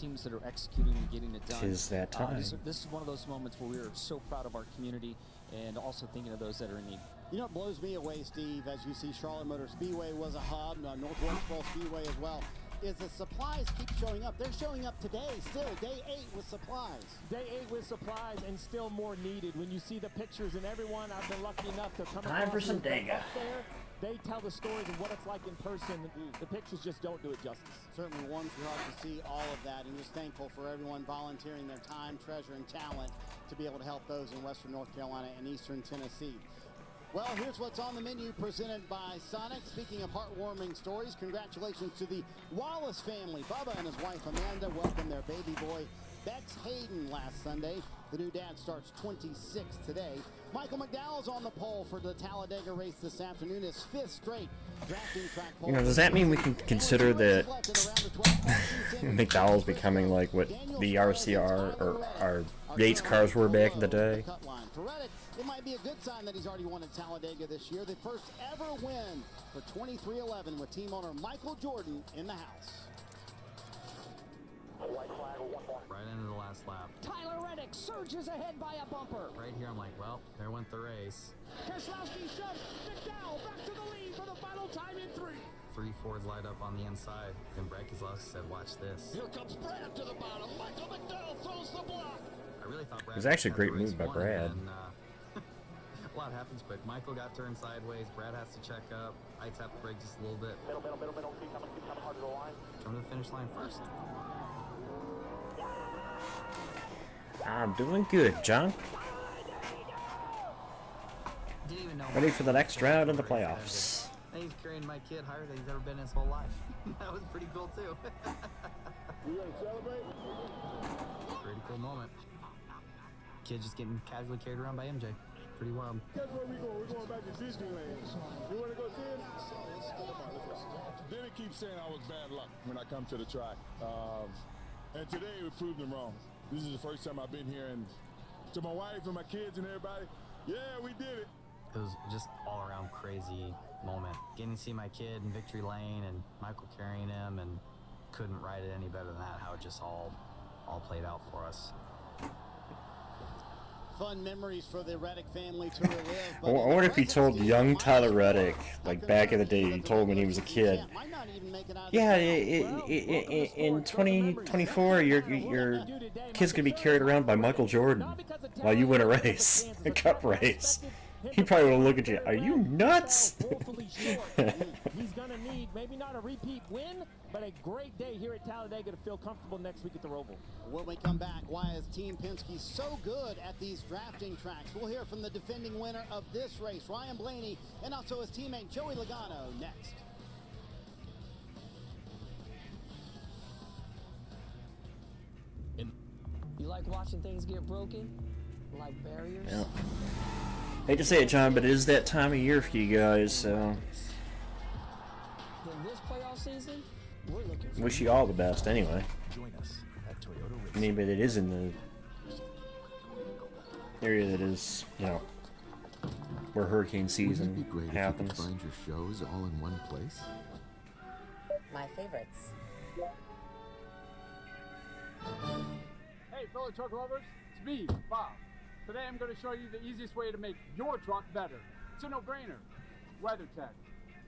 teams that are executing and getting it done. Tis that time. This is one of those moments where we are so proud of our community and also thinking of those that are in need. You know, it blows me away, Steve, as you see Charlotte Motor Speedway was a hub, Northwest Pearl Speedway as well, is the supplies keep showing up. They're showing up today, still, day 8 with supplies. Day 8 with supplies and still more needed. When you see the pictures and everyone I've been lucky enough to come Time for some Dega. up there, they tell the stories of what it's like in person. The pictures just don't do it justice. Certainly warms your heart to see all of that, and just thankful for everyone volunteering their time, treasure, and talent to be able to help those in Western North Carolina and Eastern Tennessee. Well, here's what's on the menu presented by Sonic. Speaking of heartwarming stories, congratulations to the Wallace family. Bubba and his wife Amanda welcomed their baby boy Bex Hayden last Sunday. The new dad starts 26 today. Michael McDowell's on the pole for the Talladega race this afternoon, his 5th straight drafting track pole. You know, does that mean we can consider that McDowell's becoming like what the RCR or our Yates cars were back in the day? For Reddick, it might be a good sign that he's already won at Talladega this year. The first ever win for 2311 with team owner Michael Jordan in the house. Right into the last lap. Tyler Reddick surges ahead by a bumper. Right here, I'm like, well, there went the race. Keselowski shoves McDowell back to the lead for the final time in 3. 3 Fords light up on the inside. Then Brad Keselowski said, watch this. Here comes Brad to the bottom. Michael McDowell throws the block. I really thought Brad It was actually a great had the race move by won, Brad. and, a lot happens quick. Michael got turned sideways. Brad has to check up. I tapped the brake just a little bit. Middle. Keep coming hard to the line. Come to the finish line first. I'm doing good, John. Didn't even know. Ready for the next round of the playoffs. He's carrying my kid higher than he's ever been in his whole life. That was pretty cool too. We gonna celebrate? Pretty cool moment. Kid just getting casually carried around by MJ. Pretty wild. Guess where we going? We're going back to Disneyland. You wanna go see it? Denny keeps saying I was bad luck when I come to the track. And today we proved him wrong. This is the first time I've been here, and to my wife and my kids and everybody, yeah, we did it. It was just all around crazy moment. Getting to see my kid in victory lane and Michael carrying him, and couldn't write it any better than that, how it just all played out for us. Fun memories for the Reddick family to relive. I wonder if he told young Tyler Reddick, like back in the day, he told him when he was a kid, yeah, in 2024, your kid's gonna be carried around by Michael Jordan while you win a race, a cup race. He probably would look at you. Are you nuts? He's gonna need maybe not a repeat win, but a great day here at Talladega to feel comfortable next week at the Roval. When we come back, why is Team Penske so good at these drafting tracks? We'll hear from the defending winner of this race, Ryan Blaney, and also his teammate Joey Logano next. You like watching things get broken? Like barriers? Yeah. Hate to say it, John, but it is that time of year for you guys, so In this playoff season, we're looking for wish you all the best anyway. Join us at Toyota Race. Anybody that is in the area that is, you know, where hurricane season Wouldn't it be great happens. if you could find your shows all in one place? My favorites. Hey fellow truck lovers, it's me, Bob. Today I'm going to show you the easiest way to make your truck better. It's a no-brainer. WeatherTech.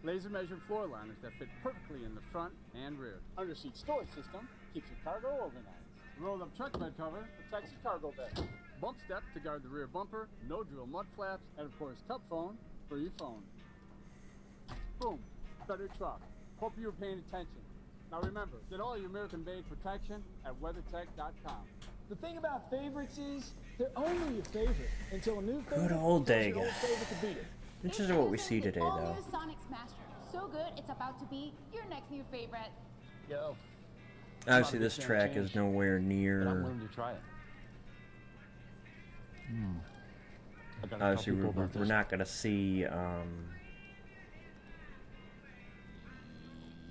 Laser measured floor liners that fit perfectly in the front and rear. Underseat storage system keeps your cargo organized. Rolled up truck bed cover protects your cargo bed. Bump step to guard the rear bumper, no drill mud flaps, and of course cup phone for your phone. Boom, better truck. Hope you were paying attention. Now remember, get all your American-made protection at WeatherTech.com. The thing about favorites is they're only your favorite until a new favorite. Good old tells your Dega. old favorite to beat it. Which is what we see today, though. All-new Sonic Smasher. So good, it's about to be your next new favorite. Yo. Obviously, this track is nowhere I'm near. willing to try it. Obviously, we're not going to see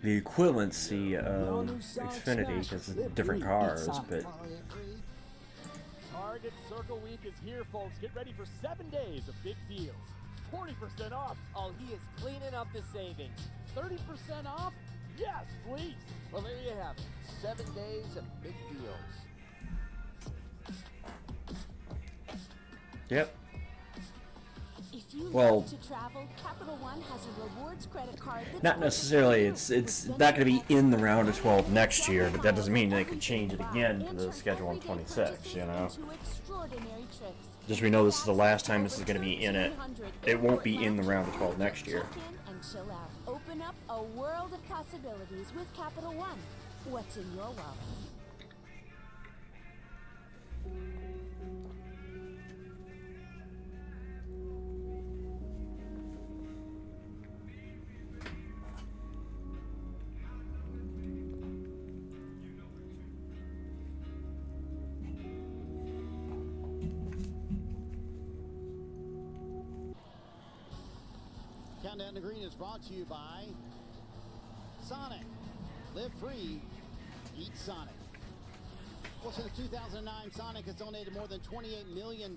the equivalency of Xfinity because it's different cars, but Target Circle Week is here, folks. Get ready for 7 days of big deals. 40% off. Oh, he is cleaning up the savings. 30% off? Yes, please. Well, there you have it. 7 days of big deals. Yep. If you Well, love to travel, Capital One has a rewards credit card that's not necessarily. It's not going to be in the round of 12 next year, but that doesn't mean they could change it again to the schedule in 26. You know. extraordinary trips. Just we know this is the last time this is going to be in it. It won't be in the round of 12 next year. Check in and chill out. Open up a world of possibilities with Capital One. What's in your wallet? Countdown to Green is brought to you by Sonic. Live free, eat Sonic. Well, since 2009, Sonic has donated more than $28 million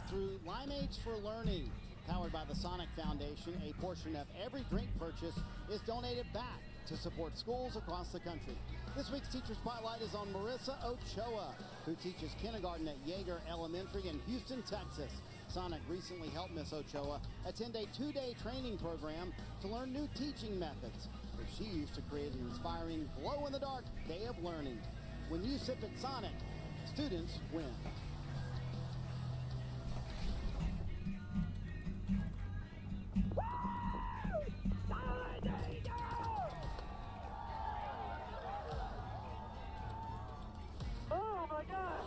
through Limeades for Learning. Powered by the Sonic Foundation, a portion of every drink purchase is donated back to support schools across the country. This week's Teacher Spotlight is on Marissa Ochoa, who teaches kindergarten at Yeager Elementary in Houston, Texas. Sonic recently helped Miss Ochoa attend a 2-day training program to learn new teaching methods, which she used to create an inspiring glow-in-the-dark day of learning. When you sip at Sonic, students win. Oh my God!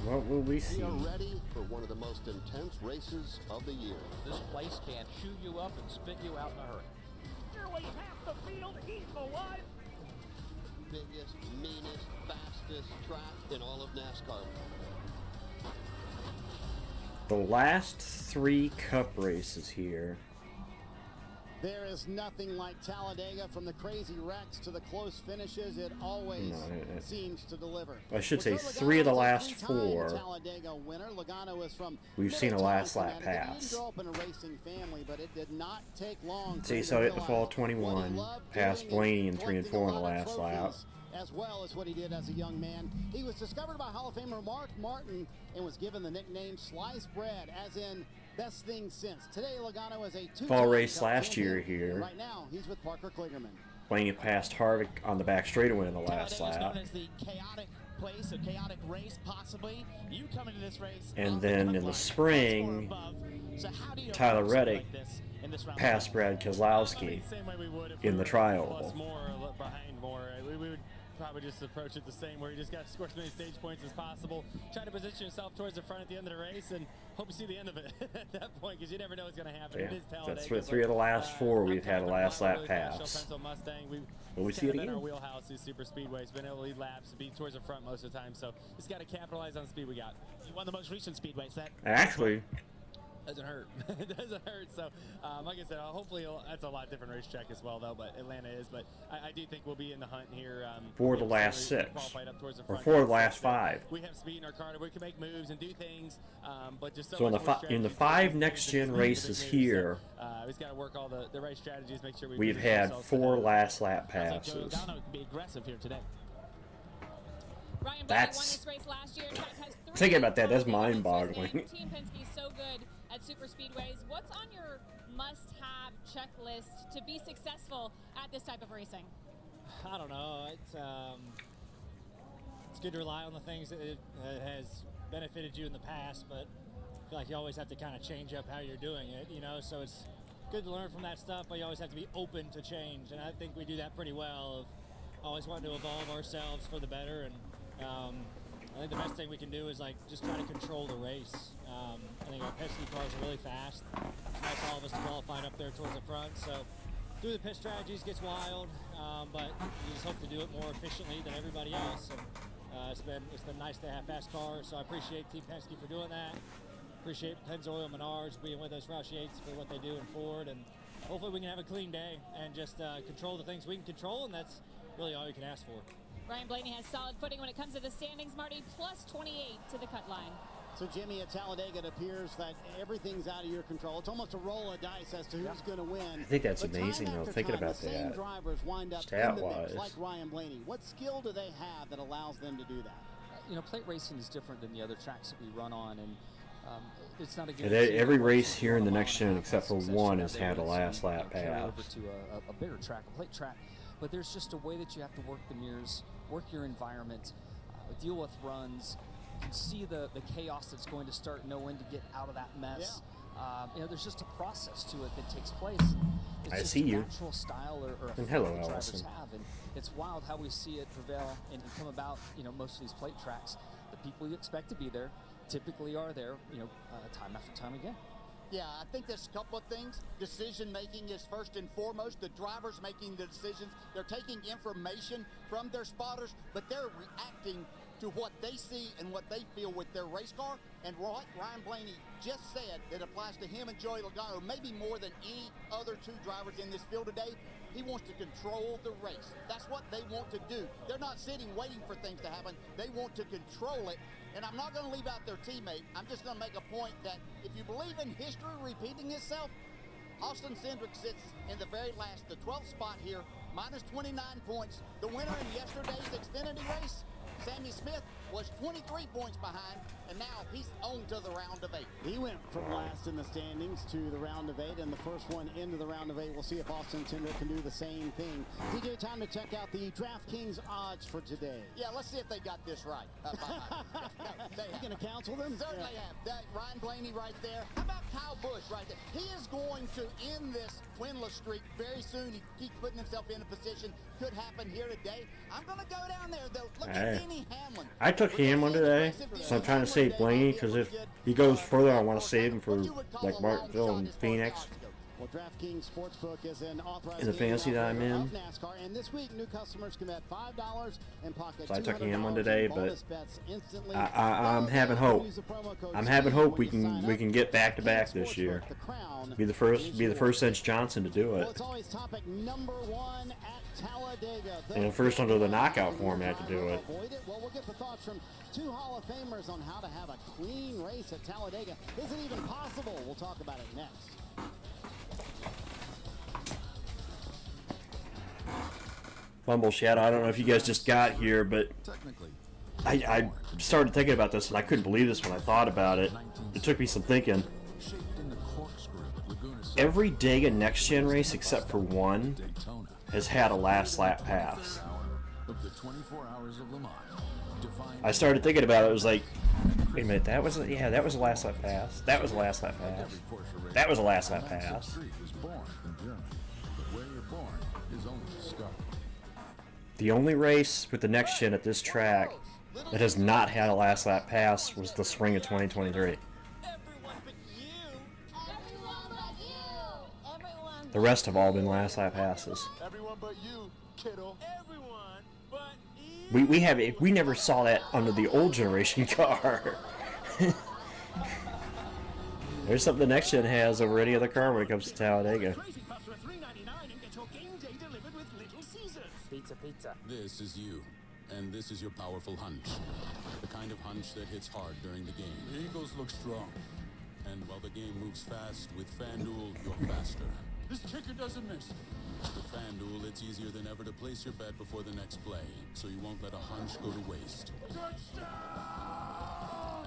What will we see? We are ready for one of the most intense races of the year. This place can chew you up and spit you out in a hurry. Nearly half the field eaten alive. Biggest, meanest, fastest track in all of NASCAR. The last 3 Cup races here. There is nothing like Talladega. From the crazy wrecks to the close finishes, it always seems to deliver. I should say 3 of the last 4. Talladega winner. Logano is from We've seen a last lap pass. He didn't grow up in a racing family, but it did not take long. So he saw it in the fall 21, passed Blaney in 3 and 4 in the last lap. As well as what he did as a young man. He was discovered by Hall of Famer Mark Martin and was given the nickname Sliced Bread, as in best thing since. Today, Logano is a 2-time Fall race Cup last champion. year here. Right now, he's with Parker Kligerman. Blaney passed Harvick on the back straightaway in the last lap. Known as the chaotic place, a chaotic race, possibly. You come into this race. And then in the spring, Tyler Reddick passed Brad Keselowski in the trial. We would probably just approach it the same, where you just got to score as many stage points as possible. Try to position yourself towards the front at the end of the race and hope you see the end of it at that point, because you never know what's going to happen. Yeah, It is Talladega, that's for 3 of the last 4 we've had a last lap pass. Will we see it in our again? wheelhouse, these super speedways, been able to lead laps, be towards the front most of the time, so just got to capitalize on the speed we got. You won the most recent speedways. That Actually, doesn't hurt. It doesn't hurt. So, like I said, hopefully that's a lot different racetrack as well, though. But Atlanta is. But I do think we'll be in the hunt here. For the last 6, or for the last 5. We have speed in our car. We can make moves and do things. But just So in the 5 next-gen races here, we've got to work all the race strategies, make sure we've had 4 last lap passes. Logano can be aggressive here today. That's thinking about that. That's mind-boggling. Team Penske's so good at super speedways. What's on your must-have checklist to be successful at this type of racing? I don't know. It's good to rely on the things that has benefited you in the past, but I feel like you always have to kind of change up how you're doing it, you know. So it's good to learn from that stuff, but you always have to be open to change, and I think we do that pretty well. Of always wanting to evolve ourselves for the better, and I think the best thing we can do is like just try to control the race. I think our Penske cars are really fast. It's nice all of us to qualify up there towards the front. So through the pit strategies gets wild, but you just hope to do it more efficiently than everybody else. And it's been nice to have fast cars. So I appreciate Team Penske for doing that. Appreciate Pennzoil Menards being with us, Roush Yates for what they do in Ford, and hopefully we can have a clean day and just control the things we can control, and that's really all you can ask for. Ryan Blaney has solid footing when it comes to the standings. Marty, plus 28 to the cut line. So, Jimmy, at Talladega, it appears that everything's out of your control. It's almost a roll of dice as to who's going to win. I think that's but amazing, time though, after thinking time, about the same that. drivers wind up in the mix, like Ryan Blaney. What skill do they have that allows them to do that? you know, plate racing is different than the other tracks that we run on, and it's not a Every race here in the next gen, except for one, has had a last lap pass. Over to a bigger track, a plate track, but there's just a way that you have to work the mirrors, work your environment, deal with runs. You can see the chaos that's going to start, know when to get out of that mess. You know, there's just a process to it that takes place. It's I just see a you. natural style or And hello, that drivers Allison. have, and it's wild how we see it prevail and come about. You know, most of these plate tracks, the people you expect to be there typically are there. You know, time after time again. Yeah, I think there's a couple of things. Decision making is first and foremost. The drivers making the decisions. They're taking information from their spotters, but they're reacting to what they see and what they feel with their race car. And what Ryan Blaney just said that applies to him and Joey Logano, maybe more than any other two drivers in this field today. He wants to control the race. That's what they want to do. They're not sitting waiting for things to happen. They want to control it. And I'm not going to leave out their teammate. I'm just going to make a point that if you believe in history repeating itself, Austin Cindric sits in the very last, the 12th spot here, minus 29 points. The winner in yesterday's Xfinity race, Sammy Smith, was 23 points behind, and now he's on to the round of 8. He went from last in the standings to the round of 8, and the first one into the round of 8. We'll see if Austin Cindric can do the same thing. TJ, time to check out the DraftKings odds for today. Yeah, let's see if they got this right. You going to counsel them? Certainly have. That Ryan Blaney right there. How about Kyle Busch right there? He is going to end this winless streak very soon. He keeps putting himself in a position. Could happen here today. I'm going to go down there, though. Look at Denny Hamlin. I took Hamlin today, so I'm trying to save Blaney, because if he goes further, I want to save him for like Martinsville and Phoenix. Well, DraftKings Sportsbook is an authorized In the fantasy that I'm in. of NASCAR, and this week new customers can bet $5 and pocket So I took $200 Hamlin today, in but bonus bets instantly. I'm having hope. I'm having hope we can get back to back this year. Be the first since Johnson to do Well, it. it's always topic number 1 at Talladega. And the first under the knockout format to do it. Avoid it. Well, we'll get the thoughts from two Hall of Famers on how to have a clean race at Talladega. Is it even possible? We'll talk about it next. Fumble Shadow, I don't know if you guys just got here, but I started thinking about this and I couldn't believe this when I thought about it. It took me some thinking. Every Dega Next Gen race except for one has had a last lap pass. I started thinking about it. It was like, wait a minute, that was a last lap pass. That was a last lap pass. That was a last lap pass. The only race with the Next Gen at this track that has not had a last lap pass was the spring of 2023. The rest have all been last lap passes. Everyone but you, kiddo. Everyone but We never saw that under the old generation car. There's something the Next Gen has over any other car when it comes to Talladega. Pizza. This is you, and this is your powerful hunch. The kind of hunch that hits hard during the game. The Eagles look strong. And while the game moves fast, with FanDuel, you're faster. This kicker doesn't miss. With FanDuel, it's easier than ever to place your bet before the next play, so you won't let a hunch go to waste.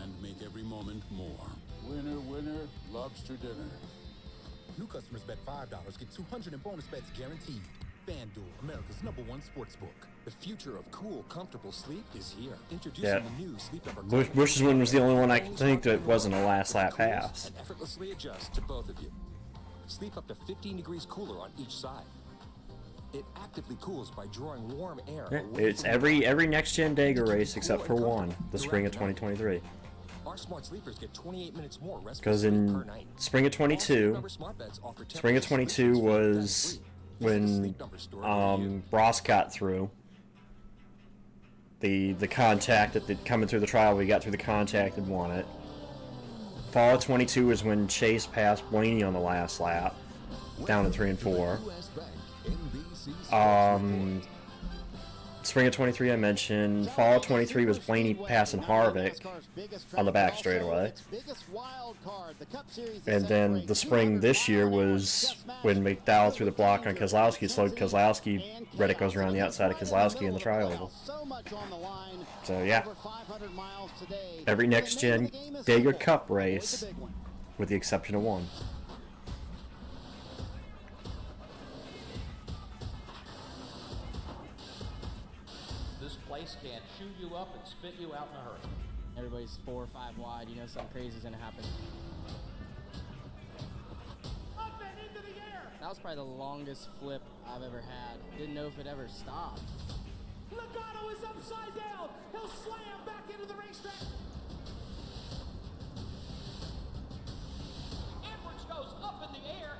And make every moment more. Winner, winner, lobster dinner. New customers bet $5, get 200 in bonus bets guaranteed. FanDuel, America's #1 sportsbook. The future of cool, comfortable sleep is here. Introducing Yeah. the new Sleep Number. Bush's one was the only one I could think that wasn't a last lap pass. And effortlessly adjust to both of you. Sleep up to 15 degrees cooler on each side. It actively cools by drawing warm air. Yeah, away it's from every Next Gen Dega race except for one, the spring of 2023. Our smart sleepers get 28 minutes more restful Because sleep per in night. spring of 22, spring of 22 was when Ross got through the contact that coming through the trial. We got through the contact and won it. Fall of 22 is when Chase passed Blaney on the last lap, down to 3 and 4. Spring of 23 I mentioned. Fall of 23 was Blaney passing Harvick on the back straightaway. And then the spring this year was when McDowell threw the block on Keselowski, slowed Keselowski. Reddick goes around the outside of Keselowski in the tri-oval. So yeah, every next-gen Dega Cup race, with the exception of one. This place can chew you up and spit you out in a hurry. Everybody's 4 or 5 wide. You know something crazy is going to happen. That was probably the longest flip I've ever had. Didn't know if it ever stopped. Logano is upside down. He'll slam back into the racetrack. Edwards goes up in the air.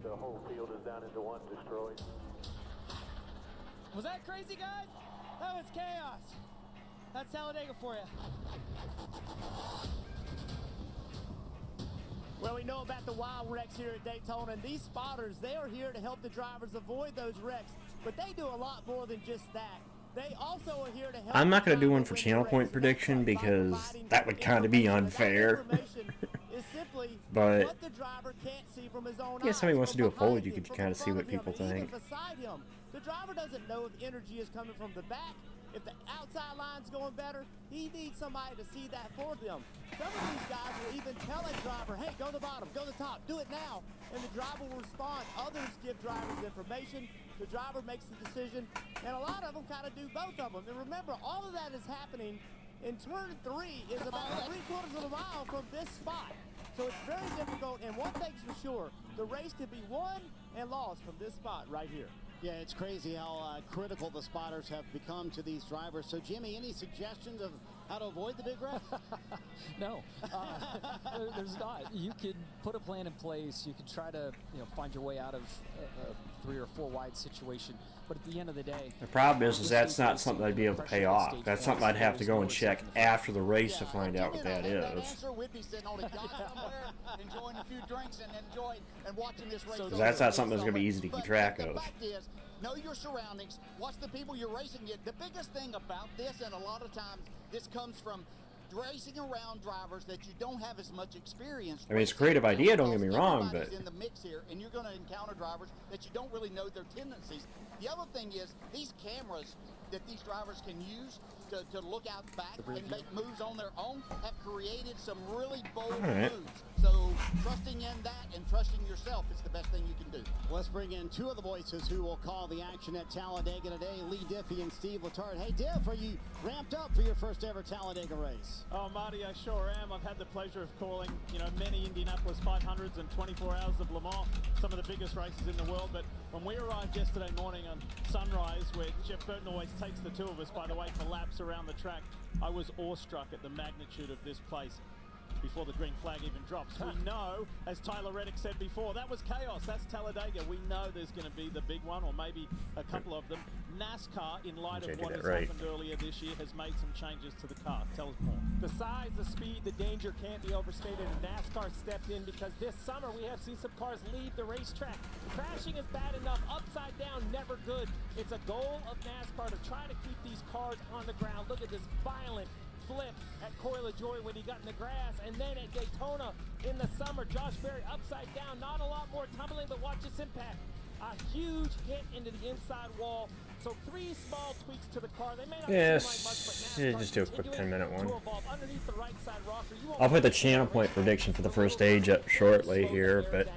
The whole field is down into one, destroyed. Was that crazy, guys? That was chaos. That's Talladega for you. Well, we know about the wild wrecks here at Daytona, and these spotters, they are here to help the drivers avoid those wrecks, but they do a lot more than just that. They also are here to help. I'm not going to do one for channel point prediction because that would kind of be unfair. But yeah, somebody wants to do a poll, you could kind of see what people think. The driver doesn't know if energy is coming from the back. If the outside line's going better, he needs somebody to see that for them. Some of these guys will even tell a driver, hey, go to the bottom, go to the top, do it now. And the driver will respond. Others give drivers information. The driver makes the decision. And a lot of them kind of do both of them. And remember, all of that is happening in turn 3 is about 3/4 of a mile from this spot. So it's very difficult. And one thing's for sure, the race could be won and lost from this spot right here. Yeah, it's crazy how critical the spotters have become to these drivers. So, Jimmy, any suggestions of how to avoid the big wreck? No, there's not. You could put a plan in place. You could try to, find your way out of a 3 or 4 wide situation. But at the end of the day, the problem is that's not something I'd be able to pay off. That's something I'd have to go and check after the race to find out what that is. We'd be sitting on a yacht somewhere, enjoying a few drinks and watching this race. So that's not something that's going to be easy to keep track of. The fact is, know your surroundings, watch the people you're racing with. The biggest thing about this, and a lot of times this comes from racing around drivers that you don't have as much experience. I mean, it's a creative idea, don't get me wrong, but in the mix here, and you're going to encounter drivers that you don't really know their tendencies. The other thing is these cameras that these drivers can use to look out back and make moves on their own have created some really bold moves. So trusting in that and trusting yourself is the best thing you can do. Let's bring in 2 of the voices who will call the action at Talladega today, Lee Diffie and Steve Letarte. Hey, Diff, are you ramped up for your first ever Talladega race? Oh, Marty, I sure am. I've had the pleasure of calling, many Indianapolis 500s and 24 Hours of Le Mans, some of the biggest races in the world. But when we arrived yesterday morning on Sunrise, where Jeff Burton always takes the 2 of us, by the way, for laps around the track, I was awestruck at the magnitude of this place before the green flag even drops. We know, as Tyler Reddick said before, that was chaos. That's Talladega. We know there's going to be the big one, or maybe a couple of them. NASCAR, in light of what has happened earlier this year, has made some changes to the car. Tell us more. The size, the speed, the danger can't be overstated, and NASCAR stepped in because this summer we have seen some cars leave the racetrack. Crashing is bad enough. Upside down, never good. It's a goal of NASCAR to try to keep these cars on the ground. Look at this violent flip at Corey LaJoie when he got in the grass, and then at Daytona in the summer, Josh Berry upside down. Not a lot more tumbling, but watch this impact. A huge hit into the inside wall. So 3 small tweaks to the car. They may not seem like much, but just do a quick 10-minute one. Underneath the right side rocker. I'll put the channel point prediction for the first stage up shortly here, but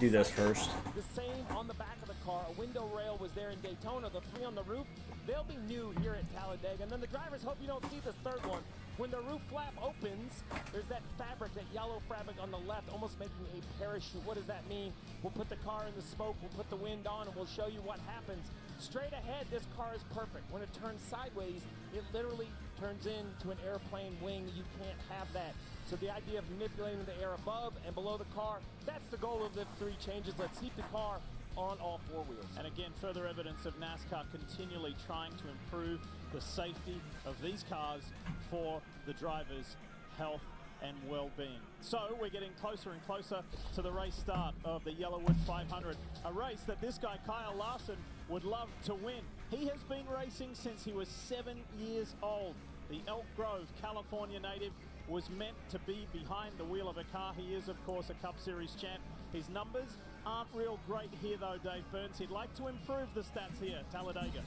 do this first. The same on the back of the car. A window rail was there in Daytona. The 3 on the roof, they'll be new here at Talladega. And then the drivers hope you don't see this 3rd one. When the roof flap opens, there's that fabric, that yellow fabric on the left, almost making a parachute. What does that mean? We'll put the car in the smoke, we'll put the wind on, and we'll show you what happens. Straight ahead, this car is perfect. When it turns sideways, it literally turns into an airplane wing. You can't have that. So the idea of manipulating the air above and below the car, that's the goal of the 3 changes. Let's keep the car on all 4 wheels. And again, further evidence of NASCAR continually trying to improve the safety of these cars for the drivers' health and well-being. So we're getting closer and closer to the race start of the Yellawood 500, a race that this guy Kyle Larson would love to win. He has been racing since he was 7 years old. The Elk Grove, California native, was meant to be behind the wheel of a car. He is, of course, a Cup Series champ. His numbers aren't real great here, though, Dave Burns. He'd like to improve the stats here at Talladega.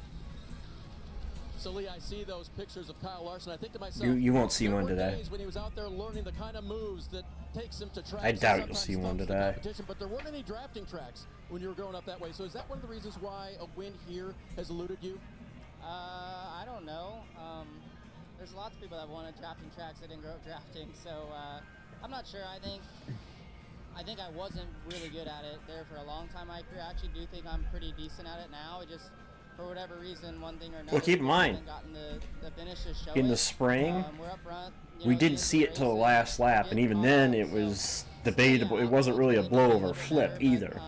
So, Lee, I see those pictures of Kyle Larson. I think to myself, You won't see one today. days when he was out there learning the kind of moves that takes him to tracks. I doubt you'll see one today. But there weren't any drafting tracks when you were growing up that way. So is that one of the reasons why a win here has eluded you? I don't know. There's lots of people that wanted drafting tracks that didn't grow up drafting, so I'm not sure. I think I wasn't really good at it there for a long time in my career. I actually do think I'm pretty decent at it now. It just, for whatever reason, one thing or another. Well, keep in mind, in the spring, we're up front, we didn't see it till the last lap, and even then it was debatable. It wasn't really a blowover flip either.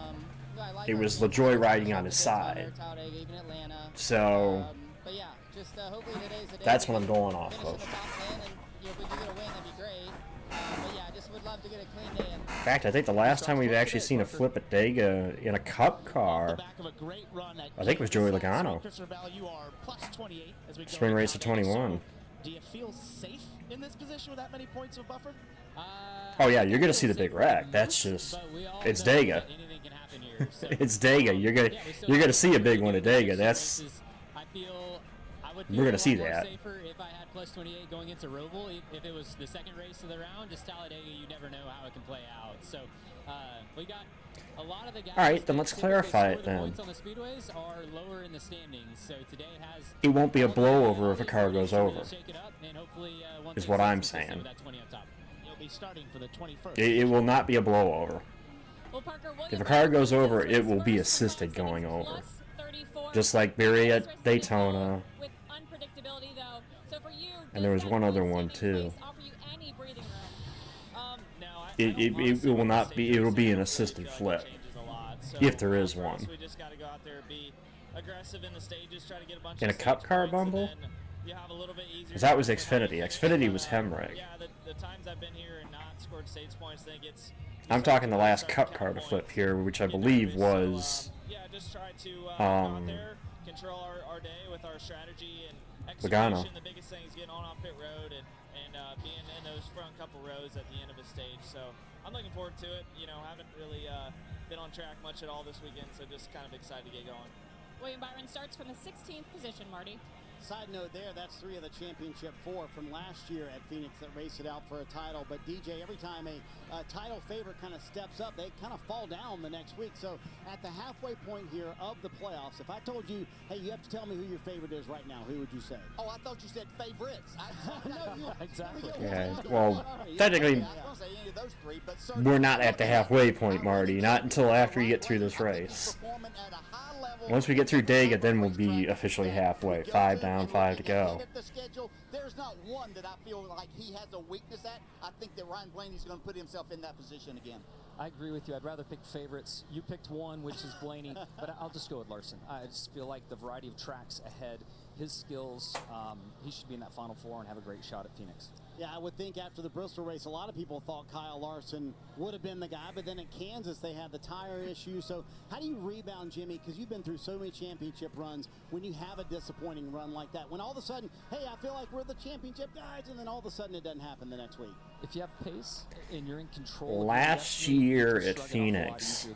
It was LaJoy riding on his side. So that's what I'm going off of. In fact, I think the last time we've actually seen a flip at Dega in a Cup car, I think it was Joey Logano. Spring race of 21. Do you feel safe in this position with that many points of buffer? Oh yeah, you're gonna see the big wreck. That's just, it's Dega. It's Dega. You're gonna see a big one at Dega. That's, we're gonna see that. If I had plus 28 going into Roval, if it was the second race of the round, just Talladega, you never know how it can play out. So we got a lot of the guys. All right, then let's clarify it then. Points on the speedways are lower in the standings, so today has. It won't be a blowover if a car goes over. Is what I'm saying. It will not be a blowover. If a car goes over, it will be assisted going over. Just like Barry at Daytona. And there was one other one too. It will not be. It will be an assisted flip, if there is one. In a Cup car bumble? Because that was Xfinity. Xfinity was Hemrick. I'm talking the last Cup car to flip here, which I believe was control our day with our strategy and Logano. execution. The biggest thing is getting on off pit road and being in those front couple rows at the end of a stage. So I'm looking forward to it. You know, haven't really been on track much at all this weekend, so just kind of excited to get going. William Byron starts from the 16th position, Marty. Side note there, that's 3 of the championship 4 from last year at Phoenix that raced it out for a title. But DJ, every time a title favorite kind of steps up, they kind of fall down the next week. So at the halfway point here of the playoffs, if I told you, hey, you have to tell me who your favorite is right now, who would you say? Oh, I thought you said favorites. Exactly. Yeah, well, technically, we're not at the halfway point, Marty. Not until after you get through this race. Once we get through Dega, then we'll be officially halfway. 5 down, 5 to go. There's not one that I feel like he has a weakness at. I think that Ryan Blaney's going to put himself in that position again. I agree with you. I'd rather pick favorites. You picked one, which is Blaney, but I'll just go with Larson. I just feel like the variety of tracks ahead, his skills, he should be in that Final Four and have a great shot at Phoenix. Yeah, I would think after the Bristol race, a lot of people thought Kyle Larson would have been the guy, but then at Kansas, they had the tire issue. So how do you rebound, Jimmy? Because you've been through so many championship runs when you have a disappointing run like that. When all of a sudden, hey, I feel like we're the championship guys, and then all of a sudden it doesn't happen the next week. If you have pace and you're in control. Last year at Phoenix,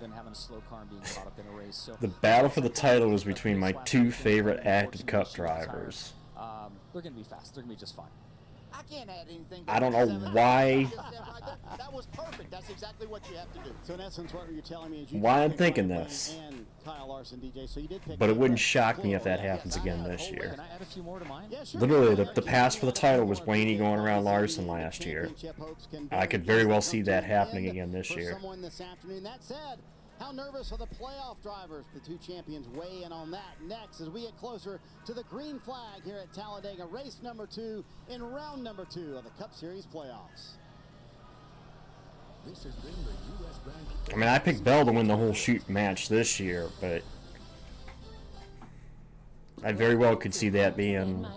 the battle for the title was between my 2 favorite active Cup drivers. They're going to be fast. They're going to be just fine. I can't add anything. I don't know why. That was perfect. That's exactly what you have to do. So in essence, what you're telling me is you why I'm thinking this. And Kyle Larson, DJ. So you did pick, but it wouldn't shock me if that happens again this year. Can I add a few more to mine? Yeah, sure. Literally, the pass for the title was Blaney going around Larson last year. I could very well see that happening again this year. Someone this afternoon. That said, how nervous are the playoff drivers? The 2 champions weigh in on that next as we get closer to the green flag here at Talladega, race number 2 in round number 2 of the Cup Series playoffs. I mean, I picked Bell to win the whole shoot match this year, but I very well could see that being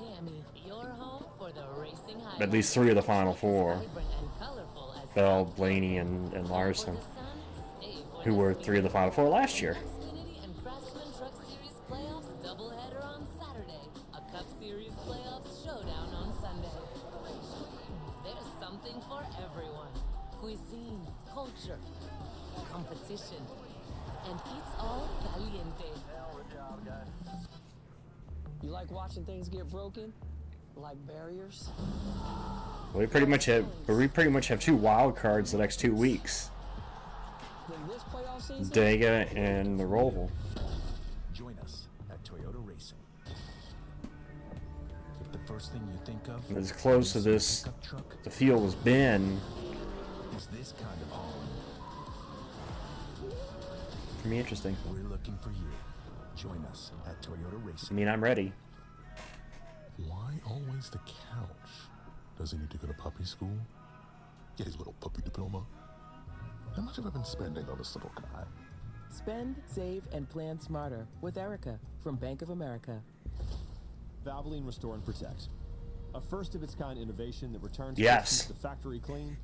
at least 3 of the Final 4. Bell, Blaney, and Larson, who were 3 of the Final 4 last year. cuisine, culture, competition, and it's all caliente. You like watching things get broken? Like barriers? We pretty much have 2 wild cards the next 2 weeks. Then this playoff season? Talladega and the Roval. Join us at Toyota Racing. If the first thing you think of As close to this the field has been, is this kind of home, can be interesting. we're looking for you. Join us at Toyota I Racing. mean, I'm ready. Why always the couch? Does he need to go to puppy school? Get his little puppy diploma. How much have I been spending on this little guy? Spend, save, and plan smarter with Erica from Bank of America. Valvoline Restore and Protect. A first-of-its-kind innovation that returns Yes. the factory clean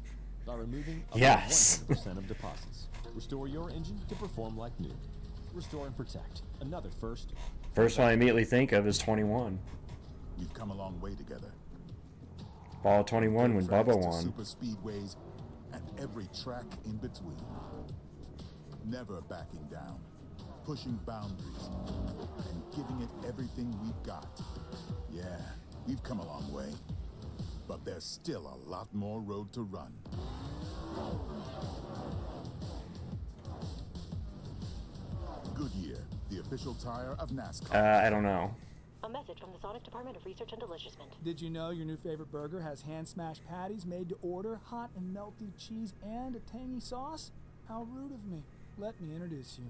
by removing up to Yes. 100% of deposits. Restore your engine to perform like new. Restore and Protect. Another first. First one I immediately think of is 21. We've come a long way together. Ball 21 when Bubba To won. super speedways and every track in between. Never backing down, pushing boundaries, and giving it everything we've got. Yeah, we've come a long way, but there's still a lot more road to run. Goodyear, the official tire of NASCAR. I don't know. A message from the Sonic Department of Research and Deliciousment. Did you know your new favorite burger has hand-smashed patties made to order, hot and melty cheese, and a tangy sauce? How rude of me. Let me introduce you.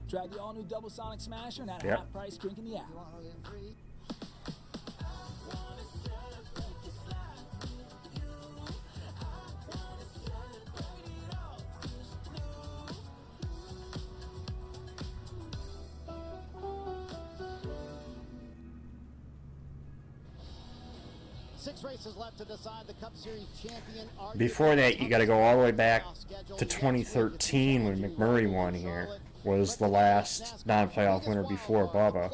Try the all-new Double Sonic Smasher and at a Yep. half-price drink in the app. Six races left to decide the Cup Series champion. Before that, you got to go all the way back to 2013 when McMurray won here. Was the last non-playoff winner before Bubba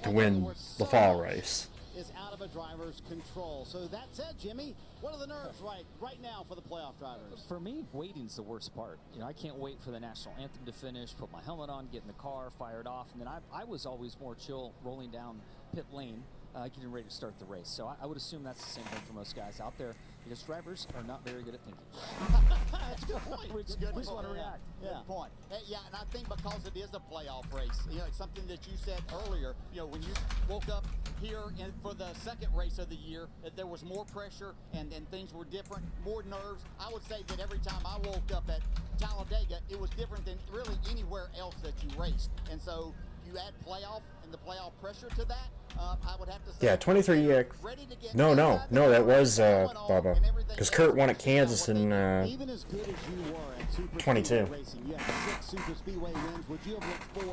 to win the fall race. Is out of a driver's control. So that said, Jimmy, what are the nerves right now for the playoff drivers? For me, waiting's the worst part. You know, I can't wait for the national anthem to finish, put my helmet on, get in the car, fired off, and then I was always more chill rolling down pit lane, getting ready to start the race. So I would assume that's the same thing for most guys out there, because drivers are not very good at thinking. That's a good point. We just want to react. Good point. Yeah, and I think because it is a playoff race, you know, it's something that you said earlier, you know, when you woke up here for the second race of the year, that there was more pressure and things were different, more nerves. I would say that every time I woke up at Talladega, it was different than really anywhere else that you raced. And so you add playoff and the playoff pressure to that, I would have to say. Yeah, 23 year. No, that was Bubba. Because Kurt won at Kansas in 22.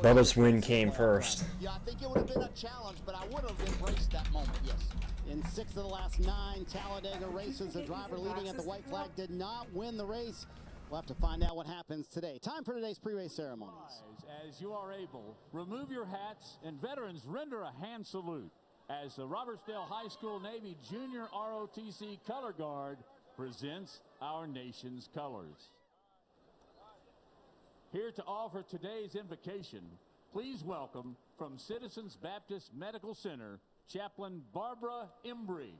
Bubba's win came first. Yeah, I think it would have been a challenge, but I would have embraced that moment, yes. In 6 of the last 9 Talladega races, the driver leading at the white flag did not win the race. We'll have to find out what happens today. Time for today's pre-race ceremonies. As you are able, remove your hats and veterans render a hand salute as the Robertsdale High School Navy Junior ROTC Color Guard presents our nation's colors. Here to offer today's invocation, please welcome from Citizens Baptist Medical Center, Chaplain Barbara Embry.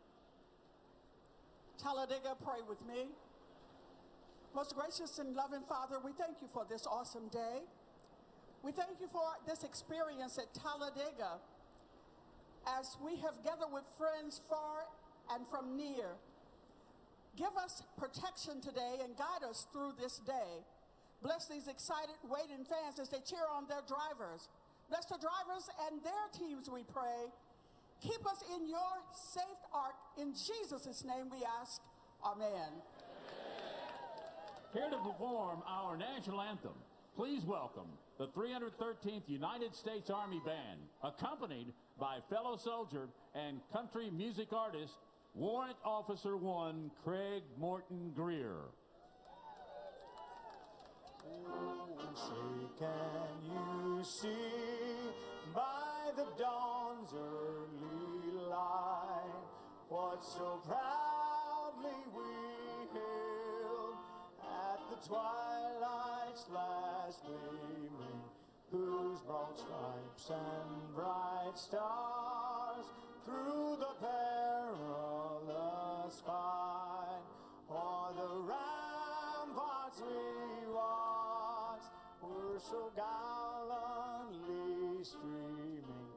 Talladega, pray with me. Most gracious and loving Father, we thank you for this awesome day. We thank you for this experience at Talladega as we have gathered with friends far and from near. Give us protection today and guide us through this day. Bless these excited waiting fans as they cheer on their drivers. Bless the drivers and their teams, we pray. Keep us in your safe ark. In Jesus' name we ask, amen. Here to perform our national anthem, please welcome the 313th United States Army Band, accompanied by fellow soldier and country music artist, Warrant Officer 1, Craig Morton Greer. Say, can you see by the dawn's early light what so proudly we hailed twilight's last gleaming, whose broad stripes and bright stars through the perilous fight, o'er the ramparts we watched, were so gallantly streaming,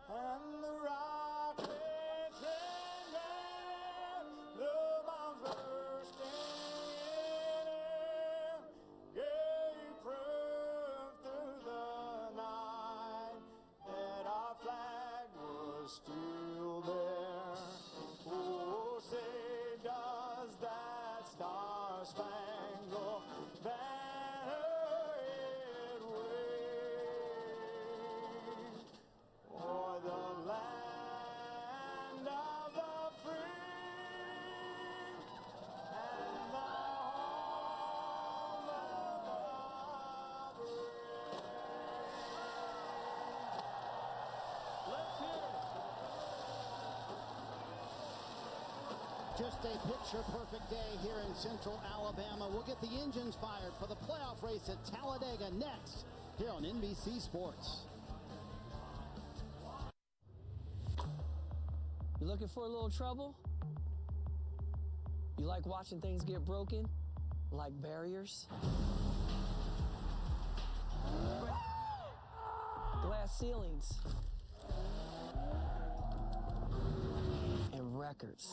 and the rockets in there, the bombs bursting in air, gave proof through the night that our flag was still there. Oh, say does that star-spangled banner yet wave o'er the land of the free and the home of the brave. Let's hear it. Just a picture-perfect day here in Central Alabama. We'll get the engines fired for the playoff race at Talladega next here on NBC Sports. You looking for a little trouble? You like watching things get broken? Like barriers? Glass ceilings? And records?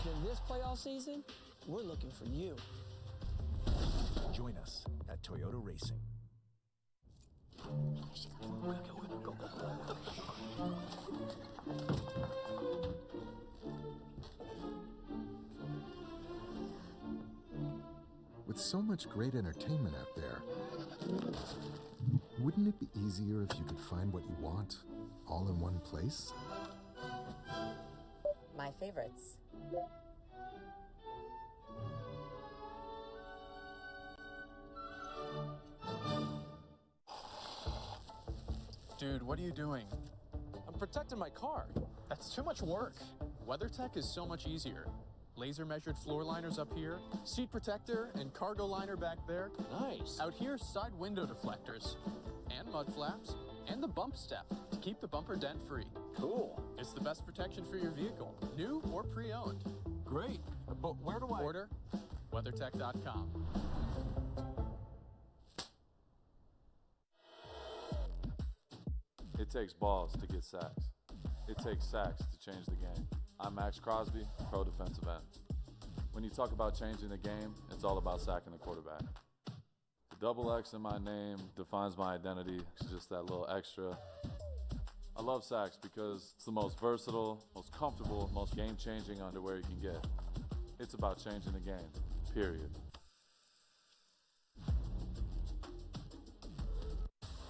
Then this playoff season, we're looking for you. Join us at Toyota Racing. With so much great entertainment out there, wouldn't it be easier if you could find what you want all in one place? My favorites. Dude, what are you doing? I'm protecting my car. That's too much work. WeatherTech is so much easier. Laser measured floor liners up here, seat protector and cargo liner back there. Nice. Out here, side window deflectors, and mud flaps, and the bump step to keep the bumper dent free. Cool. It's the best protection for your vehicle, new or pre-owned. Great. But where do I order? WeatherTech.com. It takes balls to get sacks. It takes sacks to change the game. I'm Max Crosby, pro defensive end. When you talk about changing the game, it's all about sacking the quarterback. The double X in my name defines my identity. It's just that little extra. I love sacks because it's the most versatile, most comfortable, most game-changing underwear you can get. It's about changing the game, period.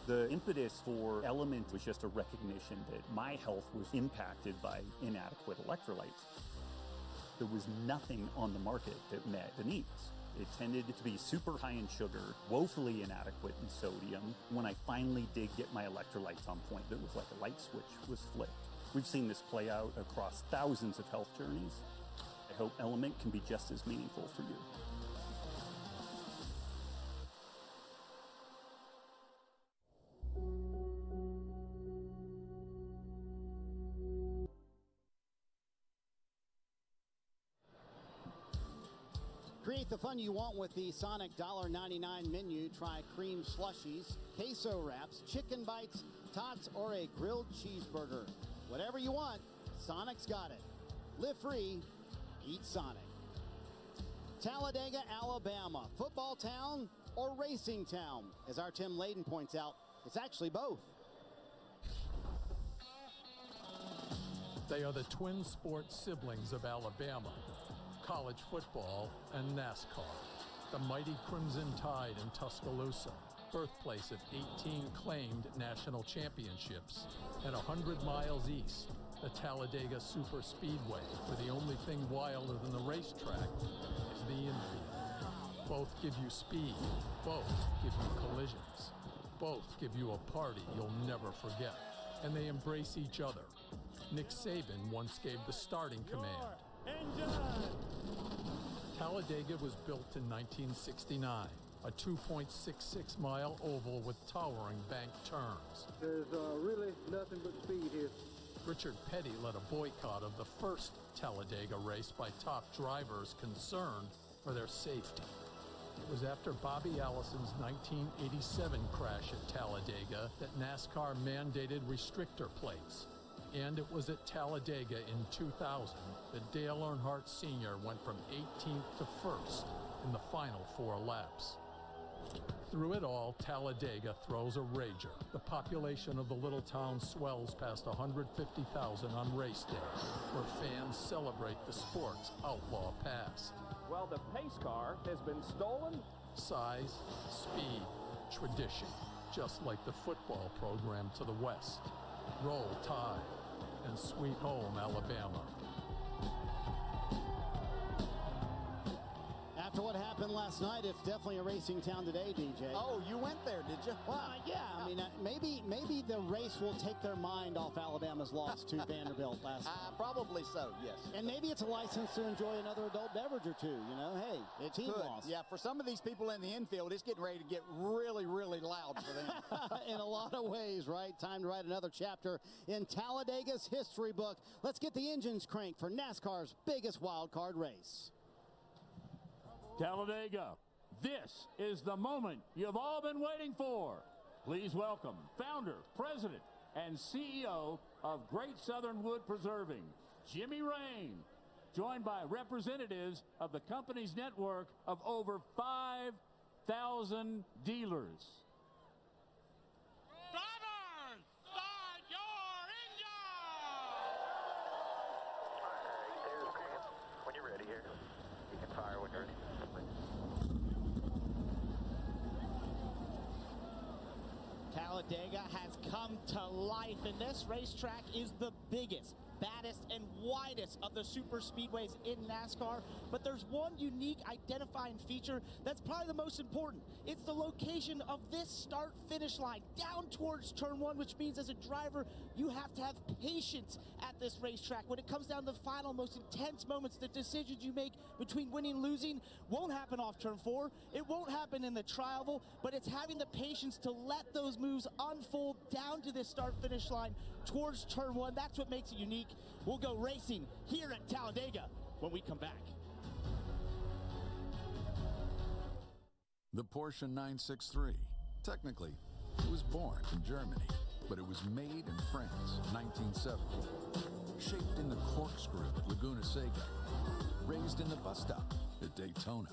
The impetus for Element was just a recognition that my health was impacted by inadequate electrolytes. There was nothing on the market that met the needs. It tended to be super high in sugar, woefully inadequate in sodium. When I finally did get my electrolytes on point, it was like a light switch was flipped. We've seen this play out across thousands of health journeys. I hope Element can be just as meaningful for you. Create the fun you want with the Sonic $1.99 menu. Try cream slushies, queso wraps, chicken bites, tots, or a grilled cheeseburger. Whatever you want, Sonic's got it. Live free, eat Sonic. Talladega, Alabama, football town or racing town? As our Tim Layden points out, it's actually both. They are the twin sports siblings of Alabama. College football and NASCAR. The mighty Crimson Tide in Tuscaloosa, birthplace of 18 claimed national championships. And 100 miles east, the Talladega Super Speedway, where the only thing wilder than the racetrack is the infield. Both give you speed, both give you collisions, both give you a party you'll never forget. And they embrace each other. Nick Saban once gave the starting command. engine! Talladega was built in 1969, a 2.66-mile oval with towering bank turns. There's really nothing but speed here. Richard Petty led a boycott of the first Talladega race by top drivers concerned for their safety. It was after Bobby Allison's 1987 crash at Talladega that NASCAR mandated restrictor plates. And it was at Talladega in 2000 that Dale Earnhardt Sr. went from 18th to 1st in the final 4 laps. Through it all, Talladega throws a rager. The population of the little town swells past 150,000 on race day, where fans celebrate the sport's outlaw past. Well, the pace car has been stolen. Size, speed, tradition, just like the football program to the west. Roll Tide and Sweet Home, Alabama. After what happened last night, it's definitely a racing town today, DJ. Oh, you went there, did you? Well, yeah. I mean, maybe the race will take their mind off Alabama's loss to Vanderbilt last night. Probably so, yes. And maybe it's a license to enjoy another adult beverage or two. You know, hey, It team could. loss. Yeah, for some of these people in the infield, it's getting ready to get really, really loud for them. In a lot of ways, right? Time to write another chapter in Talladega's history book. Let's get the engines cranked for NASCAR's biggest wild card race. Talladega, this is the moment you've all been waiting for. Please welcome founder, president, and CEO of Great Southern Wood Preserving, Jimmy Rain, joined by representatives of the company's network of over 5,000 dealers. Drivers, start your engine! When you're ready here, you can fire when you're ready. Talladega has come to life, and this racetrack is the biggest, baddest, and widest of the super speedways in NASCAR. But there's one unique identifying feature that's probably the most important. It's the location of this start-finish line down towards turn 1, which means as a driver, you have to have patience at this racetrack. When it comes down to the final, most intense moments, the decisions you make between winning and losing won't happen off turn 4. It won't happen in the tri-oval, but it's having the patience to let those moves unfold down to this start-finish line towards turn 1. That's what makes it unique. We'll go racing here at Talladega when we come back. The Porsche 963. Technically, it was born in Germany, but it was made in France, 1970. Shaped in the corkscrew at Laguna Seca. Raised in the bus stop at Daytona.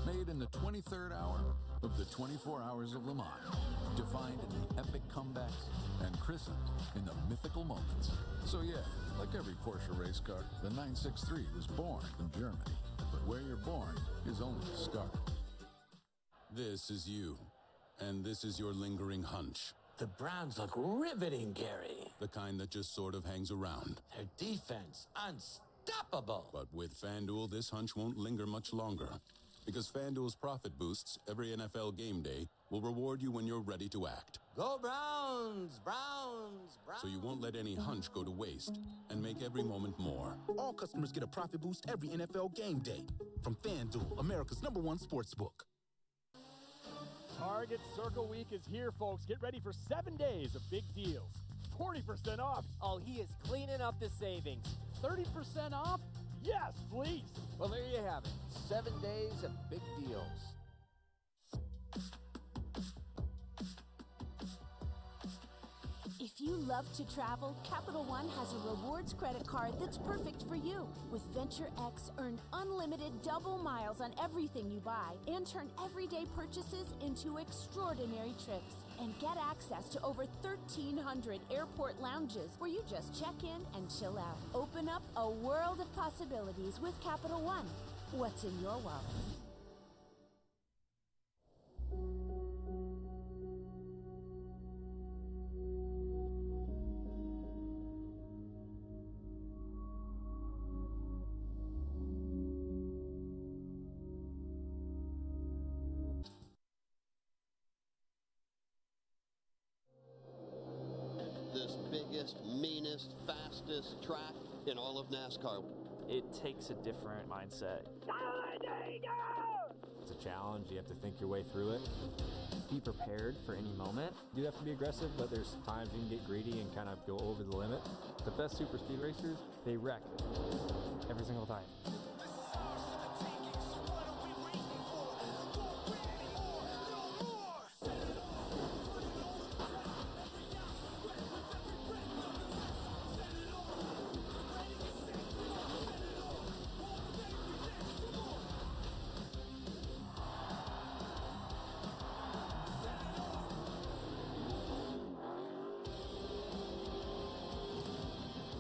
Made in the 23rd hour of the 24 Hours of Le Mans. Defined in the epic comebacks and christened in the mythical moments. So yeah, like every Porsche race car, the 963 was born in Germany. But where you're born is only the start. This is you, and this is your lingering hunch. The Browns look riveting, Gary. The kind that just sort of hangs around. Their defense, unstoppable. But with FanDuel, this hunch won't linger much longer. Because FanDuel's profit boosts every NFL game day will reward you when you're ready to act. Go Browns, Browns, Browns. So you won't let any hunch go to waste and make every moment more. All customers get a profit boost every NFL game day. From FanDuel, America's #1 sportsbook. Target Circle Week is here, folks. Get ready for 7 days of big deals. 40% off. Oh, he is cleaning up the savings. 30% off? Yes, please. Well, there you have it. 7 days of big deals. If you love to travel, Capital One has a rewards credit card that's perfect for you. With Venture X, earn unlimited double miles on everything you buy and turn everyday purchases into extraordinary trips. And get access to over 1,300 airport lounges where you just check in and chill out. Open up a world of possibilities with Capital One. What's in your wallet? This biggest, meanest, fastest track in all of NASCAR. it takes a different mindset. It's a challenge. You have to think your way through it. Be prepared for any moment. You have to be aggressive, but there's times you can get greedy and kind of go over the limit. The best super speed racers, they wreck every single time.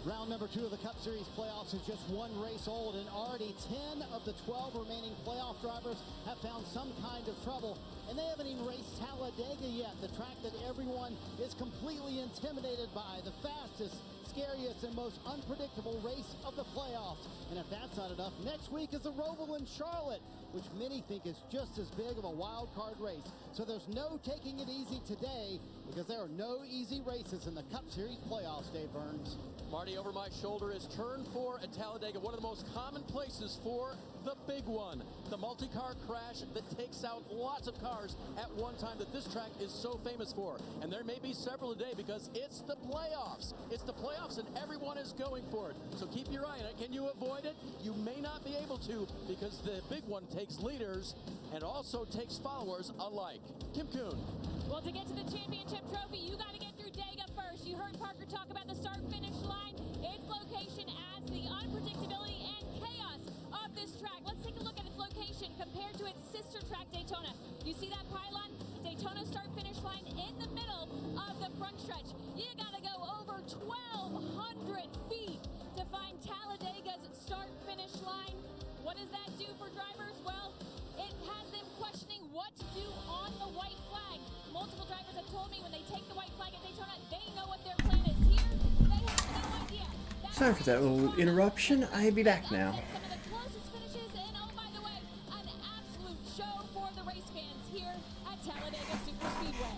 Round number 2 of the Cup Series playoffs is just one race old, and already 10 of the 12 remaining playoff drivers have found some kind of trouble, and they haven't even raced Talladega yet, the track that everyone is completely intimidated by, the fastest, scariest, and most unpredictable race of the playoffs. And if that's not enough, next week is the Roval in Charlotte, which many think is just as big of a wild card race. So there's no taking it easy today, because there are no easy races in the Cup Series playoffs, Dave Burns. Marty, over my shoulder is turn 4 at Talladega, one of the most common places for the big one. The multi-car crash that takes out lots of cars at one time that this track is so famous for. And there may be several today because it's the playoffs. It's the playoffs and everyone is going for it. So keep your eye on it. Can you avoid it? You may not be able to, because the big one takes leaders and also takes followers alike. Kim Kuhn. Well, to get to the championship trophy, you got to get through Dega first. You heard Parker talk about the start-finish line. Its location adds to the unpredictability and chaos of this track. Let's take a look at its location compared to its sister track, Daytona. You see that pylon? Daytona start-finish line in the middle of the front stretch. You got to go over 1,200 feet to find Talladega's start-finish line. What does that do for drivers? Well, it has them questioning what to do on the white flag. Multiple drivers have told me when they take the white flag at Daytona, they know what their plan is. Here, they have no idea. Sorry for that little interruption. I'll be back now. Some of the closest finishes, and oh, by the way, an absolute show for the race fans here at Talladega Superspeedway.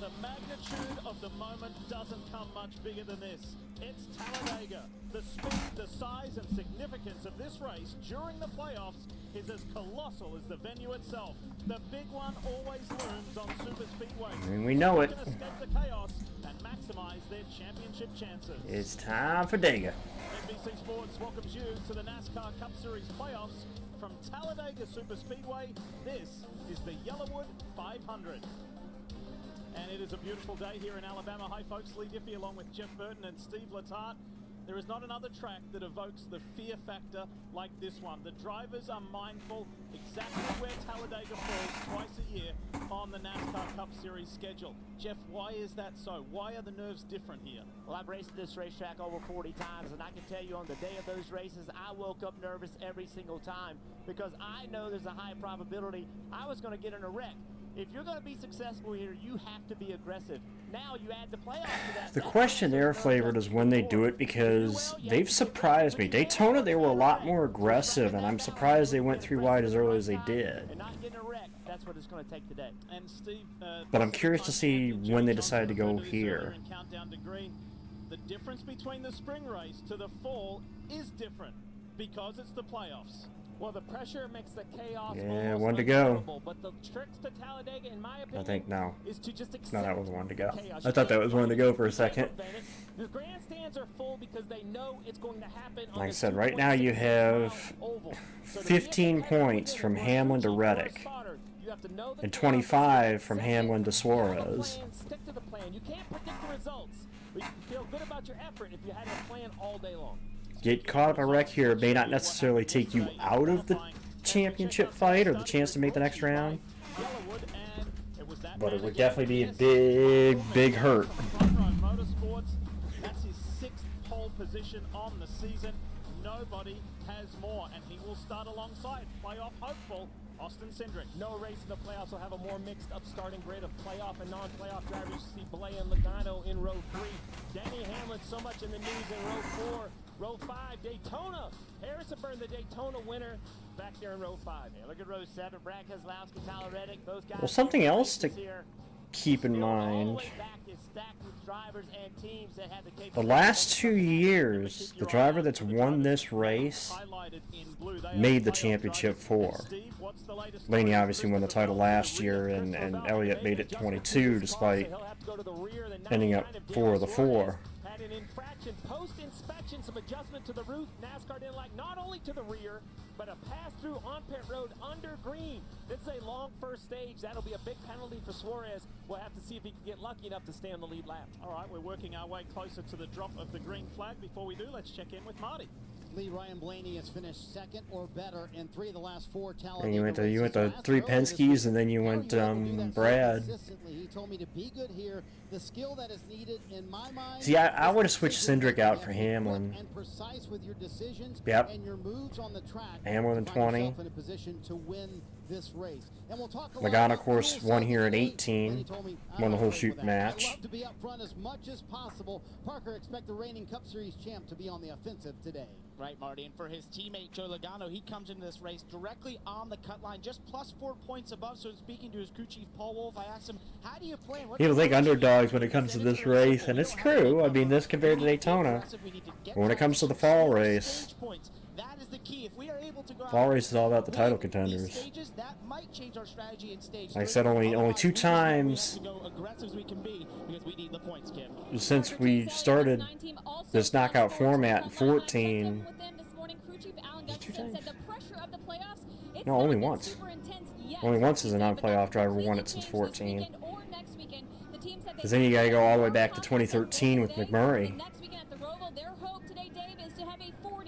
The magnitude of the moment doesn't come much bigger than this. It's Talladega. The speed, the size, and significance of this race during the playoffs is as colossal as the venue itself. The big one always looms on Superspeedway. I mean, we know it. They can escape the chaos and maximize their championship chances. It's time for Dega. NBC Sports welcomes you to the NASCAR Cup Series playoffs from Talladega Superspeedway. This is the Yellawood 500. And it is a beautiful day here in Alabama. Hi folks, Lee Diffie along with Jeff Burton and Steve Letarte. There is not another track that evokes the fear factor like this one. The drivers are mindful exactly where Talladega falls twice a year on the NASCAR Cup Series schedule. Jeff, why is that so? Why are the nerves different here? Well, I've raced this racetrack over 40 times, and I can tell you on the day of those races, I woke up nervous every single time because I know there's a high probability I was going to get in a wreck. If you're going to be successful here, you have to be aggressive. Now you add the playoffs to that. The question there, Flavored, is when they do it, because they've surprised me. Daytona, they were a lot more aggressive, and I'm surprised they went 3 wide as early as they did. And not getting a wreck, that's what it's going to take today. And Steve, But I'm curious to see when they decide to go here. Countdown to green. The difference between the spring race to the fall is different because it's the playoffs. Well, the pressure makes the chaos Yeah, 1 to go. But the tricks to Talladega, in my opinion, I think no. is to just accept No, that was 1 to go. chaos. I thought that was 1 to go for a second. The grandstands are full because they know it's going to happen. Like I said, right now you have 15 points from Hamlin to Reddick, and 25 from Hamlin to Suarez. Stick to the plan. You can't predict the results, but you can feel good about your effort if you had a plan all day long. Get caught up a wreck here may not necessarily take you out of the championship fight or the chance to make the next round, but it would definitely be a big, big hurt. Motorsports, that's his 6th pole position on the season. Nobody has more, and he will start alongside playoff hopeful Austin Cindric. No race in the playoffs will have a more mixed up starting grid of playoff and non-playoff drivers. You see Blay and Logano in row 3. Denny Hamlin so much in the news in row 4. Row 5, Daytona. Harrisonburg, the Daytona winner, back there in row 5. Yeah, look at row 7. Brad Keselowski, Tyler Reddick, those guys. Well, something else to keep in mind. Back is stacked with drivers and teams that have the The capability. last 2 years, the driver that's won this race made the championship 4. Laney obviously won the title last year, and Elliott made it 22 despite ending up 4 of the 4. Had an infraction post-inspection, some adjustment to the roof. NASCAR didn't like not only to the rear, but a pass-through on pit road under green. This is a long first stage. That'll be a big penalty for Suarez. We'll have to see if he can get lucky enough to stay on the lead lap. All right, we're working our way closer to the drop of the green flag. Before we do, let's check in with Marty. Lee Ryan Blaney has finished second or better in 3 of the last 4 Talladega And you went to races. 3 Penske's, and then you went Brad. He told me to be good here. The skill that is needed in my mind. See, I would have switched Cindric out for Hamlin. And precise with your decisions Yep. and your moves on the track. Hamlin in 20. In a position to win this race. And we'll talk Logano, of course, won here at 18. Won the whole shoot match. I'd love to be up front as much as possible. Parker, expect the reigning Cup Series champ to be on the offensive today. Right, Marty, and for his teammate Joe Logano, he comes into this race directly on the cut line, just plus 4 points above. So speaking to his crew chief Paul Wolf, I asked him, how do you plan? People think underdogs when it comes to this race, and it's true. I mean, this compared to Daytona. But when it comes to the fall race, that is the key. If we are able to go fall race is all about the title contenders. Stages, that might change our strategy in stage Like I said, only 2 times since we started this knockout format in 14. No, only once. Only once has a non-playoff driver won it since 14. Because then you gotta go all the way back to 2013 with McMurray.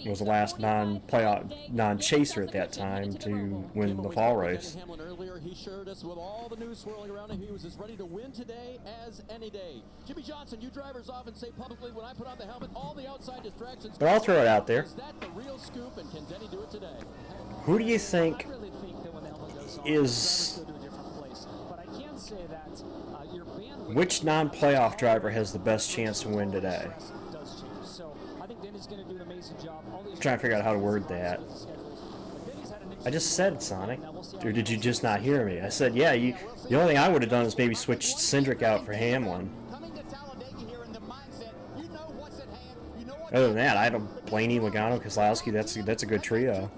It was the last non-playoff, non-chaser at that time to win the fall race. Hamlin earlier, he shared us with all the news swirling around him. He was as ready to win today as any day. Jimmy Johnson, you drivers often say publicly, when I put on the helmet, all the outside distractions. But I'll throw it out there. Is that the real scoop, and can Denny do it today? Who do you think is... Which non-playoff driver has the best chance to win today? I'm trying to figure out how to word that. I just said Sonic. Or did you just not hear me? I said, yeah, the only thing I would have done is maybe switched Cindric out for Hamlin. Other than that, I don't Blaney, Logano, Keselowski. That's a good trio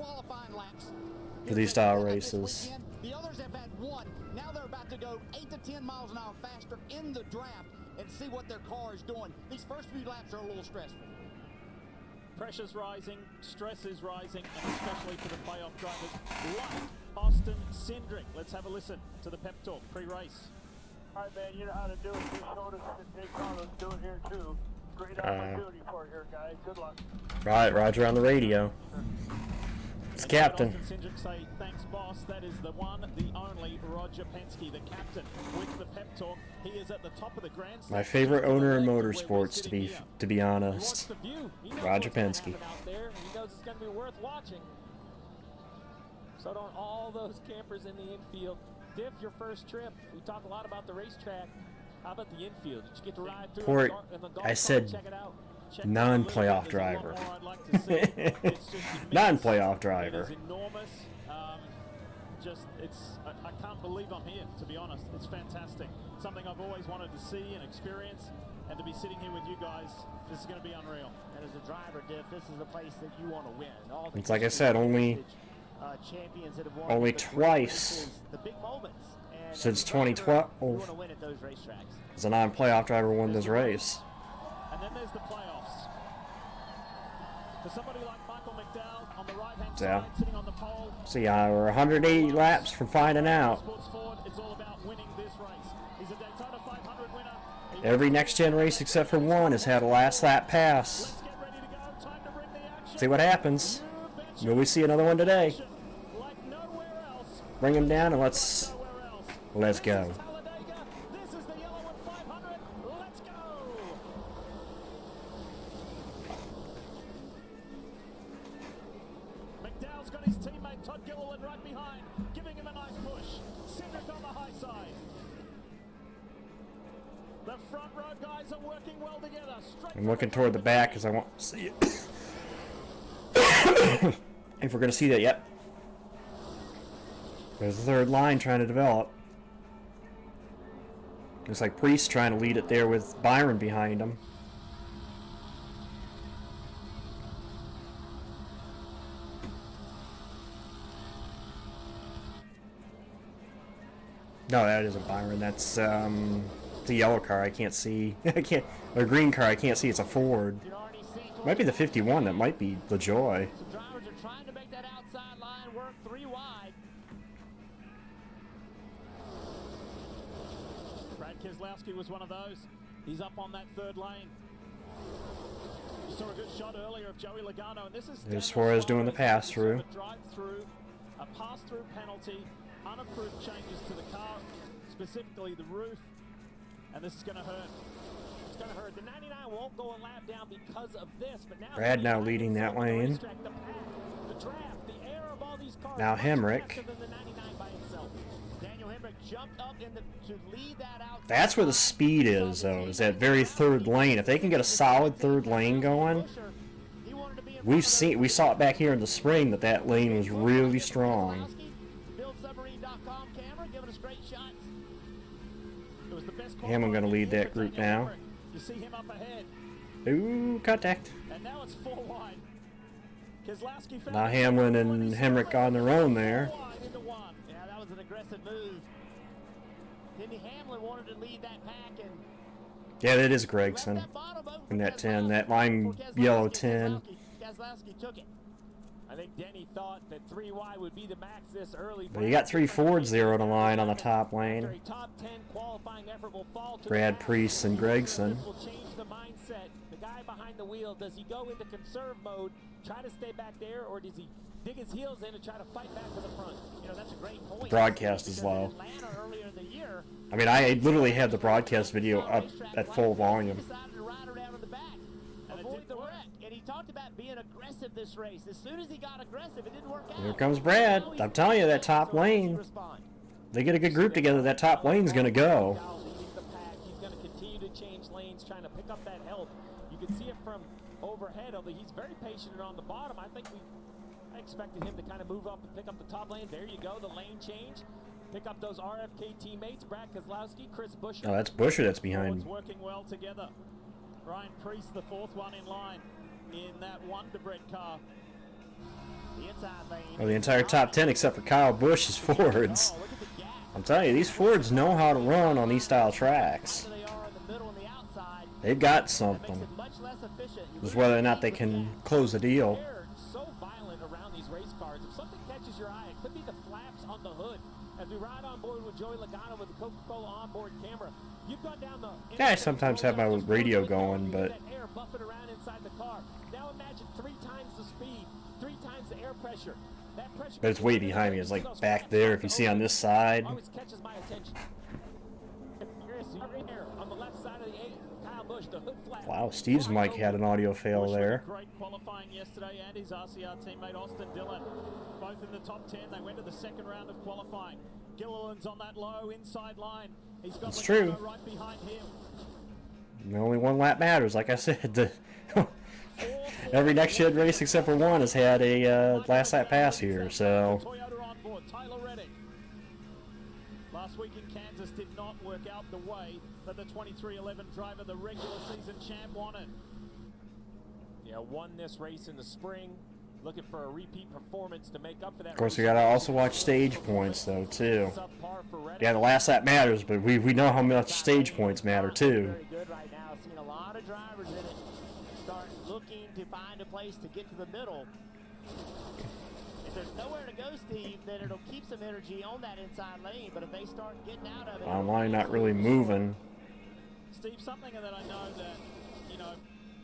for these style races. The others have had 1. Now they're about to go 8 to 10 miles an hour faster in the draft and see what their car is doing. These first few laps are a little stressful. Pressure's rising, stress is rising, and especially for the playoff drivers like Austin Cindric. Let's have a listen to the pep talk pre-race. All right, man, you know how to do it. You showed us that Daytona's doing here, too. Great opportunity for you here, guys. Good luck. Right, Roger on the radio. It's Captain. Cindric say, thanks, boss. That is the one, the only Roger Penske, the captain, with the pep talk. He is at the top of the grandstand. My favorite owner in motorsports, to be honest. Roger Penske. Out there, and he knows it's going to be worth watching. So don't all those campers in the infield. Diff, your first trip. We talk a lot about the racetrack. How about the infield? Did you get to ride through Port, in the golf I said check it out? non-playoff driver. Non-playoff driver. It is enormous. I can't believe I'm here, to be honest. It's fantastic. Something I've always wanted to see and experience, and to be sitting here with you guys, this is going to be unreal. And as a driver, Diff, this is the place that you want to win. All It's like I said, only champions that have won twice the big moments. And since 2012 as a non-playoff driver won this race. And then there's the playoffs. For somebody like Michael McDowell on the right-hand Yeah. side, sitting on the pole. See, we're 180 laps from finding out. It's all about winning this race. He's a Daytona 500 winner. Every next-gen race except for one has had a last lap pass. See what happens. Will we see another one today? Bring him down and let's go. This is the Yellawood 500. Let's go. McDowell's got his teammate Todd Gilliland right behind, giving him a nice push. Cindric on the high side. The front row guys are working well together. I'm looking toward the back because I want to see it. If we're going to see that yet. There's the third line trying to develop. Looks like Priest trying to lead it there with Byron behind him. No, that isn't Byron. That's the yellow car. I can't see. I can't. Or green car. I can't see. It's a Ford. Might be the 51. That might be LaJoy. So drivers are trying to make that outside line work 3 wide. Brad Keselowski was one of those. He's up on that 3rd lane. You saw a good shot earlier of Joey Logano, and this is There's Suarez doing the pass-through. Drive-through, a pass-through penalty, unapproved changes to the car, specifically the roof, and this is going to hurt. It's going to hurt. The 99 won't go a lap down because of this, but now Brad now leading that lane. The draft, the air of all these cars, Now Hemrick. Daniel Hemrick jumped up to lead that out. That's where the speed is, though, is that very 3rd lane. If they can get a solid 3rd lane going, we saw it back here in the spring that lane was really strong. Hamlin going to lead that group now. You see him up ahead. Ooh, contact. And now it's 4 wide. Now Hamlin and Hemrick on their own there. Yeah, that was an aggressive move. Denny Hamlin wanted to lead that pack, and yeah, that is Gregson in that 10. That line yellow 10. Keselowski took it. I think Denny thought that 3 wide would be the max this early. But you got 3 Fords there on the line on the top lane. Top 10 qualifying effort will fall to Brad Priest and Gregson. Will change the mindset. The guy behind the wheel, does he go into conserve mode, try to stay back there, or does he dig his heels in and try to fight back to the front? You know, that's a great point. Broadcast is low. I mean, I literally have the broadcast video up at full volume. Avoid the wreck, and he talked about being aggressive this race. As soon as he got aggressive, it didn't work out. Here comes Brad. I'm telling you, that top lane. They get a good group together, that top lane's going to go. He's going to continue to change lanes, trying to pick up that help. You can see it from overhead, although he's very patient on the bottom. I expected him to kind of move up and pick up the top lane. There you go, the lane change. Pick up those RFK teammates, Brad Keselowski, Chris Buescher. Oh, that's Buescher that's behind. It's working well together. Ryan Priest, the 4th one in line in that Wonder Bread car. The inside lane. Oh, the entire top 10 except for Kyle Busch's Fords. I'm telling you, these Fords know how to run on these style tracks. They've got something. Just whether or not they can close the deal. They're so violent around these race cars. If something catches your eye, it could be the flaps on the hood. As we ride on board with Joey Logano with the Coca-Cola onboard camera, you've gone down the. Yeah, I sometimes have my radio going, but air buffing around inside the car. Now imagine 3 times the speed, 3 times the air pressure. That pressure. But it's way behind me. It's like back there. If you see on this side. Always catches my attention. On the left side of the 8, Kyle Busch, the hood flap. Wow, Steve's mic had an audio fail there. Great qualifying yesterday, and his RCR teammate Austin Dillon, both in the top 10. They went to the 2nd round of qualifying. Gilliland's on that low inside line. He's got it's true. Right behind him. Only 1 lap matters, like I said. Every next gen race except for one has had a last lap pass here, so. Toyota on board, Tyler Reddick. Last week in Kansas did not work out the way that the 2311 driver, the regular season champ, wanted. Yeah, won this race in the spring. Looking for a repeat performance to make up for that. Of course, we gotta also watch stage points though too. Yeah, the last lap matters, but we know how much stage points matter too. Very good right now. Seeing a lot of drivers in it start looking to find a place to get to the middle. If there's nowhere to go, Steve, then it'll keep some energy on that inside lane. But if they start getting out of it, online not really moving. Steve, something that I know that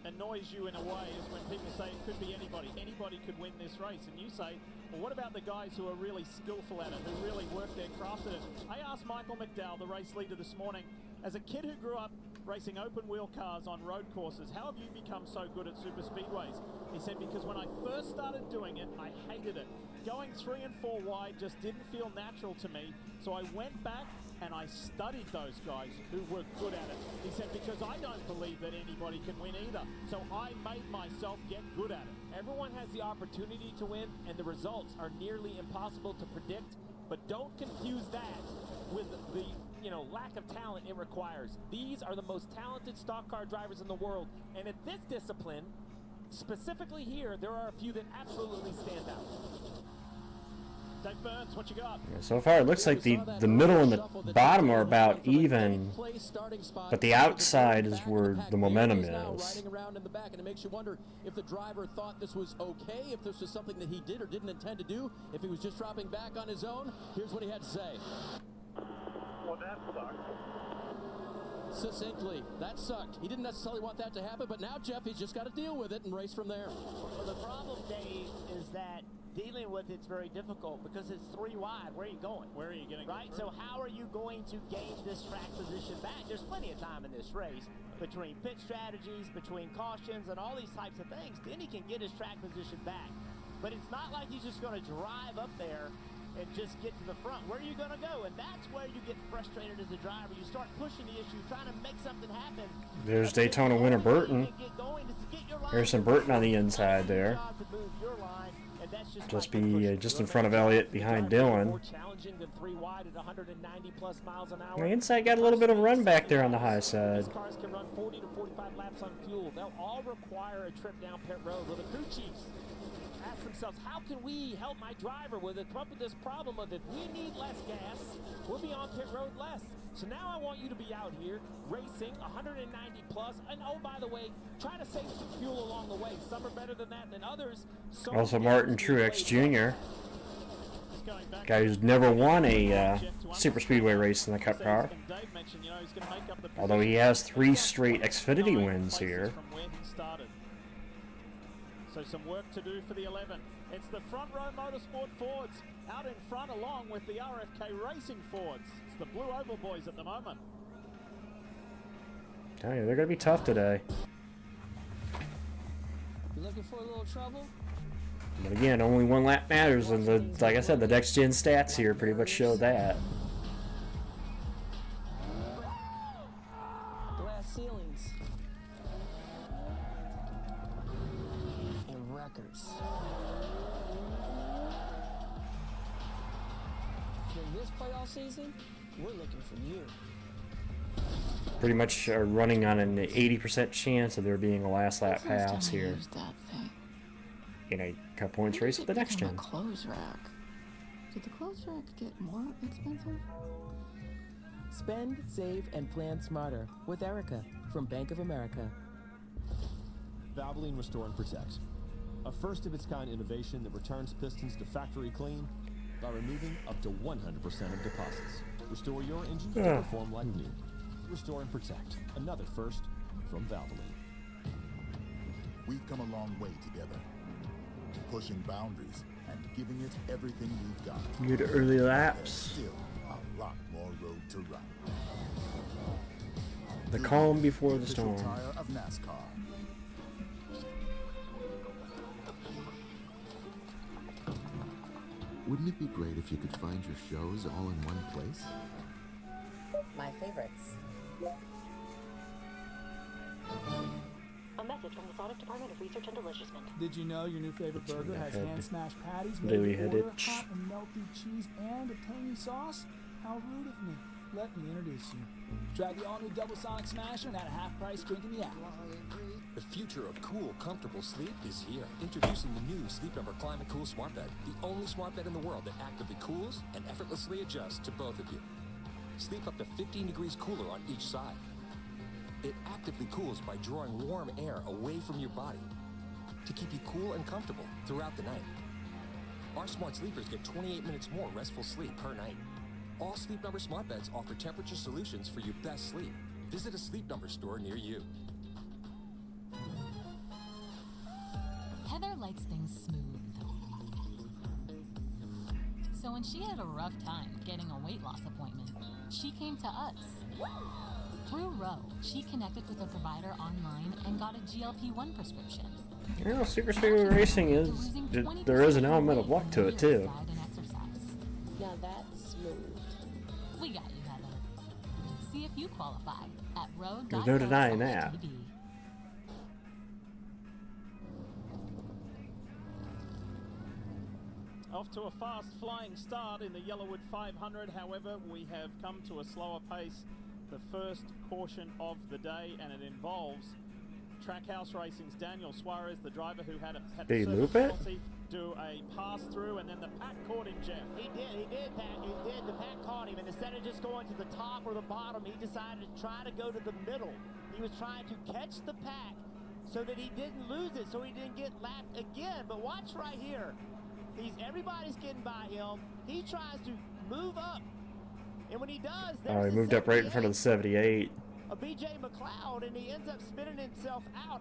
annoys you in a way is when people say it could be anybody. Anybody could win this race. And you say, well, what about the guys who are really skillful at it, who really work their craft at it? I asked Michael McDowell, the race leader, this morning, as a kid who grew up racing open wheel cars on road courses, how have you become so good at super speedways? He said, because when I first started doing it, I hated it. Going 3 and 4 wide just didn't feel natural to me. So I went back and I studied those guys who were good at it. He said, because I don't believe that anybody can win either. So I made myself get good at it. Everyone has the opportunity to win, and the results are nearly impossible to predict. But don't confuse that with the lack of talent it requires. These are the most talented stock car drivers in the world. And at this discipline, specifically here, there are a few that absolutely stand out. Dave Burns, what you got? Yeah, so far, it looks like the middle and the bottom are about even, but the outside is where the momentum is. Riding around in the back, and it makes you wonder if the driver thought this was okay, if this was something that he did or didn't intend to do, if he was just dropping back on his own. Here's what he had to say. Well, that sucks. Succinctly, that sucked. He didn't necessarily want that to happen, but now, Jeff, he's just got to deal with it and race from there. Well, the problem, Dave, is that dealing with it's very difficult because it's 3 wide. Where are you going? Where are you going? Right? So how are you going to gain this track position back? There's plenty of time in this race between pit strategies, between cautions, and all these types of things. Denny can get his track position back. But it's not like he's just going to drive up there and just get to the front. Where are you going to go? And that's where you get frustrated as a driver. You start pushing the issue, trying to make something happen. There's Daytona winner Burton. Harrison Burton on the inside there. Just in front of Elliott, behind Dillon. The inside got a little bit of run back there on the high side. These cars can run 40 to 45 laps on fuel. They'll all require a trip down pit road. Well, the crew chiefs ask themselves, how can we help my driver with it? Come up with this problem of if we need less gas, we'll be on pit road less. So now I want you to be out here racing 190 plus, and oh, by the way, try to save some fuel along the way. Some are better than that than others. So Also, Martin Truex Jr., guy who's never won a super speedway race in the Cup car. Although he has 3 straight Xfinity wins here. So some work to do for the 11. It's the front row motorsport Fords out in front along with the RFK Racing Fords. It's the Blue Oval boys at the moment. Tell you, they're going to be tough today. You looking for a little trouble? But again, only 1 lap matters, and like I said, the next gen stats here pretty much show that. Glass ceilings. And records. During this playoff season, we're looking for you. Pretty much are running on an 80% chance of there being a last lap pass here in a Cup Points race with the next gen. Clothes rack. Did the clothes rack get more expensive? Spend, save, and plan smarter with Erica from Bank of America. Valvoline Restore and Protect. A first-of-its-kind innovation that returns pistons to factory clean by removing up to 100% of deposits. Restore your engine to perform like new. Restore and Protect. Another first from Valvoline. We've come a long way together, pushing boundaries and giving it everything we've got. Good early laps. There's still a lot more road to run. The calm before the storm. Tire of NASCAR. Wouldn't it be great if you could find your shows all in one place? My favorites. A message from the Sonic Department of Research and Deliciousment. Did you know your new favorite burger has hand smashed patties, Daily made to order, Headage. hot and melty cheese, and a tangy sauce? How rude of me. Let me introduce you. Try the all-new Double Sonic Smasher and at a half-price drink in the app. The future of cool, comfortable sleep is here. Introducing the new Sleep Number Climate Cool Smart Bed, the only smart bed in the world that actively cools and effortlessly adjusts to both of you. Sleep up to 15 degrees cooler on each side. It actively cools by drawing warm air away from your body to keep you cool and comfortable throughout the night. Our smart sleepers get 28 minutes more restful sleep per night. All Sleep Number smart beds offer temperature solutions for your best sleep. Visit a Sleep Number store near you. Heather likes things smooth. So when she had a rough time getting a weight loss appointment, she came to us. Through Row, she connected with a provider online and got a GLP-1 prescription. You know, super speedway racing is, there is an element of luck to it too. Now that's smooth. We got you, Heather. See if you qualify at road.co/TB. There's no denying that. Off to a fast flying start in the Yellawood 500. However, we have come to a slower pace. The first caution of the day, and it involves Trackhouse Racing's Daniel Suarez, the driver who had Did he loop it? Do a pass through, and then the pack caught him, Jeff. He did, Pat. He did. The pack caught him, and instead of just going to the top or the bottom, he decided to try to go to the middle. He was trying to catch the pack so that he didn't lose it, so he didn't get lapped again. But watch right here. Everybody's getting by him. He tries to move up, and when he does, Oh, he moved up right in front of the 78. A BJ McLeod, and he ends up spinning himself out.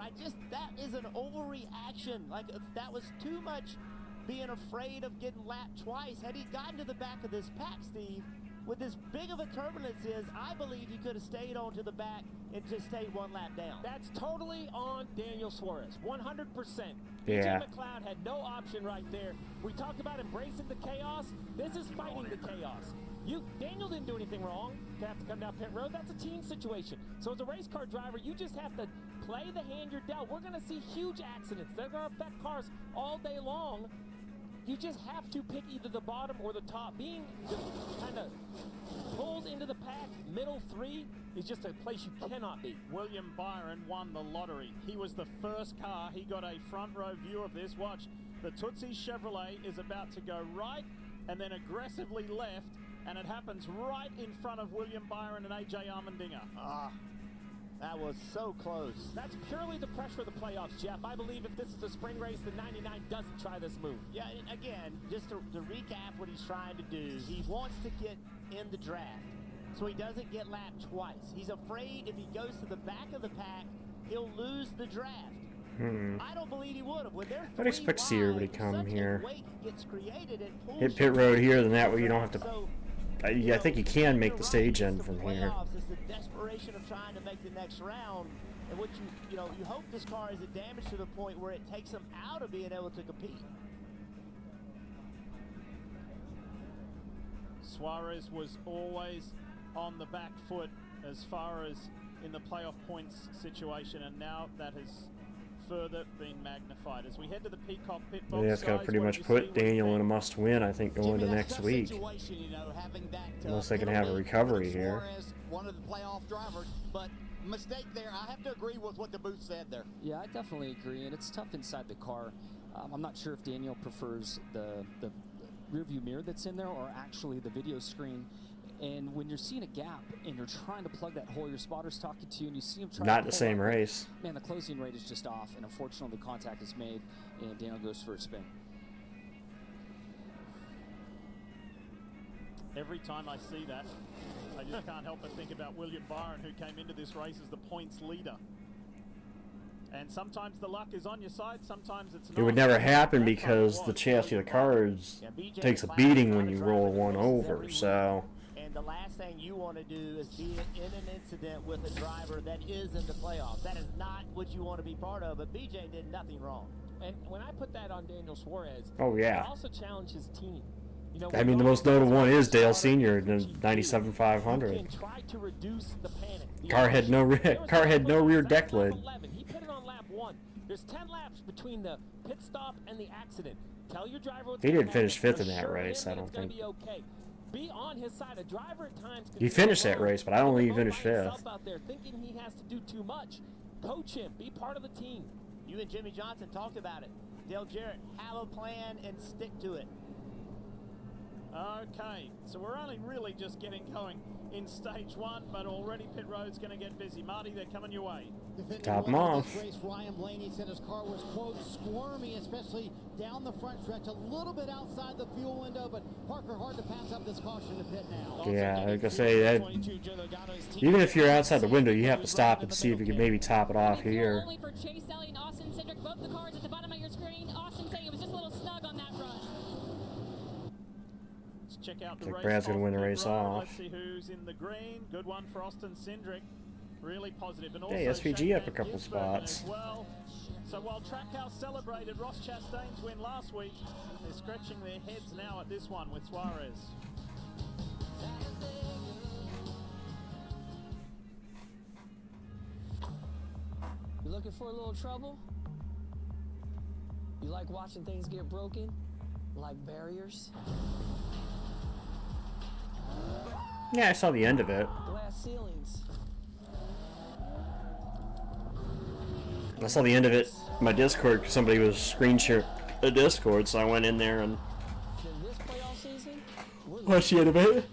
That is an overreaction. Like, that was too much being afraid of getting lapped twice. Had he gotten to the back of this pack, Steve, with as big of a turbulence I believe he could have stayed on to the back and just stayed one lap down. That's totally on Daniel Suarez, 100%. Yeah. BJ McLeod had no option right there. We talked about embracing the chaos. This is fighting the chaos. Daniel didn't do anything wrong to have to come down pit road. That's a team situation. So as a race car driver, you just have to play the hand you're dealt. We're going to see huge accidents. They're going to affect cars all day long. You just have to pick either the bottom or the top. Being just kind of pulled into the pack, middle three, is just a place you cannot be. William Byron won the lottery. He was the first car. He got a front row view of this. Watch, the Tootsie Chevrolet is about to go right and then aggressively left, and it happens right in front of William Byron and AJ Allmendinger. That was so close. That's purely the pressure of the playoffs, Jeff. I believe if this is a spring race, the 99 doesn't try this move. Yeah, again, just to recap what he's trying to do, he wants to get in the draft so he doesn't get lapped twice. He's afraid if he goes to the back of the pack, he'll lose the draft. I don't believe he would have. I'd expect to see everybody come here. Gets created, it pulls Hit pit road here, then that way you don't have to... I think you can make the stage end from here. It's the desperation of trying to make the next round, and what you hope this car isn't damaged to the point where it takes him out of being able to compete. Suarez was always on the back foot as far as in the playoff points situation, and now that has further been magnified. As we head to the Peacock pit box, Yeah, it's got to pretty much put Daniel in a must-win, I think, going into next week. Unless they can have a recovery here. One of the playoff drivers, but mistake there. I have to agree with what the booth said there. Yeah, I definitely agree, and it's tough inside the car. I'm not sure if Daniel prefers the rearview mirror that's in there or actually the video screen. And when you're seeing a gap and you're trying to plug that hole, your spotter's talking to you and you see him trying Not to the pull same up, race. Man, the closing rate is just off, and unfortunately the contact is made and Daniel goes for a spin. Every time I see that, I just can't help but think about William Byron, who came into this race as the points leader. And sometimes the luck is on your side, sometimes it's not. It would never happen because the chassis of the car takes a beating when you roll one over, so... And the last thing you want to do is be in an incident with a driver that is in the playoffs. That is not what you want to be part of, but BJ did nothing wrong. And when I put that on Daniel Suarez, oh yeah, I also challenge his team. I mean, the most notable one is Dale Sr. in the 97 500. Try to reduce the panic. Car had no rear deck lid. He put it on lap 1. There's 10 laps between the pit stop and the accident. Tell your driver what's He didn't happen. finish 5th in that race, I don't think. Be okay. Be on his side. A driver at times He finished that race, but I don't think he finished 5th. Out there thinking he has to do too much. Coach him. Be part of the team. You and Jimmy Johnson talked about it. Dale Jarrett, have a plan and stick to it. Okay, so we're only really just getting going in stage 1, but already pit road's going to get busy. Marty, they're coming your way. Top him off. Race, Ryan Blaney said his car was, quote, squirmy, especially down the front stretch, a little bit outside the fuel window, but Parker hard to pass up this caution to pit now. Yeah, like I say, that even if you're outside the window, you have to stop and see if you can maybe top it off here. Only for Chase Elliott and Austin Cindric, both the cars at the bottom of your screen. Austin saying it was just a little snug on that run. Let's check out the Like race. Brad's going to win the race off. Let's see who's in the green. Good one for Austin Cindric. Really positive. And Hey, also SVG up a Shane couple Gisborne spots. as well. So while Trackhouse celebrated Ross Chastain's win last week, they're scratching their heads now at this one with Suarez. You looking for a little trouble? You like watching things get broken? Like barriers? Yeah, I saw the end of it. Glass ceilings. I saw the end of it in my Discord because somebody was screen share a Discord, so I went in there and This playoff season? watched the end of it.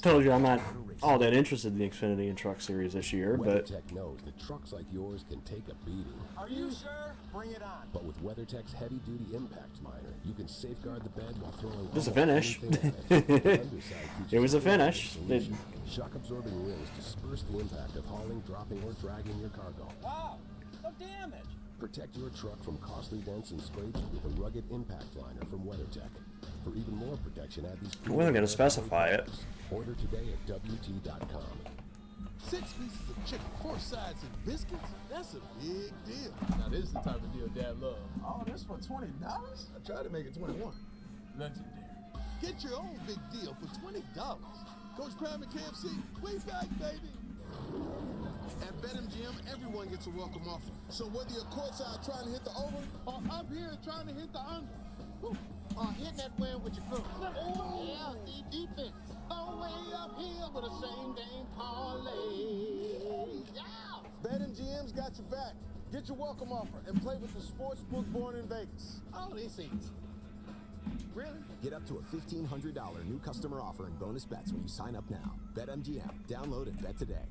Told you I'm not all that interested in the Xfinity and Truck Series this year, but WeatherTech knows that trucks like yours can take a beating. Are you sure? Bring it on. But with WeatherTech's heavy-duty impact miner, you can safeguard the bed while throwing it was a almost finish. anything at it. The underside features It was a finish. Shock-absorbing rings disperse the impact of hauling, dropping, or dragging your cargo. Wow, no damage. Protect your truck from costly dents and scrapes with a rugged impact liner from WeatherTech. For even more protection, add these. I wasn't going to specify it. Order today at WT.com. 6 pieces of chicken, 4 sides, and biscuits? That's a big deal. Now, this is the type of deal Dad loves. Oh, this for $20? I tried to make it 21. Legendary. Get your own big deal for $20. Coach Prime at KFC, way back, baby. At BetMGM, everyone gets a welcome offer. So whether you're courtside trying to hit the over or up here trying to hit the under, or hitting that win with your crew. Oh, yeah, the defense. All way up here with a same-game parlay. Yeah! BetMGM's got your back. Get your welcome offer and play with the sportsbook born in Vegas. Oh, this is. Really? Get up to a $1,500 new customer offer and bonus bets when you sign up now. BetMGM. Download and bet today.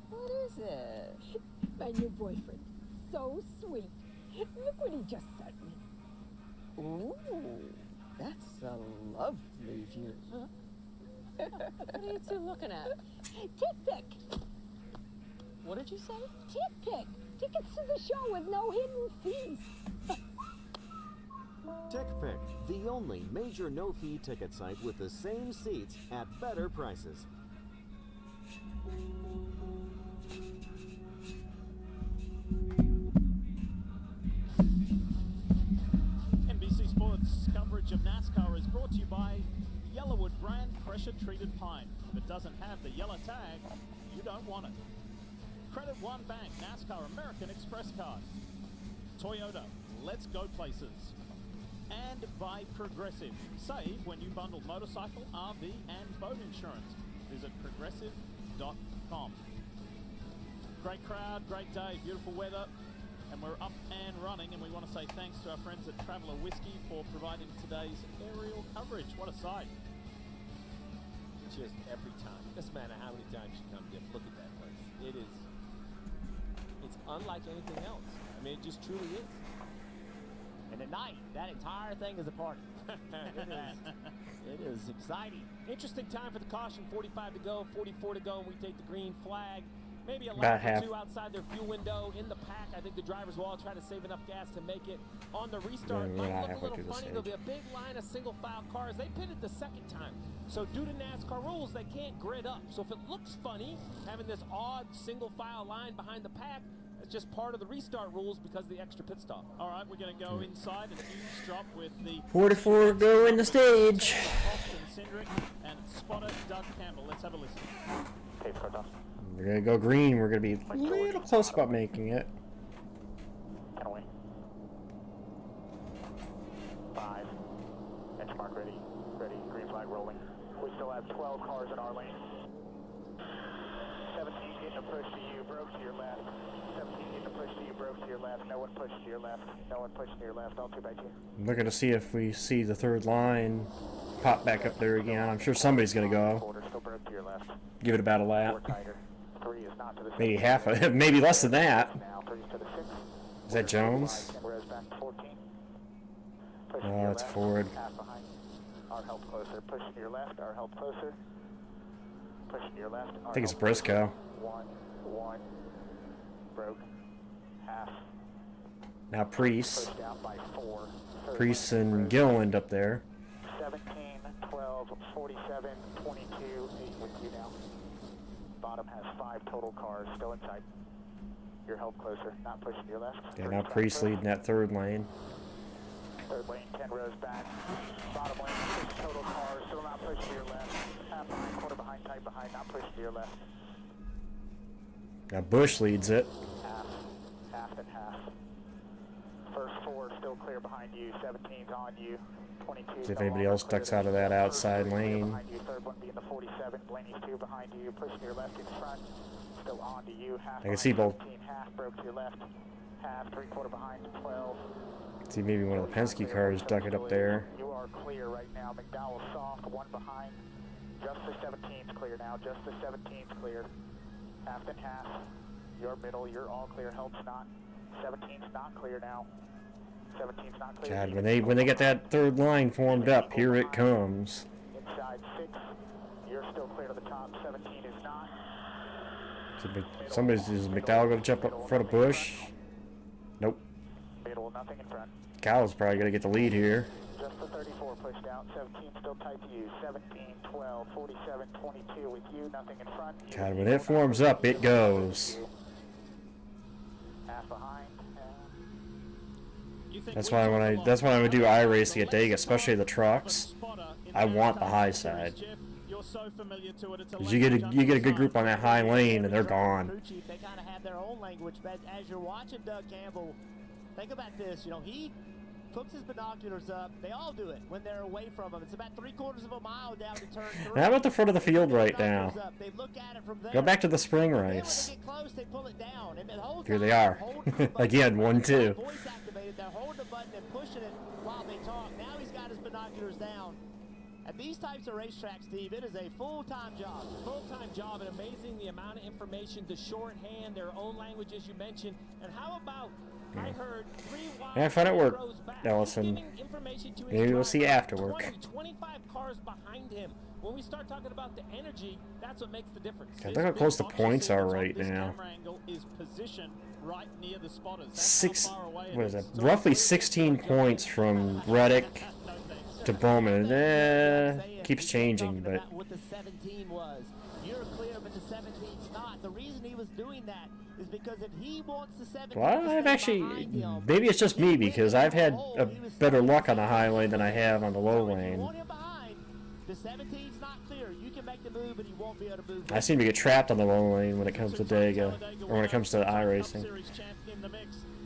What is it? My new boyfriend. So sweet. Look what he just sent me. Ooh, that's a lovely view. Huh? What are you two looking at? Tick Pick. What did you say? Tick Pick. Tickets to the show with no hidden fees. TickPick, the only major no-fee ticket site with the same seats at better prices. NBC Sports coverage of NASCAR is brought to you by Yellawood brand pressure-treated pine. If it doesn't have the yellow tag, you don't want it. Credit One Bank, NASCAR American Express card. Toyota, let's go places. And by Progressive. Save when you bundle motorcycle, RV, and boat insurance. Visit progressive.com. Great crowd, great day, beautiful weather, and we're up and running, and we want to say thanks to our friends at Traveller Whiskey for providing today's aerial coverage. What a sight. Just every time. Doesn't matter how many times you come, Dick, look at that place. It's unlike anything else. I mean, it just truly is. And at night, that entire thing is a party. It is exciting. Interesting time for the caution. 45 to go, 44 to go, and we take the green flag. Maybe a About lap or half. two outside their fuel window. In the pack, I think the drivers will all try to save enough gas to make it. On the restart, Yeah, we're might not look a halfway little through the funny. There'll be a big line of single-file cars. They pitted the second time. So due to NASCAR rules, they can't grid up. So if it looks funny, having this odd single-file line behind the pack, it's just part of the restart rules because of the extra pit stop. All right, we're going to go inside and eavesdrop with the 44 go in the stage. Austin Cindric and spotter Doug Campbell. Let's have a listen. We're going to go green. We're going to be a little close about making it. 5. Benchmark ready. Ready. Green flag rolling. We still have 12 cars in our lane. 17 getting a push to you. Broke to your left. 17 getting a push to you. Broke to your left. No one pushed to your left. No one pushed to your left. All 2 by 2. I'm looking to see if we see the third line pop back up there again. I'm sure somebody's going to go. Quarter still broke to your left. Give it about a 4 lap. tighter. 3 is not to the Maybe 6. half of maybe less than that. Now 3 is to the 6. Is that Jones? 10 rows back to 14. Push to Oh, your it's left. Ford. Half behind. Our help closer. Push to your left. Our help closer. Push to your left. I think it's Briscoe. 1. Broke. Half. Now Priest. Pushed out by 4. Priest and Gilliland up there. 17, 12, 47, 22, 8 with you now. Bottom has 5 total cars still inside. Your help closer, not pushing to your left. Yeah, now Priest leading that third lane. Third lane, 10 rows back. Bottom lane, 6 total cars, still not pushing to your left. Half behind, quarter behind, tight behind, not pushing to your left. Now Bush leads it. Half and half. First 4 still clear behind you. 17's on you. 22. See if anybody else ducks out of that outside lane. Behind you. Third one being the 47. Blaney's 2 behind you. Pushing your left in front. Still on to you. Half I can see both. 17, half broke to your left. Half 3/4 behind 12. See maybe one of the Penske cars duck it up there. You are clear right now. McDowell soft, 1 behind. Just the 17's clear now. Just the 17's clear. Half and half. You're middle. You're all clear. Helps not. 17's not clear now. 17's not clear. God, when they get that third line formed up, here it comes. Inside 6. You're still clear to the top. 17 is not. Is McDowell going to jump up in front of Bush? Nope. Middle, nothing in front. Kyle's probably going to get the lead here. Just the 34 pushed out. 17 still tight to you. 17, 12, 47, 22 with you. Nothing in front. God, when it forms up, it goes. Half behind. That's why when I would do iRacing at Dega, especially the trucks, I want the high side. Because you get a good group on that high lane and they're gone. They kind of have their own language, but as you're watching Doug Campbell, think about this. You know, he hooks his binoculars up. They all do it when they're away from him. It's about 3/4 of a mile down to turn 3. How about the front of the field right now? They look at it from there. Go back to the spring race. When they get close, they pull it down. And the whole Here they time, are. Again, 1-2. Voice activated. They're holding the button and pushing it while they talk. Now he's got his binoculars down. At these types of racetracks, Steve, it is a full-time job. Full-time job, and amazing the amount of information, the shorthand, their own language, as you mentioned. And how about, I heard 3 wide Yeah, I found it work, throws back. Ellison. Information to his Maybe we'll see driver. after work. 20, 25 cars behind him. When we start talking about the energy, that's what makes the difference. God, look how close the points are right now. Right near the spotters. What is that? Roughly 16 points from Reddick to Bowman. Keeps changing, but what the 17 was. You're clear, but the 17's not. The reason he was doing that is because if he wants the 17, well, I've actually, maybe it's just me because I've had a better luck on the high lane than I have on the low lane. The 17's not clear. You can make the move, but he won't be able to move. I seem to get trapped on the low lane when it comes to Dega, or when it comes to iRacing.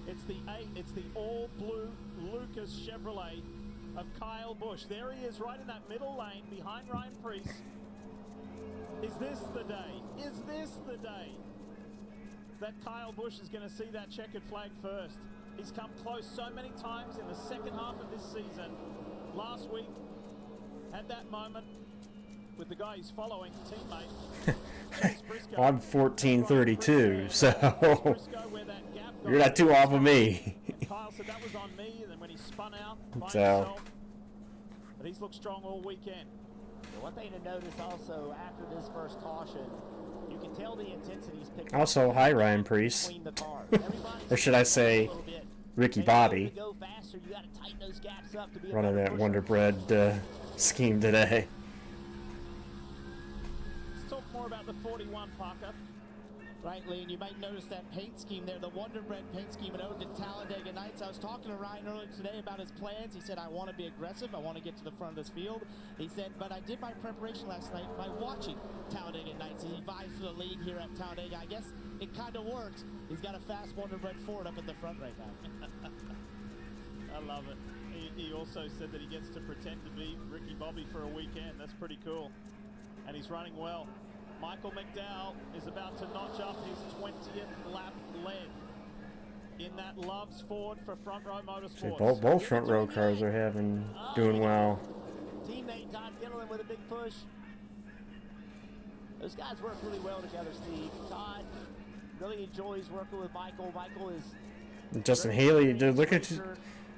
It's the all-blue Lucas Chevrolet of Kyle Busch. There he is, right in that middle lane behind Ryan Preece. Is this the day? Is this the day that Kyle Busch is going to see that checkered flag first? He's come close so many times in the second half of this season. Last week, had that moment with the guy he's following, teammate. Well, I'm 1432, so you're not too off of me. Kyle said that was on me, and then when he spun out by So. himself. But he's looked strong all weekend. One thing to notice also after this first caution, you can tell the intensity's picked up. Also, hi Ryan Preece. Or should I say, Ricky Bobby. Running that Wonder Bread scheme today. Let's talk more about the 41, Parker. Right, Lee, and you might notice that paint scheme there, the Wonder Bread paint scheme, and over to Talladega Nights. I was talking to Ryan earlier today about his plans. He said, I want to be aggressive. I want to get to the front of this field. He said, but I did my preparation last night by watching Talladega Nights. He vies for the lead here at Talladega. I guess it kind of works. He's got a fast Wonder Bread Ford up in the front right now. I love it. He also said that he gets to pretend to be Ricky Bobby for a weekend. That's pretty cool. And he's running well. Michael McDowell is about to notch up his 20th lap lead in that Loves Ford for Front Row Motorsports. Both front row cars are doing well. Teammate Todd Gilliland with a big push. Those guys work really well together, Steve. Todd really enjoys working with Michael. Michael is Justin Haley, dude, look at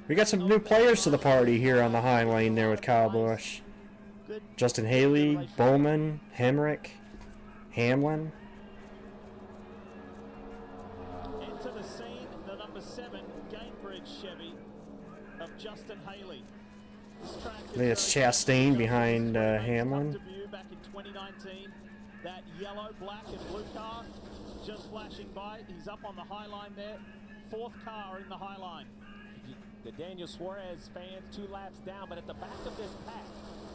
we got some new players to the party here on the high lane there with Kyle Busch. Justin Haley, Bowman, Hemrick, Hamlin. Into the scene, the number 7 Gamebridge Chevy of Justin Haley. I think it's Chastain behind Hamlin. Back in 2019, that yellow, black, and blue car just flashing by. He's up on the high line there. 4th car in the high line. The Daniel Suarez fans 2 laps down, but at the back of this pack.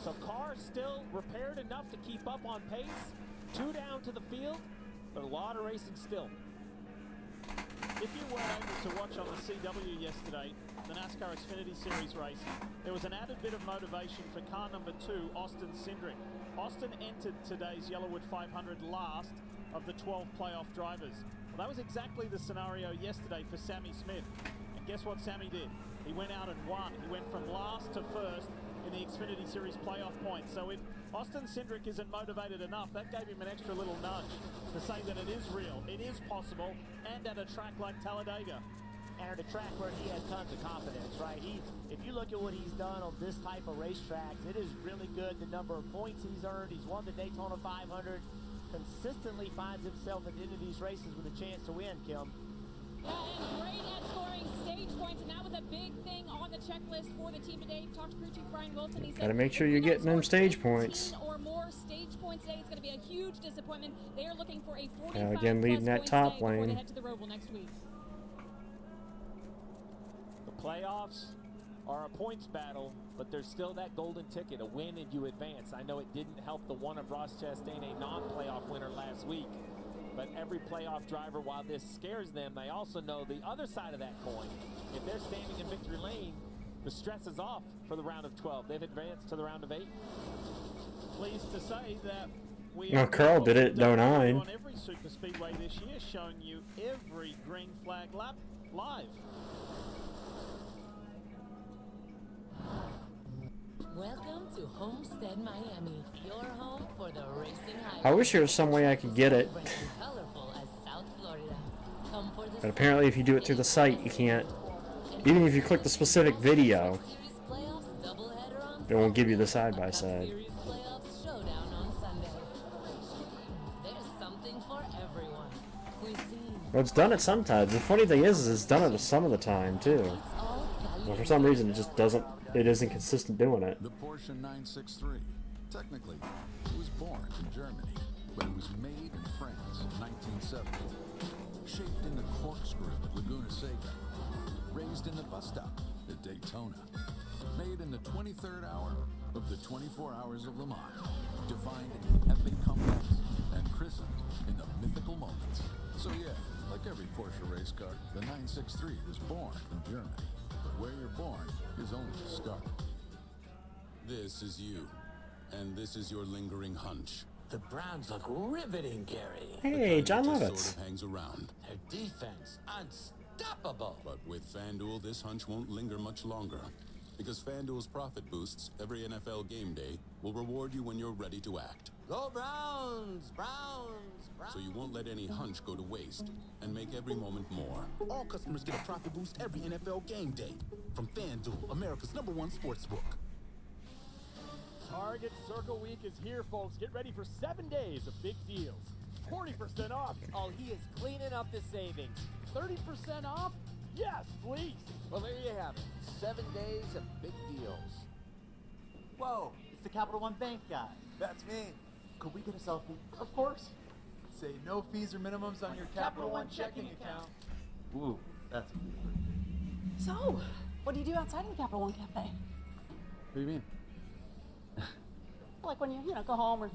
So cars still repaired enough to keep up on pace. 2 down to the field, but a lot of racing still. if you weren't able to watch on the CW yesterday, the NASCAR Xfinity Series race, there was an added bit of motivation for car number 2, Austin Cindric. Austin entered today's Yellawood 500 last of the 12 playoff drivers. Well, that was exactly the scenario yesterday for Sammy Smith. And guess what Sammy did? He went out and won. He went from last to first in the Xfinity Series playoff points. So if Austin Cindric isn't motivated enough, that gave him an extra little nudge to say that it is real, it is possible, and at a track like Talladega. And at a track where he has tons of confidence, right? If you look at what he's done on this type of racetracks, it is really good. The number of points he's earned. He's won the Daytona 500. Consistently finds himself at the end of these races with a chance to win, Kim. Yeah, and great at scoring stage points, and that was a big thing on the checklist for the team today. Talked to crew chief Brian Wilson. He said, gotta make sure you're getting them stage points. Or more stage points today. It's going to be a huge disappointment. They are looking for a 45 again, leading that top before lane. they head to the Roval next week. The playoffs are a points battle, but there's still that golden ticket, a win and you advance. I know it didn't help the one of Ross Chastain, a non-playoff winner last week, but every playoff driver, while this scares them, they also know the other side of that coin. If they're standing in victory lane, the stress is off for the round of 12. They've advanced to the round of 8. Pleased to say that we No, Carl did it at 09. on every super speedway this year, showing you every green flag lap live. Welcome to Homestead, Miami, your home for the racing highway. I wish there was some way I could get it. Colorful as South Florida. Come for the But apparently if you do it through the site, you can't. Even if you click the specific video, it won't give you the side-by-side. Series playoffs showdown on Sunday. There's something for everyone. Cuisine. Well, it's done it sometimes. The funny thing is it's done it some of the time, too. Well, for some reason, it just doesn't. It isn't consistent doing it. The Porsche 963. Technically, it was born in Germany, but it was made in France in 1970. Shaped in the corkscrew at Laguna Seca. Raised in the bus stop at Daytona. Made in the 23rd hour of the 24 Hours of Le Mans. Defined in the epic comebacks and christened in the mythical moments. So yeah, like every Porsche race car, the 963 was born in Germany. But where you're born is only the start. This is you, and this is your lingering hunch. The Browns look riveting, Gary. Hey, John Just Lovitz. sort of hangs around. Their defense, unstoppable. But with FanDuel, this hunch won't linger much longer. Because FanDuel's profit boosts every NFL game day will reward you when you're ready to act. Go Browns! Browns! Browns! So you won't let any hunch go to waste, and make every moment more. All customers get a profit boost every NFL game day. From FanDuel, America's #1 sportsbook. Target Circle Week is here, folks. Get ready for 7 days of big deals. 40% off. Oh, he is cleaning up the savings. 30% off? Yes, please. Well, there you have it. 7 days of big deals. Whoa, it's the Capital One Bank guy. That's me. Could we get a selfie? Of course. Say no fees or minimums on your Capital One checking account. Ooh, that's a good one. So, what do you do outside of the Capital One Cafe? What do you mean? Like when you go home or...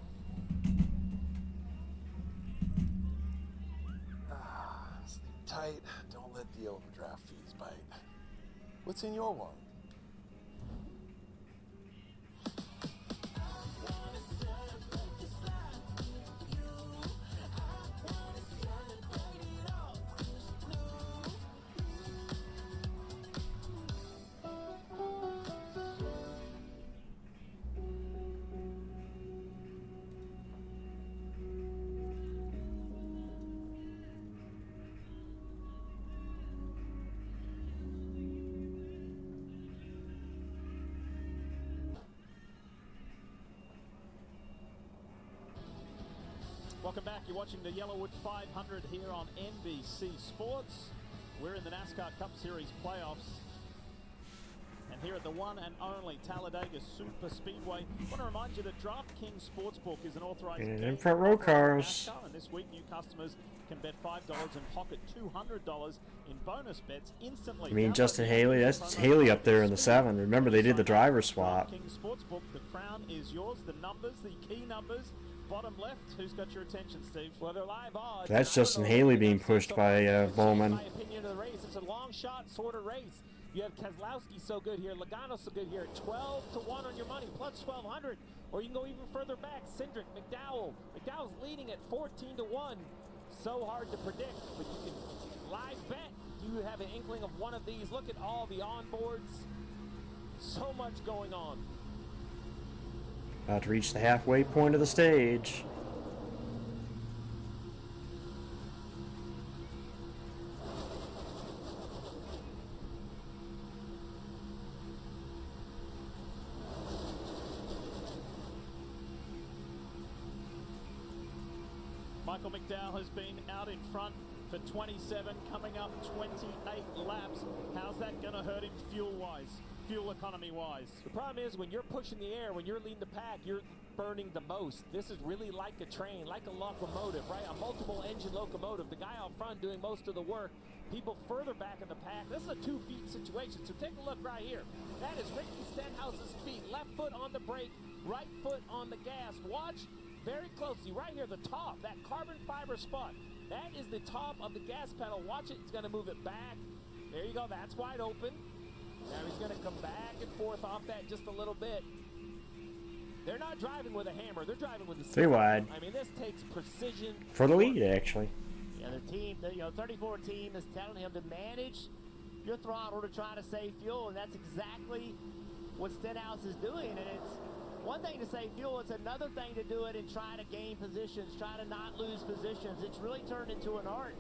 Sleep tight. Don't let the overdraft fees bite. What's in your wallet? Welcome back. You're watching the Yellawood 500 here on NBC Sports. We're in the NASCAR Cup Series playoffs. And here at the one and only Talladega Super Speedway, I want to remind you that DraftKings Sportsbook is an authorized And betting in front row cars. NASCAR, and this week new customers can bet $5 and pocket $200 in bonus bets instantly. I mean, Justin Haley, that's Haley up there in the 7. Remember, they did the driver swap. DraftKings Sportsbook, the crown is yours. The numbers, the key numbers, bottom left. Who's got your attention, Steve? Well, they're live odds. That's Justin Haley being pushed by Bowman. My opinion of the race, it's a long shot sort of race. You have Keselowski so good here, Logano so good here, 12-1 on your money, plus 1,200. Or you can go even further back. Cindric, McDowell. McDowell's leading at 14-1. So hard to predict, but you can live bet. You have an inkling of one of these. Look at all the onboards. So much going on. About to reach the halfway point of the stage. Michael McDowell has been out in front for 27, coming up 28 laps. How's that going to hurt him fuel-wise, fuel economy-wise? The problem is when you're pushing the air, when you're leading the pack, you're burning the most. This is really like a train, like a locomotive, right? A multiple engine locomotive. The guy out front doing most of the work. People further back in the pack. This is a 2-feet situation. So take a look right here. That is Ricky Stenhouse's feet. Left foot on the brake, right foot on the gas. Watch very closely right here, the top, that carbon fiber spot. That is the top of the gas pedal. Watch it. He's going to move it back. There you go. That's wide open. Now he's going to come back and forth off that just a little bit. They're not driving with a hammer. They're driving with a stick. Too wide. I mean, this takes precision. For the lead, actually. Yeah, the team, the 34 team is telling him to manage your throttle to try to save fuel, and that's exactly what Stenhouse is doing. And it's one thing to save fuel, it's another thing to do it and try to gain positions, try to not lose positions. It's really turned into an art.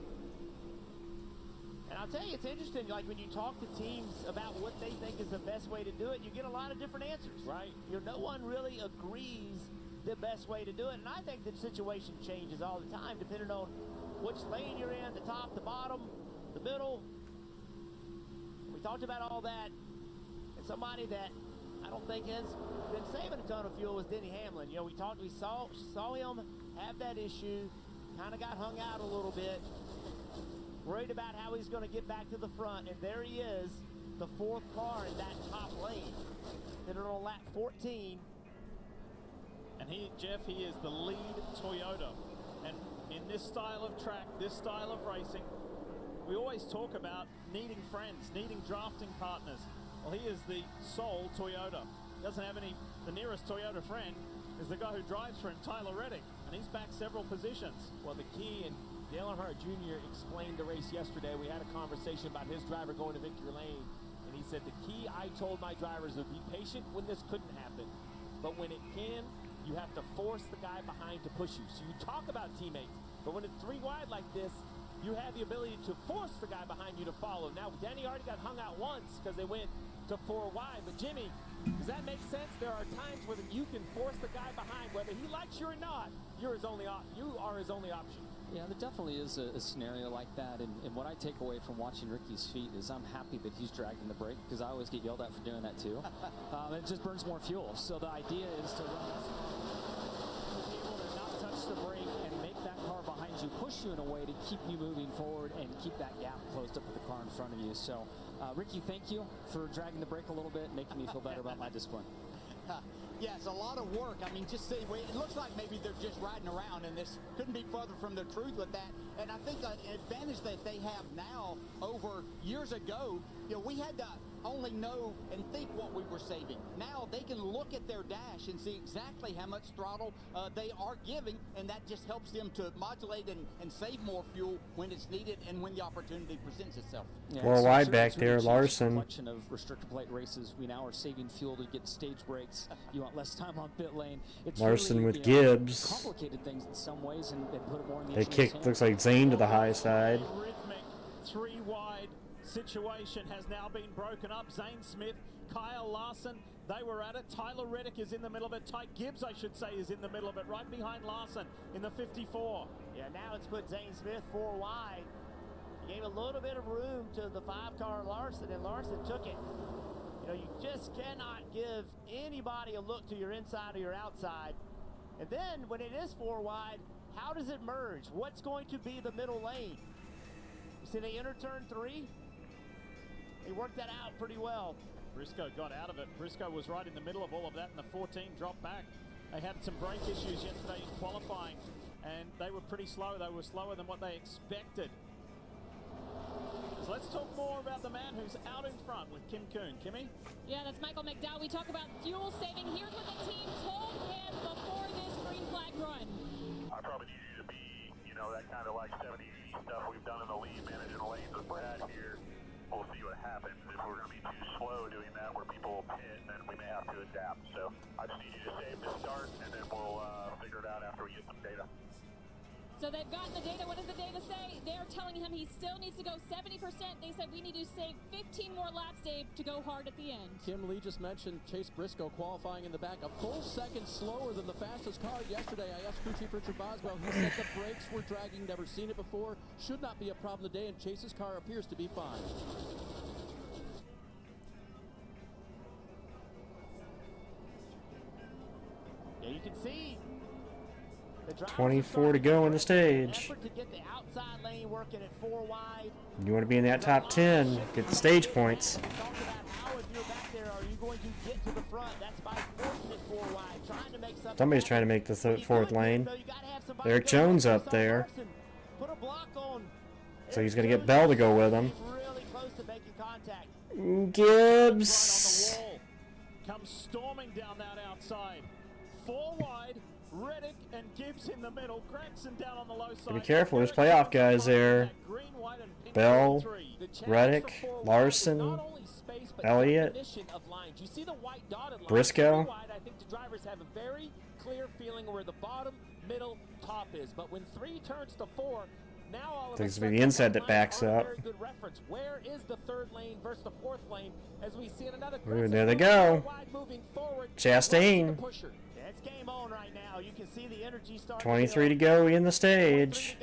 And I'll tell you, it's interesting, like when you talk to teams about what they think is the best way to do it, you get a lot of different answers. Right. No one really agrees the best way to do it. And I think the situation changes all the time depending on which lane you're in, the top, the bottom, the middle. We talked about all that. And somebody that I don't think has been saving a ton of fuel was Denny Hamlin. We saw him have that issue, kind of got hung out a little bit, worried about how he's going to get back to the front, and there he is, the fourth car in that top lane. Then on lap 14. And Jeff, he is the lead Toyota. And in this style of track, this style of racing, we always talk about needing friends, needing drafting partners. Well, he is the sole Toyota. Doesn't have any. The nearest Toyota friend is the guy who drives for him, Tyler Reddick, and he's back several positions. Well, the key, and Dale Earnhardt Jr. explained the race yesterday. We had a conversation about his driver going to victory lane, and he said the key I told my drivers would be patient when this couldn't happen, but when it can, you have to force the guy behind to push you. So you talk about teammates, but when it's 3 wide like this, you have the ability to force the guy behind you to follow. Now, Denny already got hung out once because they went to 4 wide. But Jimmy, does that make sense? There are times where you can force the guy behind, whether he likes you or not. You are his only option. Yeah, there definitely is a scenario like that. And what I take away from watching Ricky's feet is I'm happy that he's dragging the brake, because I always get yelled at for doing that too. It just burns more fuel. So the idea is to be able to not touch the brake and make that car behind you push you in a way to keep you moving forward and keep that gap closed up with the car in front of you. So, Ricky, thank you for dragging the brake a little bit, making me feel better about my discipline. Yeah, it's a lot of work. I mean, just see, it looks like maybe they're just riding around, and this couldn't be further from the truth with that. And I think an advantage that they have now over years ago, we had to only know and think what we were saving. Now they can look at their dash and see exactly how much throttle they are giving, and that just helps them to modulate and save more fuel when it's needed and when the opportunity presents itself. Yeah, well, wide back there, really Larson. Collection of restrictor plate races. We now are saving fuel to get stage breaks. You want less time on pit lane. It's Larson really, with Gibbs. Complicated things in some ways, and put it more in the They kicked, looks like Zane to the high side. Rhythmic 3 wide situation has now been broken up. Zane Smith, Kyle Larson, they were at it. Tyler Reddick is in the middle of it. Ty Gibbs, I should say, is in the middle of it, right behind Larson in the 54. Yeah, now it's put Zane Smith 4 wide. He gave a little bit of room to the 5-car Larson, and Larson took it. You just cannot give anybody a look to your inside or your outside. And then when it is 4 wide, how does it merge? What's going to be the middle lane? You see they enter turn 3? He worked that out pretty well. Briscoe got out of it. Briscoe was right in the middle of all of that, and the 14 dropped back. They had some brake issues yesterday in qualifying, and they were pretty slow. They were slower than what they expected. So let's talk more about the man who's out in front with Kim Kuhn. Kimmy? Yeah, that's Michael McDowell. We talk about fuel saving. Here's what the team told him before this green flag run. I probably need you to be, you know, that kind of like 70 stuff we've done in the lead, managing the lanes with Brad here. We'll see what happens. If we're going to be too slow doing that where people will pit, then we may have to adapt. So I just need you to save the start, and then we'll figure it out after we get some data. So they've gotten the data. What does the data say? They're telling him he still needs to go 70%. They said we need to save 15 more laps, Dave, to go hard at the end. Kim Lee just mentioned Chase Briscoe qualifying in the back, a full second slower than the fastest car yesterday. I asked crew chief Richard Boswell. He said the brakes were dragging, never seen it before. Should not be a problem today, and Chase's car appears to be fine. Yeah, you can see 24 to go in the stage. effort to get the outside lane working at 4 wide. You want to be in that top 10, get the stage points. Talk about how, if you're back there, are you going to get to the front? That's by forcing it 4 wide, trying to make something. Somebody's trying to make the fourth lane. Eric Jones up there. Put a block on. So he's going to get Bell to go with him. Really close to making contact. Ooh, Gibbs. Comes storming down that outside. 4 wide. Reddick and Gibbs in the middle. Gregson down on the low side. Be careful, there's playoff guys there. Bell, Reddick, Larson, Elliott, Briscoe. I think the drivers have a very clear feeling where the bottom, middle, top is. But when 3 turns to 4, now all of a Thinks to sudden be the inside that backs up. very good reference. Where is the 3rd lane versus the 4th lane? As we see in another Ooh, there they go. Chastain. It's game on right now. You can see the energy starting. 23 to go in the stage.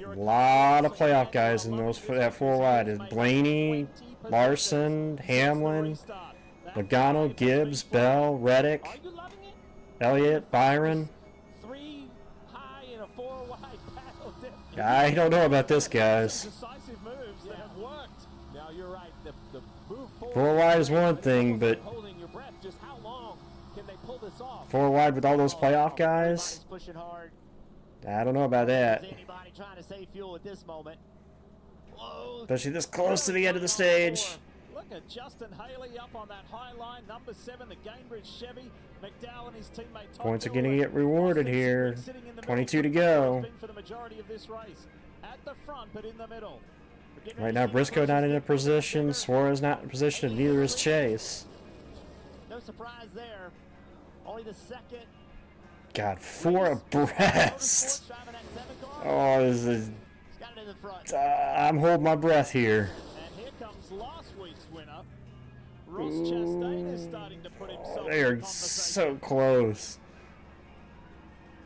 A lot of playoff guys in those for that 4 wide. Is Blaney, Larson, Hamlin, Logano, Gibbs, Bell, Reddick, Elliott, Byron. 3 high and a 4 wide battle. I don't know about this, guys. Decisive moves that have worked. Now you're right. The move forward. 4 wide is one thing, but Holding your breath. Just how long can they pull this off? 4 wide with all those playoff guys. Pushing hard. I don't know about that. Anybody trying to save fuel at this moment? Whoa. Especially this close to the end of the stage. Look at Justin Haley up on that high line. Number 7, the Gainbridge Chevy. McDowell and his teammate. Points are going to get rewarded here. 22 to go. For the majority of this race. At the front, but in the middle. Right now, Briscoe not in a position. Suarez not in a position, and neither is Chase. No surprise there. Only the 2nd. God, 4 abreast. Oh, this is. I'm holding my breath here. And here comes last week's winner. Ross Chastain is starting to put himself They are so close.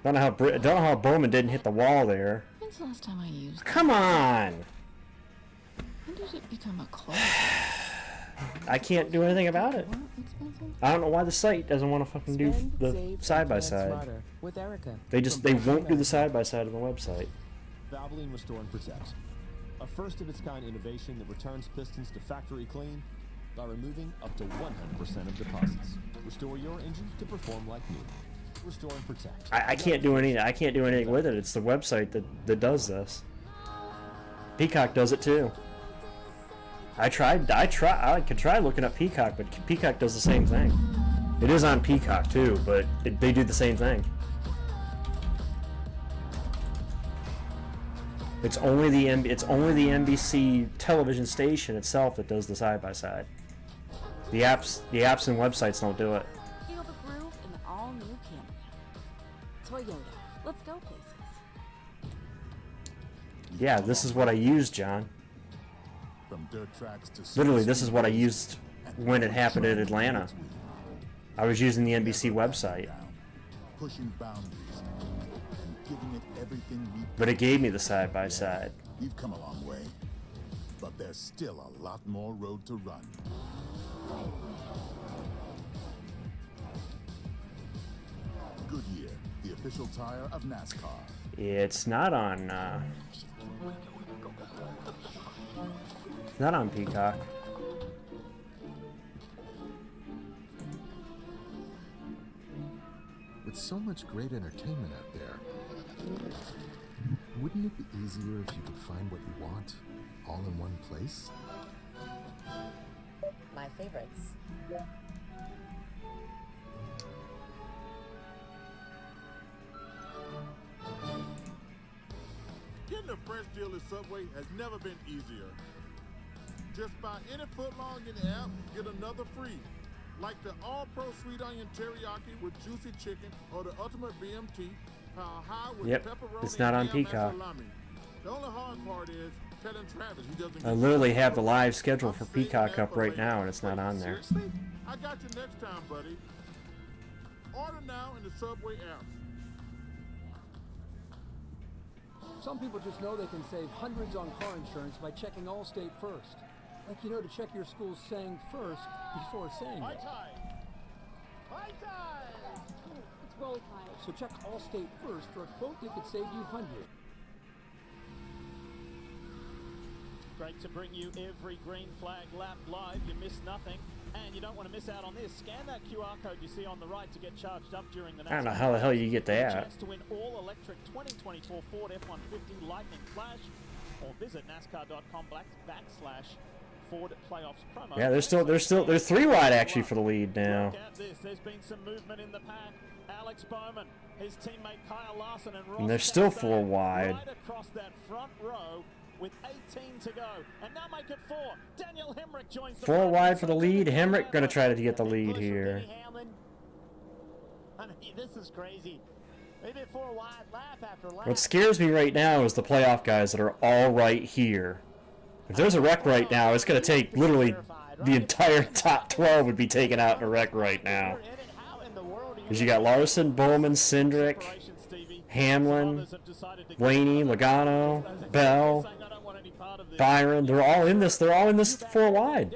Don't know how Bowman didn't hit the wall there. When's the last time I used it? Come on! When did it become a club? I can't do anything about it. I don't know why the site doesn't want to fucking do the side-by-side. They won't do the side-by-side on the website. Valvoline Restore and Protect. A first-of-its-kind innovation that returns pistons to factory clean by removing up to 100% of deposits. Restore your engine to perform like new. Restore and Protect. I can't do anything. I can't do anything with it. It's the website that does this. Peacock does it too. I could try looking up Peacock, but Peacock does the same thing. It is on Peacock too, but they do the same thing. It's only the NBC television station itself that does the side-by-side. The apps and websites don't do it. Feel the groove in the all-new Camry. Toyota. Let's go places. Yeah, this is what I used, John. From dirt tracks to Literally, this is what I used when it happened in Atlanta. I was using the NBC website. Pushing boundaries and giving it everything we. But it gave me the side-by-side. We've come a long way, but there's still a lot more road to run. Goodyear, the official tire of NASCAR. It's not on. It's not on Peacock. With so much great entertainment out there, wouldn't it be easier if you could find what you want all in one place? My favorites. Getting a fresh deal at Subway has never been easier. Just buy any footlong in the app, get another free. Like the All-Pro Sweet Onion Teriyaki with juicy chicken or the Ultimate BMT, Power High with pepperoni it's not on and Peacock. salami. The only hard part is telling Travis he doesn't I get literally sick. have the live schedule for Peacock up right now, and it's not on there. Seriously? I got you next time, buddy. Order now in the Subway app. Some people just know they can save hundreds on car insurance by checking Allstate first. Like, you know, to check your school's saying first before saying it. It's roll tide. So check Allstate first for a quote that could save you hundreds. Great to bring you every green flag lap live. You miss nothing. And you don't want to miss out on this. Scan that QR code you see on the right to get charged up during the NASCAR. I don't know how the hell you get that. Chance to win all-electric 2024 Ford F-150 Lightning Flash, or visit NASCAR.com/Ford Playoffs promo. Yeah, they're 3 wide actually for the lead now. Look at this. There's been some movement in the pack. Alex Bowman, his teammate Kyle Larson, and Ross And they're still Chastain 4 wide. right across that front row with 18 to go. And now make it 4. Daniel Hemrick joins the 4 wide for the lead. Hemrick gonna try to get the lead here. I mean, this is crazy. Maybe a 4 wide lap after lap. What scares me right now is the playoff guys that are all right here. If there's a wreck right now, it's gonna take literally the entire top 12 would be taken out in a wreck right now. Because you got Larson, Bowman, Cindric, Hamlin, Blaney, Logano, Bell, Byron. They're all in this. They're all in this 4 wide.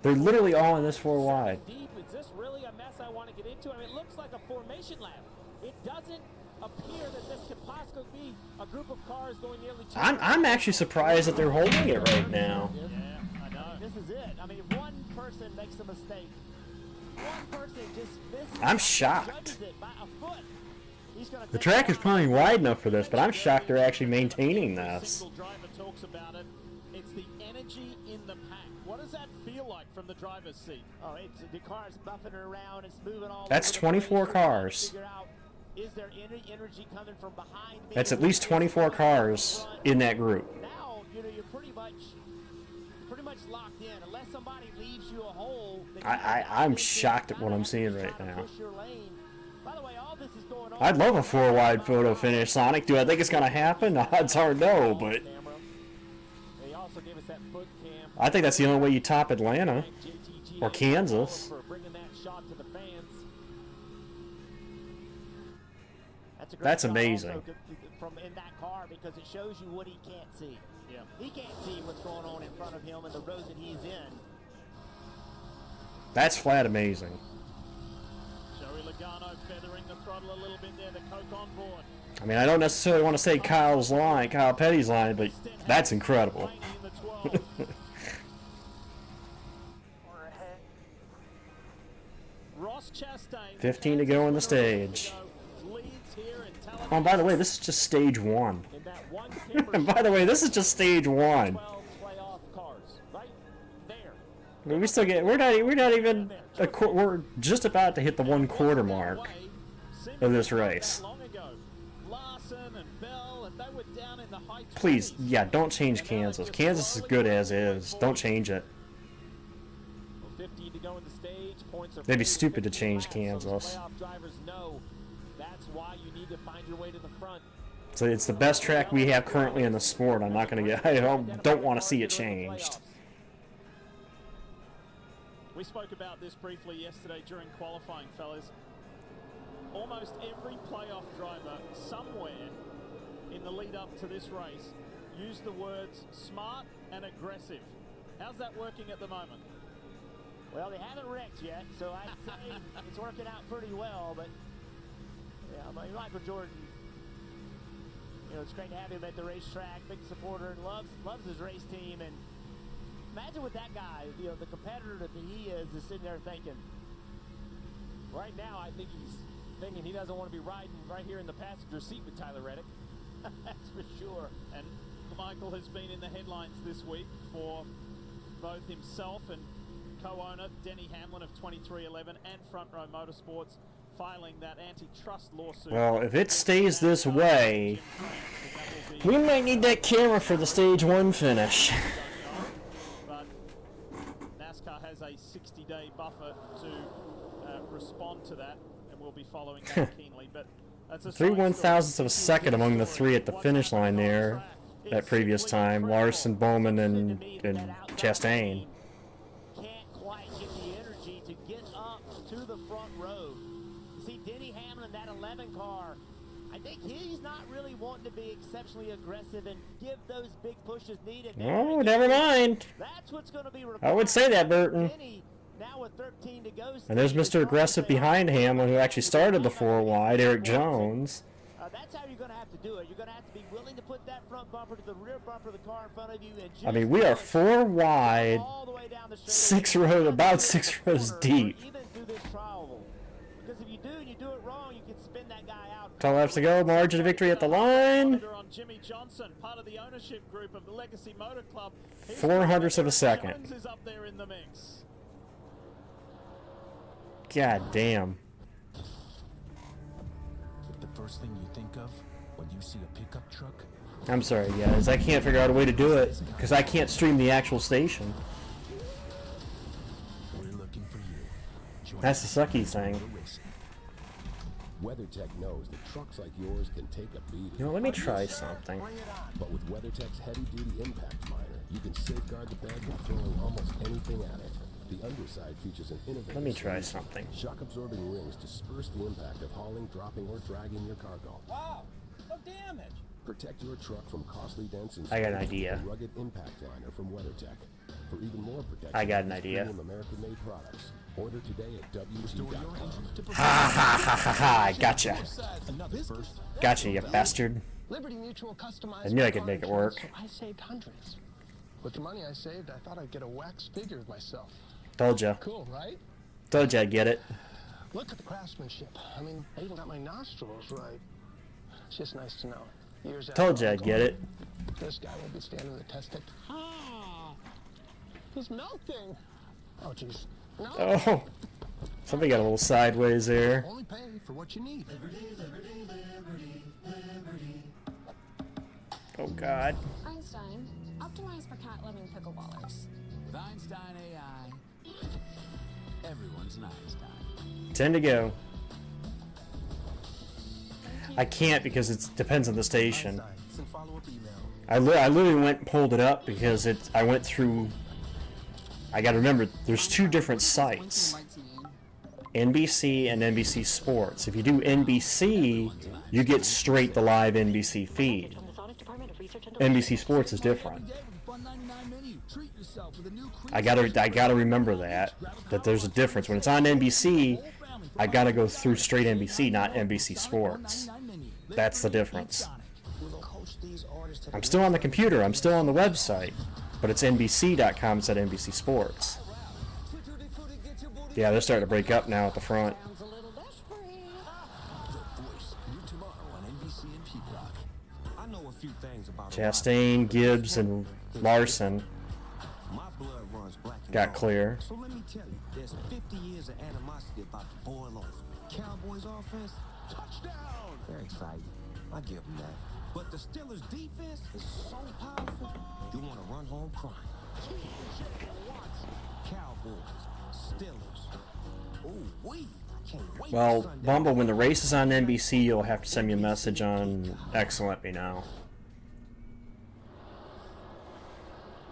They're literally all in this 4 wide. Deep. Is this really a mess I want to get into? I mean, it looks like a formation lap. It doesn't appear that this could possibly be a group of cars going nearly. I'm actually surprised that they're holding it right now. Yeah, I know. This is it. I mean, one person makes a mistake. One person just misses. I'm shocked. Judges it by a foot. He's gonna The take track it is probably wide enough for this, but I'm shocked they're actually maintaining this. Single driver talks about it. It's the energy in the pack. What does that feel like from the driver's seat? Oh, it's the car's buffing around. It's moving all. That's over the 24 place. cars. Figure out, is there any energy coming from behind me? That's at least 24 cars in that group. Now, you know, you're pretty much locked in. Unless somebody leaves you a hole. I'm shocked at what I'm seeing right now. Push your lane. By the way, all this is going on. I'd love a 4 wide photo finish, Sonic. Do I think it's gonna happen? The odds are no, but They also gave us that foot cam. I think that's the only way you top Atlanta or Kansas. For bringing that shot to the fans. That's a great That's shot amazing. also from in that car, because it shows you what he can't see. Yeah. He can't see what's going on in front of him and the road that he's in. That's flat amazing. Joey Logano feathering the throttle a little bit there. The Coke on board. I mean, I don't necessarily want to say Kyle Petty's line, but that's incredible. Ross Chastain. 15 to go in the stage. Leads here in Talladega. Oh, and by the way, this is just stage 1. In that one And by the way, this is just stage 1. 12 playoff cars, right there. I mean, we still get. We're not even. We're just about to hit the 1/4 mark of this race. Long ago, Larson and Bell, and they were down in the high 20s. Please, yeah, don't change Kansas. Kansas is good as is. Don't change it. 15 to go in the stage. Points are They'd be stupid to change Kansas. playoff drivers know that's why you need to find your way to the front. So it's the best track we have currently in the sport. I'm not gonna get. I don't want to see it changed. We spoke about this briefly yesterday during qualifying, fellas. Almost every playoff driver somewhere in the lead up to this race used the words smart and aggressive. How's that working at the moment? Well, they haven't wrecked yet, so I'd say it's working out pretty well. But yeah, but Michael Jordan, you know, it's great to have him at the racetrack. Big supporter and loves his race team. And imagine what that guy, you know, the competitor that he is sitting there thinking, Right now, I think he's thinking he doesn't want to be riding right here in the passenger seat with Tyler Reddick. That's for sure. And Michael has been in the headlines this week for both himself and co-owner Denny Hamlin of 2311 and Front Row Motorsports filing that antitrust lawsuit. Well, if it stays this way, we might need that camera for the stage 1 finish. But NASCAR has a 60-day buffer to respond to that, and we'll be following that keenly. But that's a 3/1000ths of a second among the three at the finish line there that previous time. Larson, Bowman, and Chastain. Can't quite get the energy to get up to the front row. You see Denny Hamlin, that 11 car, I think he's not really wanting to be exceptionally aggressive and give those big pushes needed. Oh, never mind. That's what's going to be I would say that, Burton. now with 13 to go. And there's Mr. Aggressive behind Hamlin, who actually started the 4 wide, Eric Jones. That's how you're going to have to do it. You're going to have to be willing to put that front bumper to the rear bumper of the car in front of you. And I mean, we are 4 wide, 6 rows, about 6 rows deep. Even do this trial. Because if you do and you do it wrong, you can spin that guy out. 10 laps to go, margin of victory at the line. On Jimmy Johnson, part of the ownership group of the Legacy Motor Club. 0.04 of a second. Jones is up there in the mix. God damn. The first thing you think of when you see a pickup truck? I'm sorry, guys. I can't figure out a way to do it because I can't stream the actual station. We're looking for you. That's the sucky thing. WeatherTech knows that trucks like yours can take a beating. You know, let me try something. But with WeatherTech's heavy-duty impact miner, you can safeguard the bed by throwing almost anything at it. The underside features an innovative Let me try something. shock-absorbing rings disperse the impact of hauling, dropping, or dragging your cargo. Wow, no damage. Protect your truck from costly dents and I got an idea. rugged impact liner from WeatherTech. For even more protection, I got an idea. premium American-made products. Order today at WG.com. Ha ha ha ha ha! Gotcha. Gotcha, you bastard. Liberty Mutual customized I knew I could make it work. so I saved hundreds. With the money I saved, I thought I'd get a wax figure of myself. Told ya. Cool, right? Told ya I'd get it. Look at the craftsmanship. I mean, I even got my nostrils right. It's just nice to know. Years Told after ya I'm I'd get it. gone, this guy will be standing the test of... Ah! He's melting! Oh, jeez. No! Oh! Something got a little sideways there. Only pay for what you need. Oh, God. Einstein, optimize for cat-loving pickleballers. With Einstein AI, everyone's an Einstein. 10 to go. I can't because it depends on the station. I literally went and pulled it up because I went through. I gotta remember, there's 2 different sites. NBC and NBC Sports. If you do NBC, you get straight the live NBC feed. NBC Sports is different. I gotta remember that there's a difference. When it's on NBC, I gotta go through straight NBC, not NBC Sports. That's the difference. I'm still on the computer, I'm still on the website, but it's NBC.com instead of NBC Sports. Yeah, they're starting to break up now at the front. Chastain, Gibbs, and Larson got clear. So let me tell you, there's 50 years of animosity about to boil over. Cowboys offense, touchdown! Very exciting. I give them that. But the Steelers defense is so powerful, you want to run home crying. Cowboys, Steelers. Ooh, wee. Well, Bumble, when the race is on NBC, you'll have to send me a message on X and let me know.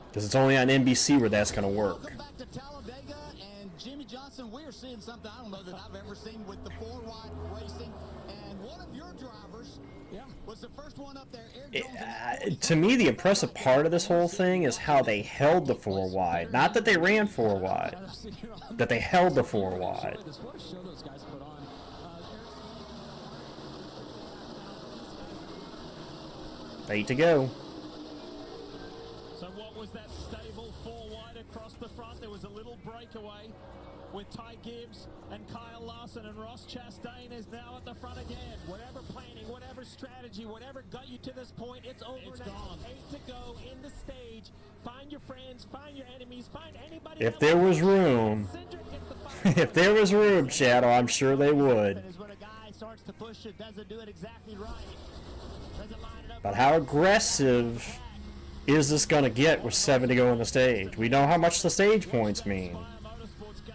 Because it's only on NBC where that's going to work. Welcome back to Talladega, and Jimmy Johnson, we're seeing something I don't know that I've ever seen with the 4-wide racing. And one of your drivers was the first one up there. To me, the impressive part of this whole thing is how they held the 4-wide. Not that they ran 4-wide. That they held the 4-wide. 8 to go. So what was that stable 4-wide across the front? There was a little breakaway. with Ty Gibbs and Kyle Larson, and Ross Chastain is now at the front again. Whatever planning, whatever strategy, whatever got you to this point, it's over now. Gone. 8 to go in the stage. Find your friends, find your enemies, find anybody. If there was room, if there was room, Shadow, I'm sure they would. But how aggressive is this going to get with 7 to go on the stage? We know how much the stage points mean.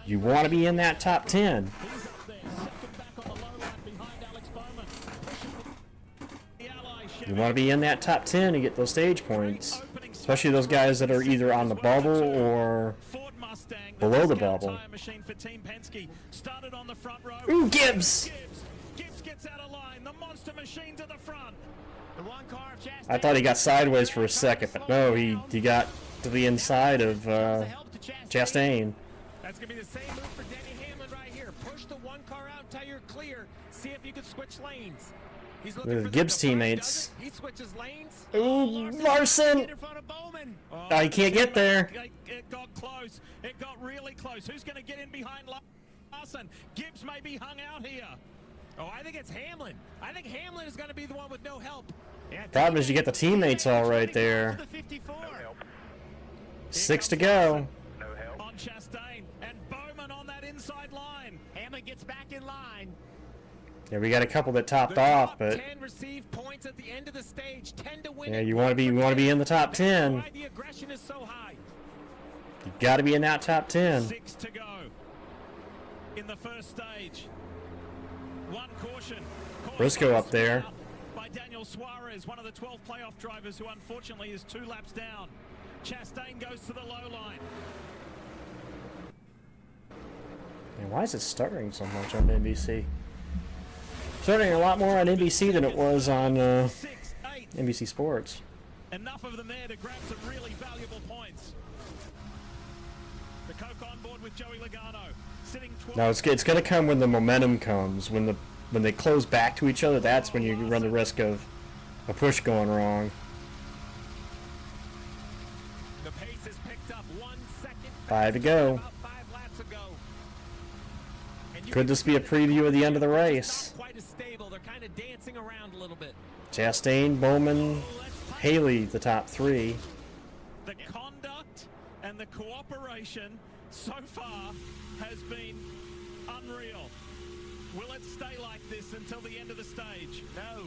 You want to be in that top 10. You want to be in that top 10 to get those stage points. Especially those guys that are either on the bubble or below the bubble. Ooh, Gibbs! Gibbs gets out of line. The monster machine to the front. I thought he got sideways for a second, but no, he got to the inside of Chastain. That's going to be the same move for Denny Hamlin right here. Push the one car out until you're clear. See if you can switch lanes. He's looking With for Gibbs' teammates. He switches lanes. Ooh, Larson! Oh, he can't get there. It got close. It got really close. Who's going to get in behind Larson? Gibbs may be hung out here. Oh, I think it's Hamlin. I think Hamlin is going to be the one with no help. Yeah, Problem is you get the teammates all right there. 6 to go. On Chastain and Bowman on that inside line. Hamlin gets back in line. Yeah, we got a couple that topped off, but 10 receive points at the end of the stage. 10 to win. yeah, you want to be in the top 10. Why the aggression is so high. You got to be in that top 10. 6 to go in the first stage. One caution. Briscoe up there. By Daniel Suarez, one of the 12 playoff drivers who unfortunately is 2 laps down. Chastain goes to the low line. Man, why is it stuttering so much on NBC? Stuttering a lot more on NBC than it was on NBC Sports. Enough of them there to grab some really valuable points. The Coke on board with Joey Logano. Sitting 12. No, it's going to come when the momentum comes. When they close back to each other, that's when you run the risk of a push going wrong. The pace is picked up 1 second. 5 to go. About 5 laps ago. Could this be a preview of the end of the race? Not quite as stable. They're kind of dancing around a little bit. Chastain, Bowman, Haley, the top 3. The conduct and the cooperation so far has been unreal. Will it stay like this until the end of the stage? No.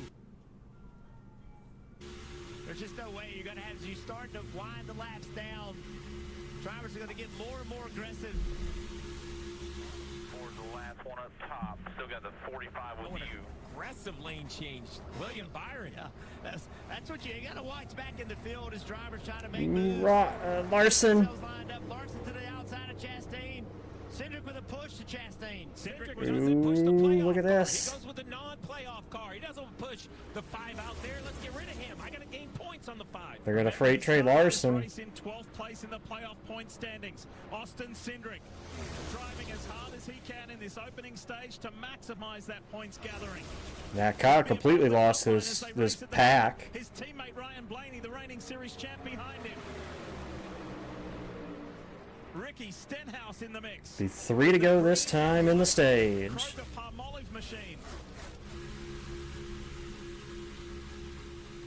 There's just no way. You're going to have, as you start to wind the laps down, drivers are going to get more and more aggressive. For the last one up top, still got the 45 with you. Aggressive lane change. William Byron. Yeah, that's what you got to watch back in the field as drivers trying to make moves. Larson. Lined up. Larson to the outside of Chastain. Cindric with a push to Chastain. Cindric doesn't push the playoff. Look at this. He goes with the non-playoff car. He doesn't push the 5 out there. Let's get rid of him. I got to gain points on the 5. They're going to freight trade Larson. In 12th place in the playoff point standings. Austin Cindric driving as hard as he can in this opening stage to maximize that points gathering. Yeah, Kyle completely lost this pack. His teammate Ryan Blaney, the reigning series champ, behind him. Ricky Stenhouse in the mix. Be 3 to go this time in the stage. Palmolive machine.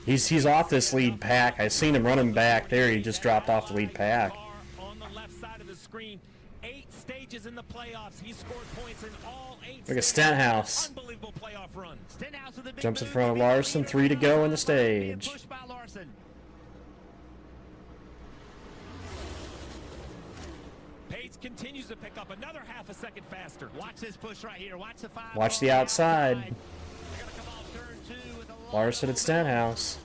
He's off this lead pack. I seen him running back there. He just dropped off the lead pack. On the left side of the screen, 8 stages in the playoffs. He scored points in all 8. Look at Stenhouse. Unbelievable playoff run. Stenhouse with a big Jumps in move. front of Larson. 3 to go in the stage. Pushed by Larson. Pace continues to pick up another half a second faster. Watch this push right here. Watch the 5. Watch the outside. Larson and Stenhouse.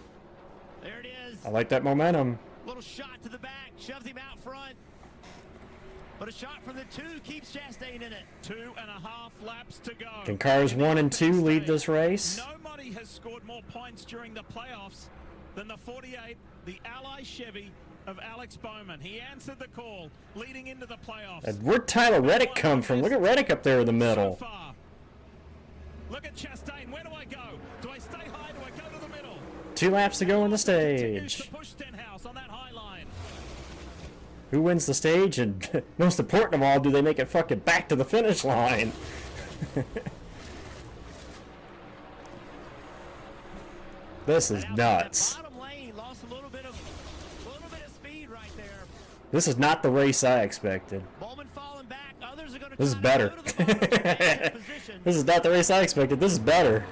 There it is. I like that momentum. Little shot to the back. Shoves him out front. But a shot from the 2 keeps Chastain in it. 2.5 laps to go. Can cars 1 and 2 lead this race? Nobody has scored more points during the playoffs than the 48, the Ally Chevy of Alex Bowman. He answered the call leading into the playoffs. And where'd Tyler Reddick come from? Look at Reddick up there in the middle. So far. Look at Chastain. Where do I go? Do I stay high? Do I go to the middle? 2 laps to go in the Continues stage. to push Stenhouse on that high line. Who wins the stage, and most important of all, do they make it fucking back to the finish line? This is nuts. This is not the race I expected. This is better. This is not the race I expected. This is better.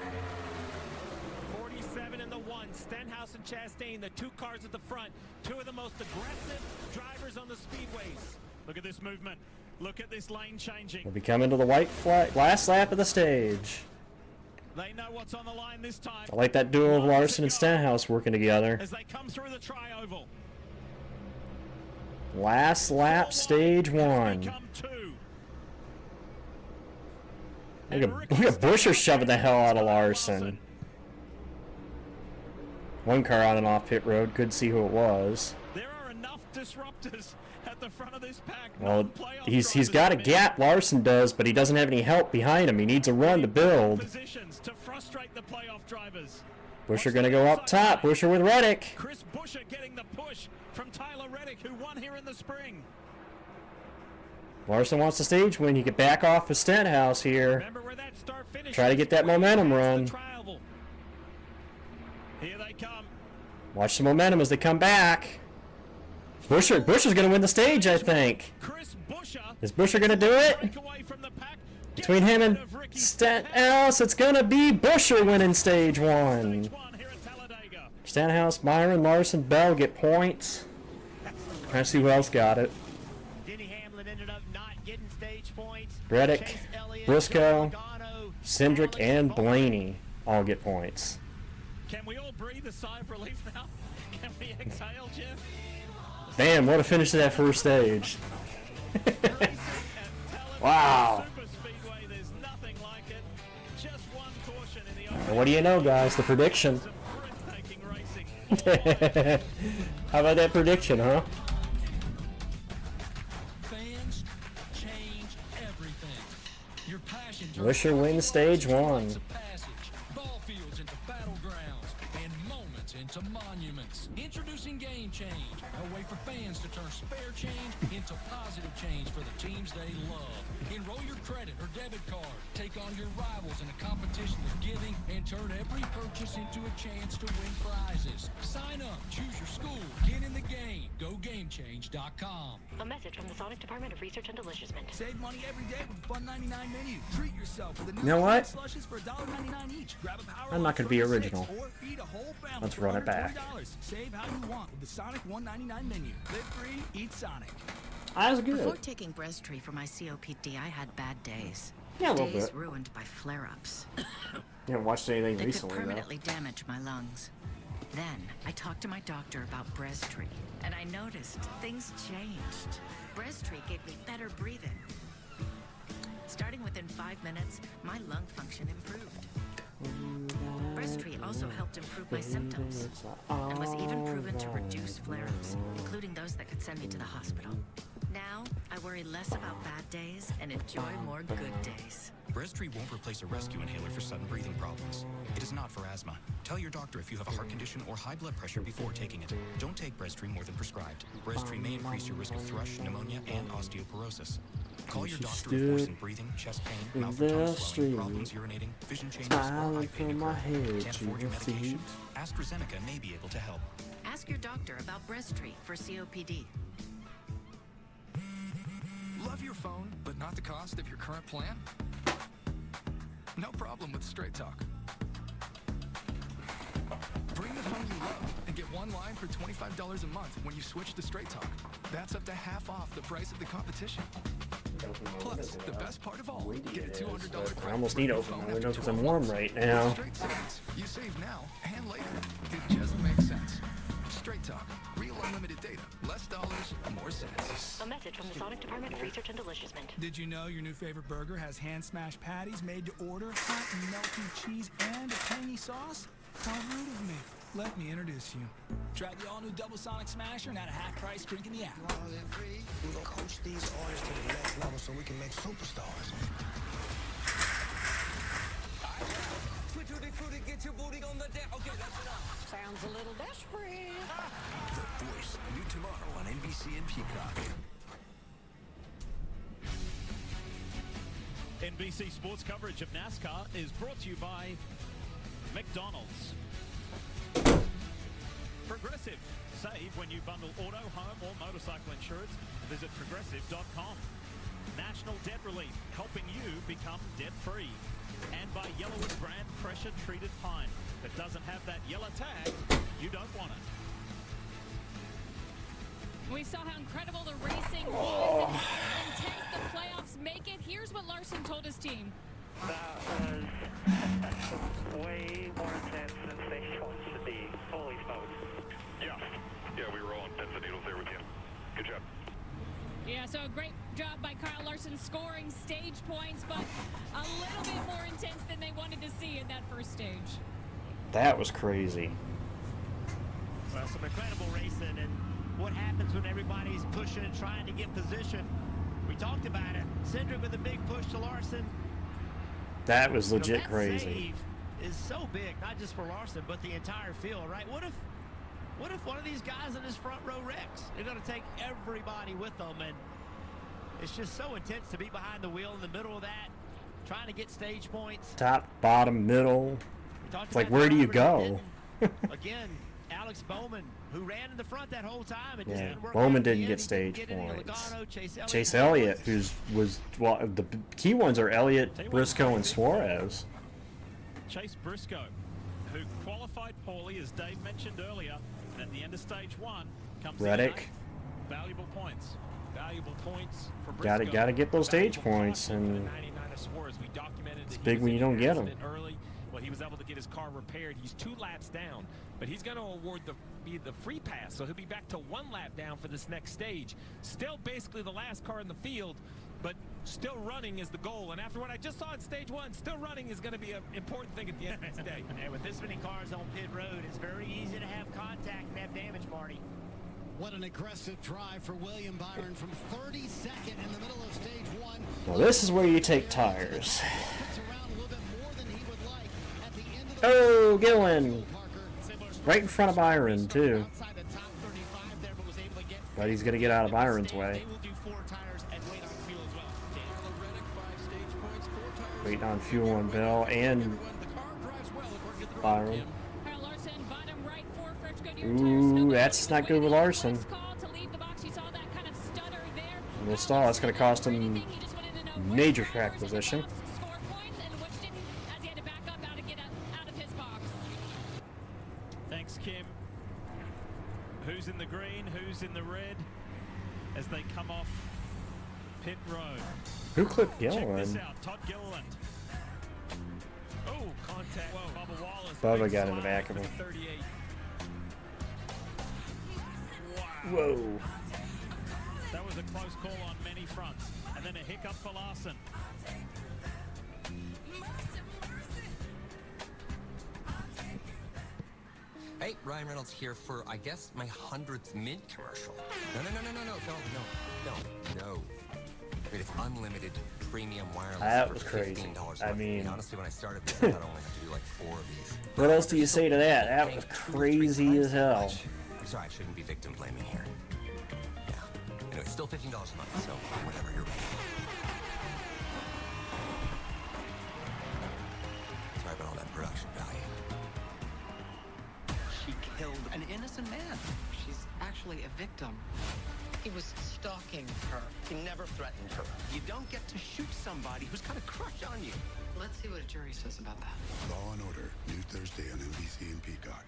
47 and the 1. Stenhouse and Chastain, the 2 cars at the front. 2 of the most aggressive drivers on the speedways. Look at this movement. Look at this lane changing. We'll be coming to the white flag, last lap of the stage. They know what's on the line this time. I like that duo of Larson and Stenhouse working together. As they come through the tri-oval. Last lap, stage 1. Look at Busher shoving the hell out of Larson. One car on and off pit road. Couldn't see who it was. There are enough disruptors at the front of this pack. Well, he's got a gap, Larson does, but he doesn't have any help behind him. He needs a run to build. Positions to frustrate the playoff drivers. Busher gonna go up top. Busher with Reddick. Chris Busher getting the push from Tyler Reddick, who won here in the spring. Larson wants the stage win. He could back off his Stenhouse here. Try to get that momentum run. Here they come. Watch the momentum as they come back. Busher's going to win the stage, I think. Is Busher going to do it? Between him and Stenhouse, it's going to be Busher winning stage 1. Stenhouse, Byron, Larson, Bell get points. Trying to see who else got it. Reddick, Briscoe, Cindric, and Blaney all get points. Can we all breathe a sigh of relief now? Can we exhale, Jeff? Damn, what a finish to that first stage. Wow. And what do you know, guys? The prediction. How about that prediction, huh? Busher wins stage 1. Ball fields into battlegrounds and moments into monuments. Introducing Game Change, a way for fans to turn spare change into positive change for the teams they love. Enroll your credit or debit card. Take on your rivals in a competition of giving and turn every purchase into a chance to win prizes. Sign up, choose your school, get in the game. GoGameChange.com. A message from the Sonic Department of Research and Deliciousment. Save money every day with Fun 99 menu. Treat yourself with a new You know what? slushes for $1.99 each. Grab a power I'm not going to be original. or feed a whole family Let's for run it back. $120. Save how you want with the Sonic $1.99 menu. Live free, eat Sonic. That was good. Before taking Breasttree for my COPD, I had bad days. Yeah, a little days bit. ruined by flare-ups. You haven't watched anything That recently, could though. permanently damage my lungs. Then I talked to my doctor about Breasttree, and I noticed things changed. Breasttree gave me better breathing. Starting within 5 minutes, my lung function improved. Breasttree also helped improve my symptoms, and was even proven to reduce flare-ups, including those that could send me to the hospital. Now, I worry less about bad days and enjoy more good days. Breasttree won't replace a rescue inhaler for sudden breathing problems. It is not for asthma. Tell your doctor if you have a heart condition or high blood pressure before taking it. Don't take Breasttree more than prescribed. Breasttree may increase your risk of thrush, pneumonia, and osteoporosis. Call your doctor if worsening breathing, chest pain, mouth or tongue swelling, problems urinating, vision changes, or eye pain occur. Can't afford your medication? AstraZeneca may be able to help. Ask your doctor about Breasttree for COPD. Love your phone, but not the cost of your current plan? No problem with Straight Talk. Bring the phone you love and get one line for $25 a month when you switch to Straight Talk. That's up to half off the price of the competition. Plus, the best part of all, get a $200 credit. I almost need to open my window because I'm warm right now. Straight savings. You save now and later. It just makes sense. Straight Talk. Real unlimited data. Less dollars, more cents. A message from the Sonic Department of Research and Deliciousment. Did you know your new favorite burger has hand-smashed patties made to order, hot and melty cheese, and a tangy sauce? How rude of me. Let me introduce you. Try the all-new Double Sonic Smasher and at a half-price drink in the app. We're gonna coach these artists to the next level so we can make superstars. Get your booty on the deck. Okay, that's enough. Sounds a little desperate. The Voice. New tomorrow on NBC and Peacock. NBC Sports coverage of NASCAR is brought to you by McDonald's. Progressive. Save when you bundle auto, home, or motorcycle insurance. Visit progressive.com. National Debt Relief, helping you become debt-free. And by Yellawood brand pressure-treated pine. If it doesn't have that yellow tag, you don't want it. We saw how incredible the racing was and how intense the playoffs make it. Here's what Larson told his team. That was way more intense than stage one should be. Holy smokes. Yeah, we were all on pins and needles there with you. Good job. Yeah, so a great job by Kyle Larson scoring stage points, but a little bit more intense than they wanted to see in that first stage. That was crazy. Well, some incredible racing, and what happens when everybody's pushing and trying to get position. We talked about it. Cindric with a big push to Larson. That was legit that crazy. Save is so big, not just for Larson, but the entire field, right? What if one of these guys in this front row wrecks? They're going to take everybody with them, and it's just so intense to be behind the wheel in the middle of that, trying to get stage points. Top, bottom, middle. It's like, where do you go? Again, Alex Bowman, who ran in the front that whole time. And Yeah, just Bowman didn't get stage points. Chase Elliott, well, the key ones are Elliott, Briscoe, and Suarez. Chase Briscoe, who qualified poorly, as Dave mentioned earlier, and at the end of stage one comes Reddick. Valuable points. Valuable points for Briscoe. Gotta get those stage points, and it's big when you don't get them. Early. Well, he was able to get his car repaired. He's 2 laps down, but he's going to award the free pass, so he'll be back to 1 lap down for this next stage. Still basically the last car in the field, but still running is the goal. And after what I just saw in stage 1, still running is going to be an important thing at the end of this day. And with this many cars on pit road, it's very easy to have contact and have damage, Marty. What an aggressive drive for William Byron from 32nd in the middle of stage 1. Well, this is where you take tires. Oh, Gillen! Right in front of Byron, too. But he's going to get out of Byron's way. Waiting on fuel on Bell and Byron. Ooh, that's not good with Larson. No stall. That's going to cost him major track position. Thanks, Kim. Who's in the green? Who's in the red? As they come off pit road. Who clipped Check this Gilliland? out. Todd Gilliland. Oh, contact. Whoa. Bubba Wallace. Bubba Big got in the slide back of for him. 38. Whoa. That was a close call on many fronts. And then a hiccup for Larson. Hey, Ryan Reynolds here for, I guess, my 100th Mint commercial. No. I mean, it's unlimited premium wireless. That was crazy. $15 I mean, honestly, when I started this, I thought I only had to do like 4 of these. what else do you say to that? That was crazy as hell. I'm sorry, I shouldn't be victim blaming here. Yeah. Anyway, it's still $15 a month, so whatever, you're right. Sorry about all that production value. She killed an innocent man. She's actually a victim. He was stalking her. He never threatened her. You don't get to shoot somebody who's got a crush on you. Let's see what a jury says about that. Law and Order, new Thursday on NBC and Peacock.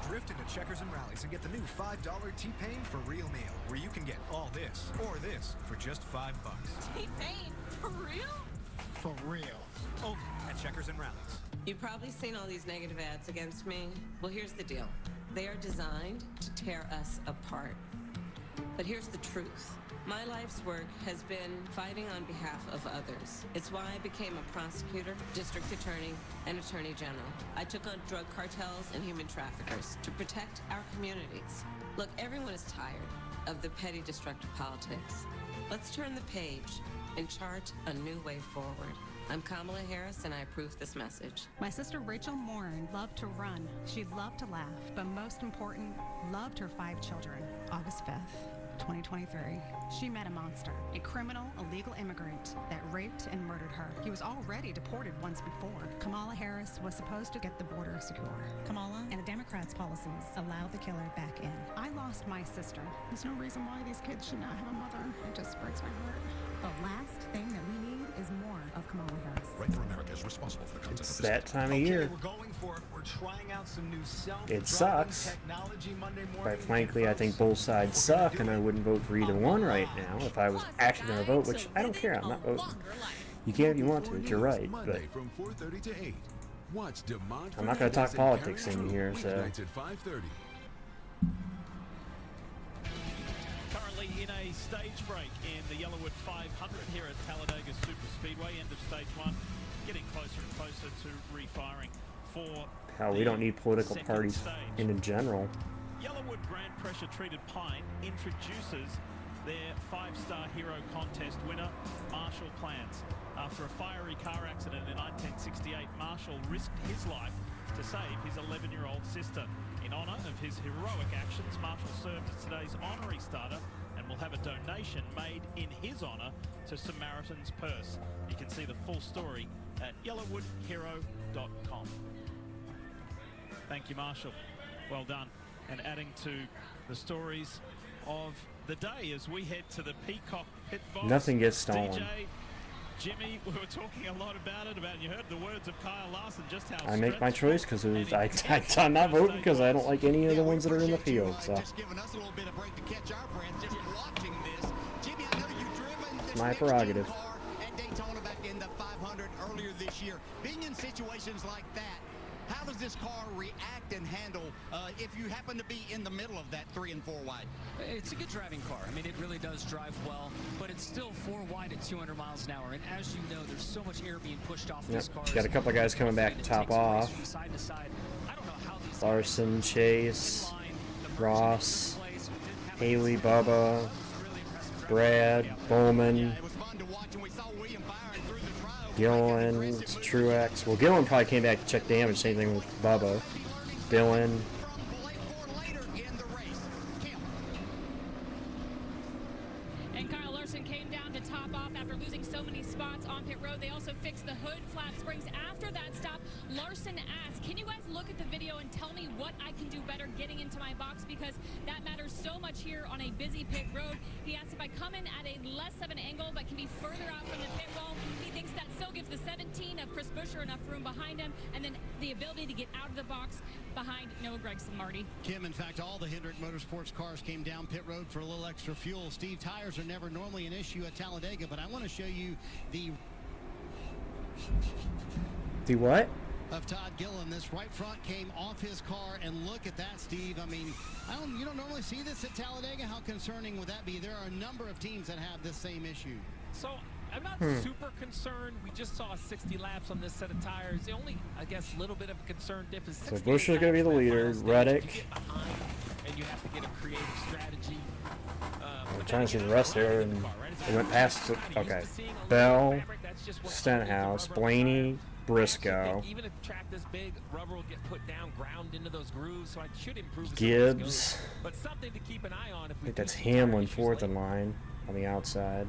Drift into Checkers and Rallies and get the new $5 T-Pain for real meal, where you can get all this or this for just $5. T-Pain? For real? For real. Only at Checkers and Rallies. You've probably seen all these negative ads against me. Well, here's the deal. They are designed to tear us apart. But here's the truth. My life's work has been fighting on behalf of others. It's why I became a prosecutor, district attorney, and attorney general. I took on drug cartels and human traffickers to protect our communities. Look, everyone is tired of the petty, destructive politics. Let's turn the page and chart a new way forward. I'm Kamala Harris, and I approve this message. My sister Rachel Morin loved to run. She loved to laugh, but most important, loved her 5 children. August 5th, 2023. She met a monster, a criminal, illegal immigrant that raped and murdered her. He was already deported once before. Kamala Harris was supposed to get the border secure. Kamala and the Democrats' policies allowed the killer back in. I lost my sister. There's no reason why these kids should not have a mother. It just breaks my heart. The last thing that we need is more of Kamala Harris. Right for America is responsible for the content It's of this. that time of year. We're going for it. We're trying out some new It sucks. technology Monday morning. Quite frankly, I think both sides suck, and I wouldn't vote for either one right now if I was actually going to vote, which I don't care. I'm not voting. You can if you want to. It's your right, but Monday from 4:30 to 8. Watch DeMont I'm not going to talk politics in here, so. Weeknights at 5:30. Currently in a stage break in the Yellawood 500 here at Talladega Super Speedway, end of stage 1, getting closer and closer to refiring for Hell, we don't need political parties in general. Yellawood Grand Pressure Treated Pine introduces their 5-star hero contest winner, Marshall Plants. After a fiery car accident in 1968, Marshall risked his life to save his 11-year-old sister. In honor of his heroic actions, Marshall served as today's honorary starter and will have a donation made in his honor to Samaritan's Purse. You can see the full story at yellawoodhero.com. Thank you, Marshall. Well done. And adding to the stories of the day as we head to the Peacock Pit Boss. Nothing gets stolen. DJ, Jimmy, we were talking a lot about it, you heard the words of Kyle Larson, just how I make my choice because I'm not voting because I don't like any of the ones that are in the field. So Just giving us a little bit of break to catch our breath just watching this. Jimmy, I know you've driven this my next prerogative. car at Daytona back in the 500 earlier this year. Being in situations like that, how does this car react and handle if you happen to be in the middle of that 3 and 4 wide? It's a good driving car. I mean, it really does drive well, but it's still 4 wide at 200 miles an hour. And as you know, there's so much air being pushed off these cars. Got a couple of guys coming back to top off. Side to side. I don't know how these Larson, Chase, Ross, Haley, Bubba, Brad, Bowman, Gillen, Truex. Well, Gillen probably came back to check damage. Same thing with Bubba. Dylan. And Kyle Larson came down to top off after losing so many spots on pit road. They also fixed the hood flap springs after that stop. Larson asked, can you guys look at the video and tell me what I can do better getting into my box, because that matters so much here on a busy pit road. He asked if I come in at a less of an angle but can be further out from the pit wall. He thinks that still gives the 17 of Chris Buescher enough room behind him, and then the ability to get out of the box behind Noah Gragson, Marty. Kim, in fact, all the Hendrick Motorsports cars came down pit road for a little extra fuel. Steve, tires are never normally an issue at Talladega, but I want to show you the what? Of Todd Gillen. This right front came off his car, and look at that, Steve. I mean, you don't normally see this at Talladega. How concerning would that be? There are a number of teams that have this same issue. So I'm not super concerned. We just saw 60 laps on this set of tires. The only, I guess, little bit of a concern diff is So Buescher's going to be the leader. Reddick. And you have to get a creative strategy. I'm trying to see the rest there, and they went past it. Okay. Bell, Stenhouse, Blaney, Briscoe, Even a track this big, rubber will get put down, ground into those grooves, so it should improve. Gibbs. But something to keep an eye on. If I think that's Hamlin fourth in line on the outside.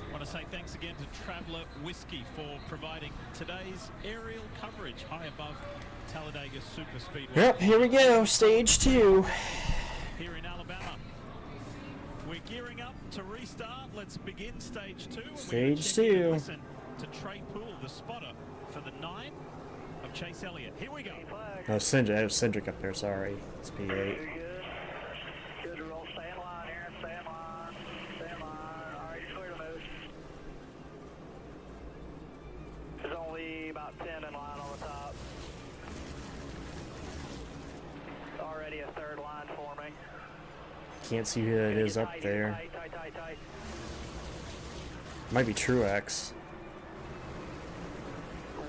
I want to say thanks again to Traveller Whiskey for providing today's aerial coverage high above Talladega Super Speedway. Yep, here we go, stage 2. Here in Alabama. We're gearing up to restart. Let's begin stage 2. Stage 2. Listen to Trey Poole, the spotter for the 9 of Chase Elliott. Here we go. No, Cindric. It was Cindric up there, sorry. It's P8. Good to roll. Stay in line, Aaron. Stay in line. Stay in line. All right, you're clear to move. There's only about 10 in line on the top. Already a third line forming. Can't see who that is up there. Tight. Might be Truex.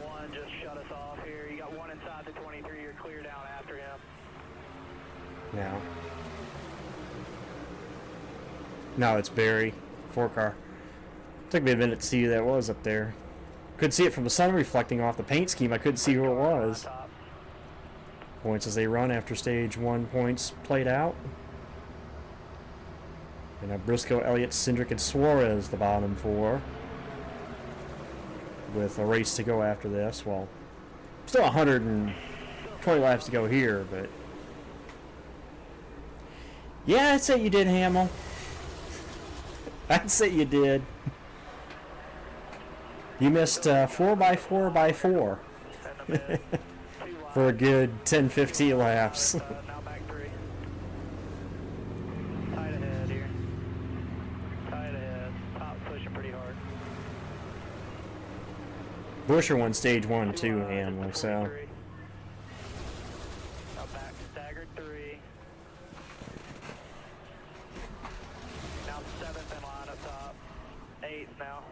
One just shut us off here. You got one inside the 23. You're clear down after him. No, it's Barry. 4 car. Took me a minute to see who that was up there. Couldn't see it from the sun reflecting off the paint scheme. I couldn't see who it was. Points as they run after stage 1 points played out. And now Briscoe, Elliott, Cindric, and Suarez the bottom 4. With a race to go after this. Well, still 120 laps to go here, but... Yeah, I'd say you did, Hamill. I'd say you did. You missed 4x4x4 for a good 10-15 laps. Tight ahead here. Tight ahead. Top pushing pretty hard. Busher won stage 1 too, Hamill, so... Now back staggered 3. Now 7th in line up top. 8th now.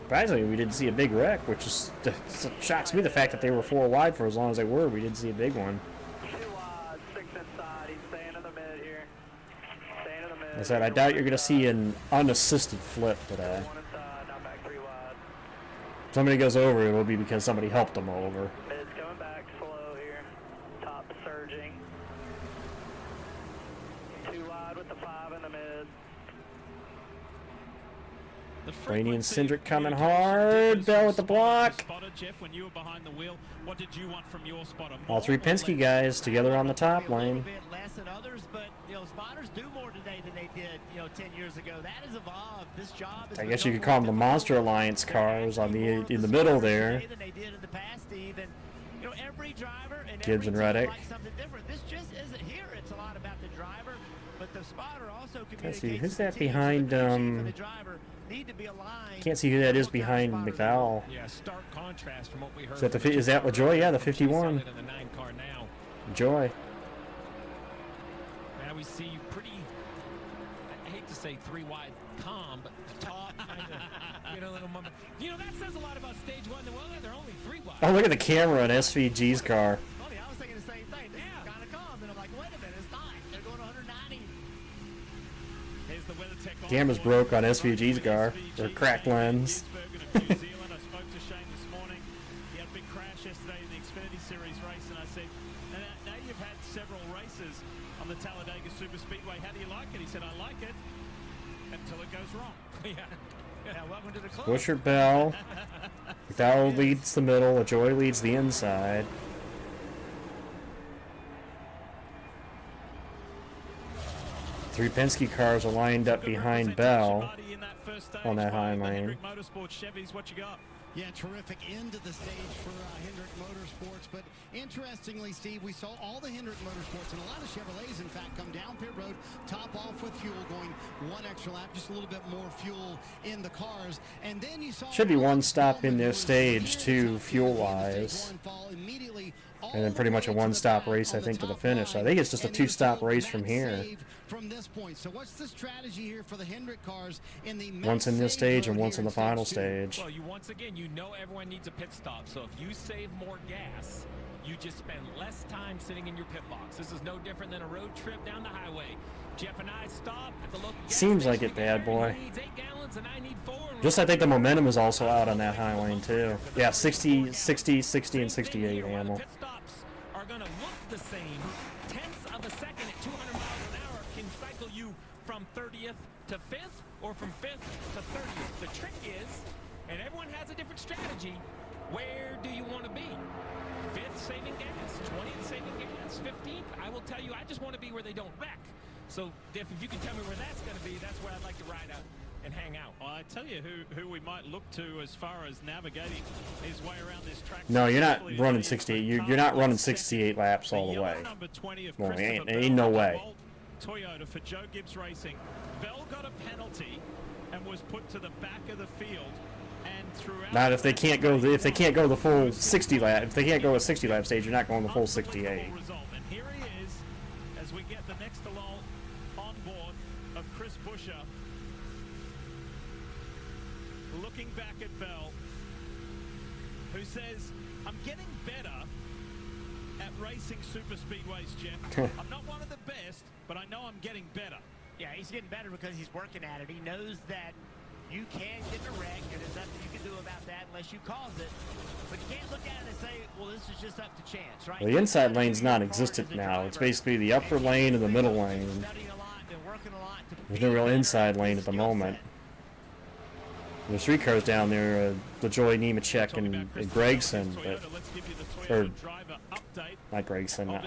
Surprisingly, we didn't see a big wreck, which is shocks me the fact that they were 4 wide for as long as they were. We didn't see a big one. 2 wide, 6 inside. He's staying in the mid here. Staying in the mid. I said, I doubt you're going to see an unassisted flip today. 1 inside, now back 3 wide. If somebody goes over, it will be because somebody helped them over. Mid's coming back slow here. Top surging. 2 wide with the 5 in the mid. Blaney and Cindric coming hard. Bell with the block. Jeff, when you were behind the wheel, what did you want from your spotter? All 3 Penske guys together on the top lane. Less than others, but spotters do more today than they did 10 years ago. That has evolved. This job is I guess you could call them the Monster Alliance cars on the in the middle there. than they did in the past, Steve. And every driver and Gibbs every and team Reddick. likes something different. This just isn't here. It's a lot about the driver, but the spotter also Let's communicates. see, who's to that the team, so behind? the crew chief and the driver need to be aligned. Can't see who that is behind McDowell. Yeah, stark contrast from what we heard. Is that the is that LaJoy? Yeah, the 51. The 9 car now. Joy. Now we see pretty. I hate to say 3 wide calm, but the top kind of a little moment. That says a lot about stage 1. Well, they're only 3 wide. Oh, look at the camera on SVG's car. Funny, I was thinking the same thing. This is kind of calm, and I'm like, wait a minute, it's not. They're going 190. Here's the WeatherTech Camera's broke on SVG's car. Or cracked lens. I spoke to Shane this morning. He had a big crash yesterday in the Xfinity Series race, and I said, now you've had several races on the Talladega Super Speedway. How do you like it? He said, I like it until it goes wrong. Yeah, welcome to the club. Busher, Bell. McDowell leads the middle. LaJoy leads the inside. Three Penske cars are lined up behind Bell on that high lane. Motorsports Chevys, what you got? Yeah, terrific end to the stage for Hendrick Motorsports. But interestingly, Steve, we saw all the Hendrick Motorsports and a lot of Chevrolets, in fact, come down pit road, top off with fuel, going 1 extra lap, just a little bit more fuel in the cars. And then you saw Should be 1 stop in their stage, too, fuel-wise. And then pretty much a 1-stop race, I think, to the finish. I think it's just a 2-stop race from here. From this point. So what's the strategy here for the Hendrick cars in the once in this stage and once in the final stage. Well, once again, everyone needs a pit stop. So if you save more gas, you just spend less time sitting in your pit box. This is no different than a road trip down the highway. Jeff and I stop at the local gas Seems like station. it, bad boy. He needs 8 gallons and I need 4. Just I think the momentum is also out on that high lane, too. Yeah, 60, 60, 60, and 68, Hamill. Pit stops are going to look the same. Tenths of a second at 200 miles an hour can cycle you from 30th to 5th or from 5th to 30th. The trick is, and everyone has a different strategy, where do you want to be? 5th saving gas, 20th saving gas, 15th? I will tell you, I just want to be where they don't wreck. So, Diff, if you can tell me where that's going to be, that's where I'd like to ride out and hang out. Well, I tell you who we might look to as far as navigating his way around this track. No, you're not running 68. You're not running 68 laps all the way. No, ain't no way. Toyota for Joe Gibbs Racing. Bell got a penalty and was put to the back of the field. And throughout Not if they can't go the full 60 lap. If they can't go a 60 lap stage, you're not going the full 68. And here he is as we get the next along on board of Chris Buescher. Looking back at Bell, who says, I'm getting better, at racing super speedways, Jeff. I'm not one of the best, but I know I'm getting better. Yeah, he's getting better because he's working at it. He knows that you can get in a wreck, and there's nothing you can do about that unless you cause it. But you can't look at it and say, well, this is just up to chance, right? Well, the inside lane's non-existent now. It's basically the upper lane and the middle lane. There's no real inside lane at the moment. There's 3 cars down there, LaJoy, Nemechek, and Gregson, but, or, not Gregson, I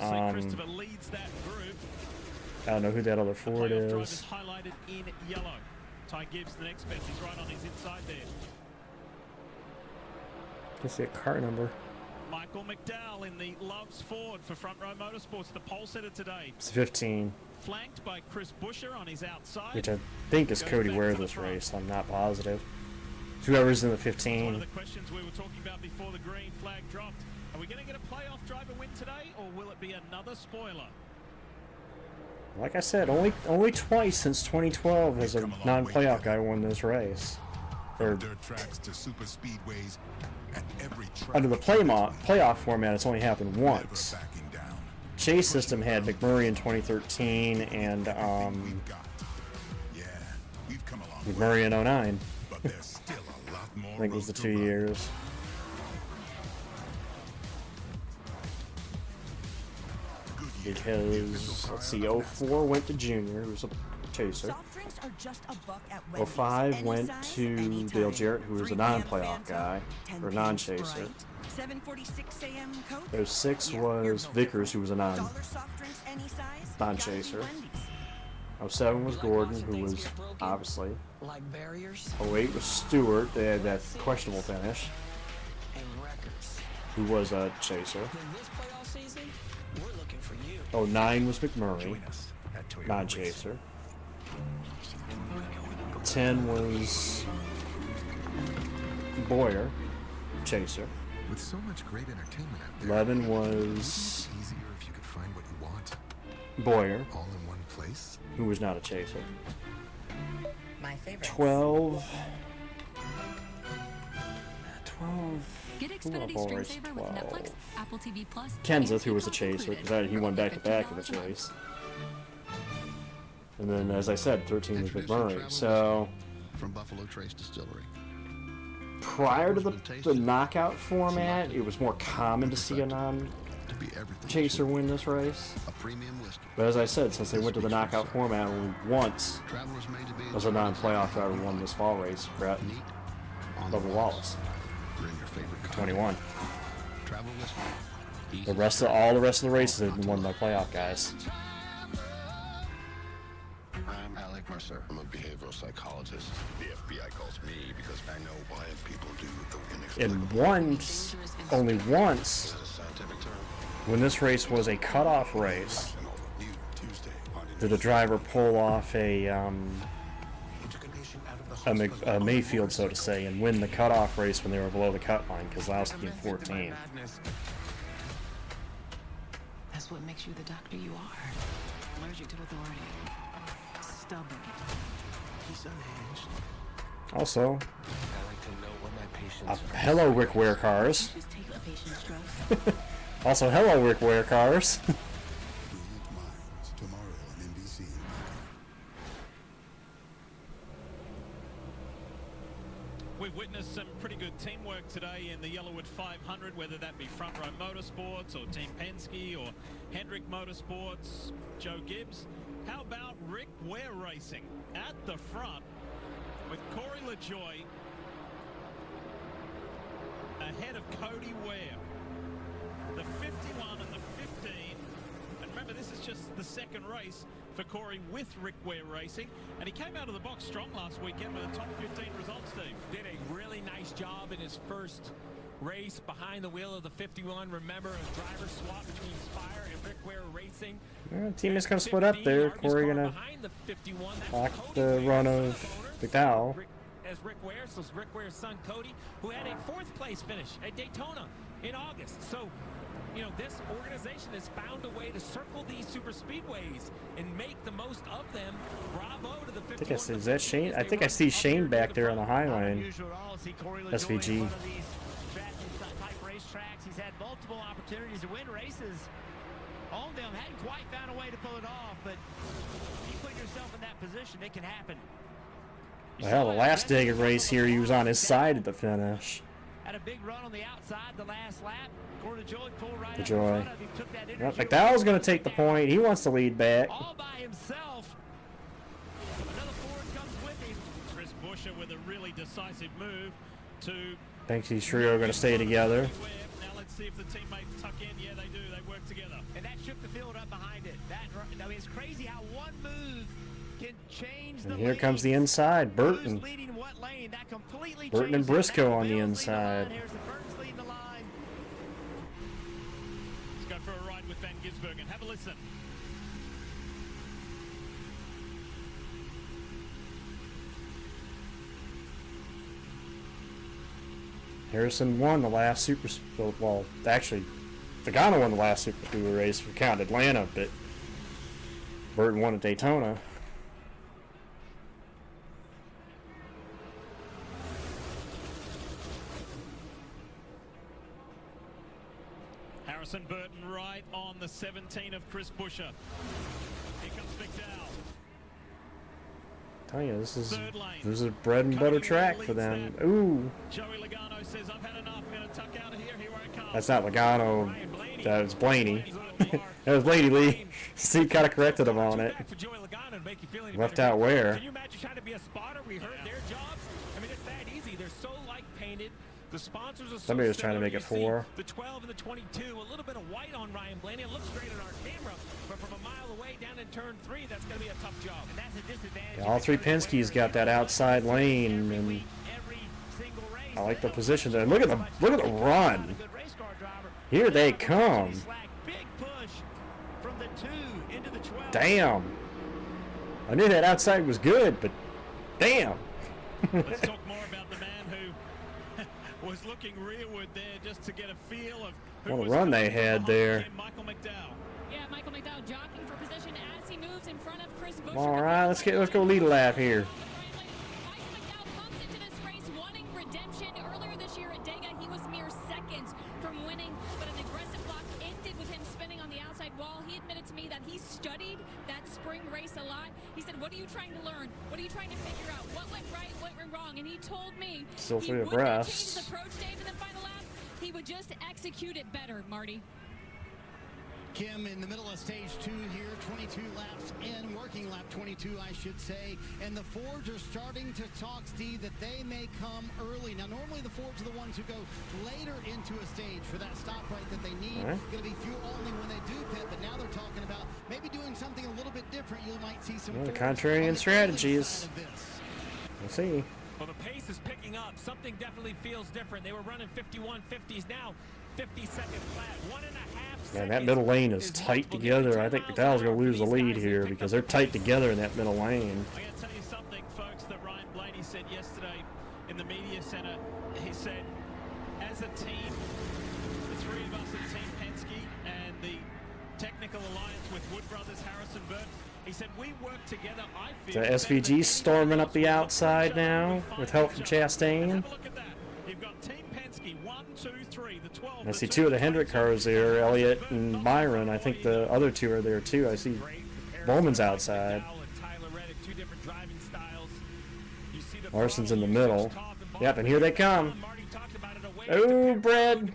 don't know who that other Ford is. Highlighted in yellow. Ty Gibbs, the next best, he's right on his inside there. Just see a car number. Michael McDowell in the Loves Ford for Front Row Motorsports, the pole setter today. It's 15. Flanked by Chris Buescher on his outside. Which I think is Cody Ware this race. I'm not positive. Whoever's in the 15. One of the questions we were talking about before the green flag dropped. Are we going to get a playoff driver win today, or will it be another spoiler? Like I said, only twice since 2012 has a non-playoff guy won this race. Or dirt tracks to super speedways, at every track. Under the playoff format, it's only happened once. Chase system had McMurray in 2013 and McMurray in 09. I think it was the 2 years. Because, let's see, 04 went to Junior, who was a chaser. 05 went to Dale Jarrett, who was a non-playoff guy, or non-chaser. 06 was Vickers, who was a non-chaser. 07 was Gordon, who was obviously. 08 was Stewart, they had that questionable finish, who was a chaser. 09 was McMurray, non-chaser. 10 was Boyer, chaser. With so much great entertainment out there, 11 was easier if you could find what you want. Boyer, All in one place. who was not a chaser. My favorite. 12. Get Xfinity Screensaver with Netflix, Apple TV Plus. Kenseth, who was a chaser, because he won back-to-back of the chase. And then, as I said, 13 was McMurray. So, from Buffalo Trace Distillery. Prior to the knockout format, it was more common to see a non-chaser win this race. But as I said, since they went to the knockout format, only once was a non-playoff driver won this fall race, Brett Bubba Wallace. 21. All the rest of the races have been won by playoff guys. I'm Alec Mercer. I'm a behavioral psychologist. The FBI calls me because I know why people do the And only once, when this race was a cutoff race, did a driver pull off a Mayfield, so to say, and win the cutoff race when they were below the cut line, Kozlowski in 14. That's what makes you the doctor you are. Allergic to authority. Stubborn. He's unhinged. Also, I like to know what my patients hello Rick Ware cars. Just take a patient's drug. Also, hello Rick Ware cars. We've witnessed some pretty good teamwork today in the Yellawood 500, whether that be Front Row Motorsports or Team Penske or Hendrick Motorsports, Joe Gibbs. How about Rick Ware Racing at the front with Corey LaJoy ahead of Cody Ware. The 51 and the 15. And remember, this is just the second race for Corey with Rick Ware Racing, and he came out of the box strong last weekend with a top 15 result, Steve. Did a really nice job in his first race behind the wheel of the 51. Remember, a driver swap between Spire and Rick Ware Racing. Team is going to split up there. Corey going to block the run of McDowell. As Rick Ware, so it's Rick Ware's son Cody, who had a 4th place finish at Daytona in August. So, you know, this organization has found a way to circle these super speedways and make the most of them. Bravo to the 51. I think I see, is that Shane? I think I see Shane back there on the high line. SVG. racetracks. He's had multiple opportunities to win races. All of them hadn't quite found a way to pull it off, but if you put yourself in that position, it can happen. Well, the last Talladega race here, he was on his side at the finish. Had a big run on the outside the last lap. Joy pulled right The out Joy. in front of him, took that Well, energy McDowell's going to take the point. He wants to lead back. all by himself. Another Ford comes with him. Chris Buescher with a really decisive move to... Thinks these trio are going to stay together. Now let's see if the teammates tuck in. Yeah, they do. They work together. And that shook the field up behind it. I mean, it's crazy how one move can change the And here comes the inside. Burton. Who's leading what lane. That completely Burton and changes it. Briscoe Now on the Bill's inside. leading the line. Here's the Burton's leading the line. Let's go for a ride with Van Gisbergen. Have a listen. Harrison won the last Super... Well, actually, Pagano won the last Super Speedway race if we count Atlanta, but Burton won at Daytona. Harrison Burton right on the 17 of Chris Buescher. Here comes McDowell. Tell you, this is a bread and butter track for them. Ooh. Joey Logano says, I've had enough. I'm going to tuck out of here. Here I come. That's not Logano. That was Blaney. That was Lady Lee. Steve kind of corrected him on it. Left out where? Can you imagine trying to be a spotter? We heard their jobs. I mean, it's that easy. They're so like painted. The sponsors are so Somebody was trying to similar. make it You see 4. The 12 and the 22, a little bit of white on Ryan Blaney. It looks great on our camera, but from a mile away down in turn 3, that's going to be a tough job. And that's a disadvantage. Yeah, all three Penske's got that outside lane, and I like the position there. Look at the run. Here they come. Big push from the 2 into the 12. Damn. I knew that outside was good, but damn. Let's talk more about the man who was looking rearward there just to get a feel of who What a was run they coming from had behind there. him, Michael McDowell. Yeah, Michael McDowell jockeying for position as he moves in front of Chris Buescher. All right, let's go lead a lap here. Michael McDowell comes into this race wanting redemption. Earlier this year at Dega, he was mere seconds from winning, but an aggressive block ended with him spinning on the outside wall. He admitted to me that he studied that spring race a lot. He said, what are you trying to learn? What are you trying to figure out? What went right? What went wrong? And he told me Still he 3 would not change abreast. his approach, Dave, in the final lap. He would just execute it better, Marty. Kim in the middle of stage 2 here, 22 laps in, working lap 22, I should say. And the Fords are starting to talk, Steve, that they may come early. Now, normally the Fords are the ones who go later into a stage for that stop right that they need. All right. Going to be fuel only when they do pit, but now they're talking about maybe doing something a little bit different. You might see some Well, the Fords contrarian on the strategies. early side of this. We'll see. Well, the pace is picking up. Something definitely feels different. They were running 51.50s now. 50-second flat. 1.5 seconds. Man, that middle lane is tight together. I think McDowell's going to lose the lead here because they're tight together in that middle lane. I got to tell you something, folks, that Ryan Blaney said yesterday in the media center. He said, as a team, the 3 of us at Team Penske and the technical alliance with Wood Brothers, Harrison Burton, he said, we work together, I feel. The SVG's storming up the outside now with help from Chastain. Have a look at that. You've got Team Penske, 1, 2, 3, the 12. I see 2 of the Hendrick cars there, Elliott and Byron. I think the other 2 are there too. I see Bowman's outside. Larson's in the middle. Yep, and here they come. Oh, Brad.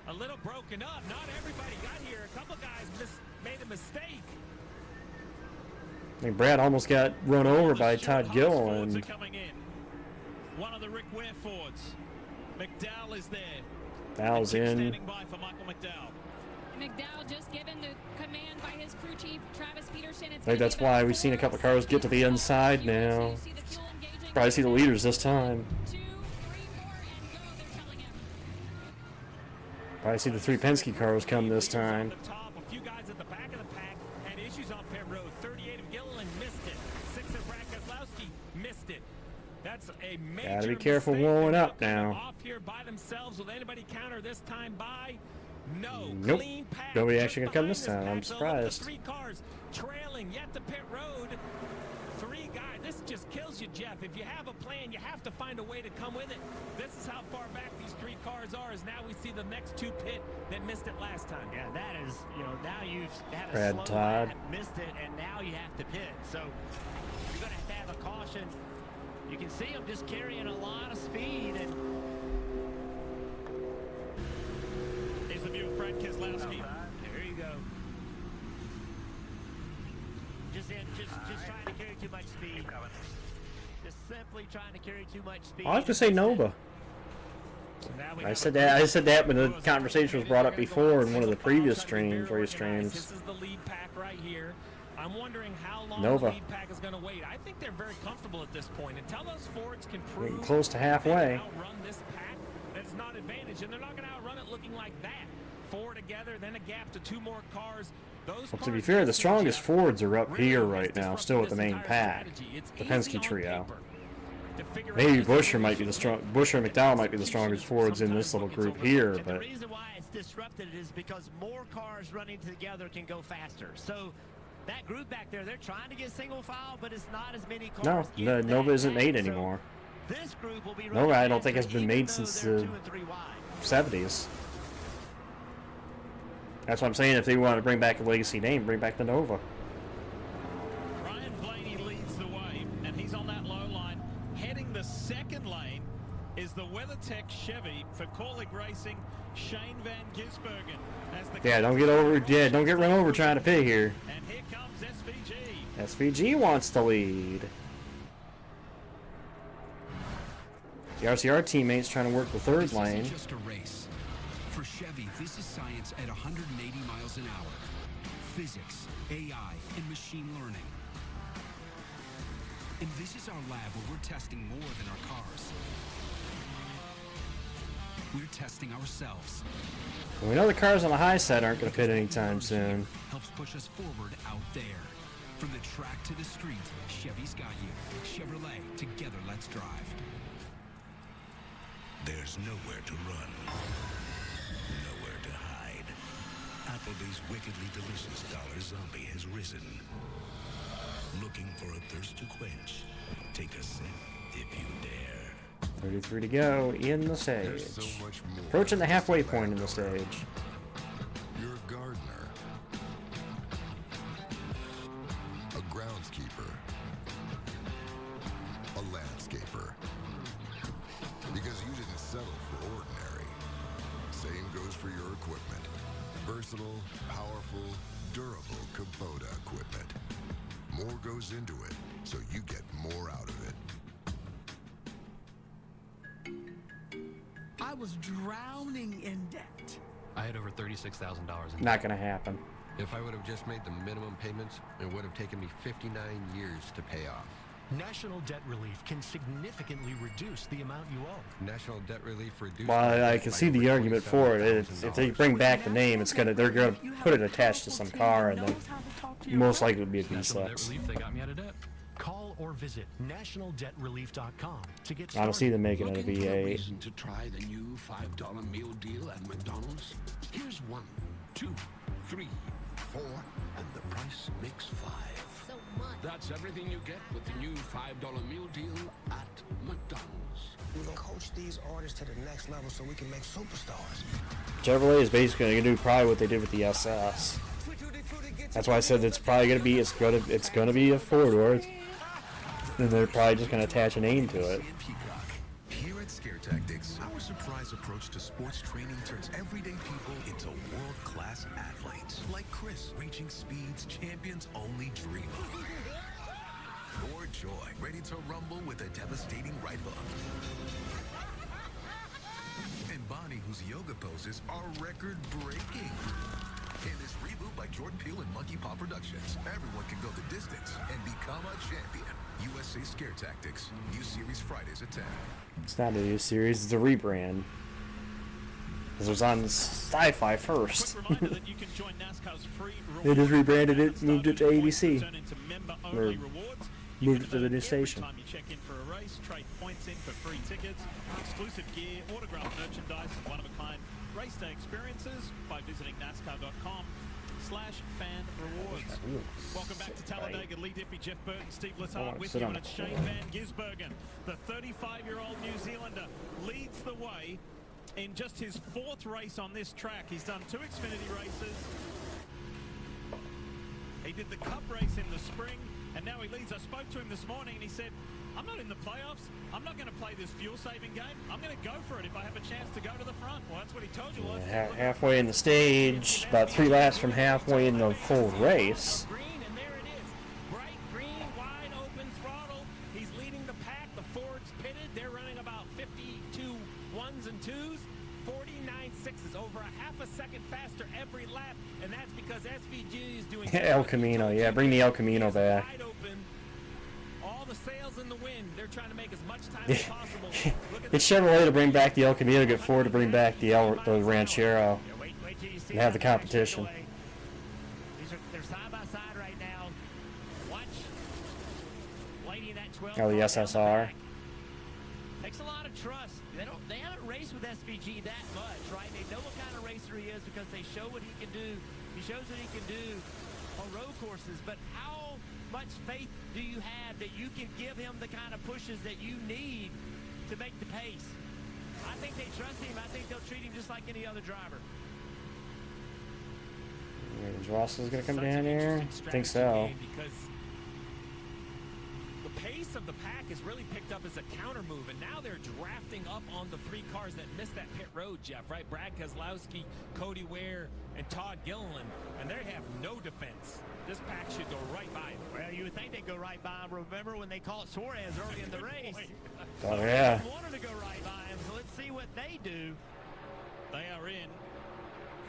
A little broken up. Not everybody got here. A couple guys made a mistake. I think Brad almost got run over by Todd Gilliland. One of the Rick Ware Fords. McDowell is there. Dowell's in. Standing by for Michael McDowell. McDowell just given the command by his crew chief, Travis Peterson. I think that's why we've seen a couple cars get to the inside now. Probably see the leaders this time. Probably see the 3 Penske cars come this time. A few guys at the back of the pack had issues on pit road. 38 of Gilliland missed it. 6 of Brad Keselowski missed it. That's a major Gotta be careful mistake. rolling up They're now. off here by themselves. Will anybody counter this time by? No. Nope. Clean path. Nobody Just actually gonna come this behind time. I'm pack. So look at the surprised. 3 cars trailing yet to pit road. 3 guys. This just kills you, Jeff. If you have a plan, you have to find a way to come with it. This is how far back these 3 cars are, as now we see the next 2 pit that missed it last time. Yeah, that is, you know, now you've had a Brad slow Todd. lap, missed it, and now you have to pit. So you're going to have a caution. You can see him just carrying a lot of speed. And here's the view of Brad Keselowski. there you go. Just trying to carry too much speed. Just simply trying to carry too much speed. I have to say Nova. I said that when the conversation was brought up before in one of the previous streams, race streams. This is the lead pack right here. I'm wondering how long Nova. the lead pack is going to wait. I think they're very comfortable at this point. Until those Fords can prove Getting close to they halfway. can outrun this pack, that's not advantage, and they're not going to outrun it looking like that. 4 together, then a gap to 2 more cars. Those Well, to be cars fair, the missing strongest Jeff Fords are up really here has right now, disrupted still with the this main entire pack. strategy. It's The easy Penske on trio. paper to figure out Maybe this Buescher might be solution. the Buescher and McDowell might be the strongest Fords in this little group here, And the but reason why it's disrupted is because more cars running together can go faster. So that group back there, they're trying to get single file, but it's not as many cars. no, in Nova that isn't pack. made So anymore. this group will be Nova, I don't think faster, has been even made though since they're the 2 and 3 wide. 70s. That's what I'm saying. If they want to bring back a legacy name, bring back the Nova. Ryan Blaney leads the way, and he's on that low line. Heading the second lane is the WeatherTech Chevy for Corlick Racing, Shane Van Gisbergen. As the Yeah, don't get over. Yeah, don't get run over trying to pit here. And here comes SVG. SVG wants to lead. The RCR teammates trying to work the 3rd lane. This isn't just a race. For Chevy, this is science at 180 miles an hour. Physics, AI, and machine learning. And this is our lab where we're testing more than our cars. We're testing ourselves. We know the cars on the high side aren't going to pit anytime soon. Helps push us forward out there. From the track to the street, Chevy's got you. Chevrolet, together let's drive. There's nowhere to run. Nowhere to hide. Applebee's wickedly delicious dollar zombie has risen. Looking for a thirst to quench? Take a sip if you dare. 33 to go in the stage. There's so much more. Approaching the halfway point in the stage. You're a gardener, a groundskeeper, a landscaper. Because you didn't settle for ordinary. Same goes for your equipment. Versatile, powerful, durable Kubota equipment. More goes into it, so you get more out of it. I was drowning in debt. I had over $36,000 in Not going to happen. If I would have just made the minimum payments, it would have taken me 59 years to pay off. National Debt Relief can significantly reduce the amount you owe. National Debt Relief reduced. Well, I can see the argument for it. If they bring back the name, they're gonna put it attached to some car, and then most likely it'll be a National Debt D6. Relief, they got me out of debt. Call or visit nationaldebtrelief.com to get started. I don't see them making it a Looking for a V8. reason to try the new $5 meal deal at McDonald's? Here's 1, 2, 3, 4, and the price makes 5. So much. That's everything you get with the new $5 meal deal at McDonald's. We're gonna coach these artists to the next level so we can make superstars. Chevrolet is basically going to do probably what they did with the SS. That's why I said it's probably going to be it's going to be a 4-door. And they're probably just going to attach a name to it. Here at Scare Tactics, our surprise approach to sports training turns everyday people into world-class athletes. Like Chris, reaching speeds champions only dream of. Or Joy, ready to rumble with a devastating right hook. And Bonnie, whose yoga poses are record-breaking. In this reboot by Jordan Peele and Monkey Paw Productions, everyone can go the distance and become a champion. USA Scare Tactics. New series Fridays at 10. It's not a new series, it's a rebrand. Because it was on Sci-Fi first. They just rebranded it, moved it to ABC. Or moved it to the new station. Time you check in for a race, trade points in for free tickets, exclusive gear, autographed merchandise, and one-of-a-kind race day experiences by visiting NASCAR.com. fan rewards. Welcome back to Talladega. Lee Diffie, Jeff Burton, Steve Letarte with sit you, on and it's the Shane Van Gisbergen. The 35-year-old New Zealander leads the way in just his 4th race on this track. He's done 2 Xfinity races. He did the Cup race in the spring, and now he leads. I spoke to him this morning, and he said, I'm not in the playoffs. I'm not going to play this fuel-saving game. I'm going to go for it if I have a chance to go to the front. Well, that's what he told you. Yeah, halfway in the stage, about 3 laps from halfway in the full race. Green, and there it is. Bright green, wide open throttle. He's leading the pack. The Ford's pitted. They're running about 52 ones and twos. 49 sixes, over a half a second faster every lap, and that's because SVG is doing El Camino, yeah, bring the El Camino back. wide open. All the sails in the wind. They're trying to make as much time as possible. It's Chevrolet to bring back the El Camino, get Ford to bring back the Ranchero, and have the competition. They're side by side right now. Watch. Lady that 12. Oh, the SSR. Takes a lot of trust. They haven't raced with SVG that much, right? They know what kind of racer he is because they show what he can do. He shows what he can do on road courses. But how much faith do you have that you can give him the kind of pushes that you need to make the pace? I think they trust him. I think they'll treat him just like any other driver. Is Russell's gonna come down here? I think so. Because the pace of the pack has really picked up as a counter move, and now they're drafting up on the 3 cars that missed that pit road, Jeff, right? Brad Keselowski, Cody Ware, and Todd Gilliland, and they have no defense. This pack should go right by him. Well, you would think they'd go right by him. Remember when they caught Suarez early in the race? Oh, yeah. They wanted to go right by him, so let's see what they do. They are in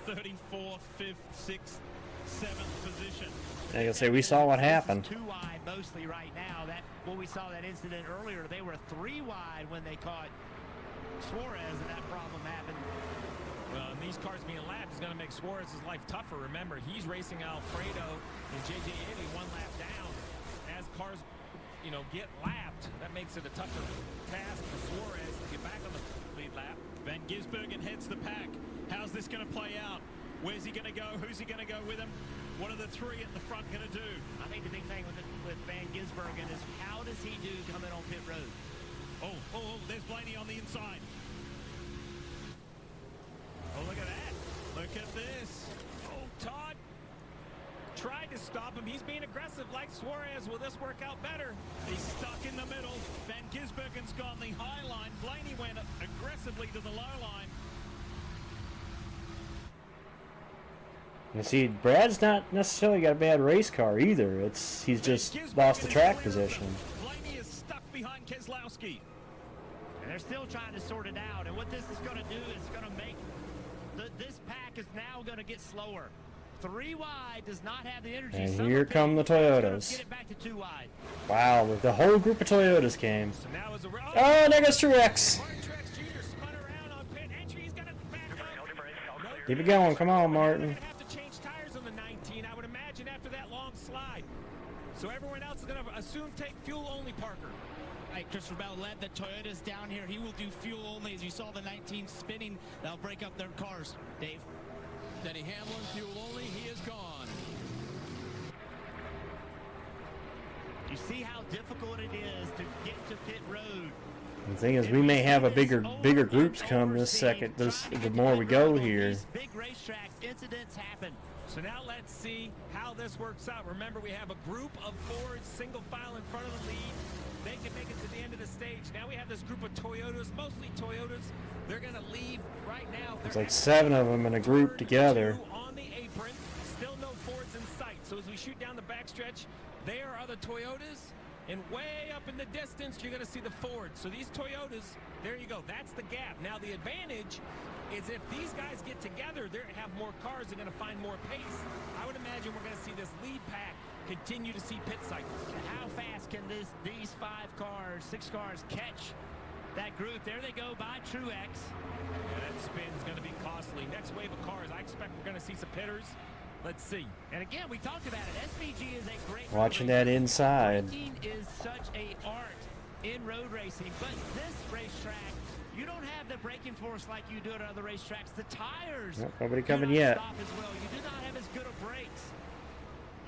34th, 5th, 6th, 7th position. Like I say, we saw what happened. 2 wide mostly right now. When we saw that incident earlier, they were 3 wide when they caught Suarez, and that problem happened. Well, and these cars being lapped is going to make Suarez's life tougher. Remember, he's racing Alfredo and J.J. Haley 1 lap down. As cars, get lapped, that makes it a tougher task for Suarez to get back on the lead lap. Van Gisbergen heads the pack. How's this going to play out? Where's he going to go? Who's he going to go with him? What are the 3 at the front going to do? I think the big thing with Van Gisbergen is how does he do coming on pit road? Oh, there's Blaney on the inside. Oh, look at that. Look at this. Oh, Todd tried to stop him. He's being aggressive like Suarez. Will this work out better? He's stuck in the middle. Van Gisbergen's gone the high line. Blaney went aggressively to the low line. You see, Brad's not necessarily got a bad race car either. He's just lost the track position. Blaney is stuck behind Keselowski. And they're still trying to sort it out. And what this is going to do is going to make this pack is now going to get slower. 3 wide does not have the energy. And here come the Toyotas. Get it back to 2 wide. Wow, the whole group of Toyotas came. Oh, there goes Truex. Keep it going. Come on, Martin. So everyone else is going to assume take fuel only, Parker. Right, Christopher Bell led the Toyotas down here. He will do fuel only. As you saw the 19 spinning, they'll break up their cars. Dave. Denny Hamlin, fuel only. He is gone. You see how difficult it is to get to pit road. The thing is, we may have a bigger groups come the more we go here. Big racetrack incidents happen. So now let's see how this works out. Remember, we have a group of Fords single file in front of the lead. They can make it to the end of the stage. Now we have this group of Toyotas, mostly Toyotas. They're going to leave right now. It's like 7 of them in a group together. On the apron, still no Fords in sight. So as we shoot down the backstretch, there are the Toyotas. And way up in the distance, you're going to see the Fords. So these Toyotas, there you go. That's the gap. Now the advantage is if these guys get together, they have more cars. They're going to find more pace. I would imagine we're going to see this lead pack continue to see pit cycles. How fast can these 6 cars catch that group? There they go by Truex. Yeah, that spin's going to be costly. Next wave of cars, I expect we're going to see some pitters. Let's see. And again, we talked about it. SVG is a great watching that inside. Racing is such a art in road racing, but this racetrack You don't have the braking force like you do at other racetracks. The tires. Nope, nobody coming do not yet. stop as well. You do not have as good of brakes.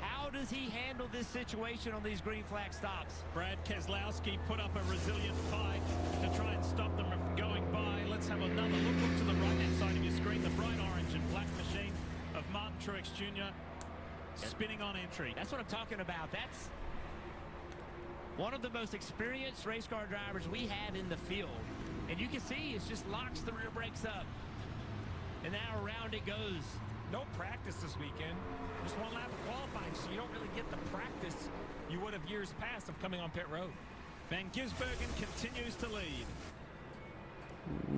How does he handle this situation on these green flag stops? Brad Keselowski put up a resilient fight to try and stop them from going by. Let's have another look. Look to the right-hand side of your screen. The bright orange and black machine of Martin Truex Jr. spinning on entry. That's what I'm talking about. That's one of the most experienced race car drivers we have in the field. And you can see it just locks the rear brakes up. And now around it goes. No practice this weekend. Just one lap of qualifying, so you don't really get the practice you would have years past of coming on pit road. Van Gisbergen continues to lead.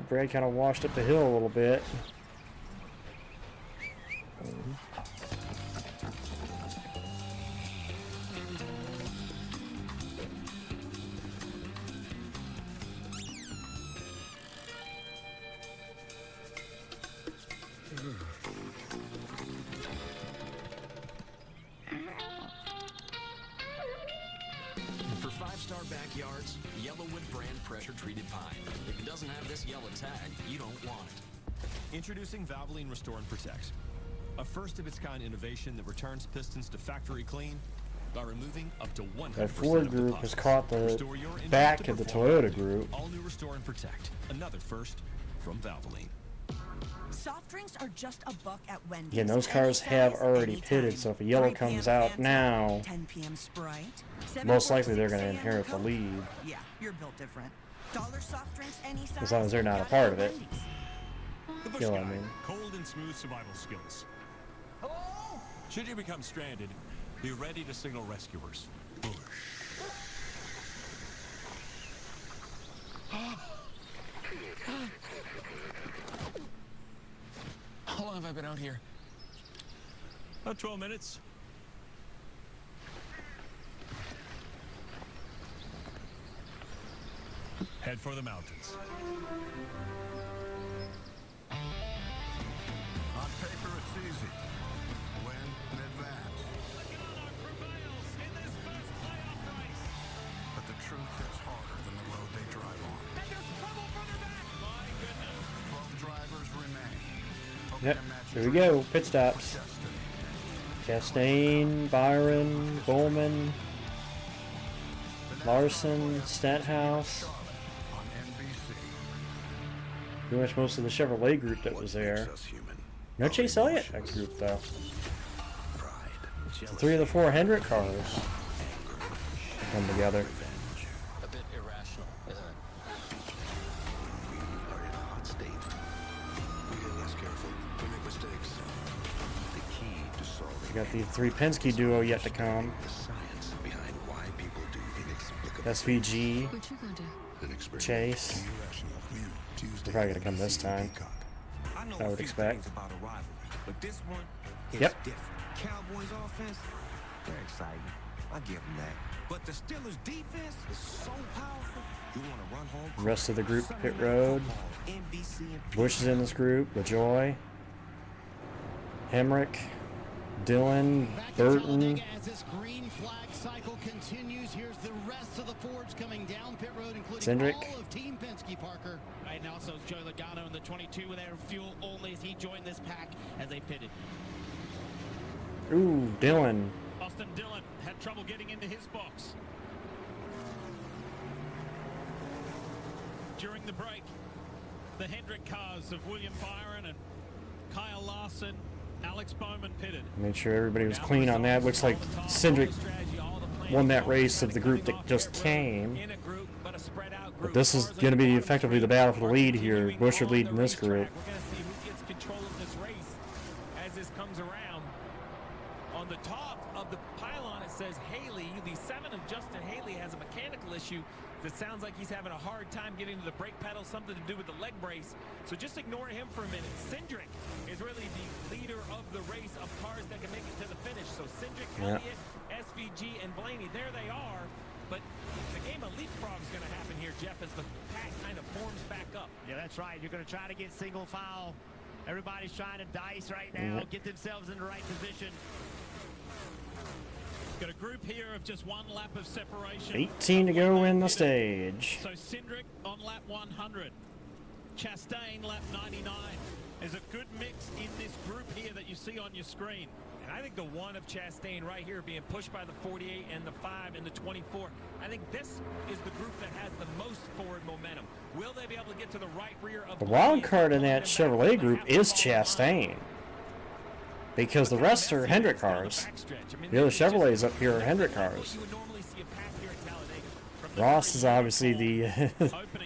Brad kind of washed up the hill a little bit. For five-star backyards, Yellawood brand pressure-treated pine. If it doesn't have this yellow tag, you don't want it. Introducing Valvoline Restore and Protect, a first-of-its-kind innovation that returns pistons to factory clean by removing up to 100% That Ford of the group has pus. caught the Restore your engine back to of the perform. Toyota group. All new Restore and Protect, another first from Valvoline. Soft drinks are just $1 at Wendy's. Again, those cars have already pitted, so if a yellow comes out now, 10 p.m. Sprite. most likely they're going to inherit the lead, Yeah, you're built different. Dollar soft drinks any size. as long as they're not a part of it. The Bush You know what Guy, I mean? cold and smooth survival skills. Hello? Should you become stranded, be ready to signal rescuers. Bush. How long have I been out here? About 12 minutes. Head for the mountains. On paper, it's easy. Win in advance. But the truth hits harder than the road they drive on. And there's trouble for the back. My goodness. 12 drivers remain. Yep, here we go, pit stops. Chastain, Byron, Bowman, Larson, Stenhouse. Pretty much most of the Chevrolet group that was there. No Chase Elliott that group though. So 3 of the 4 Hendrick cars come together. A bit irrational, isn't it? We are in a hot state. We get less careful. We make mistakes. The key to solving We got the 3 Penske duo yet to come. the science behind why people do inexplicable SVG, What you gonna do? Chase. They're probably gonna come this time. I would expect. About a rivalry, but this one is Yep. different. Cowboys offense, they're exciting. I give them that. But the Steelers defense is so powerful. You want to run home. Rest of the group pit road. Bush is in this group. LaJoy, Hemrick, Dillon, Burton. As this green flag cycle continues, here's the rest of the Fords coming down pit road, including Cindric. all of Team Penske, Parker. Right now, so Joey Logano in the 22 with air fuel only as he joined this pack as they pitted. Ooh, Dillon. Austin Dillon had trouble getting into his box. During the break, the Hendrick cars of William Byron and Kyle Larson, Alex Bowman pitted. Made sure everybody was clean on that. Looks like Cindric won that race of the group that just came. But this is going to be effectively the battle for the lead here. Bush are leading this group. We're going to see who gets control of this race as this comes around. On the top of the pylon, it says Haley. The 7 of Justin Haley has a mechanical issue that sounds like he's having a hard time getting to the brake pedal, something to do with the leg brace. So just ignore him for a minute. Cindric is really the leader of the race of cars that can make it to the finish. So Cindric, Elliott, SVG, and Blaney, there they are. But the game of leapfrog is going to happen here, Jeff, as the pack kind of forms back up. Yeah, that's right. You're going to try to get single file. Everybody's trying to dice right now, get themselves in the right position. Got a group here of just 1 lap of separation. 18 to go in the stage. So Cindric on lap 100. Chastain, lap 99. There's a good mix in this group here that you see on your screen. And I think the one of Chastain right here being pushed by the 48 and the 5 and the 24, I think this is the group that has the most forward momentum. Will they be able to get to the right rear of The wild card in that Chevrolet group is Chastain, because the rest are Hendrick cars. The other Chevrolets up here are Hendrick cars. Ross is obviously the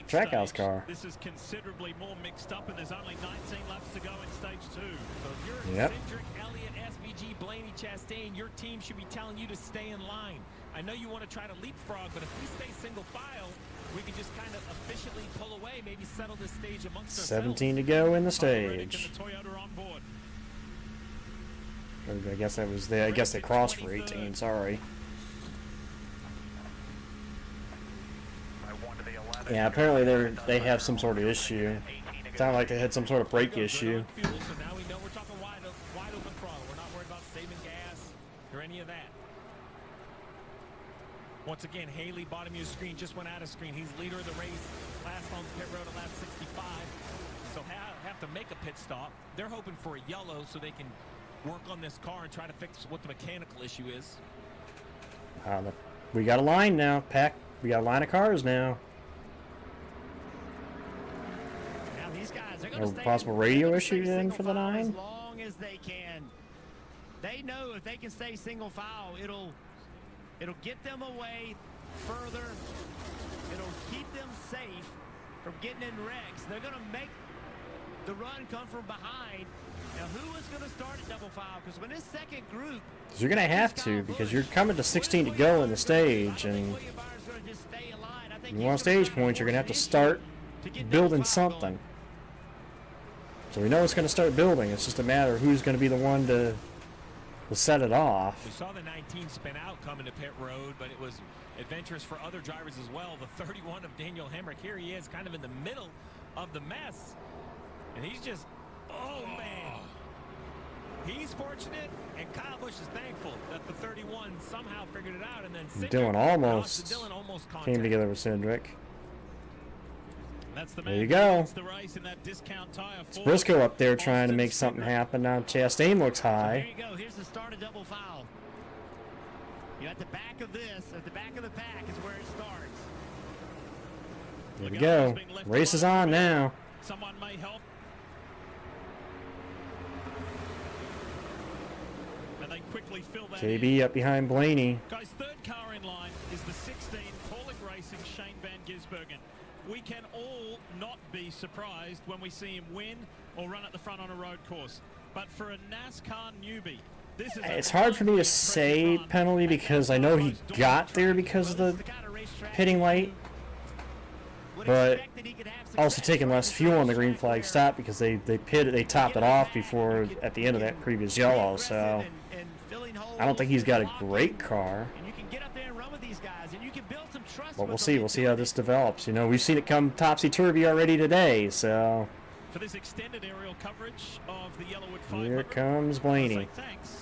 Trackhouse car. This is considerably more mixed up, and there's only 19 laps to go in stage 2. So if you're Yep. Cindric, Elliott, SVG, Blaney, Chastain, your team should be telling you to stay in line. I know you want to try to leapfrog, but if we stay single file, we can just kind of efficiently pull away, maybe settle this stage amongst ourselves. 17 to go in the stage. The Toyota on board. I guess that was the. I guess they crossed for 18. Sorry. Yeah, apparently they have some sort of issue. Sounded like they had some sort of brake issue. So now we know we're talking wide open throttle. We're not worried about saving gas or any of that. Once again, Haley, bottom of your screen, just went out of screen. He's leader of the race. Last on pit road at lap 65. So have to make a pit stop. They're hoping for a yellow so they can work on this car and try to fix what the mechanical issue is. We got a line now, Pack. We got a line of cars now. Now these guys are A going to stay possible radio issue then for the 9? as long as they can. They know if they can stay single file, it'll get them away further. It'll keep them safe from getting in wrecks. They're going to make the run come from behind. Now, who is going to start at double file? Because when this second group, You're going to have to, because you're coming to 16 to go in the stage, and you want stage points, you're going to have to start building something. So we know it's going to start building. It's just a matter of who's going to be the one to set it off. We saw the 19 spin out coming to pit road, but it was adventurous for other drivers as well. The 31 of Daniel Hemrick, here he is kind of in the middle of the mess. And he's just, oh man. He's fortunate, and Kyle Busch is thankful that the 31 somehow figured it out. And then Dylan almost came together with Cindric. That's the there you go. The race in that discount tire. It's Briscoe up there trying to make something happen. Now Chastain looks high. Here you go. Here's the start of double foul. You at the back of this, at the back of the pack is where it starts. There we go. Race is on now. Someone may help. And they quickly fill that JB in. up behind Blaney. Guys, third car in line is the 16 Paulick Racing Shane Van Gisbergen. We can all not be surprised when we see him win or run at the front on a road course. But for a NASCAR newbie, this is It's hard for me to say penalty because I know he got there because of the pitting light, but also taking less fuel on the green flag stop because they topped it off before at the end of that previous yellow. So I don't think he's got a great car. But we'll see. We'll see how this develops. You know, we've seen it come topsy-turvy already today, so. For this extended aerial coverage of the Yellawood 500, Here comes Blaney.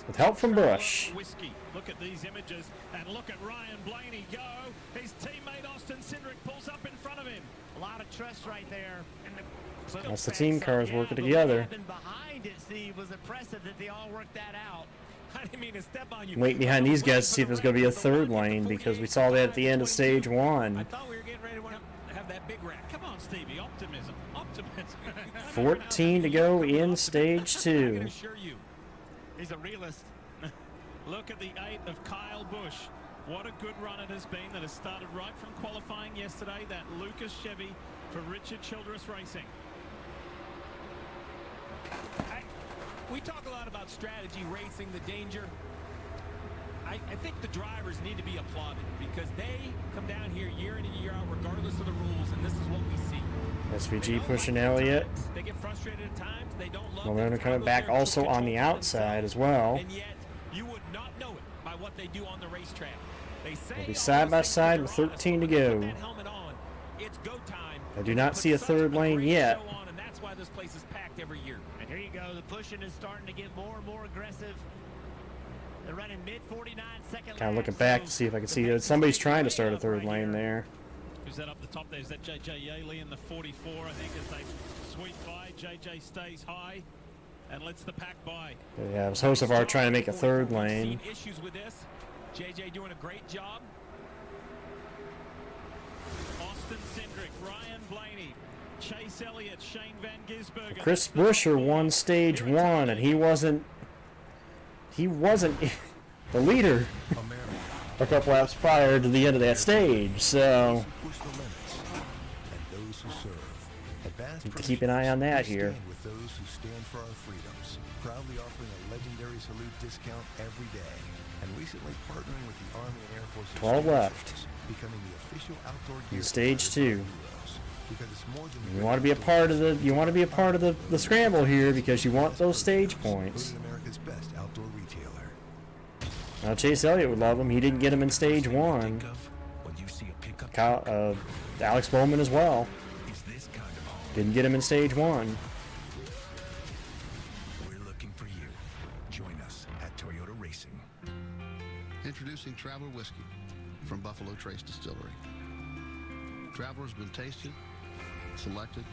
With help from Busch. Whiskey. Look at these images and look at Ryan Blaney go. His teammate Austin Cindric pulls up in front of him. A lot of trust right there. And That's the team cars working together. Behind it, Steve, was impressive that they all worked that out. I didn't mean to step on you. Waiting behind these guys to see if there's going to be a third lane because we saw that at the end of stage 1. I thought we were getting ready to have that big rack. Come on, Stevie. Optimism. Optimism. 14 to go in stage 2. I can assure you, he's a realist. Look at the 8 of Kyle Busch. What a good run it has been that has started right from qualifying yesterday. That Lucas Chevy for Richard Childress Racing. We talk a lot about strategy, racing, the danger. I think the drivers need to be applauded because they come down here year in and year out regardless of the rules, and this is what we see. SVG pushing Elliott. They get frustrated at times. They don't love Momentum coming back also on the outside as well. And yet, you would not know it by what they do on the racetrack. They say We'll be side by side with 13 to go. It's go time. I do not see a third lane yet. And that's why this place is packed every year. And here you go. The pushing is starting to get more and more aggressive. They're running mid 49 second. Kind of looking back to see if I can see that somebody's trying to start a third lane there. Who's that up the top there? Is that JJ Yaley in the 44, I think, as they sweep by. JJ stays high and lets the pack by. Yeah, it was Hocevar trying to make a third lane. Issues with this. JJ doing a great job. Austin Cindric, Ryan Blaney, Chase Elliott, Shane Van Gisbergen. Chris Buescher won stage 1, and he wasn't the leader a couple laps prior to the end of that stage, so need to keep an eye on that here. With those who stand for our freedoms, proudly offering a legendary salute discount every day, and recently partnering with the Army and Air Force. 12 left. Becoming the official outdoor gear in stage 2. Because it's more than You want to be a part of the scramble here because you want those stage points. America's best outdoor retailer. Now Chase Elliott would love him. He didn't get him in stage 1. Alex Bowman as well. Didn't get him in stage 1. We're looking for you. Join us at Toyota Racing. Introducing Traveler Whiskey from Buffalo Trace Distillery. Traveler's been tasted, selected,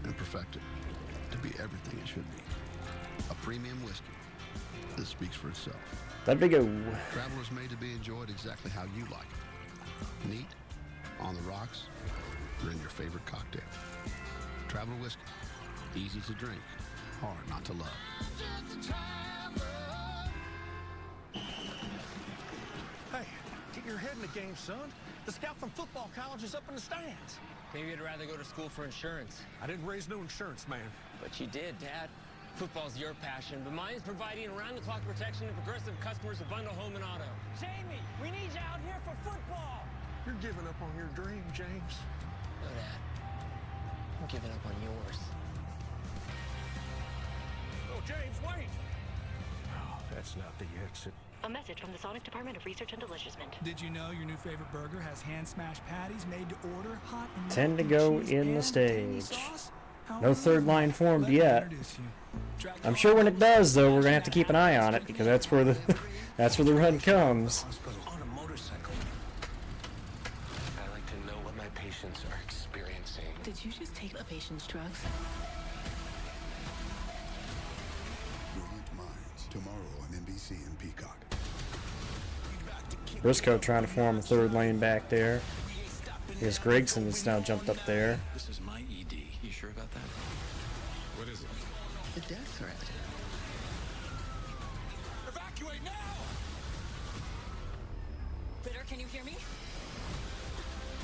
and perfected to be everything it should be. A premium whiskey that speaks for itself. That big O. Traveler's made to be enjoyed exactly how you like it. Neat, on the rocks, or in your favorite cocktail. Traveler Whiskey. Easy to drink, hard not to love. Hey, get your head in the game, son. The scout from football college is up in the stands. Maybe you'd rather go to school for insurance. I didn't raise no insurance, man. But you did, Dad. Football's your passion, but mine's providing around-the-clock protection to Progressive customers who bundle home and auto. Jamie, we need you out here for football. You're giving up on your dream, James. No, Dad. I'm giving up on yours. Oh, James, wait! Oh, that's not the exit. A message from the Sonic Department of Research and Deliciousment. Did you know your new favorite burger has hand-smashed patties made to order, hot and 10 to go in the stage. No third line formed yet. I'm sure when it does, though, we're gonna have to keep an eye on it because that's where the run comes. On a motorcycle. I like to know what my patients are experiencing. Did you just take a patient's drugs? Brilliant Minds, tomorrow on NBC and Peacock. Briscoe trying to form a third lane back there. Here's Gregson that's now jumped up there. This is my ED. You sure about that? What is it? The death threat. Evacuate now! Bitter, can you hear me?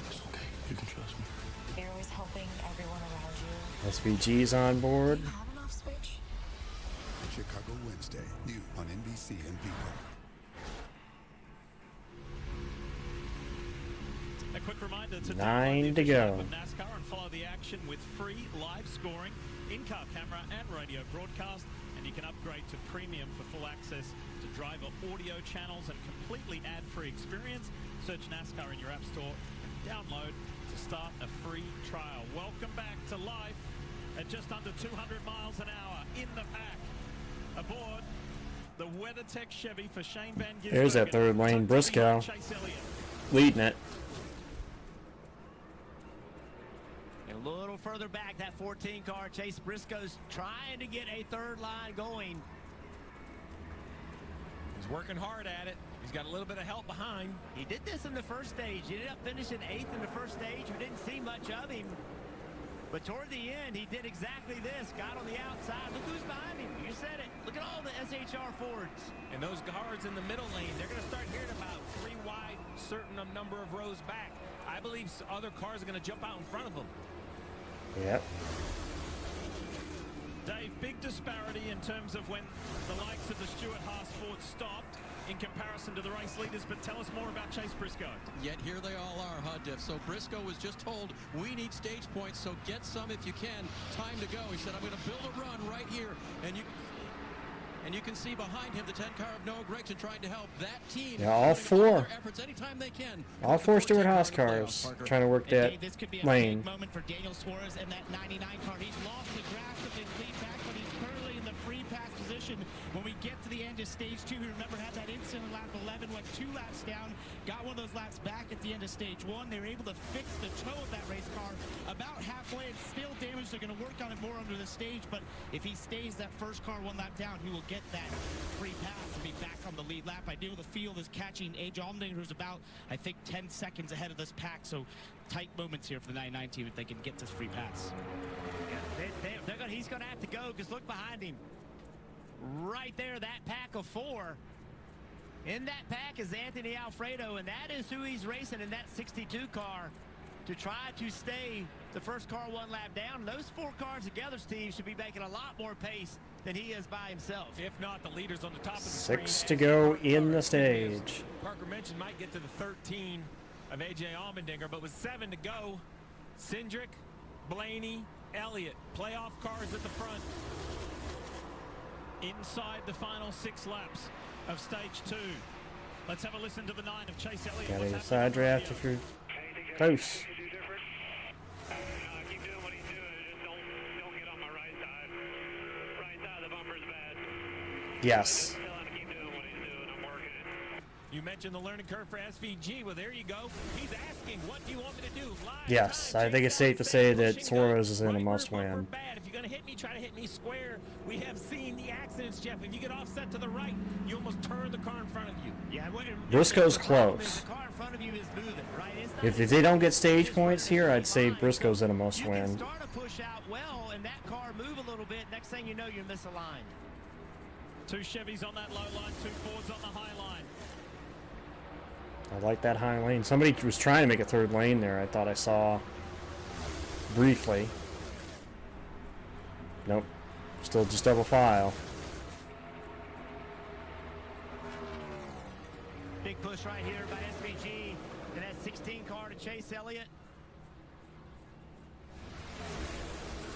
It's okay. You can trust me. You're always helping everyone around you. SVG's on board. Do you have an off switch? Chicago Wednesday, new on NBC and Peacock. A quick reminder to 9 to go. with NASCAR and follow the action with free live scoring, in-car camera and radio broadcast, and you can upgrade to premium for full access to driver audio channels and completely ad-free experience. Search NASCAR in your app store and download to start a free trial. Welcome back to life at just under 200 miles an hour in the pack. Aboard the WeatherTech Chevy for Shane Van Gisbergen. There's that third lane, Briscoe leading it. A little further back, that 14 car, Chase Briscoe's trying to get a third line going. He's working hard at it. He's got a little bit of help behind. He did this in the first stage. He ended up finishing 8th in the first stage. We didn't see much of him. But toward the end, he did exactly this. Got on the outside. Look who's behind him. You said it. Look at all the SHR Fords. And those guards in the middle lane, they're going to start hearing about 3 wide, certain number of rows back. I believe other cars are going to jump out in front of them. Yep. Dave, big disparity in terms of when the likes of the Stewart-Haas Ford stopped in comparison to the race leaders, but tell us more about Chase Briscoe. Yet here they all are, huh, Diff? So Briscoe was just told, we need stage points, so get some if you can. Time to go. He said, I'm going to build a run right here. And you can see behind him the 10 car of Noah Gregson trying to help that team. Yeah, all four. Efforts anytime they can. All 4 Stewart-Haas cars trying to work that This could be a lane. big moment for Daniel Suarez and that 99 car. He's lost the grasp of his lead back, but he's currently in the free pass position when we get to the the end of stage 2. We remember had that incident in lap 11, went 2 laps down, got one of those laps back at the end of stage 1. They were able to fix the toe of that race car about halfway. It's still damaged. They're going to work on it more under the stage, but if he stays that first car 1 lap down, he will get that free pass and be back on the lead lap. I do the field is catching A.J. Allmendinger, who's about, I think, 10 seconds ahead of this pack, so tight moments here for the 99 team if they can get this free pass. Yeah, he's going to have to go, because look behind him. Right there, that pack of 4. In that pack is Anthony Alfredo, and that is who he's racing in that 62 car to try to stay the first car 1 lap down. Those 4 cars together, Steve, should be making a lot more pace than he is by himself. If not, the leaders on the top of the 6 to go in the stage. Parker mentioned might get to the 13 of A.J. Allmendinger, but with 7 to go, Cindric, Blaney, Elliott, playoff cars at the front. Inside the final 6 laps of stage 2. Let's have a listen to the 9 of Chase Elliott. Got a side draft if you're close. Keep doing what he's doing. Just don't get on my right side. Right side of the bumper is bad. Yes. Tell him to keep doing what he's doing. I'm working it. You mentioned the learning curve for SVG. Well, there you go. He's asking, what do you want me to do? Live Yes, I think it's safe to say that Suarez is in a must-win. If you're going to hit me, try to hit me square. We have seen the accidents, Jeff. If you get offset to the right, you almost turn the car in front of you. Yeah, Briscoe's close. The car in front of you is moving, right? If they don't get stage points here, I'd say Briscoe's in a must-win. You can start to push out well, and that car move a little bit. Next thing you know, you're misaligned. 2 Chevys on that low line, 2 Fords on the high line. I like that high lane. Somebody was trying to make a 3rd lane there. I thought I saw briefly. Nope. Still just double file. Big push right here by SVG and that 16 car to Chase Elliott.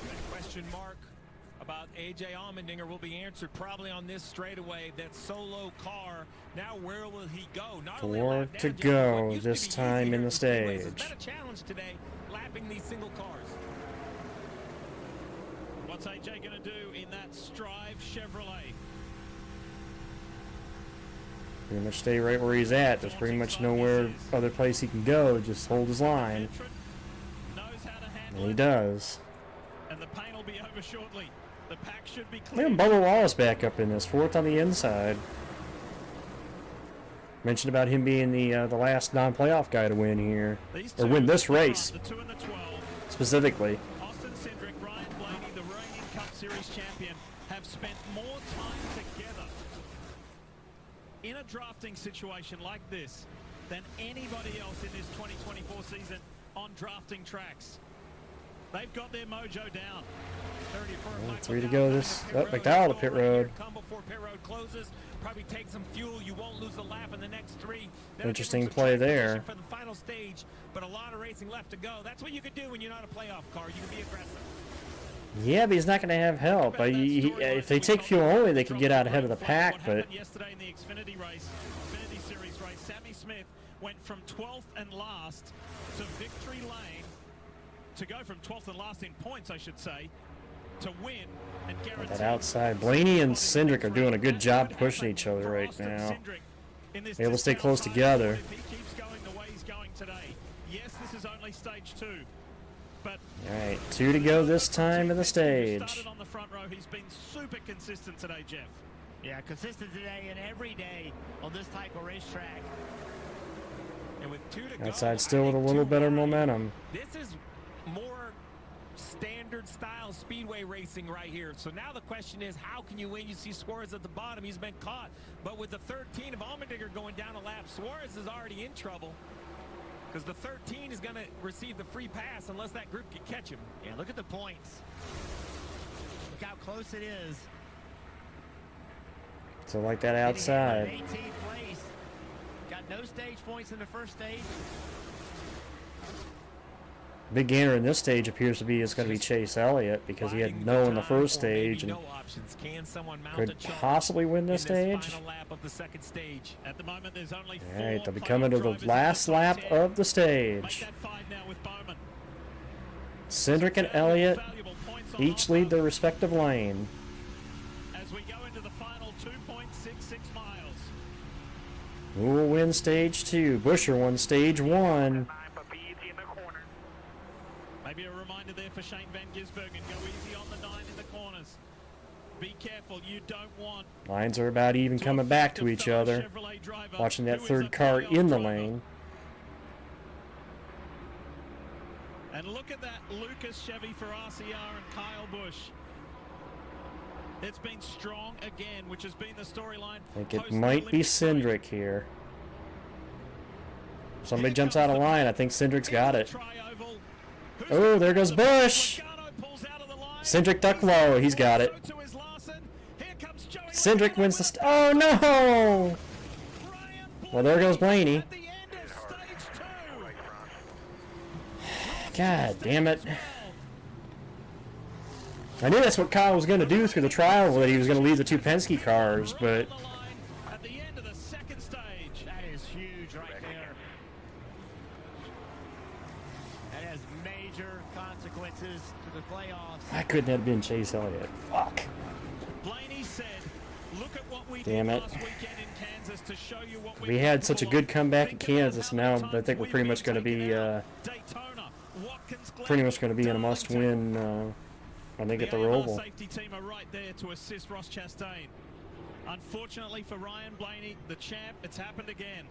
That question mark about A.J. Allmendinger will be answered probably on this straightaway. That solo car. Now where will he go? Not 4 to go this time in the stage. It's been a challenge today, lapping these single cars. What's AJ going to do in that Strive Chevrolet? Pretty much stay right where he's at. There's pretty much nowhere other place he can go. Just hold his line. And he does. And the pain will be over shortly. The pack should be Look at Bubba Wallace back up in this. 4th on the inside. Mentioned about him being the last non-playoff guy to win here. Or win this race. Specifically. Series champion have spent more time together in a drafting situation like this than anybody else in this 2024 season on drafting tracks. They've got their mojo down. 3 to go this. McDowell to pit road. Come before pit road closes. Probably take some fuel. You won't lose a lap in the next 3. Interesting play there. For the final stage, but a lot of racing left to go. That's what you can do when you're not a playoff car. You can be aggressive. Yeah, but he's not going to have help. If they take fuel only, they could get out ahead of the pack. But yesterday in the Xfinity race, Xfinity Series race, Sammy Smith went from 12th and last to victory lane, to go from 12th and last in points, I should say, to win and guarantee. That outside, Blaney and Cindric are doing a good job pushing each other right now. Able to stay close together. If he keeps going the way he's going today, yes, this is only stage 2. But Alright, 2 to go this time in the stage. Started on the front row. He's been super consistent today, Jeff. Yeah, consistent today and every day on this type of racetrack. And with 2 to go, Outside still with a little better momentum. This is more standard style speedway racing right here. So now the question is, how can you win? You see Suarez at the bottom. He's been caught. But with the 13 of Allmendinger going down a lap, Suarez is already in trouble. Because the 13 is going to receive the free pass unless that group can catch him. Yeah, look at the points. Look how close it is. So like that outside. 18th place. Got no stage points in the first stage. Big gainer in this stage appears to be going to be Chase Elliott because he had no in the first stage and could possibly win this stage. At the moment, there's only Alright, they'll be coming to the last lap of the stage. Cindric and Elliott each lead their respective lane. As we go into the final 2.6 Who will win stage 2? Busher won stage 1. Maybe a reminder there for Shane Van Gisbergen. Go easy on the 9 in the corners. Be careful, you don't want... Lines are about even coming back to each other. Watching that third car in the lane. And look at that Lucas Chevy for RCR and Kyle Busch. It's been strong again, which has been the storyline. I think it might be Cindric here. Somebody jumps out of line. I think Cindric's got it. Oh, there goes Busch. Cindric duck low. He's got it. Cindric wins the... Oh, no! Well, there goes Blaney. God damn it. I knew that's what Kyle was going to do through the trial, that he was going to leave the 2 Penske cars, but... At the end of the second stage. That is huge right there. That has major consequences to the playoffs. I couldn't have been Chase Elliott. Fuck. Blaney said, look at what we Damn did it. last weekend in Kansas to show you what We had such a good comeback at Kansas. Now I think we're pretty much going to be... pretty much going to be in a must-win... when they get the Roval. Safety team are right there to assist Ross Chastain. Unfortunately for Ryan Blaney, the champ, it's happened again.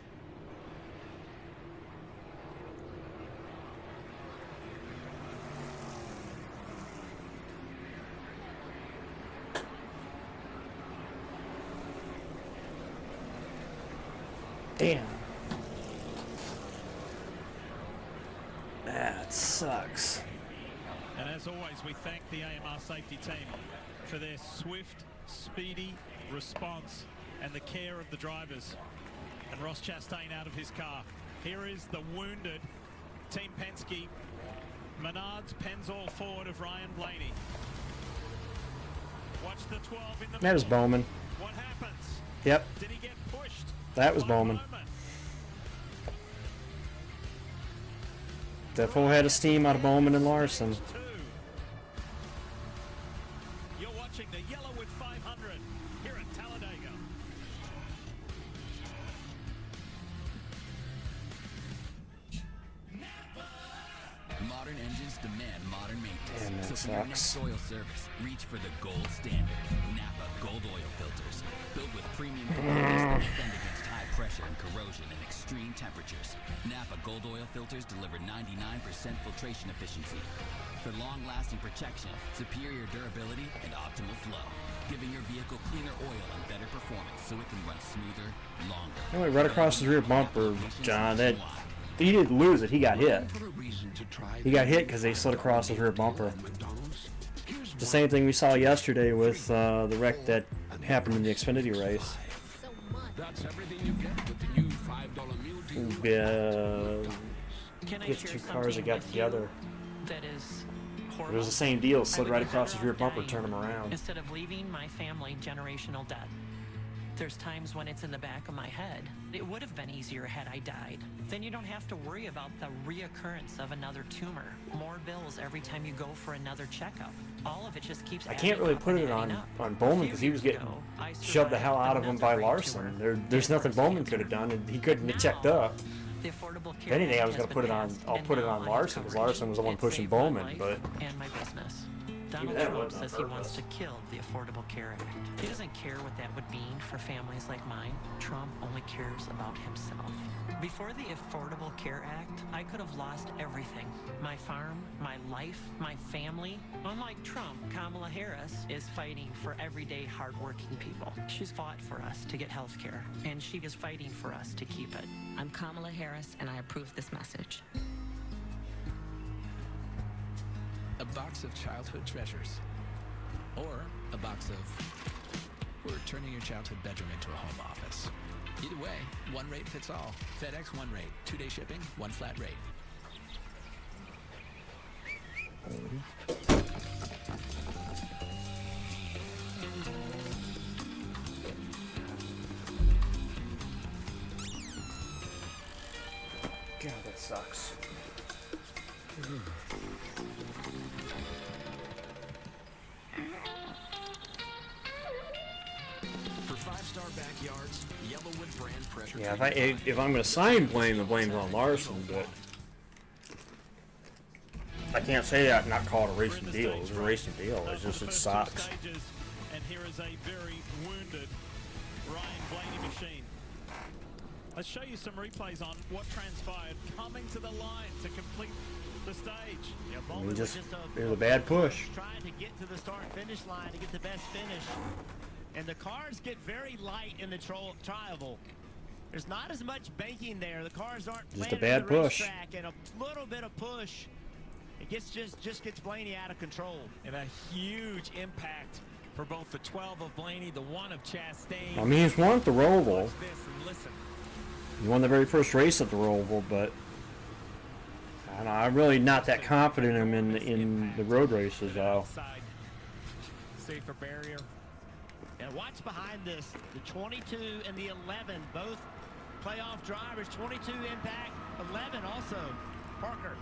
Damn. That sucks. And as always, we thank the AMR safety team for their swift, speedy response and the care of the drivers. And Ross Chastain out of his car. Here is the wounded Team Penske. Menard's Pennzoil Ford of Ryan Blaney. Watch the 12 in the That was Bowman. What happens? Yep. Did he get pushed? That was Bowman. The full head of steam out of Bowman and Larson. You're watching the Yellawood 500 here at Talladega. Modern engines demand modern maintenance. Damn, that so for your next sucks. oil service, reach for the gold standard. Napa Gold Oil Filters. Built with premium components that defend against high pressure and corrosion and extreme temperatures. Napa Gold Oil Filters deliver 99% filtration efficiency. For long-lasting protection, superior durability, and optimal flow. Giving your vehicle cleaner oil and better performance so it can run smoother, longer. He went right across his rear bumper, John. That he didn't lose it. He got hit. He got hit because they slid across his rear bumper. The same thing we saw yesterday with the wreck that happened in the Xfinity race. That's everything you get with the new $5 meal deal. With 2 cars that got together. That is horrible. It was the same deal. Slid right across his rear bumper, turned him around. Instead of leaving my family generational debt. There's times when it's in the back of my head. It would have been easier had I died. Then you don't have to worry about the reoccurrence of another tumor. More bills every time you go for another checkup. All of it just keeps I can't really put it on Bowman because he was getting shoved the hell out of him by Larson. There's nothing Bowman could have done, and he couldn't have checked up. The Affordable If Care anything, I Act was has going to put it been on. passed, I'll and put it now on I have Larson because coverage. Larson was the one It pushing saved my Bowman. life But and my business. Donald that Trump wasn't on says he wants purpose. to kill the Affordable Care Act. He doesn't care what that would mean for families like mine. Trump only cares about himself. Before the Affordable Care Act, I could have lost everything. My farm, my life, my family. Unlike Trump, Kamala Harris is fighting for everyday hardworking people. She's fought for us to get health care, and she is fighting for us to keep it. I'm Kamala Harris, and I approve this message. A box of childhood treasures. Or a box of... we're turning your childhood bedroom into a home office. Either way, one rate fits all. FedEx One Rate. 2-day shipping, one flat rate. God, that sucks. For 5-star backyards, Yellawood brand pressure. Yeah, if I'm gonna sign blame, the blame's on Larson, but I can't say that and not call it a racing deal. It was a racing deal. It's just, it sucks. And here is a very wounded Ryan Blaney machine. Let's show you some replays on what transpired coming to the line to complete the stage. Yeah, I Bowman mean, was it was a bad push. Trying to get to the start-finish line to get the best finish. And the cars get very light in the tri-oval. There's not as much banking there. The cars aren't Just a planted bad in the push. racetrack, and a little bit of push. It gets just gets Blaney out of control. And a huge impact for both the 12 of Blaney, the 1 of Chastain. I mean, he's won at the Roval. Watch this and listen. He won the very first race at the Roval, but I don't know, I'm really not that confident in him in the road races, though. Safer barrier. And watch behind this, the 22 and the 11, both playoff drivers. 22 impact, 11 also. Parker.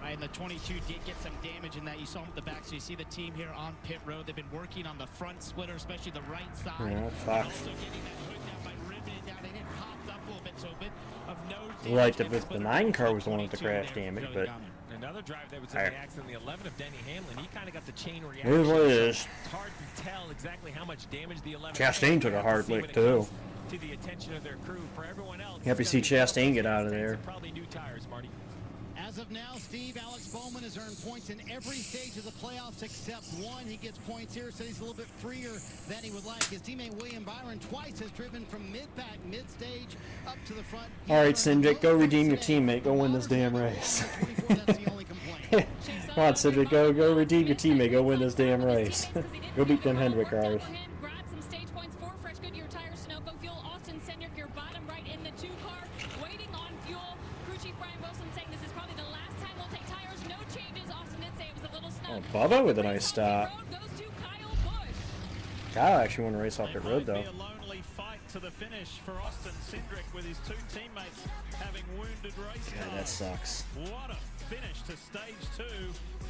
Right, and the 22 did get some damage in that. You saw him at the back, so you see the team here on pit road. They've been working on the front splitter, especially the right side. Yeah, And sucks. also getting that hood down by riveting it down, and it popped up a little bit, so a bit of nose Like damage. if the 9 car was the one with the crash damage, but Another drive that was in the accident, the 11 of Denny Hamlin. He kind of got the chain reaction. it is what it is. It's hard to tell exactly how much damage the 11. Chastain took a hard lick, too. To the attention of their crew. For everyone else, Happy to see Chastain get out of there. Probably new tires, Marty. As of now, Steve, Alex Bowman has earned points in every stage of the playoffs except one. He gets points here, so he's a little bit freer than he would like. His teammate William Byron twice has driven from mid-pack, mid-stage, up to the front. All right, Cindric, go redeem your teammate. Go win this damn race. Come on, Cindric, go redeem your teammate. Go win this damn race. Go beat them Hendrick cars. Grab some stage points for Fresh Goodyear tires, Sunoco fuel. Austin Cindric, your bottom right in the 2 car, waiting on fuel. Crew Chief Brian Wilson saying this is probably the last time we'll take tires. No changes. Austin did say it was a little snug. Oh, Bubba with a nice stop. Kyle actually won a race off pit road, though. A lonely fight to the finish for Austin Cindric with his 2 teammates having wounded race cars. Yeah, that sucks. What a finish to stage 2.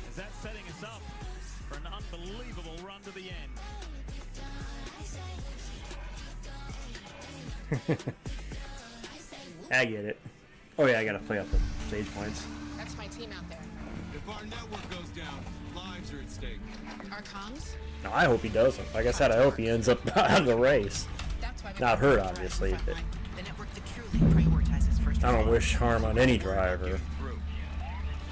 Is that setting us up for an unbelievable run to the end? I get it. Oh yeah, I gotta play up the stage points. That's my team out there. If our network goes down, lives are at stake. Our comms? No, I hope he doesn't. Like I said, I hope he ends up out of the race. Not hurt, obviously, but The network that truly prioritizes first. I don't wish harm on any driver.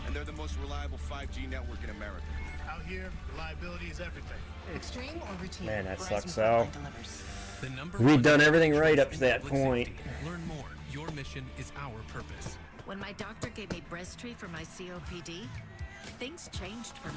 And they're the most reliable 5G network in America. Out here, reliability is everything. Extreme or routine? Man, that Verizon sucks, Sal. delivers. The number We've one done everything right up to public that point. safety. Learn more. Your mission is our purpose. When my doctor gave me Breztri for my COPD, things changed for me.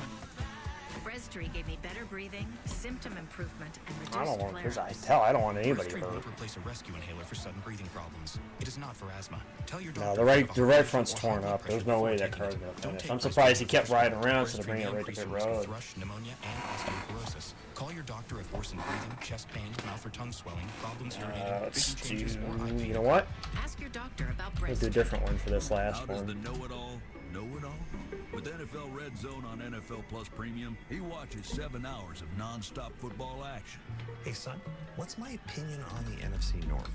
Breztri gave me better breathing, symptom improvement, and reduced I don't want, because I flare-ups. tell I don't want anybody Breztri hurt. won't replace a rescue inhaler for sudden breathing problems. It is not for asthma. Tell your No, doctor. the right front's torn up. There's no way that car's gonna finish. I'm surprised he kept riding around instead of bringing it right to pit road. Thrush, pneumonia, and osteoporosis. Call your doctor if worsened breathing, chest pain, mouth or tongue swelling, problems urinating, Let's vision do, changes, or eye pain. you know what? Ask your doctor about We'll do a Breztri. different one for this last How does the one. know-it-all know it all? With NFL Red Zone on NFL Plus Premium, he watches 7 hours of non-stop football action. Hey, son, what's my opinion on the NFC North?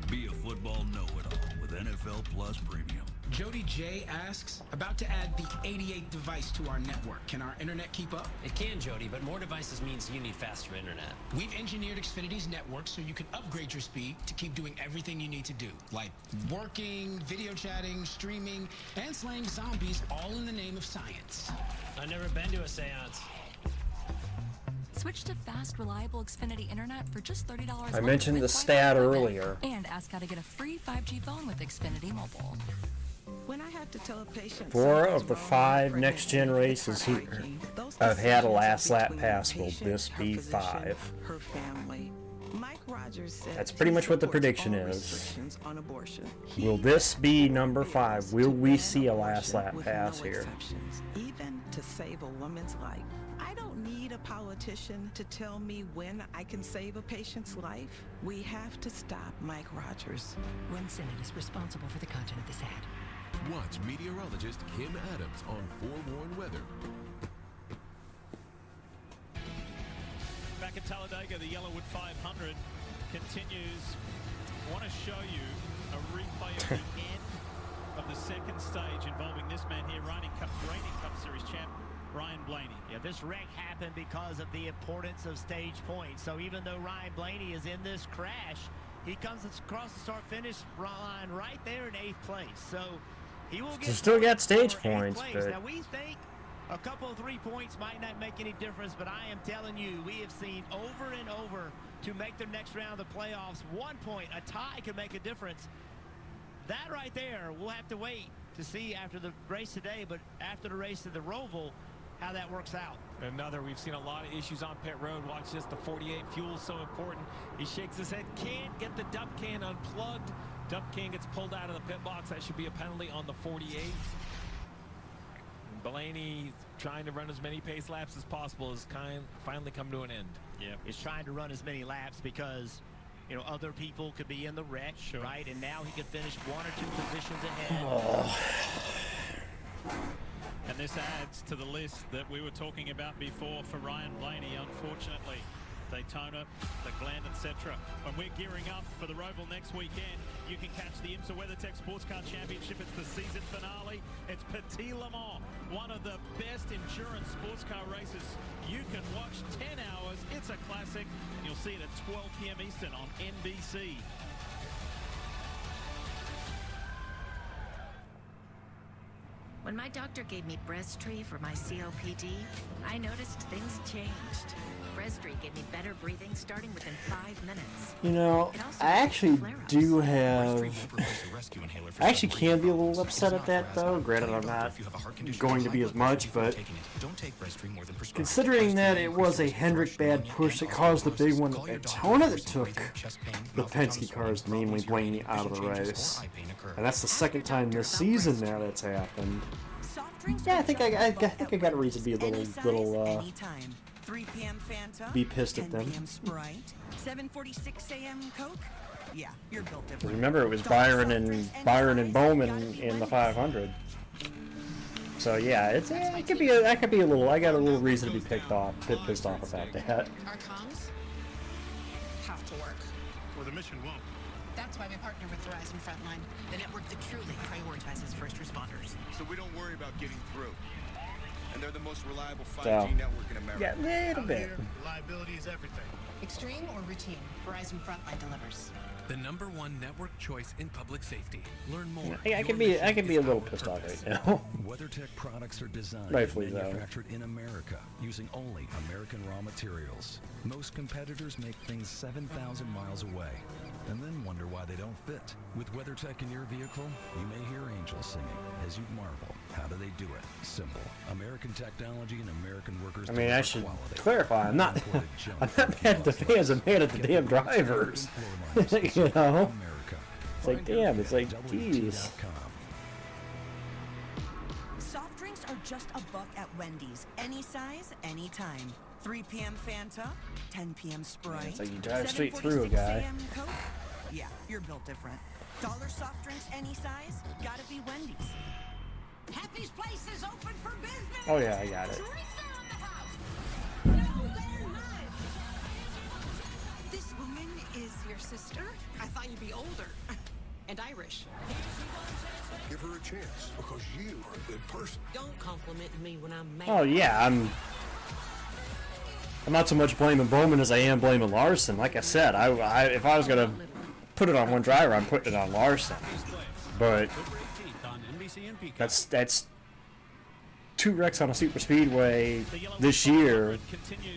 Be a football know-it-all with NFL Plus Premium. Jody J asks, about to add the 88th device to our network. Can our internet keep up? It can, Jody, but more devices means you need faster internet. We've engineered Xfinity's network so you can upgrade your speed to keep doing everything you need to do, like working, video chatting, streaming, and slaying zombies, all in the name of science. I've never been to a seance. Switch to fast, reliable Xfinity internet for just $30 a month I mentioned the with stat Wi-Fi earlier. and ask how to get a free 5G phone with Xfinity Mobile. When I have to tell a patient 4 of the 5 next-gen races here have had a last lap pass. Will this be 5? her family. Mike Rogers said That's pretty he much what the supports prediction all is. restrictions on abortion. Will this be number 5? Will we see a last lap With pass no here? exceptions, even to save a woman's life. I don't need a politician to tell me when I can save a patient's life. We have to stop Mike Rogers. One Senate is responsible for the content of this ad. Watch meteorologist Kim Adams on Forewarned Weather. Back at Talladega, the Yellawood 500 continues. I want to show you a replay of the end of the second stage involving this man here, reigning Cup Series champ, Ryan Blaney. Yeah, this wreck happened because of the importance of stage points. So even though Ryan Blaney is in this crash, he comes across the start-finish line right there in 8th place. So he will get still got stage points, but now we think a couple of 3 points might not make any difference, but I am telling you, we have seen over and over to make the next round of the playoffs. 1 point, a tie could make a difference. That right there, we'll have to wait to see after the race today, but after the race of the Roval, how that works out. Another, we've seen a lot of issues on pit road. Watch this, the 48 fuel so important. He shakes his head, can't get the dump can unplugged. Dump can gets pulled out of the pit box. That should be a penalty on the 48. Blaney trying to run as many pace laps as possible has finally come to an end. Yeah, he's trying to run as many laps because, you know, other people could be in the wreck, right? And now he could finish 1 or 2 positions ahead. And this adds to the list that we were talking about before for Ryan Blaney, unfortunately. Daytona, the Glen, etc. When we're gearing up for the Roval next weekend, you can catch the IMSA WeatherTech Sports Car Championship. It's the season finale. It's Petit Le Mans, one of the best endurance sports car races you can watch. 10 hours. It's a classic. You'll see it at 12 p.m. Eastern on NBC. When my doctor gave me Breztri for my COPD, I noticed things changed. Breztri gave me better breathing starting within 5 minutes. You know, I actually do have... I actually can be a little upset at that, though. Granted, I'm not going to be as much, but considering that it was a Hendrick bad push that caused the big one at Daytona that took the Penske cars, namely Blaney, out of the race. And that's the second time this season now that's happened. Yeah, I think I got a reason to be a little 3 p.m. Fanta, be pissed at 10 them. p.m. Sprite, 7:46 a.m. Coke. Yeah, you're built different. Remember, it was Byron and Bowman in the 500. So yeah, it could be I got a little reason to be pissed off about that. Our comms have to work. Or the mission won't. That's why we partner with Verizon Frontline, the network that truly prioritizes first responders. So we don't worry about getting through. And they're the most reliable 5G network in America. Yeah, a little bit. Reliability is everything. Extreme or routine, Verizon Frontline delivers. The #1 network choice in public safety. Learn more. I can be a little pissed off right now. WeatherTech products are designed Rightfully and so. manufactured in America using only American raw materials. Most competitors make things 7,000 miles away and then wonder why they don't fit. With WeatherTech in your vehicle, you may hear angels singing as you marvel. How do they do it? Simple. American technology and American workers. I mean, I should clarify. I'm not mad at the fans. I'm mad at the damn drivers. You know, it's like, damn. It's like, geez. Soft drinks are just $1 at Wendy's. Any size, anytime. 3 p.m. Fanta, 10 p.m. Sprite. Yeah, it's like you drive straight through a guy. Coke. Yeah, you're built different. Dollar soft drinks, any size, gotta be Wendy's. Happy's place is open for business. Oh yeah, I got it. This woman is your sister? I thought you'd be older. And Irish. Give her a chance, because you are a good person. Don't compliment me when I'm mad. Oh yeah, I'm not so much blaming Bowman as I am blaming Larson. Like I said, if I was gonna put it on one driver, I'm putting it on Larson. But that's 2 wrecks on a super speedway this year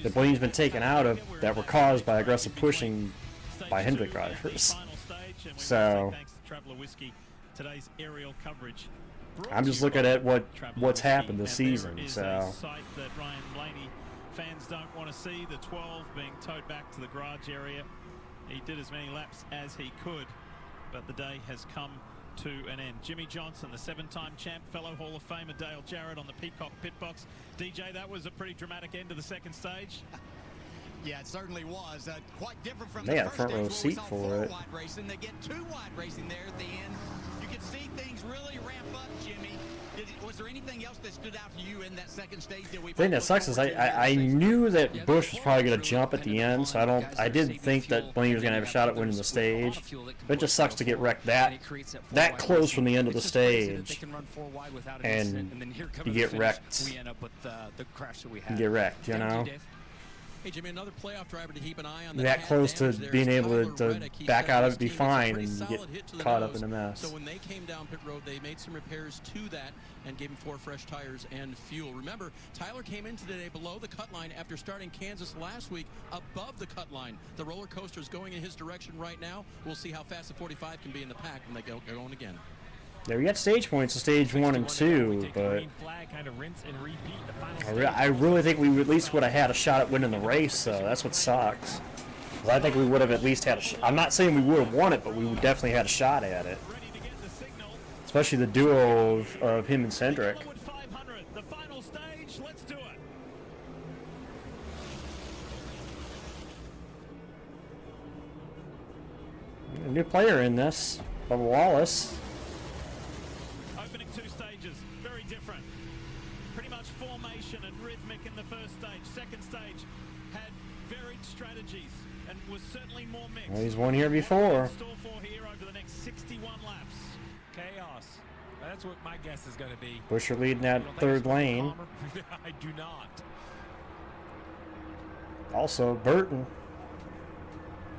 that Blaney's been taken out of that were caused by aggressive pushing by Hendrick drivers. So I'm just looking at what's happened this season. So. Fans don't want to see the 12 being towed back to the garage area. He did as many laps as he could, but the day has come to an end. Jimmy Johnson, the 7-time champ, fellow Hall of Famer Dale Jarrett on the Peacock pit box. DJ, that was a pretty dramatic end to the second stage. Yeah, it certainly was. Quite different from they the had a front row seat for it. Wide racing. They get 2 wide racing there at the end. You can see things really ramp up, Jimmy. Was there anything else that stood out to you in that second stage that we? The thing that sucks is I knew that Busch was probably going to jump at the end, so I did think that Blaney was going to have a shot at winning the stage. But it just sucks to get wrecked that close from the end of the stage, and you get wrecked. You get wrecked, you know. Hey Jimmy, another playoff driver to keep an eye on. That close to being able to back out of it, be fine, and you get caught up in a mess. So when they came down pit road, they made some repairs to that and gave him 4 fresh tires and fuel. Remember, Tyler came in today below the cut line after starting Kansas last week above the cut line. The roller coaster is going in his direction right now. We'll see how fast the 45 can be in the pack when they go going again. Yeah, we got stage points in stage 1 and 2, but I really think we at least would have had a shot at winning the race, so that's what sucks. I think we would have at least had a shot. I'm not saying we would have won it, but we would definitely had a shot at it. Especially the duo of him and Cindric. A new player in this, Bubba Wallace. Opening 2 stages, very different. Pretty much formation and rhythmic in the first stage. Second stage had varied strategies and was certainly more mixed. Well, he's won here before. Store for here over the next 61 laps. Chaos. That's what my guess is going to be. Buscher leading that third lane. I do not. Also, Burton.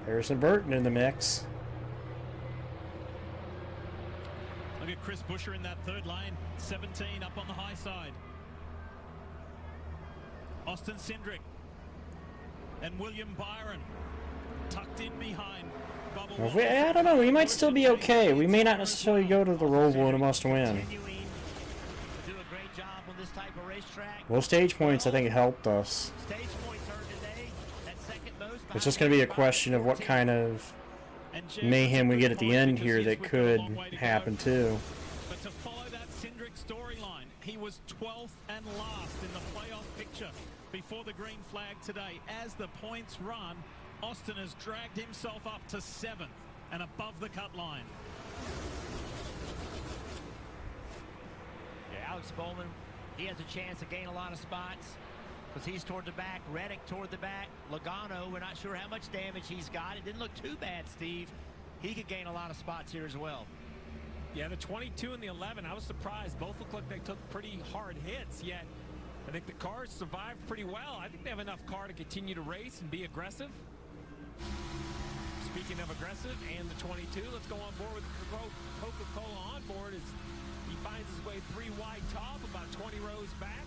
Harrison Burton in the mix. Look at Chris Buescher in that third lane. 17 up on the high side. Austin Cindric and William Byron tucked in behind Bubba Wallace. I don't know. We might still be okay. We may not necessarily go to the Roval in a must-win. Well, stage points, I think, helped us. It's just going to be a question of what kind of mayhem we get at the end here that could happen, too. But to follow that Cindric storyline, he was 12th and last in the playoff picture before the green flag today. As the points run, Austin has dragged himself up to 7th and above the cut line. Yeah, Alex Bowman, he has a chance to gain a lot of spots because he's toward the back. Reddick toward the back. Logano, we're not sure how much damage he's got. It didn't look too bad, Steve. He could gain a lot of spots here as well. Yeah, the 22 and the 11, I was surprised. Both look like they took pretty hard hits, yet I think the cars survived pretty well. I think they have enough car to continue to race and be aggressive. Speaking of aggressive, and the 22, let's go on board with Coca-Cola on board as he finds his way 3 wide top, about 20 rows back.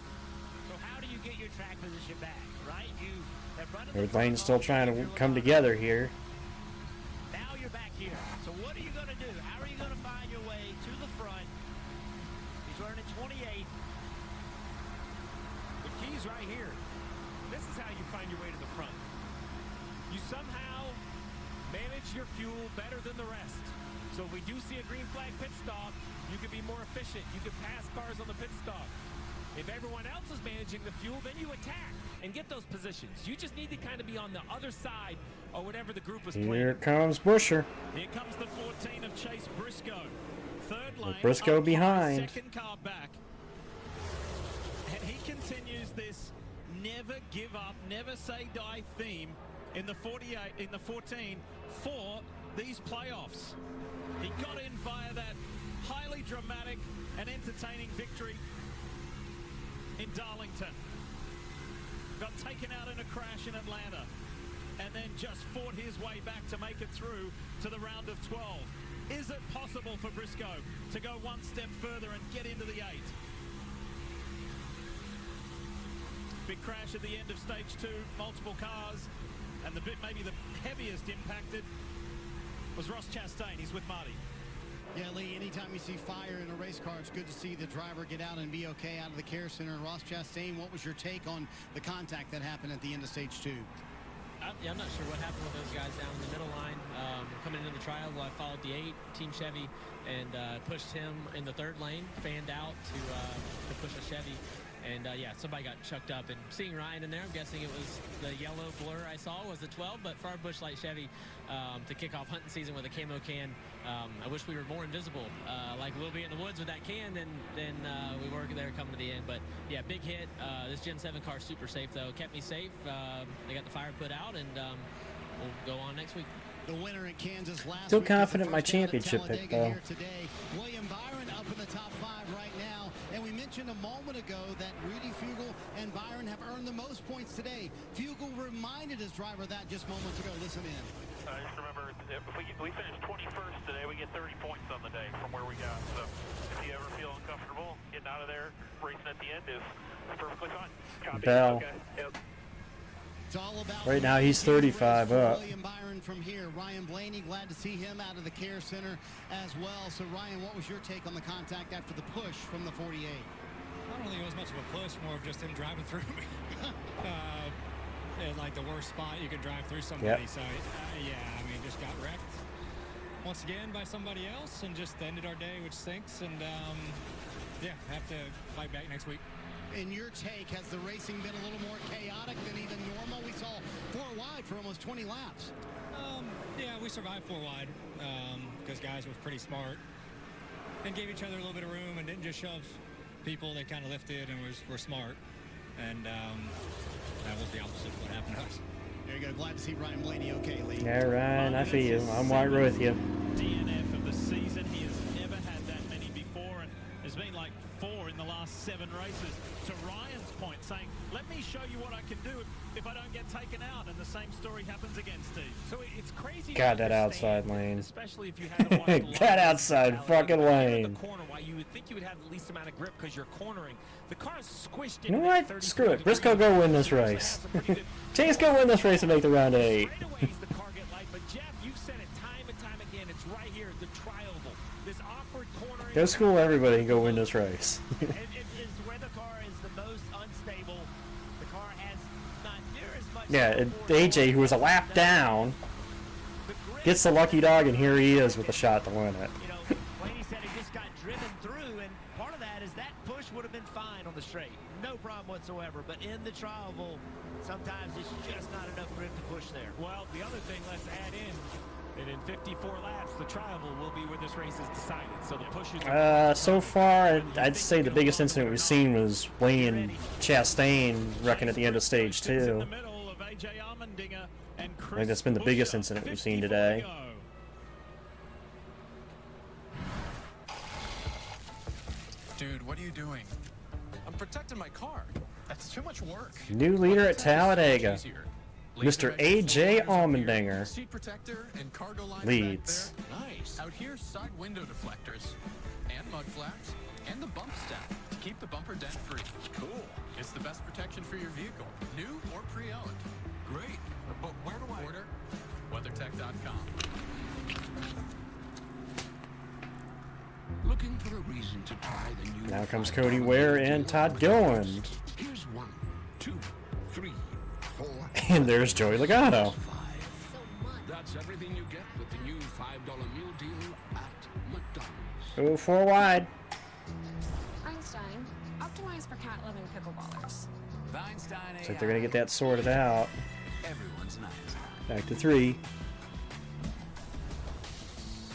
So how do you get your track position back, right? You have run in the Third lane's still trying to come together here. Now you're back here. So what are you going to do? How are you going to find your way to the front? He's running 28th. The key's right here. This is how you find your way to the front. You somehow manage your fuel better than the rest. So if we do see a green flag pit stop, you can be more efficient. You can pass cars on the pit stop. If everyone else is managing the fuel, then you attack and get those positions. You just need to kind of be on the other side or whatever the group is playing. Here comes Buescher. Here comes the 14 of Chase Briscoe. Third lane. With Briscoe behind. Second car back. And he continues this never give up, never say die theme in the 14 for these playoffs. He got in via that highly dramatic and entertaining victory in Darlington. Got taken out in a crash in Atlanta and then just fought his way back to make it through to the round of 12. Is it possible for Briscoe to go one step further and get into the 8? Big crash at the end of stage 2, multiple cars, and maybe the heaviest impacted was Ross Chastain. He's with Marty. Yeah, Lee, anytime you see fire in a race car, it's good to see the driver get out and be okay out of the care center. And Ross Chastain, what was your take on the contact that happened at the end of stage 2? I'm not sure what happened with those guys down in the middle line. Coming into the trial, I followed the 8, Team Chevy, and pushed him in the 3rd lane, fanned out to push a Chevy. And yeah, somebody got chucked up. And seeing Ryan in there, I'm guessing it was the yellow blur I saw was the 12. But for our Busch Light Chevy to kick off hunting season with a camo can, I wish we were more invisible. Like we'll be in the woods with that can, then we were there coming to the end. But yeah, big hit. This Gen 7 car super safe though. Kept me safe. They got the fire put out, and we'll go on next week. The winner in Kansas last Still week confident is the my first down at championship pick, Talladega though. here today. William Byron up in the top 5 right now. And we mentioned a moment ago that Rudy Fugle and Byron have earned the most points today. Fugle reminded his driver that just moments ago. Listen in. Just remember, if we finish 21st today, we get 30 points on the day from where we got. So if you ever feel uncomfortable getting out of there, racing at the end is perfectly fine. Copy. Bell. Okay. Yep. It's all about Right now he's 35 up. William Byron from here. Ryan Blaney, glad to see him out of the care center as well. So Ryan, what was your take on the contact after the push from the 48? I don't think it was much of a push, more of just him driving through me. In like the worst spot you could drive through somebody. Yep. So yeah, I mean, just got wrecked once again by somebody else and just ended our day, which stinks. And yeah, have to fight back next week. In your take, has the racing been a little more chaotic than even normal? We saw 4 wide for almost 20 laps. Yeah, we survived 4 wide because guys were pretty smart and gave each other a little bit of room and didn't just shove people. They kind of lifted and were smart. And that was the opposite of what happened to us. There you go. Glad to see Ryan Blaney okay, Lee. Yeah, Ryan, I feel you. I'm right with you. DNF of the season. He has never had that many before, and there's been like 4 in the last 7 races. To Ryan's point, saying, let me show you what I can do if I don't get taken out. And the same story happens again, Steve. So it's crazy. God, that outside lane. Especially if you haven't watched that outside fucking lane. The corner, why you would think you would have the least amount of grip because you're cornering. The car is squished in. You know what? Screw it. Briscoe, go win this race. Chase, go win this race and make the round 8. The car get light, but Jeff, you've said it time and time again. It's right here, the tri-oval. This awkward cornering. Go school everybody and go win this race. It is where the car is the most unstable. The car has not near as much. Yeah, AJ, who was a lap down, gets the lucky dog, and here he is with a shot to win it. You know, Blaney said he just got driven through, and part of that is that push would have been fine on the straight. No problem whatsoever. But in the tri-oval, sometimes it's just not enough grip to push there. Well, the other thing, let's add in that in 54 laps, the tri-oval will be where this race is decided. So the pushes. So far, I'd say the biggest incident we've seen was Blaney and Chastain wrecking at the end of stage 2. I think that's been the biggest incident we've seen today. Dude, what are you doing? I'm protecting my car. That's too much work. New leader at Talladega, Mr. AJ Allmendinger, Seat protector and cargo lines leads. back there. Nice. Out here, side window deflectors and mud flaps and the bump stem to keep the bumper dent free. Cool. It's the best protection for your vehicle, new or pre-owned. Great. But where do I order? WeatherTech.com. Looking for a reason to try the new. Now comes Cody Ware and Todd Gillen. Here's 1, 2, 3, 4. And there's Joey Logano. That's everything you get with the new $5 meal deal at McDonald's. Oh, 4 wide. Einstein, optimize for cat-loving pickleballers. Einstein Looks like they're going to get that sorted out. Everyone's an Einstein. Back to 3.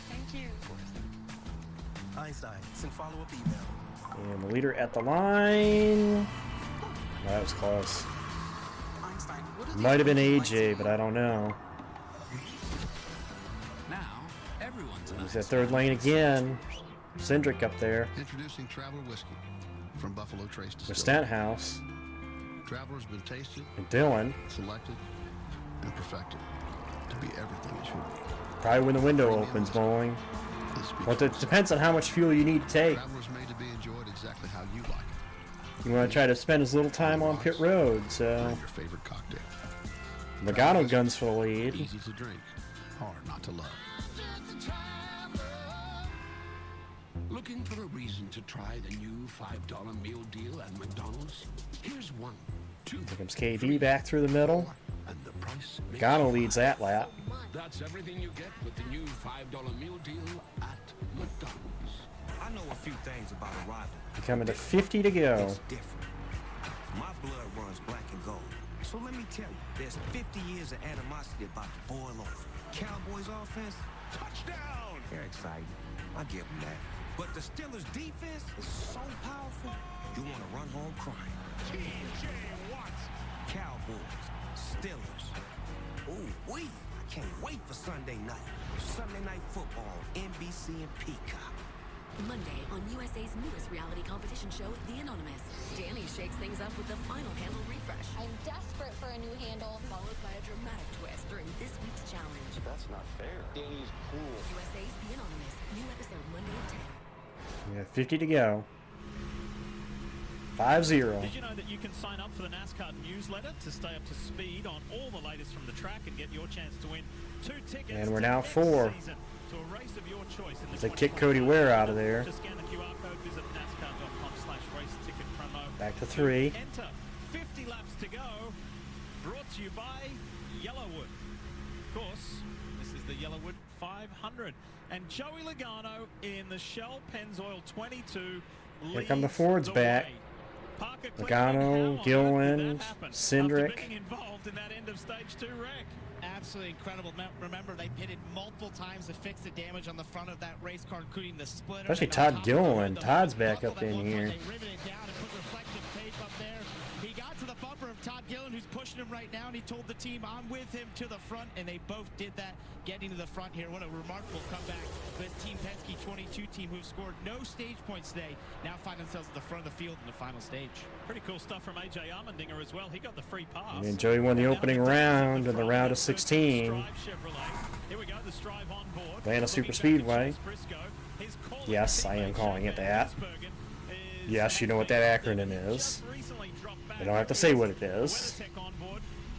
Thank you. Einstein, send follow-up email. And the leader at the line. Oh, that was close. Might have been AJ, but I don't know. Now, everyone's an There's that third lane again. Cindric up there. Introducing Traveler Whiskey from Buffalo Trace Distillery. With Stenhouse. Traveler's been tasted, and Dylan. Selected, and perfected to be everything it should be. Probably when the window opens, Bowling. But it depends on how much fuel you need to take. Traveler's made to be enjoyed exactly how you like it. You want to try to spend as little time on pit road, so. Your favorite cocktail. Logano guns for the lead. Easy to drink, hard not to love. Looking for a reason to try the new $5 meal deal at McDonald's? Here's 1, 2. Here comes KB back through the middle. And the price Logano leads that lap. That's everything you get with the new $5 meal deal at McDonald's. I know a few things about arrival. Coming to 50 to go. It's different. My blood runs black and gold. So let me tell you, there's 50 years of animosity about to boil over. Cowboys offense, touchdown! They're exciting. I give them that. But the Steelers defense is so powerful, you want to run home crying. T.J. Watts. Cowboys, Steelers. Ooh, wee. I can't wait for Sunday night. Sunday Night Football, NBC and Peacock. Monday on USA's newest reality competition show, The Anonymous. Danny shakes things up with the final handle refresh. I'm desperate for a new handle. Followed by a dramatic twist during this week's challenge. That's not fair. Danny's cool. USA's The Anonymous. New episode Monday at 10. Yeah, 50 to go. 5-0. Did you know that you can sign up for the NASCAR newsletter to stay up to speed on all the latest from the track and get your chance to win 2 tickets? And we're now 4. To a race of your choice in the They kick Cody Ware out of there. Just scan the QR code, visit NASCAR.com/race ticket promo. Back to 3. Enter 50 laps to go. Brought to you by Yellawood. Of course, this is the Yellawood 500. And Joey Logano in the Shell Pennzoil 22. Here come the Fords back. Logano, Gilliland, Cindric. Involved in that end of stage 2 wreck. Absolutely incredible. Remember, they pitted multiple times to fix the damage on the front of that race car, including the splitter. Especially Todd Gilliland. Todd's back up in here. They riveted it down and put reflective tape up there. He got to the bumper of Todd Gilliland, who's pushing him right now, and he told the team, I'm with him to the front, and they both did that, getting to the front here. What a remarkable comeback. This Team Penske 22 team, who scored no stage points today, now find themselves at the front of the field in the final stage. Pretty cool stuff from A.J. Allmendinger as well. He got the free pass. And Joey won the opening round in the round of 16. Here we go, the Strive on board. Atlanta Super Speedway. Yes, I am calling it that. Yes, you know what that acronym is. You don't have to say what it is.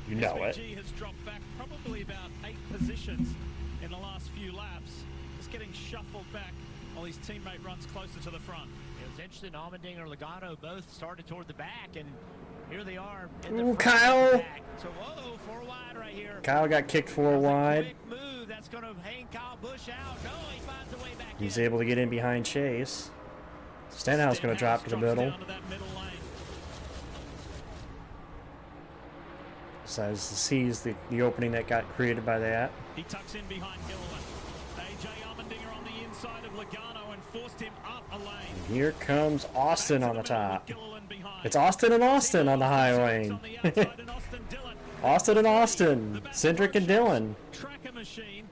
You know it. has dropped back probably about 8 positions in the last few laps. Just getting shuffled back while his teammate runs closer to the front. It was interesting. Allmendinger and Logano both started toward the back, and here they are. In the Ooh, front Kyle! and back. So, whoa, 4 wide right here. Kyle got kicked 4 wide. Quick move. That's going to hang Kyle Busch out. No, he finds a way back He's in. able to get in behind Chase. Stenhouse going to drop to the middle. Decides to seize the opening that got created by that. He tucks in behind Gilliland. A.J. Allmendinger on the inside of Logano and forced him up a lane. And here comes Austin on the top. It's Austin and Austin on the high lane. Austin and Austin. Cindric and Dillon. Tracker machine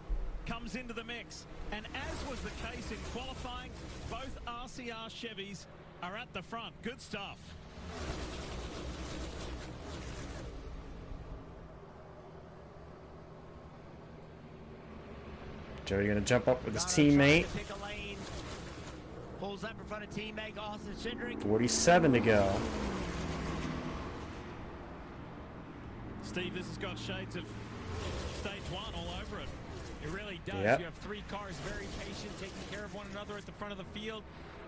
comes into the mix. And as was the case in qualifying, both RCR Chevys are at the front. Good stuff. Joey going to jump up with his teammate. Pulls up in front of teammate Austin Cindric. 47 to go. Steve, this has got shades of stage 1 all over it. It really does. Yep. You have 3 cars very patient, taking care of one another at the front of the field.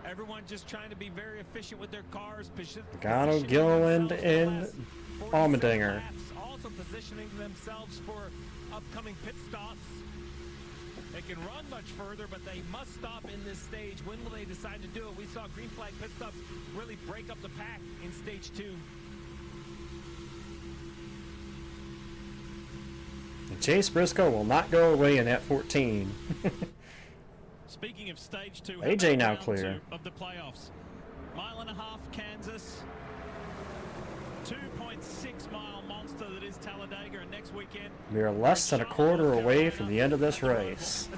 Everyone just trying to be very efficient with their cars. Logano, Gilliland, and Allmendinger. Also positioning themselves for upcoming pit stops. They can run much further, but they must stop in this stage. When will they decide to do it? We saw green flag pit stops really break up the pack in stage 2. And Chase Briscoe will not go away in that 14. Speaking of stage 2, AJ now clear. Of the playoffs. 1.5 miles Kansas. 2.6 mile monster that is Talladega, and next weekend We are less than a quarter away from the end of this race.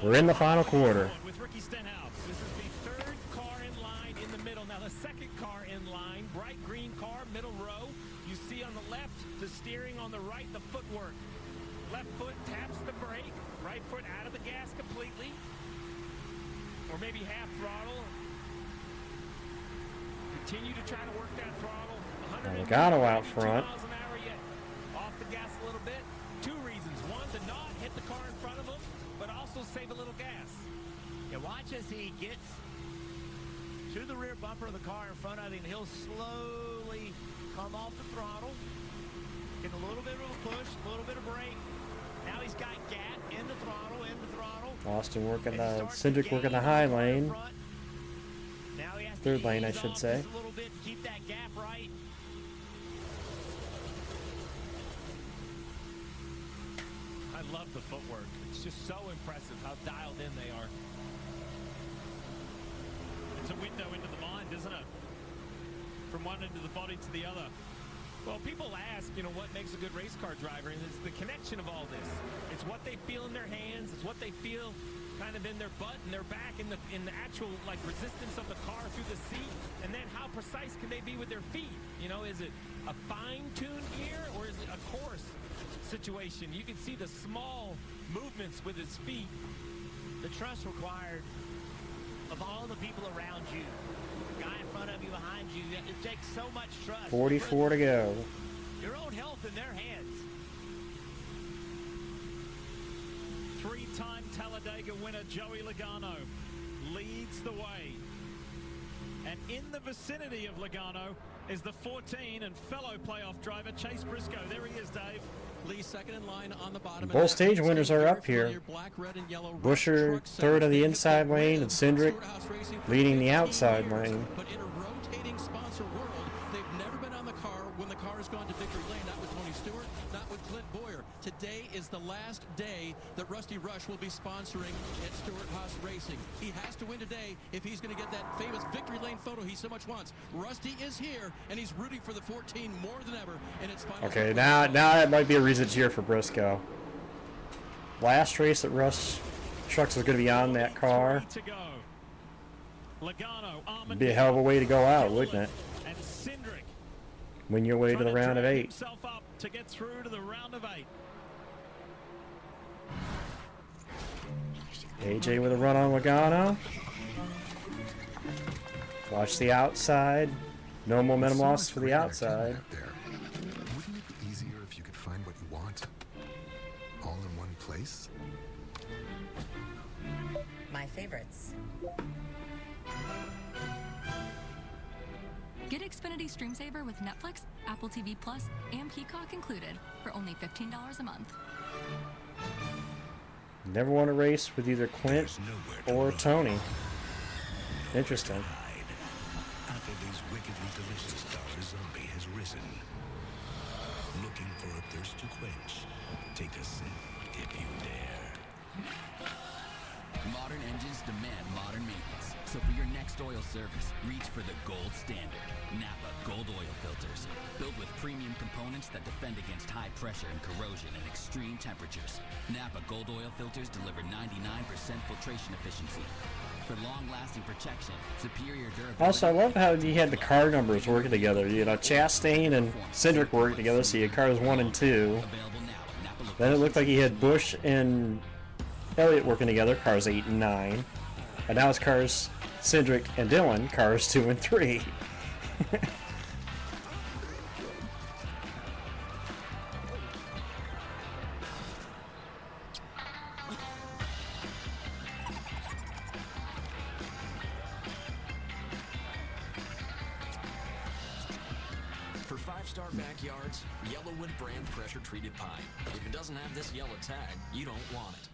We're in the final quarter. with Ricky Stenhouse. This is the 3rd car in line in the middle. Now the 2nd car in line, bright green car, middle row. You see on the left the steering, on the right the footwork. Left foot taps the brake, right foot out of the gas completely, or maybe half throttle. Continue to try to work that throttle. Logano out front. Miles an hour yet. Off the gas a little bit. 2 reasons. 1, to not hit the car in front of him, but also save a little gas. Yeah, watch as he gets to the rear bumper of the car in front of him. He'll slowly come off the throttle, get a little bit of a push, a little bit of brake. Now he's got gap in the throttle, Austin working the Cindric working the high lane. 3rd lane, I should say. A little bit to keep that gap right. love the footwork. It's just so impressive how dialed in they are. It's a window into the mind, isn't it? From one end of the body to the other. Well, people ask, what makes a good race car driver, and it's the connection of all this. It's what they feel in their hands. It's what they feel kind of in their butt and their back, in the actual resistance of the car through the seat, and then how precise can they be with their feet? Is it a fine-tuned ear or is it a coarse situation? You can see the small movements with his feet. The trust required of all the people around you, guy in front of you, behind you, it takes so much trust. 44 to go. Your own health in their hands. Three-time Talladega winner Joey Logano leads the way. And in the vicinity of Logano is the 14 and fellow playoff driver Chase Briscoe. There he is, Dave. Lee second in line on the bottom. Both stage winners are up here. Busher third on the inside lane, and Cindric leading the outside lane. But in a rotating sponsor world, they've never been on the car when the car has gone to victory lane. Not with Tony Stewart, not with Clint Boyer. Today is the last day that Rusty Rush will be sponsoring at Stewart Haas Racing. He has to win today if he's going to get that famous victory lane photo he so much wants. Rusty is here, and he's rooting for the 14 more than ever in its final. Okay, now that might be a reason to cheer for Briscoe. Last race that Russ Trucks is going to be on that car. It'd be a hell of a way to go out, wouldn't it? And Cindric Win your way to the round of 8. himself up to get through to the round of 8. AJ with a run on Logano. Watch the outside. No momentum loss for the outside. Wouldn't it be easier if you could find what you want all in one place? My favorites. Get Xfinity Stream Saver with Netflix, Apple TV Plus, and Peacock included for only $15 a month. Never won a race with either Clint or Tony. Interesting. Applebee's wickedly delicious Dr. Zombie has risen. Looking for a thirst to quench? Take a sip if you dare. Modern engines demand modern maintenance. So for your next oil service, reach for the gold standard. Napa Gold Oil Filters. Built with premium components that defend against high pressure and corrosion and extreme temperatures. Napa Gold Oil Filters deliver 99% filtration efficiency. For long-lasting protection, superior durability. Also, I love how you had the car numbers working together. Chastain and Cindric working together, so you had cars 1 and 2. Then it looked like he had Busch and Elliott working together, cars 8 and 9. And now it's cars Cindric and Dillon, cars 2 and 3. For 5-star backyards, Yellawood brand pressure-treated pine. If it doesn't have this yellow tag, you don't want it.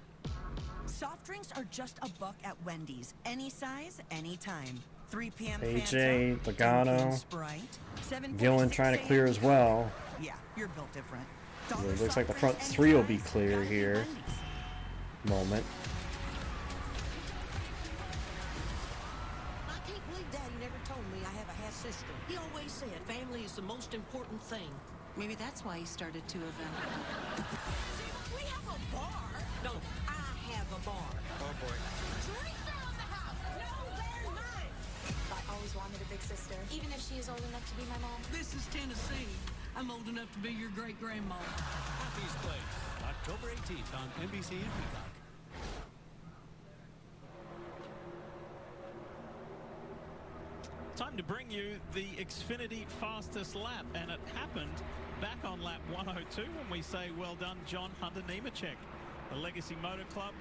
Soft drinks are just $1 at Wendy's. Any size, anytime. 3 p.m. AJ, Fanta, Logano, Sprite, Gillen trying to clear as well. Yeah, you're built different. Yeah, it looks like the front 3 will be clear here. Moment. I can't believe Daddy never told me I have a half sister. He always said family is the most important thing. Maybe that's why he started 2 of them. We have a bar. No, I have a bar. Oh boy. Drinks are on the house. No, they're mine. I always wanted a big sister, even if she is old enough to be my mom. This is Tennessee. I'm old enough to be your great-grandma. Happy's Place, October 18th on NBC and Peacock. Time to bring you the Xfinity fastest lap, and it happened back on lap 102 when we say well done John Hunter Nemechek. The Legacy Motor Club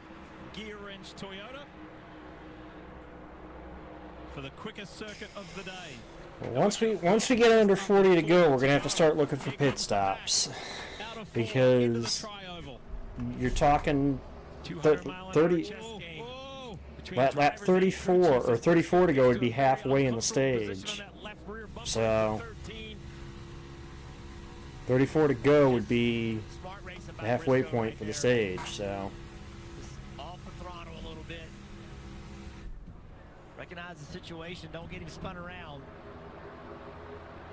Gear Wrench Toyota for the quickest circuit of the day. Well, once we get under 40 to go, we're gonna have to start looking for pit stops, because you're talking 30. Lap 34 or 34 to go would be halfway in the stage. So 34 to go would be Smart racing the by halfway Briscoe point right for the there. stage, so. Just off the throttle a little bit. Recognize the situation. Don't get him spun around.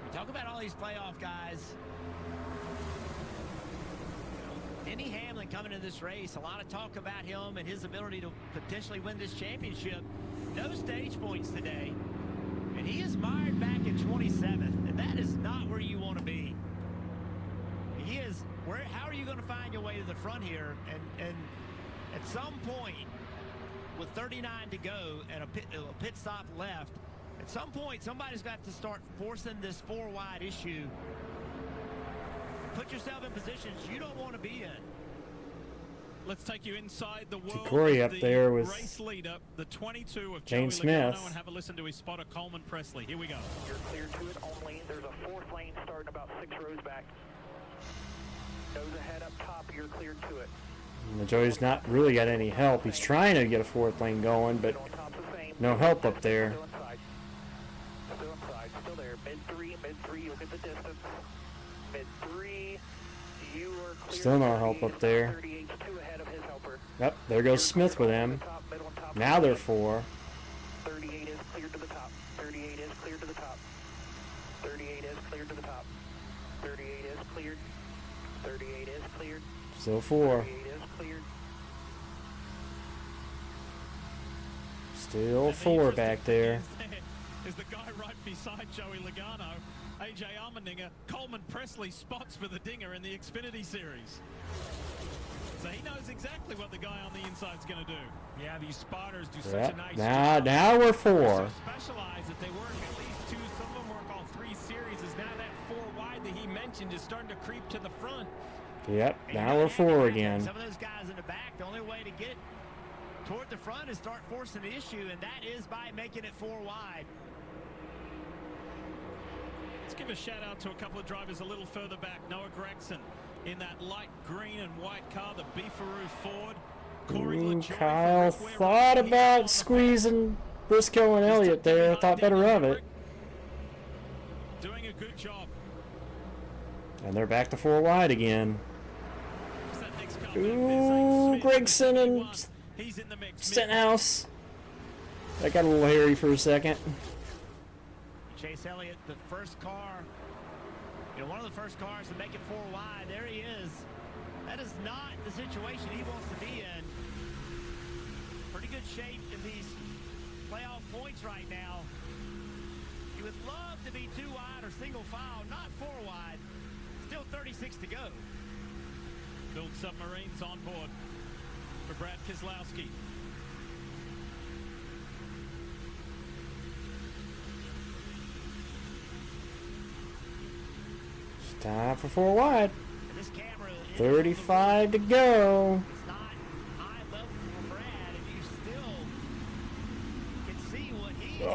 We talk about all these playoff guys. Denny Hamlin coming into this race. A lot of talk about him and his ability to potentially win this championship. No stage points today. And he is mired back in 27th. And that is not where you want to be. He is. How are you going to find your way to the front here? And at some point, with 39 to go and a pit stop left, at some point, somebody's got to start forcing this 4-wide issue. Put yourself in positions you don't want to be in. Let's take you inside the world Corey of up the there with race leader, the 22 of Jane Joey Smith. Logano, and have a listen to his spotter, Coleman Presley. Here we go. You're clear to it only. There's a fourth lane starting about 6 rows back. Nose ahead up top, you're cleared to it. And Joey's not really got any help. He's trying to get a fourth lane going, but no help up there. Still inside. Still inside. Still there. Mid 3, look at the distance. Mid 3, you are clear. Still no help up there. 38's 2 ahead of his helper. Yep, there goes Smith with him. Now they're 4. 38 is cleared to the top. 38 is cleared to the top. 38 is cleared to the top. 38 is cleared. 38 is cleared. Still 4. 38 is cleared. Still 4 back there. Is the guy right beside Joey Logano, AJ Allmendinger. Coleman Presley spots for the dinger in the Xfinity Series. So he knows exactly what the guy on the inside is going to do. Yeah, these spotters do Yep. such a nice job. Now we're 4. So specialized that they work at least 2, some of them work all 3 series. Is now that 4 wide that he mentioned is starting to creep to the front. Yep, now we're 4 again. Some of those guys in the back, the only way to get toward the front is start forcing the issue, and that is by making it 4 wide. Let's give a shout out to a couple of drivers a little further back. Noah Gregson in that light green and white car, the Beefaroo Ford. Ooh, Kyle thought about squeezing Briscoe and Elliott there. Thought better of it. Doing a good job. And they're back to 4 wide again. Ooh, Gregson and Stenhouse. That got a little hairy for a second. Chase Elliott, the first car, one of the first cars to make it 4 wide. There he is. That is not the situation he wants to be in. Pretty good shape in these playoff points right now. You would love to be 2 wide or single file, not 4 wide. Still 36 to go. Build submarines on board for Brad Keselowski. Time for 4 wide. 35 to go. It's not high level for Brad, and you still can see what he is in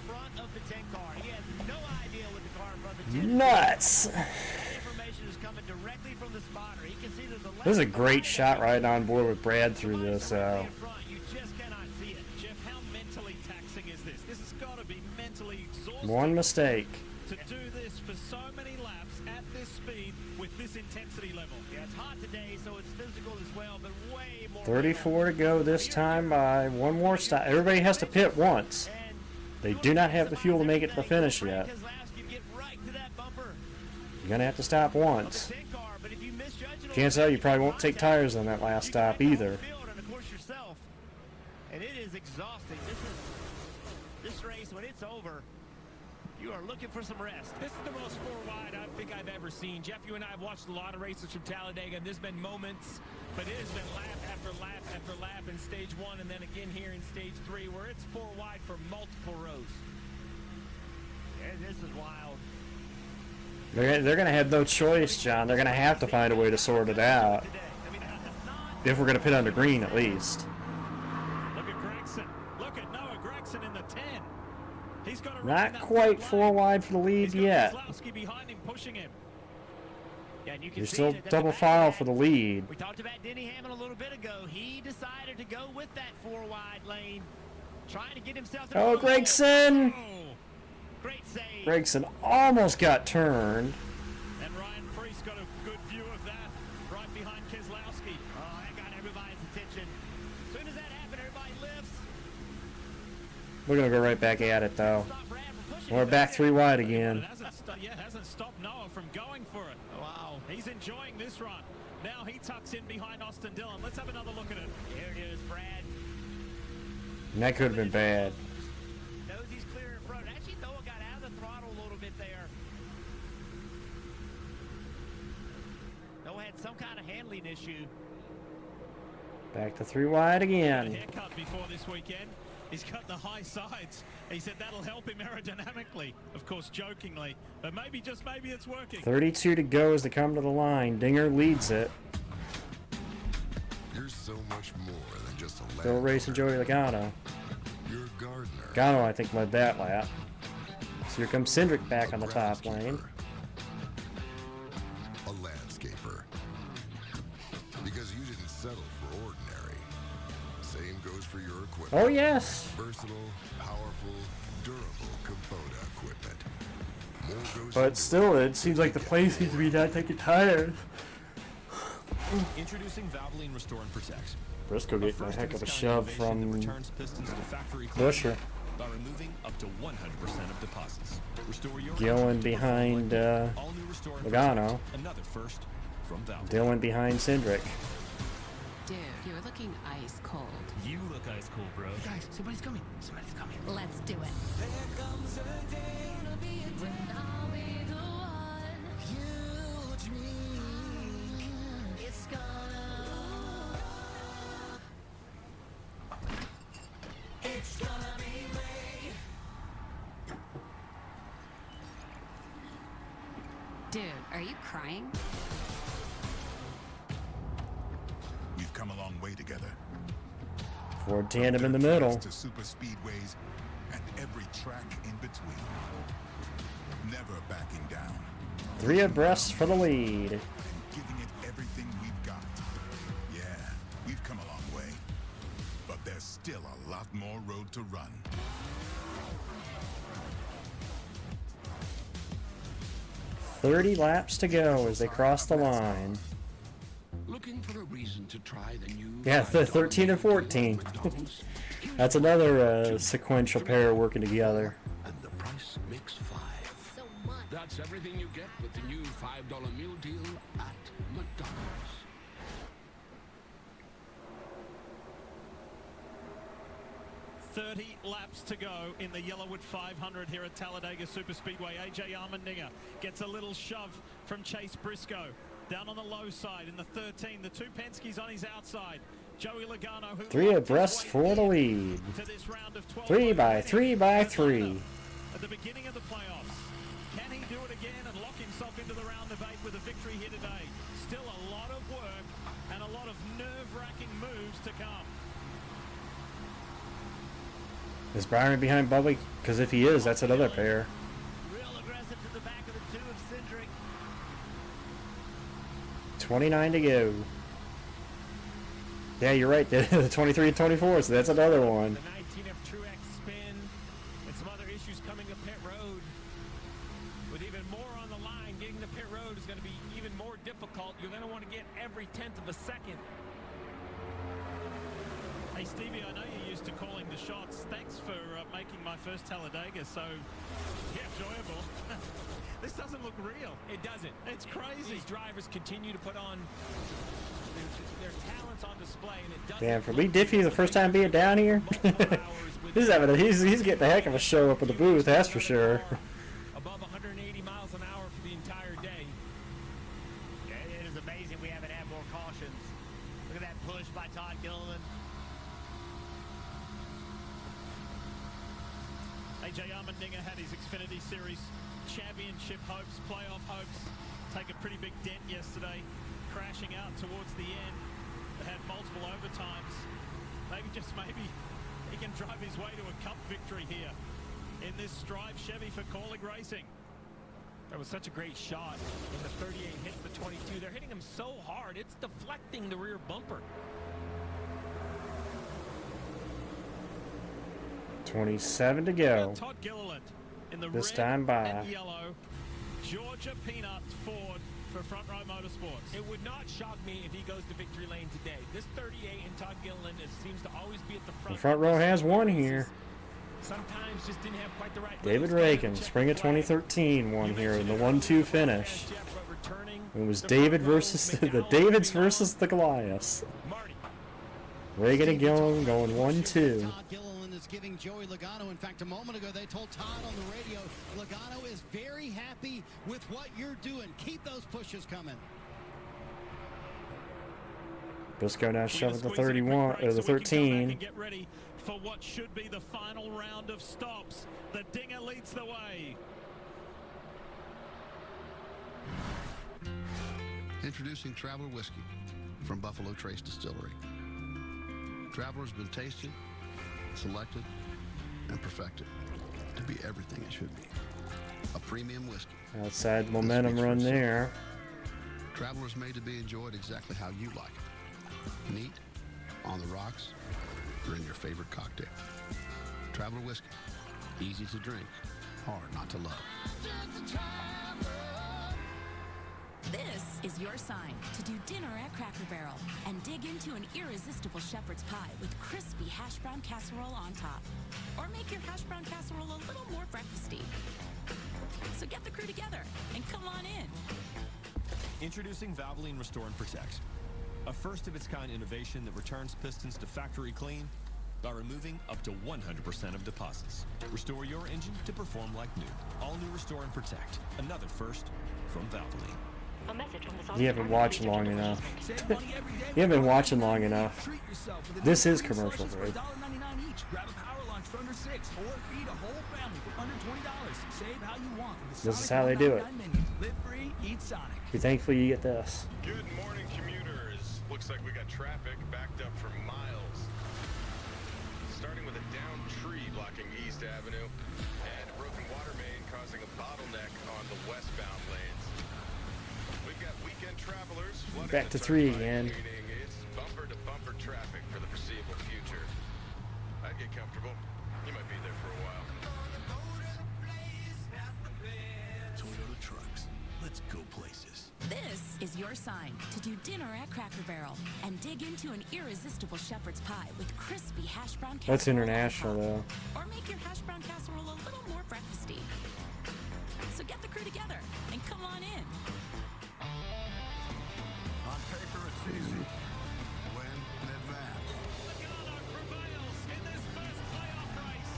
front of the 10 car. He has no idea what the car in front of the 10 Nuts. information is coming directly from the spotter. He can see that the This is a great shot right on board with Brad through this. you just cannot see it. Jeff, how mentally taxing is this? This has got to be mentally exhausting. One mistake. To do this for so many laps at this speed with this intensity level. Yeah, it's hot today, so it's physical as well, but way more. 34 to go this time by 1 more stop. Everybody has to pit once. They do not have the fuel to make it to the finish yet. You're going to have to stop once. Chances are you probably won't take tires on that last stop either. And of course yourself. And it is exhausting. This race, when it's over, you are looking for some rest. This is the most 4 wide I think I've ever seen. Jeff, you and I have watched a lot of races from Talladega, and there's been moments, but it has been lap after lap after lap in stage 1, and then again here in stage 3, where it's 4 wide for multiple rows. And this is wild. They're going to have no choice, John. They're going to have to find a way to sort it out. If we're going to pit under green, at least. Look at Gregson. Look at Noah Gregson in the 10. He's got Not quite 4 wide for the lead yet. Behind him, pushing him. Yeah, and you can You're see still that double file for the lead. We talked about Denny Hamlin a little bit ago. He decided to go with that 4 wide lane, trying to get himself. Oh, Gregson! Great save. Gregson almost got turned. good view of that right behind Keselowski. Oh, that got everybody's attention. As soon as that happened, everybody lifts. We're going to go right back at it, though. We're back 3 wide again. It hasn't stopped Noah from going for it. Wow. He's enjoying this run. Now he tucks in behind Austin Dillon. Let's have another look at it. Here it is, Brad. And that could have been bad. Knows he's clear in front. Actually, Noah got out of the throttle a little bit there. Noah had some kind of handling issue. Back to 3 wide again. A haircut before this weekend. He's got the high sides. He said that'll help him aerodynamically. Of course, jokingly. But maybe, just maybe, it's working. 32 to go as they come to the line. Dinger leads it. You're so much more than just a Still racing Joey Logano. You're a gardener. Logano, I think, led that lap. So here comes Cindric back on the top lane. A landscaper. Because you didn't settle for ordinary. Same goes for your equipment. Oh, yes. Versatile, powerful, durable Kubota equipment. More goes But still, it seems like the place seems to be not taking tires. Introducing Valvoline Restore and Protect. Briscoe getting a heck of a shove from Busher. By removing up to 100% of deposits. Restore your Gillen behind Logano. Another first from Valvoline. Dillon behind Cindric. Dude, you're looking ice cold. You look ice cold, bro. Guys, somebody's coming. Somebody's coming. Let's do it. There comes a day when I'll be the one you dream. It's gonna be made. Dude, are you crying? We've come a long way together. Ford tandem in the middle. To super speedways and every track in between. Never backing down. 3 abreast for the lead. And giving it everything we've got. Yeah, we've come a long way. But there's still a lot more road to run. "30 laps to go as they cross the line." Looking for a reason to try the new Yeah, 13 and 14. That's another sequential pair working together. And the price makes 5. That's everything you get with the new $5 meal deal at McDonald's. .30 laps to go in the Yellawood 500 here at Talladega Superspeedway. AJ Allmendinger gets a little shove from Chase Briscoe. Down on the low side in the 13, the 2 Penske's on his outside. Joey Logano, who 3 abreast for the lead. 3 by 3 by 3. At the beginning of the playoffs, can he do it again and lock himself into the round of 8 with a victory here today? Still a lot of work and a lot of nerve-wracking moves to come. Is Byron behind Bubba? Because if he is, that's another pair. Real aggressive to the back of the 2 of Cindric. 29 to go. Yeah, you're right. The 23 and 24, so that's another one. The 19F Truex spin and some other issues coming to pit road. With even more on the line, getting to pit road is going to be even more difficult. You're going to want to get every 10th of a second. Hey Stevie, I know you're used to calling the shots. Thanks for making my first Talladega so enjoyable. This doesn't look real. It doesn't. It's crazy. These drivers continue to put on their talents on display, and it doesn't. Damn, for me, Diffie, the first time being down here, he's getting a heck of a show up in the booth, that's for sure. Above 180 miles an hour for the entire day. Yeah, it is amazing we haven't had more cautions. Look at that push by Todd Gilliland. AJ Allmendinger had his Xfinity Series championship hopes, playoff hopes, take a pretty big dent yesterday, crashing out towards the end. They had multiple overtimes. Maybe he can drive his way to a cup victory here in this Strive Chevy for Corlick Racing. That was such a great shot in the 38 hits the 22. They're hitting him so hard, it's deflecting the rear bumper. 27 to go. Todd Gilliland in the this red time by and yellow Georgia Peanut Ford for Front Row Motorsports. It would not shock me if he goes to victory lane today. This 38 and Todd Gilliland seems to always be at the front. The front row has one here. Sometimes just didn't have quite the right. David Reagan, spring of 2013, won here in the 1-2 finish. It was David versus the Davids versus the Goliaths. Reagan and Gilliland going 1-2. Todd Gilliland is giving Joey Logano. In fact, a moment ago they told Todd on the radio, Logano is very happy with what you're doing. Keep those pushes coming. Bisco now shoving the 31 or the 13. Get ready for what should be the final round of stops. The Dinger leads the way. Introducing Traveler Whiskey from Buffalo Trace Distillery. Traveler's been tasted, selected, and perfected to be everything it should be. A premium whiskey. Outside momentum run there. Traveler's made to be enjoyed exactly how you like it. Neat, on the rocks, or in your favorite cocktail. Traveler Whiskey. Easy to drink, hard not to love. This is your sign to do dinner at Cracker Barrel and dig into an irresistible shepherd's pie with crispy hash brown casserole on top. Or make your hash brown casserole a little more breakfasty. So get the crew together and come on in. Introducing Valvoline Restore and Protect, a first-of-its-kind innovation that returns pistons to factory clean by removing up to 100% of deposits. Restore your engine to perform like new. All new Restore and Protect, another first from Valvoline. You haven't watched long enough. You haven't been watching long enough. This is commercial break. Grab a power lunch for under $6 or feed a whole family for under $20. Save how you want. This is how they do it. Live free, eat Sonic. Be thankful you get this. Good morning, commuters. Looks like we got traffic backed up for miles. Starting with a downed tree blocking East Avenue and a broken water main causing a bottleneck on the westbound lanes. We've got weekend travelers flooding Back to 3 again. It's bumper-to-bumper traffic for the foreseeable future. I'd get comfortable. You might be there for a while. Toyota trucks. Let's go places. This is your sign to do dinner at Cracker Barrel and dig into an irresistible shepherd's pie with crispy hash brown casserole. That's international though. Or make your hash brown casserole a little more breakfasty. So get the crew together and come on in. On paper, it's easy. Win in advance. Logano prevails in this first playoff race.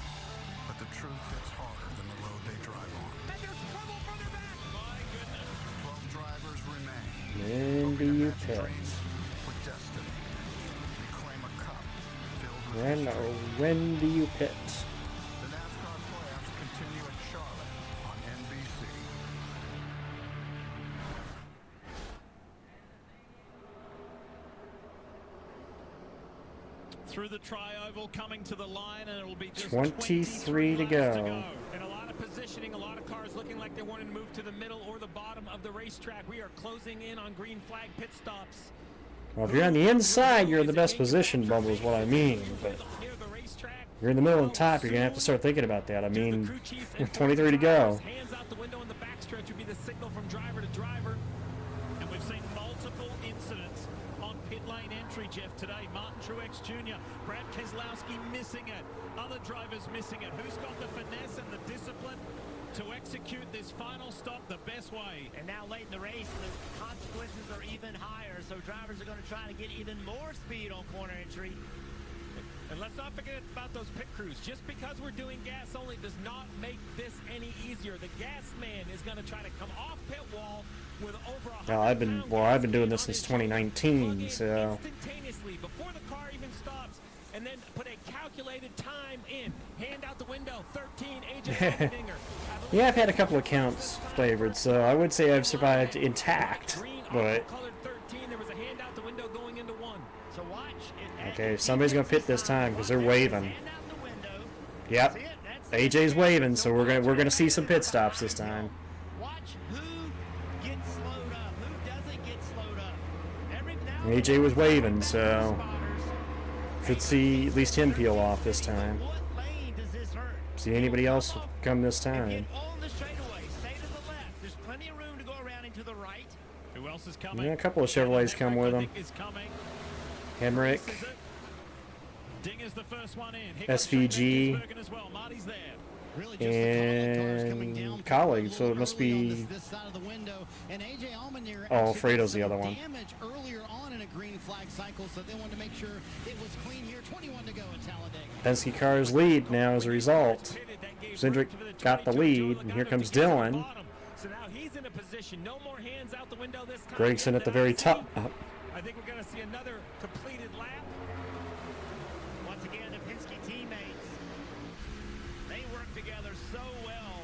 But the truth hits harder than the road they drive on. And there's trouble further back. My goodness. 12 drivers remain. When do you pit? With destiny. They claim a cup filled with When do you pit? The NASCAR playoffs continue at Charlotte on NBC. Through the tri-oval, coming to the line, and it will be just 23 to go. And a lot of positioning, a lot of cars looking like they're wanting to move to the middle or the bottom of the racetrack. We are closing in on green flag pit stops. Well, if you're on the inside, you're in the best position, Bubble, is what I mean. But if you're in the middle and top, you're going to have to start thinking about that. I mean, 23 to go. Hands out the window in the backstretch would be the signal from driver to driver. And we've seen multiple incidents on pit lane entry, Jeff, today. Martin Truex Jr., Brad Keselowski missing it. Other drivers missing it. Who's got the finesse and the discipline to execute this final stop the best way? And now late in the race, the consequences are even higher, so drivers are going to try to get even more speed on corner entry. And let's not forget about those pit crews. Just because we're doing gas only does not make this any easier. The gas man is going to try to come off pit wall with over 100 Now, I've been doing this since 2019, so instantaneously before the car even stops, and then put a calculated time in. Hand out the window. 13 AJ Allmendinger. yeah, I've had a couple accounts flavored, so I would say I've survived intact. But Colored 13. There was a hand out the window going into one. So watch. okay, somebody's gonna pit this time because they're waving. Yep, AJ's waving, so we're gonna see some pit stops this time. Watch who gets slowed up, who doesn't get slowed up. AJ was waving, so should see at least him peel off this time. See anybody else come this time? On the straightaway, stay to the left. There's plenty of room to go around into the right. coming. Yeah, a couple of Chevrolets come with them. Is coming. Hemrick, Ding is the first one in. SVG, As well. Marty's there. Really just the cars coming down and Colleague, so it must be... this side of the window. And AJ Allmendinger Oh, actually Fredo's got the some other one. damage earlier on in a green flag cycle, so they wanted to make sure it was clean here. 21 to go at Talladega. Penske cars lead now as a result. Cindric got the lead, and here comes Dylan. So now he's in a position. No more hands out the window this time. Gragson at the very top. I think we're going to see another completed lap. Once again, the Penske teammates, they work together so well.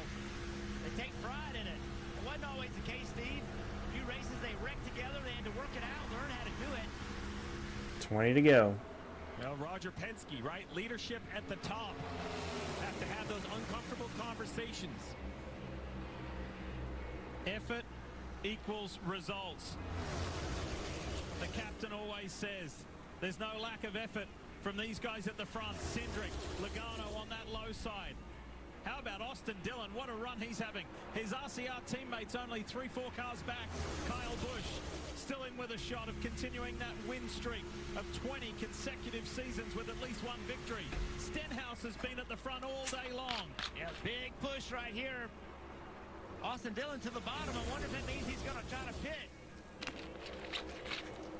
They take pride in it. It wasn't always the case, Steve. A few races they wrecked together. They had to work it out, learn how to do it. 20 to go. Well, Roger Penske, right? Leadership at the top. Have to have those uncomfortable conversations. Effort equals results. The captain always says there's no lack of effort from these guys at the front. Cindric, Logano on that low side. How about Austin Dillon? What a run he's having. His RCR teammates only 3-4 cars back. Kyle Busch still in with a shot of continuing that win streak of 20 consecutive seasons with at least one victory. Stenhouse has been at the front all day long. Yeah, big push right here. Austin Dillon to the bottom. I wonder if it means he's going to try to pit.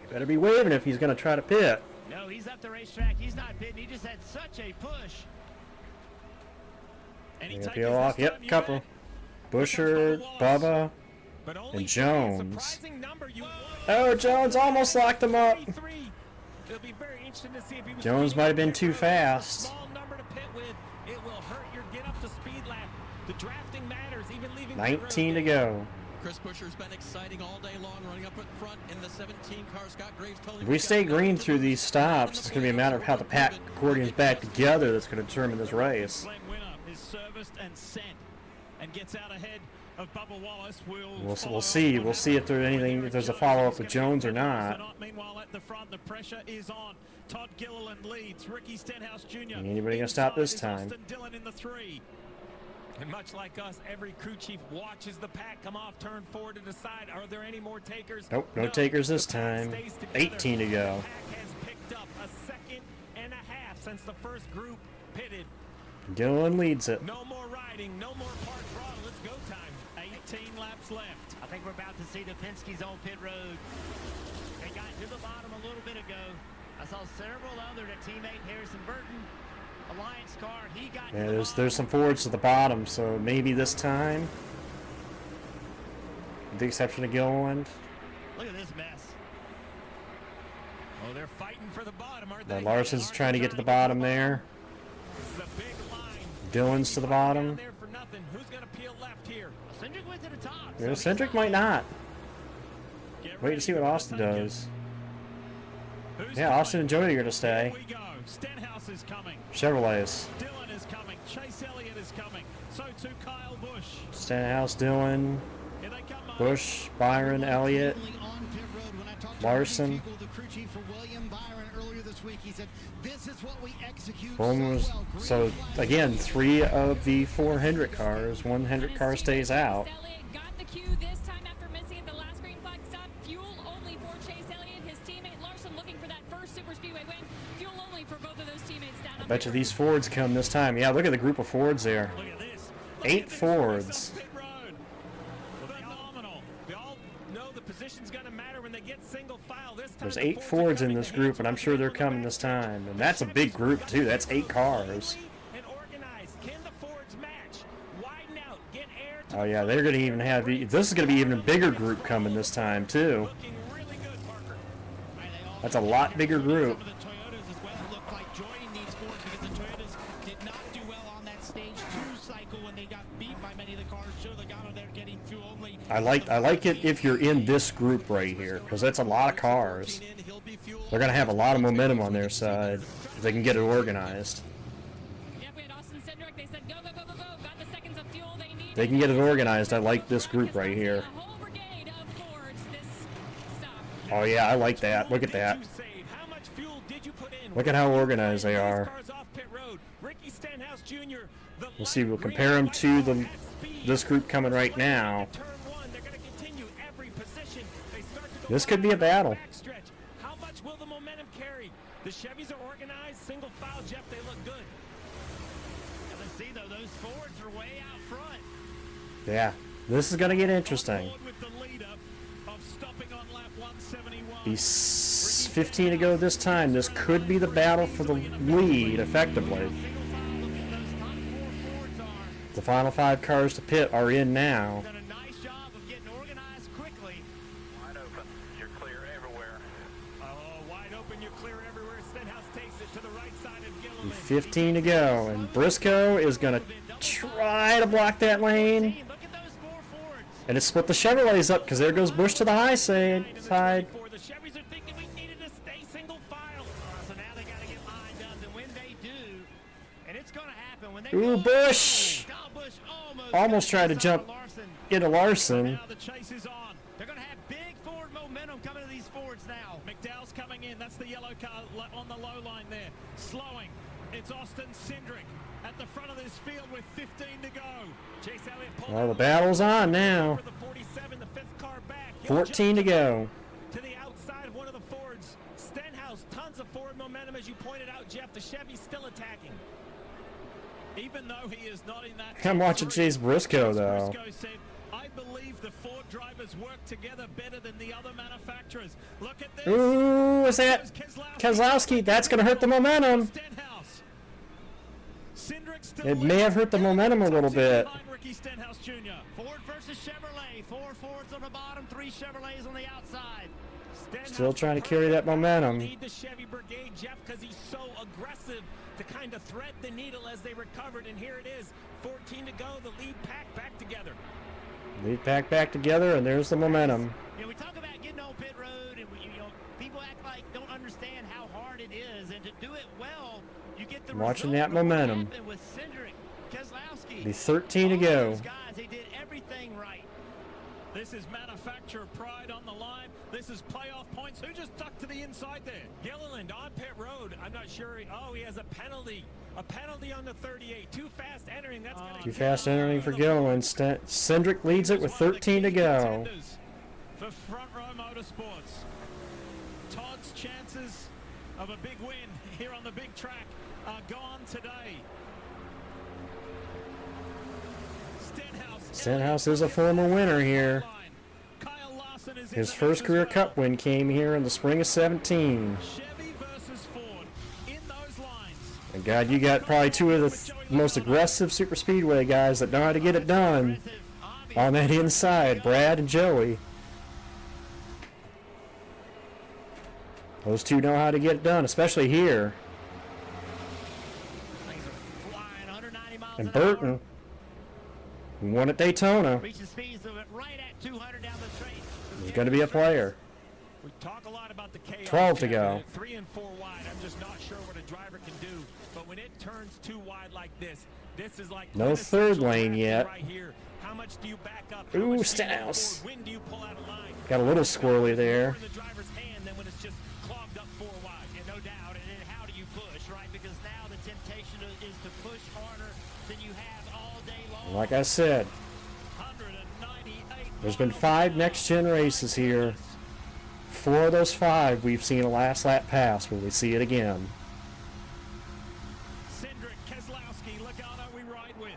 He better be waving if he's going to try to pit. No, he's up the racetrack. He's not pitting. He just had such a push. Peel off. Yep, couple. Busher, Bubba, and Jones. Oh, Jones almost locked him up. Jones might have been too fast. It will hurt your get up to speed lap. The drafting matters, even leaving 19 to go. Chris Buescher's been exciting all day long, running up at front in the 17 car. Scott Graves told him If we stay green through these stops, it's going to be a matter of how the pack accordions back together that's going to determine this race. Is serviced and sent and gets out ahead of Bubba Wallace. We'll see. We'll see if there's anything, if there's a follow-up with Jones or not. Meanwhile, at the front, the pressure is on. Todd Gilliland leads. Ricky Stenhouse Jr. Anybody gonna stop this time? Austin Dillon in the 3. And much like us, every crew chief watches the pack come off, turn forward to decide, are there any more takers? Nope, no takers this time. 18 to go. The pack has picked up a second and a half since the first group pitted. Gilliland leads it. No more riding, no more part throttle. It's go time. 18 laps left. I think we're about to see the Penske's on pit road. They got to the bottom a little bit ago. I saw several other teammate Harrison Burton, Alliance car. He got Yeah, there's some Fords to the bottom, so maybe this time. With the exception of Gilliland. Look at this mess. Oh, they're fighting for the bottom, aren't they? Larson's trying to get to the bottom there. Dillon's to the bottom. Who's going to peel left here? Cindric went to the top. Yeah, Cindric might not. Wait to see what Austin does. Yeah, Austin and Jody are going to stay. Stenhouse is coming. Chevrolets. Dillon is coming. Chase Elliott is coming. So too Kyle Busch. Stenhouse, Dillon, Busch, Byron, Elliott, Larson. So again, 3 of the 4 Hendrick cars. 1 Hendrick car stays out. Got the cue this time after missing at the last green flag stop. Fuel only for Chase Elliott. His teammate Larson looking for that first super speedway win. Fuel only for both of those teammates down. I bet you these Fords come this time. Yeah, look at the group of Fords there. 8 Fords. There's 8 Fords in this group, and I'm sure they're coming this time. And that's a big group, too. That's 8 cars. Oh, yeah, they're going to even have... This is going to be even a bigger group coming this time, too. That's a lot bigger group. I like it if you're in this group right here, because that's a lot of cars. They're going to have a lot of momentum on their side if they can get it organized. They can get it organized. I like this group right here. Oh yeah, I like that. Look at that. Look at how organized they are. We'll see. We'll compare them to this group coming right now. This could be a battle. Backstretch. How much will the momentum carry? The Chevys are organized, single file, Jeff. They look good. And let's see though, those Fords are way out front. Yeah, this is going to get interesting. With the leader of stopping on lap 171. Be 15 to go this time. This could be the battle for the lead, effectively. The final 5 cars to pit are in now. Done a nice job of getting organized quickly. Wide open. You're clear everywhere. Oh, wide open, you're clear everywhere. Stenhouse takes it to the right side of Yellawood. 15 to go, and Briscoe is going to try to block that lane. And it split the Chevrolets up because there goes Busch to the high side. The Chevys are thinking we needed to stay single file. So now they got to get lined up, and when they do, and it's going to happen when they Ooh, Busch! Almost tried to jump into Larson. Now the chase is on. They're going to have big forward momentum coming to these Fords now. McDowell's coming in. That's the yellow car on the low line there. Slowing. It's Austin Cindric at the front of this field with 15 to go. Chase Elliott Well, the battle's on now. 14 to go. To the outside of one of the Fords. Stenhouse, tons of forward momentum, as you pointed out, Jeff. The Chevy's still attacking. Even though he is not in that. I'm watching Chase Briscoe, though. Briscoe said, I believe the Ford drivers work together better than the other manufacturers. Look at this. Ooh, is that Keselowski? That's going to hurt the momentum. It may have hurt the momentum a little bit. Ford versus Chevrolet. 4 Fords on the bottom, 3 Chevrolets on the outside. Still trying to carry that momentum. Need the Chevy Brigade, Jeff, because he's so aggressive to kind of thread the needle as they recovered. And here it is, 14 to go. The lead pack back together. Lead pack back together, and there's the momentum. You know, we talk about getting on pit road, and people act like don't understand how hard it is, and to do it well, you get the Watching that momentum. With Cindric, Keselowski. Be 13 to go. Those guys, they did everything right. This is manufacturer pride on the line. This is playoff points. Who just tucked to the inside there? Gilliland on pit road. I'm not sure. Oh, he has a penalty. A penalty on the 38. Too fast entering. That's going to Too fast entering for Gilliland. Cindric leads it with 13 to go. For Front Row Motorsports, Todd's chances of a big win here on the big track are gone today. Stenhouse is a former winner here. His first career Cup win came here in the spring of 17. And God, you got probably 2 of the most aggressive super speedway guys that know how to get it done on that inside, Brad and Joey. Those 2 know how to get it done, especially here. And Burton, who won at Daytona, is going to be a player. We talk a lot about the chaos. 12 to go. 3 and 4 wide. I'm just not sure what a driver can do. But when it turns too wide like this is like no third lane yet. Right here. How much do you back up? Ooh, Stenhouse. When do you pull out a line? Got a little squirrely there. In the driver's hand than when it's just clogged up 4 wide. And no doubt. And how do you push, right? Because now the temptation is to push harder than you have all day long. Like I said, there's been 5 next-gen races here. 4 of those 5 we've seen a last lap pass. Will we see it again? Cindric, Keselowski, Logano we ride with.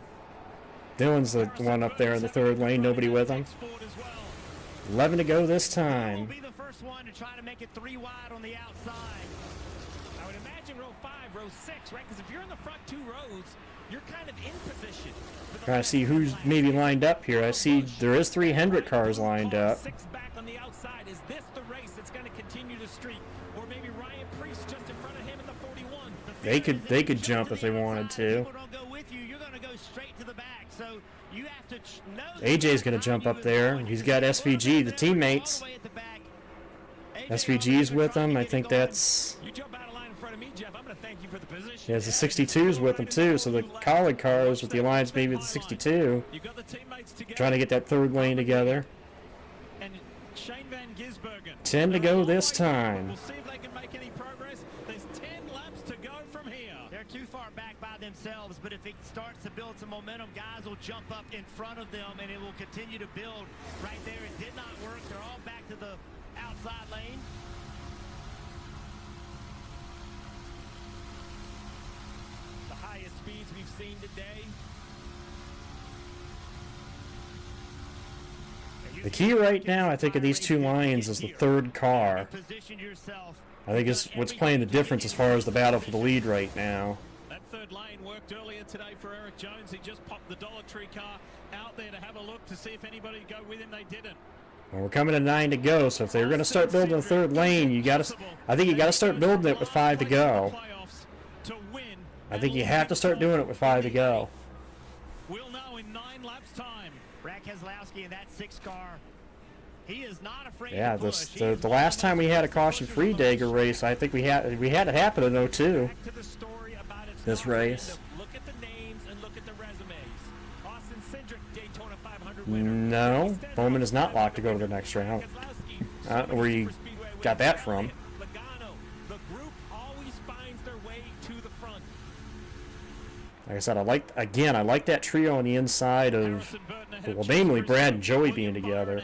Dylan's the one up there in the 3rd lane, nobody with him. 11 to go this time. Will be the first one to try to make it 3 wide on the outside. I would imagine row 5, row 6, right? Because if you're in the front 2 rows, you're kind of in position. Trying to see who's maybe lined up here. I see there is 3 Hendrick cars lined up. 6 back on the outside. Is this the race that's going to continue to streak? Or maybe Ryan Preece just in front of him in the 41? They could jump if they wanted to. People don't go with you. You're going to go straight to the back. So you have to know. AJ's going to jump up there. He's got SVG, the teammates. SVG's with him. I think that's... You jump out of line in front of me, Jeff. I'm going to thank you for the position. He has the 62s with him too, so the colleague cars with the Alliance maybe with the 62. Trying to get that 3rd lane together. 10 to go this time. We'll see if they can make any progress. There's 10 laps to go from here. They're too far back by themselves, but if it starts to build some momentum, guys will jump up in front of them, and it will continue to build right there. It did not work. They're all back to the outside. outside lane. The highest speeds we've seen today. The key right now, I think, of these two lines is the third car. I think it's what's playing the difference as far as the battle for the lead right now. That third lane worked earlier today for Eric Jones. He just popped the Dollar Tree car out there to have a look to see if anybody would go with him. They didn't. Well, we're coming to 9 to go, so if they're going to start building the third lane, I think you got to start building it with 5 to go. I think you have to start doing it with 5 to go. We'll know in 9 laps time. Brad Keselowski in that 6 car. He is not afraid Yeah, to push. the last time we had a caution-free Dega race, I think we had it happen in 02. This race. Look at the names and look at the resumes. Austin Cindric, Daytona 500 No, Bowman is not locked to go to the next round. I don't know where you got that from. The group always finds their way to the front. Like I said, I like that trio on the inside of, well, mainly Brad and Joey being together.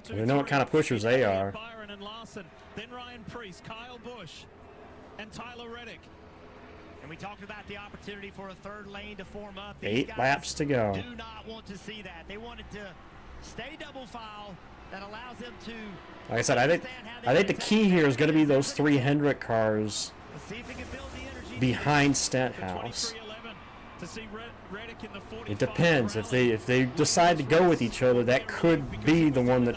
We know what kind of pushers they are. Byron and Larson, then Ryan Preece, Kyle Busch, and Tyler Reddick. And we talked about the opportunity for a third lane to form up. 8 laps to go. Do not want to see that. They wanted to stay double file. That allows them to. Like I said, I think the key here is going to be those 3 Hendrick cars behind Stenhouse. It depends. If they decide to go with each other, that could be the one that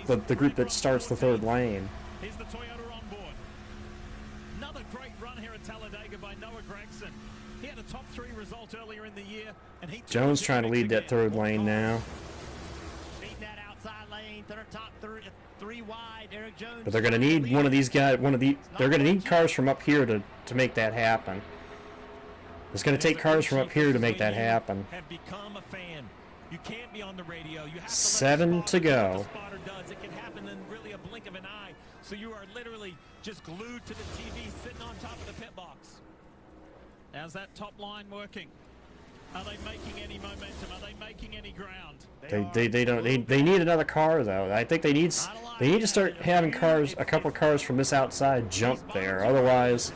the group that starts the third lane. Here's the Toyota on board. Another great run here at Talladega by Noah Gragson. He had a top 3 result earlier in the year, and he Jones trying to lead that third lane now. Beating that outside lane, top 3 wide. Eric Jones. But they're going to need one of these guys. They're going to need cars from up here to make that happen. It's going to take cars from up here to make that happen. Have become a fan. You can't be on the radio. You have to 7 to go. It can happen in really a blink of an eye. So you are literally just glued to the TV, sitting on top of the pit box. How's that top line working? Are they making any momentum? Are they making any ground? They need another car though. I think they need to start having cars, a couple of cars from this outside jump there. Otherwise,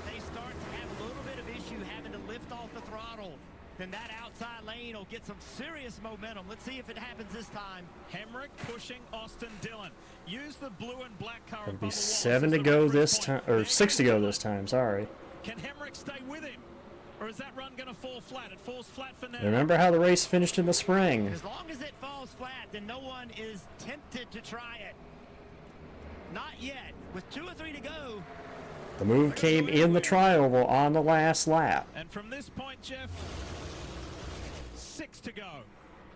then that outside lane will get some serious momentum. Let's see if it happens this time. Hemrick pushing Austin Dillon. Use the blue and black car. It'll be 7 to go this time, or 6 to go this time. Sorry. Can Hemrick stay with him, or is that run going to fall flat? It falls flat for now. Remember how the race finished in the spring. As long as it falls flat, then no one is tempted to try it. Not yet. With 2 or 3 to go. The move came in the tri-oval on the last lap. And from this point, Jeff, 6 to go.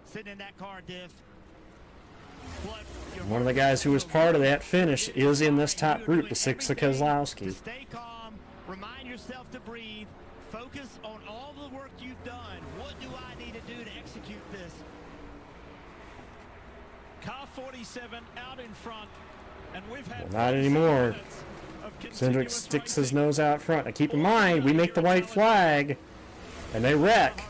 Sitting in that car, Diff. One of the guys who was part of that finish is in this top group, the 6 of Keselowski. Stay calm. Remind yourself to breathe. Focus on all the work you've done. What do I need to do to execute this? Car 47 out in front, and we've had not anymore. Cindric sticks his nose out front. Now keep in mind, we make the white flag, and they wreck.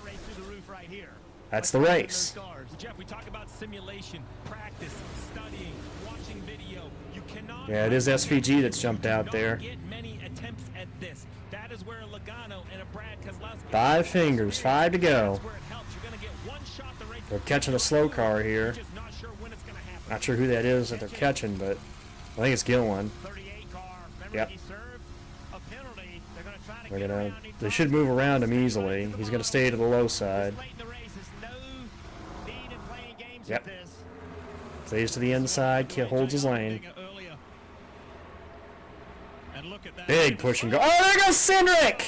That's the race. Jeff, we talk about simulation, practice, studying, watching video. You cannot. Yeah, it is SVG that's jumped out there. Get many attempts at this. That is where a Logano and a Brad Keselowski. 5 fingers, 5 to go. They're catching a slow car here. Not sure who that is that they're catching, but I think it's Gillen. Yep. They should move around him easily. He's gonna stay to the low side. Yep. Stays to the inside, holds his lane. Big push and go. Oh, there goes Cindric!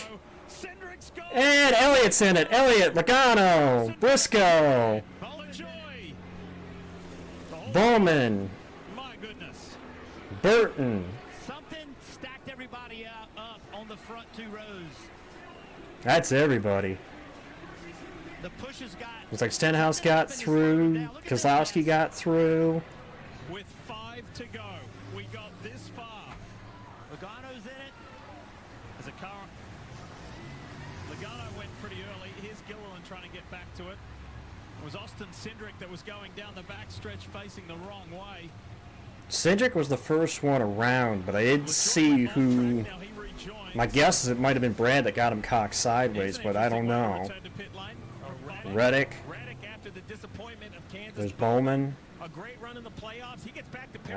And Elliott's in it. Elliott, Logano, Briscoe, Bowman, Burton. Something stacked everybody up on the front 2 rows. That's everybody. The pushes got. Looks like Stenhouse got through. Keselowski got through. With 5 to go, we got this far. Logano's in it. As a car. Logano went pretty early. Here's Gilliland trying to get back to it. It was Austin Cindric that was going down the backstretch facing the wrong way. Cindric was the first one around, but I didn't see who. My guess is it might have been Brad that got him cocked sideways, but I don't know. Reddick. There's Bowman. I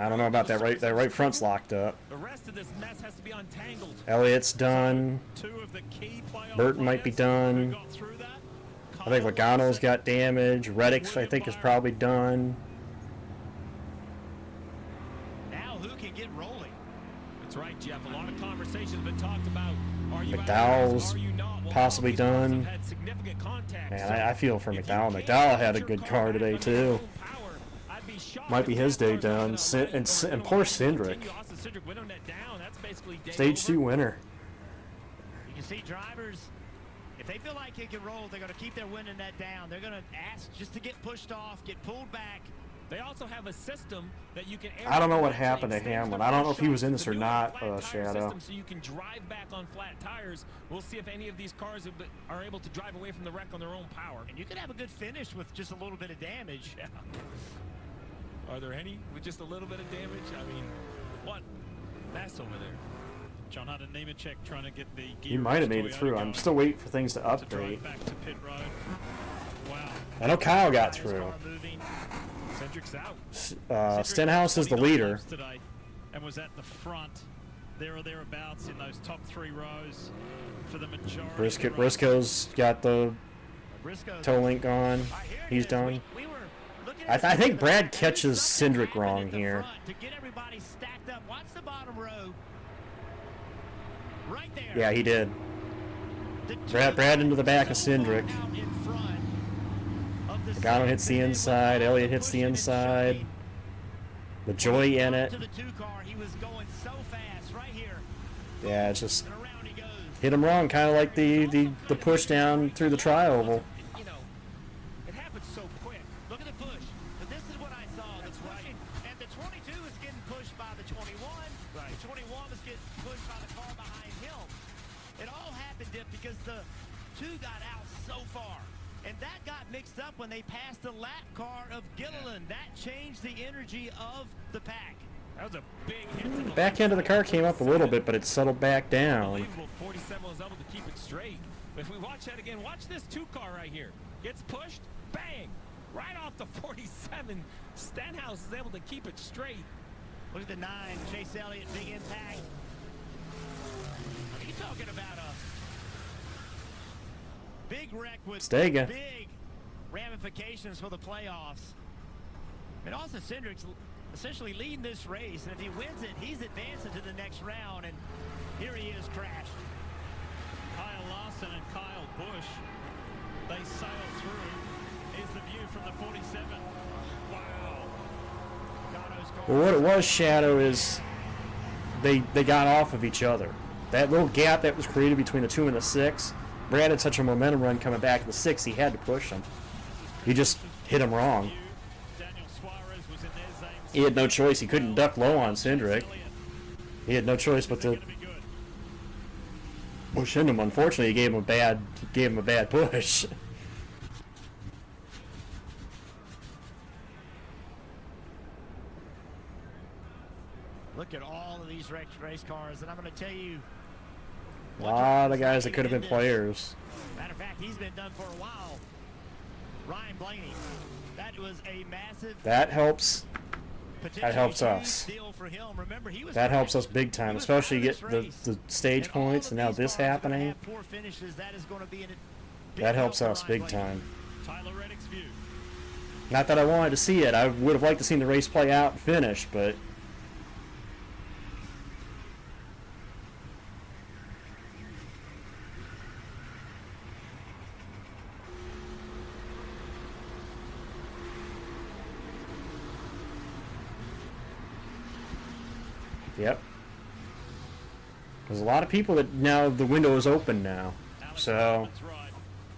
don't know about that right. That right front's locked up. The rest of this mess has to be untangled. Elliott's done. Burton might be done. I think Logano's got damage. Reddick's, I think, is probably done. Now who can get rolling? That's right, Jeff. A lot of conversations have been talked about. Are you McDowell's possibly done. Man, I feel for McDowell. McDowell had a good car today, too. Might be his day done. And poor Cindric. Stage 2 winner. You can see drivers, if they feel like it can roll, they're going to keep their winning that down. They're going to ask just to get pushed off, get pulled back. They also have a system that you can. I don't know what happened to Hamlin. I don't know if he was in this or not, Shadow. So you can drive back on flat tires. We'll see if any of these cars are able to drive away from the wreck on their own power. And you could have a good finish with just a little bit of damage. Yeah. Are there any with just a little bit of damage? I mean, what mess over there? John Hunter Nemechek trying to get the gear. He might have made it through. I'm still waiting for things to update. Back to pit road. Wow. I know Kyle got through. Stenhouse is the leader. Today and was at the front, there or thereabouts in those top 3 rows for the majority. Briscoe's got the toe link on. He's done. I think Brad catches Cindric wrong here. To get everybody stacked up. Watch the bottom row. Right there. Yeah, he did. Brad into the back of Cindric. Logano hits the inside. Elliott hits the inside. The Joy in it. Yeah, it's just hit him wrong, kind of like the push down through the tri-oval. It happens so quick. Look at the push. But this is what I saw. That's right. And the 22 is getting pushed by the 21. Right. The 21 was getting pushed by the car behind him. It all happened, Dip, because the 2 got out so far. And that got mixed up when they passed the lap car of Gilliland. That changed the energy of the pack. That was a big hit. The back end of the car came up a little bit, but it settled back down. 47 was able to keep it straight. If we watch that again, watch this 2 car right here. Gets pushed, bang, right off the 47. Stenhouse is able to keep it straight. Look at the 9, Chase Elliott, big impact. You're talking about a big wreck with Talladega. Big ramifications for the playoffs. And also Cindric's essentially leading this race, and if he wins it, he's advancing to the next round, and here he is crashed. Kyle Larson and Kyle Busch, they sail through. Here's the view from the 47. Wow. Well, what it was, Shadow, is they got off of each other. That little gap that was created between the 2 and the 6, Brad had such a momentum run coming back to the 6, he had to push him. He just hit him wrong. He had no choice. He couldn't duck low on Cindric. He had no choice but to push into him. Unfortunately, he gave him a bad push. Look at all of these race cars, and I'm going to tell you, A lot of guys that could have been players. matter of fact, he's been done for a while. Ryan Blaney, that was a massive. That helps. That helps us. That helps us big time, especially get the stage points, and now this happening. That helps us big time. Not that I wanted to see it. I would have liked to see the race play out and finish, but. Yep. There's a lot of people that now the window is open now. So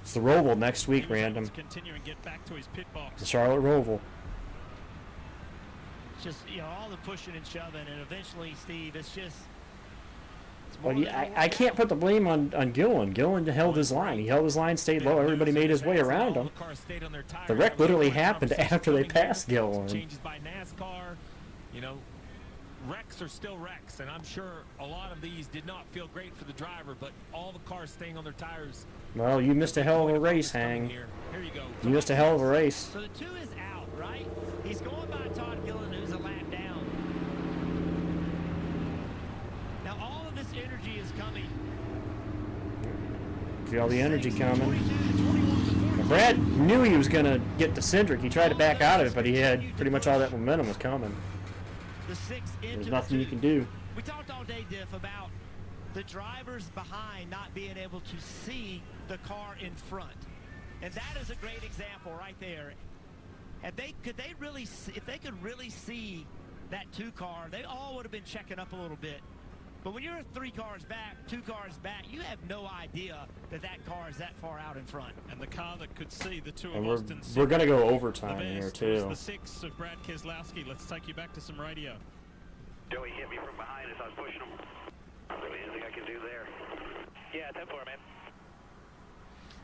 it's the Roval next week, random. The Charlotte Roval. It's just, you know, all the pushing and shoving, and eventually, Steve, it's just. Well, I can't put the blame on Gilliland. Gilliland held his line. He held his line, stayed low. Everybody made his way around him. The wreck literally happened after they passed Gilliland. Changes by NASCAR, you know. wrecks are still wrecks, and I'm sure a lot of these did not feel great for the driver, but all the cars staying on their tires. Well, you missed a hell of a race, Hang. Here you go. You missed a hell of a race. So the 2 is out, right? He's going by Todd Gillen, who's a lap down. Now all of this energy is coming. See all the energy coming. Now, Brad knew he was going to get to Cindric. He tried to back out of it, but he had pretty much all that momentum was coming. There's nothing you can do. We talked all day, Diff, about the drivers behind not being able to see the car in front. And that is a great example right there. And if they could really see that 2 car, they all would have been checking up a little bit. But when you're 3 cars back, 2 cars back, you have no idea that that car is that far out in front. And the car that could see the 2 And of Austin's we're going to go overtime here, too. the 6 of Brad Keselowski. Let's take you back to some radio. Joey hit me from behind as I was pushing him. Really anything I can do there? Yeah, 10-4, man.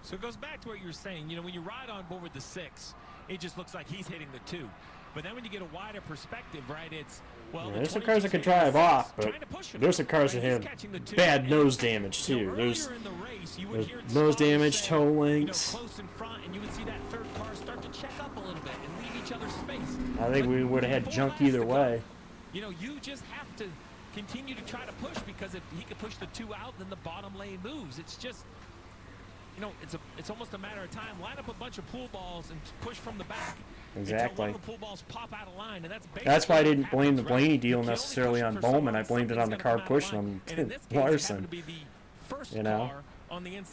So it goes back to what you were saying. You know, when you ride on board with the 6, it just looks like he's hitting the 2. But then when you get a wider perspective, right, it's, well, Yeah, there's some cars that can drive off, but there's some cars that have bad nose damage, too. There's nose damage, toe links. Close in front, and you would see that 3rd car start to check up a little bit and leave each other space. I think we would have had junk either way. You know, you just have to continue to try to push, because if he could push the 2 out, then the bottom lane moves. It's just, you know, it's almost a matter of time. Line up a bunch of pool balls and push from the back. Exactly. Until one of the pool balls pop out of line, and that's why I didn't blame the Blaney deal necessarily on Bowman. I blamed it on the car pushing on Larson. You know,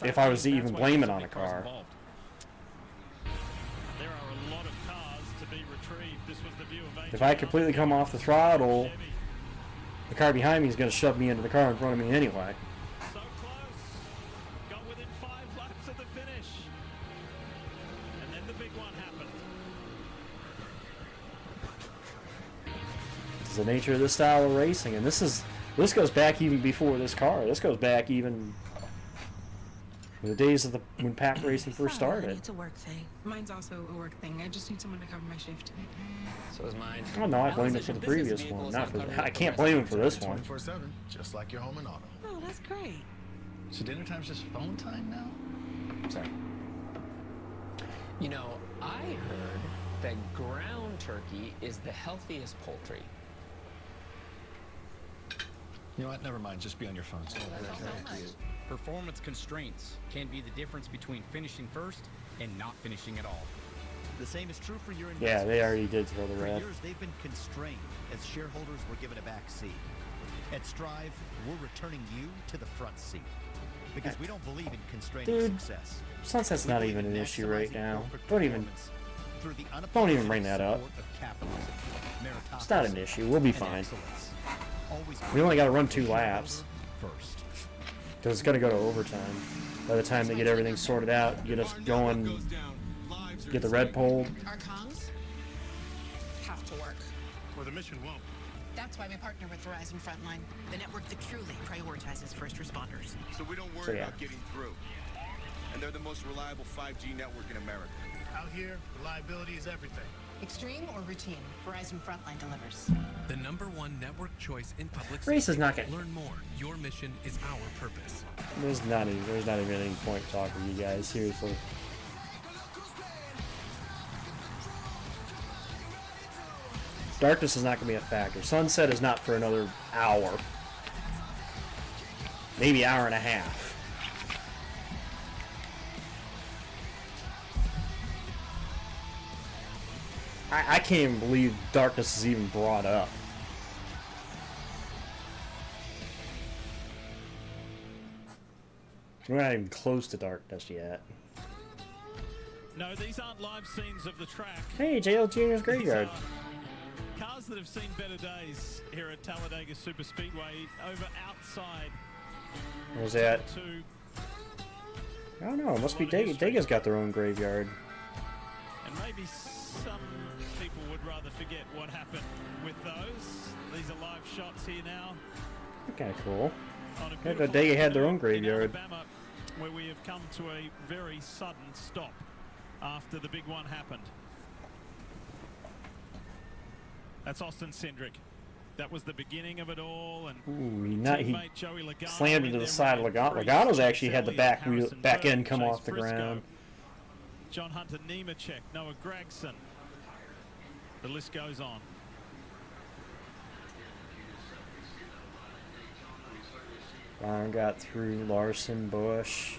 if I was to even blame it on a car. There are a lot of cars to be retrieved. This was the view of If I completely come off the throttle, the car behind me is going to shove me into the car in front of me anyway. So close. Got within 5 laps of the finish. And then the big one happened. It's the nature of this style of racing, and this goes back even before this car. This goes back even the days of when pack racing first started. It's a work thing. Mine's also a work thing. I just need someone to cover my shift. So is mine. Oh no, I blamed it for the previous one, not for I can't blame him for this one. 24/7, just like your home and auto. Oh, that's great. So dinner time's just phone time now? Sorry. You know, I heard that ground turkey is the healthiest poultry. You know what? Never mind. Just be on your phone. Performance constraints can be the difference between finishing first and not finishing at all. The same is true for your investments. Yeah, they already did throw the red. For years, they've been constrained as shareholders were given a back seat. At Strive, we're returning you to the front seat because we don't believe in constraining success. Sunset's not even an issue right now. Don't even bring that up. It's not an issue. We'll be fine. We only got to run 2 laps. Because it's going to go to overtime. By the time they get everything sorted out, get us going, get the red pulled. Our comms have to work. Or the mission won't. That's why we partner with Verizon Frontline, the network that truly prioritizes first responders. So we don't worry about getting through. And they're the most reliable 5G network in America. Out here, reliability is everything. Extreme or routine, Verizon Frontline delivers. The #1 network choice in public Race safety. is not gonna... Learn more. Your mission is our purpose. There's not even any point to talk with you guys, seriously. Darkness is not going to be a factor. Sunset is not for another hour. Maybe hour and a half. I can't even believe darkness is even brought up. We're not even close to darkness yet. No, these aren't live scenes of the track. Hey, JL Jr.'s graveyard. Cars that have seen better days here at Talladega Super Speedway over outside. Where's that? I don't know. It must be Dega's got their own graveyard. And maybe some people would rather forget what happened with those. These are live shots here now. Kind of cool. Dega had their own graveyard. Alabama, where we have come to a very sudden stop after the big one happened. That's Austin Cindric. That was the beginning of it all. And Ooh, he Joey Logano slammed into the side of Logano. Logano's actually had the back end come off the ground. John Hunter Nemechek, Noah Gragson. The list goes on. Ryan got through Larson, Bush.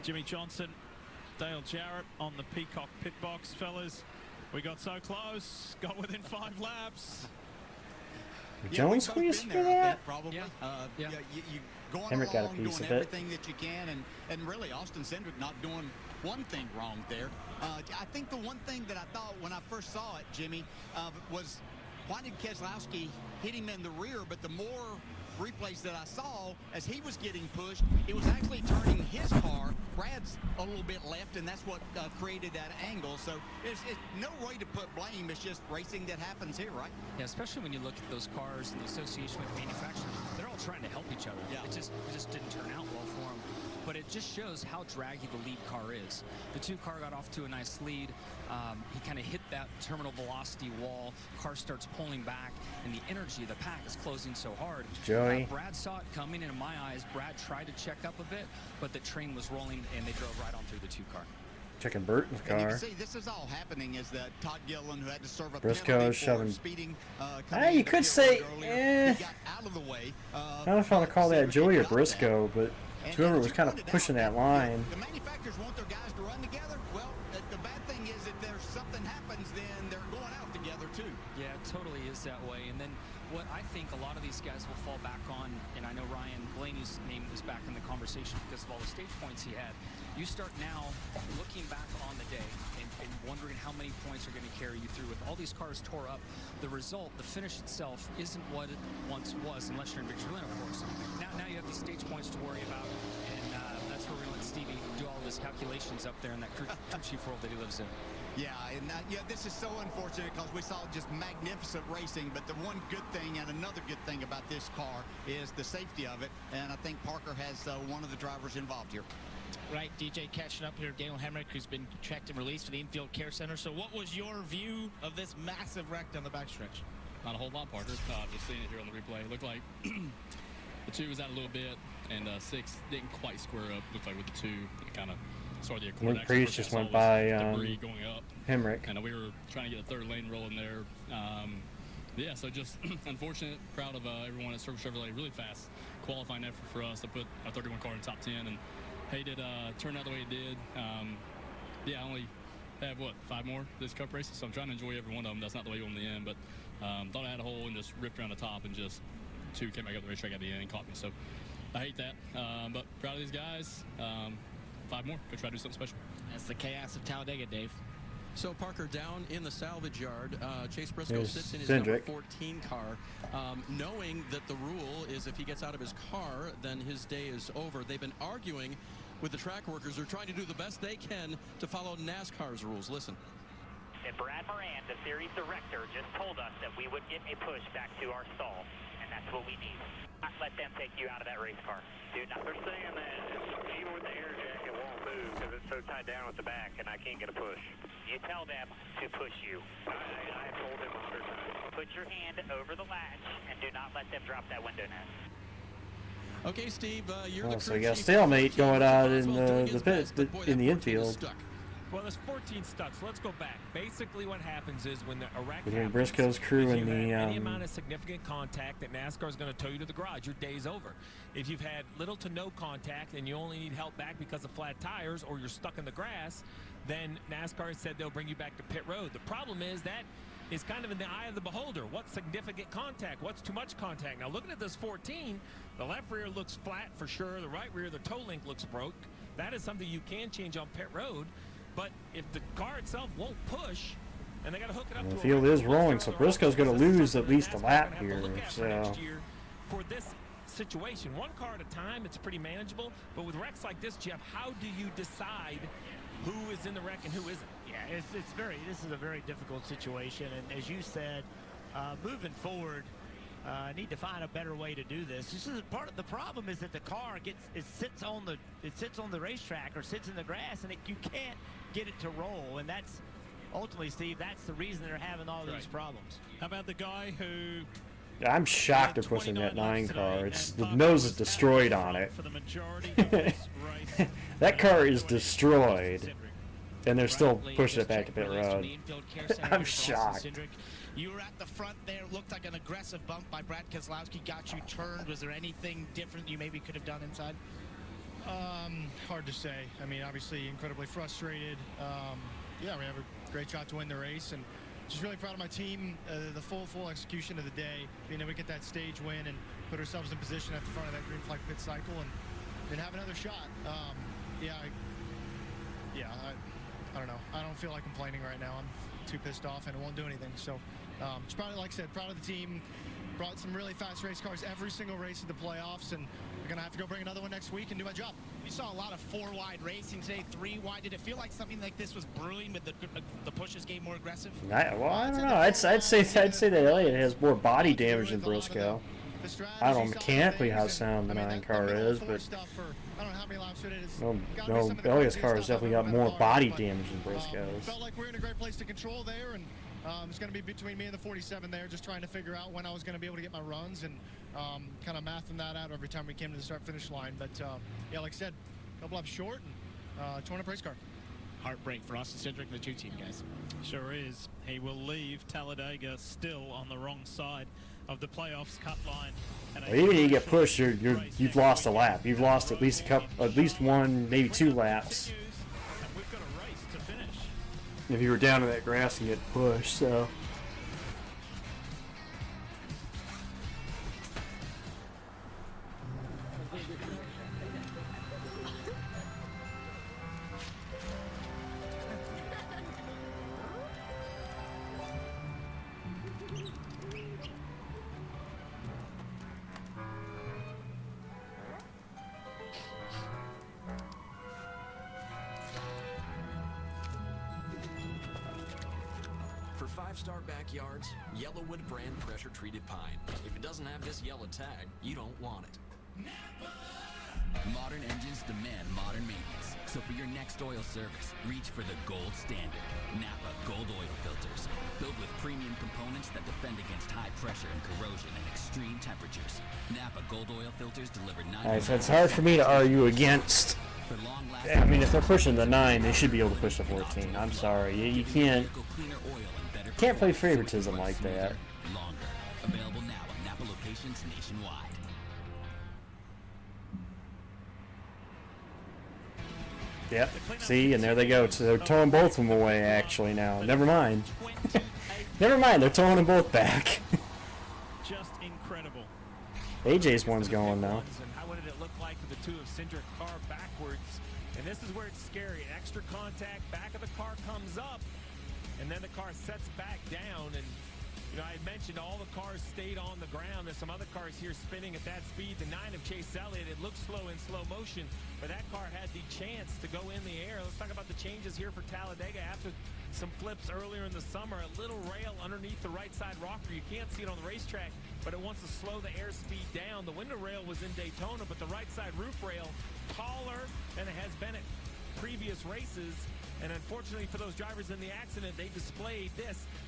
Jimmy Johnson, Dale Jarrett on the Peacock pit box, fellas. We got so close, got within 5 laps. Jones squeezed for that? Probably. You going Hemrick got a along, piece doing of it. everything that you can, and really Austin Cindric not doing one thing wrong there. I think the one thing that I thought when I first saw it, Jimmy, was why did Keselowski hit him in the rear? But the more replays that I saw as he was getting pushed, it was actually turning his car. Brad's a little bit left, and that's what created that angle. So it's no way to put blame. It's just racing that happens here, right? Yeah, especially when you look at those cars and the association with manufacturers, they're all trying to help each other. Yeah. It just didn't turn out well for them. But it just shows how draggy the lead car is. The 2 car got off to a nice lead. He kind of hit that terminal velocity wall. Car starts pulling back, and the energy of the pack is closing so hard. Joey. Brad saw it coming, and in my eyes, Brad tried to check up a bit, but the train was rolling, and they drove right on through the 2 car. Checking Burton's And you car. can see this is all happening is that Todd Gilliland, who had to serve a Briscoe penalty shoving. for speeding, You could say, he got out of the way. I don't know if I want to call that Joey or Briscoe, but whoever was kind of pushing that line. The manufacturers want their guys to run together. Well, the bad thing is if there's something happens, then they're going out together too. Yeah, it totally is that way. And then what I think a lot of these guys will fall back on, and I know Ryan Blaney's name was back in the conversation because of all the stage points he had. You start now looking back on the day and wondering how many points are going to carry you through. With all these cars tore up, the result, the finish itself, isn't what it once was, unless you're in victory lane, of course. Now you have these stage points to worry about, and that's where we're going to let Stevie do all his calculations up there in that crew chief world that he lives in. Yeah, and this is so unfortunate because we saw just magnificent racing, but the one good thing and another good thing about this car is the safety of it, and I think Parker has one of the drivers involved here. Right, DJ catching up here. Daniel Hemrick, who's been checked and released for the infield care center. So what was your view of this massive wreck down the backstretch? Not a whole lot, Parker. Just seeing it here on the replay. It looked like the 2 was out a little bit, and 6 didn't quite square up. Looked like with the 2, it kind of started the accord. Luke Priest just went by debris going up. Hemrick. And we were trying to get the 3rd lane rolling there. Yeah, so just unfortunate. Proud of everyone at Service Chevrolet. Really fast qualifying effort for us to put a 31 car in top 10, and hated turn out the way it did. Yeah, I only have, 5 more this Cup races, so I'm trying to enjoy every one of them. That's not the way you go in the end, but thought I had a hole and just ripped around the top, and just 2 came back up the racetrack at the end and caught me. So I hate that, but proud of these guys. 5 more. Go try to do something special. That's the chaos of Talladega, Dave. So Parker, down in the salvage yard, Chase Briscoe There's sits in his Cindric. number 14 car, knowing that the rule is if he gets out of his car, then his day is over. They've been arguing with the track workers. They're trying to do the best they can to follow NASCAR's rules. Listen. And Brad Moran, the series director, just told us that we would get a push back to our stall, and that's what we need. Not let them take you out of that race car. Do not. They're saying that even with the air jacket, it won't move because it's so tied down at the back, and I can't get a push. You tell them to push you. I told them 100 times. Put your hand over the latch and do not let them drop that window net. Okay, Steve, you're the So crew you got a chief. stalemate going on in the pit, in the infield. Well, there's 14 stuck, so let's go back. Basically, what happens is when a wreck Between happens, Briscoe's crew if and you the have any amount of significant contact that NASCAR is going to tow you to the garage, your day's over. If you've had little to no contact and you only need help back because of flat tires or you're stuck in the grass, then NASCAR said they'll bring you back to pit road. The problem is that is kind of in the eye of the beholder. What's significant contact? What's too much contact? Now, looking at this 14, the left rear looks flat for sure. The right rear, the toe link looks broke. That is something you can change on pit road. But if the car itself won't push, and they got to hook it up The to field is rolling, so Briscoe's going to lose at least a lap here. So for this situation, 1 car at a time, it's pretty manageable. But with wrecks like this, Jeff, how do you decide who is in the wreck and who isn't? Yeah, this is a very difficult situation, and as you said, moving forward, need to find a better way to do this. This is part of the problem is that the car sits on the racetrack or sits in the grass, and you can't get it to roll, and that's ultimately, Steve, that's the reason they're having all these problems. How about the guy who... I'm shocked they're pushing that 9 car. It's the nose is destroyed on it. For the majority of this race. That car is destroyed, and they're still pushing it back to pit road. I'm shocked. You were at the front there. Looked like an aggressive bump by Brad Keselowski. Got you turned. Was there anything different you maybe could have done inside? Hard to say. I mean, obviously incredibly frustrated. Yeah, we have a great shot to win the race, and just really proud of my team. The full execution of the day, being able to get that stage win and put ourselves in position at the front of that green flag pit cycle, and then have another shot. I don't know. I don't feel like complaining right now. I'm too pissed off, and it won't do anything. So, just probably, like I said, proud of the team. Brought some really fast race cars every single race of the playoffs, and we're gonna have to go bring another one next week and do my job. We saw a lot of 4-wide racing today, 3-wide. Did it feel like something like this was brewing, but the pushes getting more aggressive? I don't know. I'd say that Elliott has more body damage than Briscoe. I don't know mechanically how sound the 9 car is, but no, Elliott's car has definitely got more body damage than Briscoe's. Felt like we're in a great place to control there, and it's going to be between me and the 47 there, just trying to figure out when I was going to be able to get my runs, and kind of mathing that out every time we came to the start-finish line. But yeah, like I said, a couple laps short, and torn up race car. Heartbreak for Austin Cindric and the 2 team guys. Sure is. He will leave Talladega still on the wrong side of the playoffs cut line. Well, even if you get pushed, you've lost a lap. You've lost at least at least 1, maybe 2 laps. We've got a race to finish. If you were down to that grass and get pushed, so. For 5-star backyards, Yellawood brand pressure-treated pine. If it doesn't have this yellow tag, you don't want it. Modern engines demand modern maintenance. So for your next oil service, reach for the gold standard. Napa Gold Oil Filters. Built with premium components that defend against high pressure and corrosion and extreme temperatures. Napa Gold Oil Filters deliver 9... Alright, so it's hard for me to argue against. I mean, if they're pushing the 9, they should be able to push the 14. I'm sorry. You can't play favoritism like that. Longer. Available now at Napa locations nationwide. Yep. See, and there they go. So they're towing both of them away, actually, now. Never mind. Never mind, they're towing them both back. Just incredible. AJ's one's going now. And how did it look like for the 2 of Cindric car backwards? And this is where it's scary. Extra contact, back of the car comes up, and then the car sets back down. And you know, I had mentioned all the cars stayed on the ground. There's some other cars here spinning at that speed. The 9 of Chase Elliott, it looked slow in slow motion, but that car had the chance to go in the air. Let's talk about the changes here for Talladega after some flips earlier in the summer. A little rail underneath the right side rocker. You can't see it on the racetrack, but it wants to slow the airspeed down. The window rail was in Daytona, but the right side roof rail taller than it has been at previous races. And unfortunately for those drivers in the accident, they displayed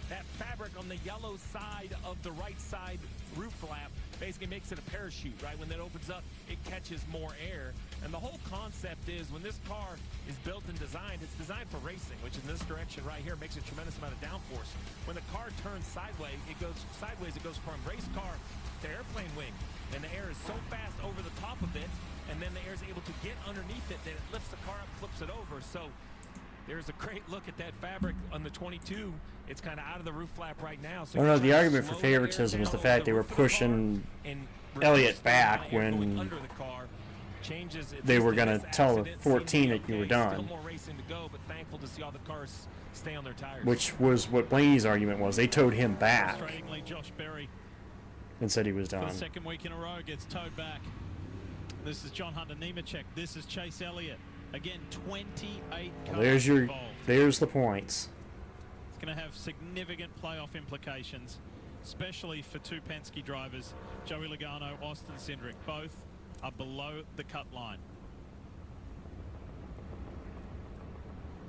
that fabric on the yellow side of the right side roof flap basically makes it a parachute, right? When that opens up, it catches more air. And the whole concept is when this car is built and designed, it's designed for racing, which in this direction right here makes a tremendous amount of downforce. When the car turns sideways, it goes from race car to airplane wing. And the air is so fast over the top of it, and then the air is able to get underneath it that it lifts the car up, flips it over. So there's a great look at that fabric on the 22. It's kind of out of the roof flap right now. So no, the argument for favoritism is the fact they were pushing Elliott back when they were going to tell the 14 that you were done. Still more racing to go, but thankful to see all the cars stay on their tires. Which was what Blaney's argument was. They towed him back Josh Berry and said he was done. For the second week in a row gets towed back. This is John Hunter Nemechek. This is Chase Elliott. Again, 28 cars involved. There's the points. It's going to have significant playoff implications, especially for 2 Penske drivers, Joey Logano, Austin Cindric. Both are below the cut line.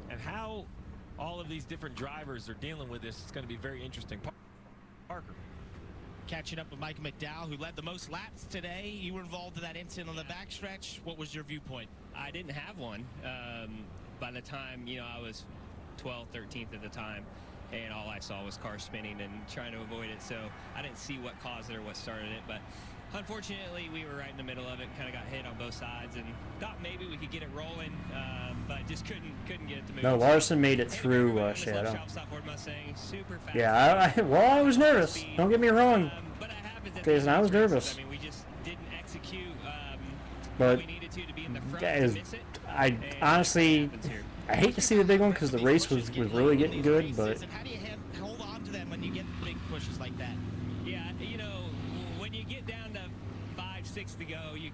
And how all of these different drivers are dealing with this. It's going to be very interesting. Parker. Catching up with Mike McDowell, who led the most laps today. You were involved in that incident on the backstretch. What was your viewpoint? I didn't have one. By the time, I was 12th, 13th at the time, and all I saw was cars spinning and trying to avoid it. So I didn't see what caused it or what started it. But unfortunately, we were right in the middle of it and kind of got hit on both sides and thought maybe we could get it rolling, but just couldn't get it to move. No, Larson made it through Shadow. Super fast. Yeah, I was nervous. Don't get me wrong. Because I was nervous. I mean, we just didn't execute but we needed to be in the front guys, to miss it. I honestly, I hate to see the big one because the race was really getting good, but How do you hold on to them when you get big pushes like that? Yeah, when you get down to 5, 6 to go, you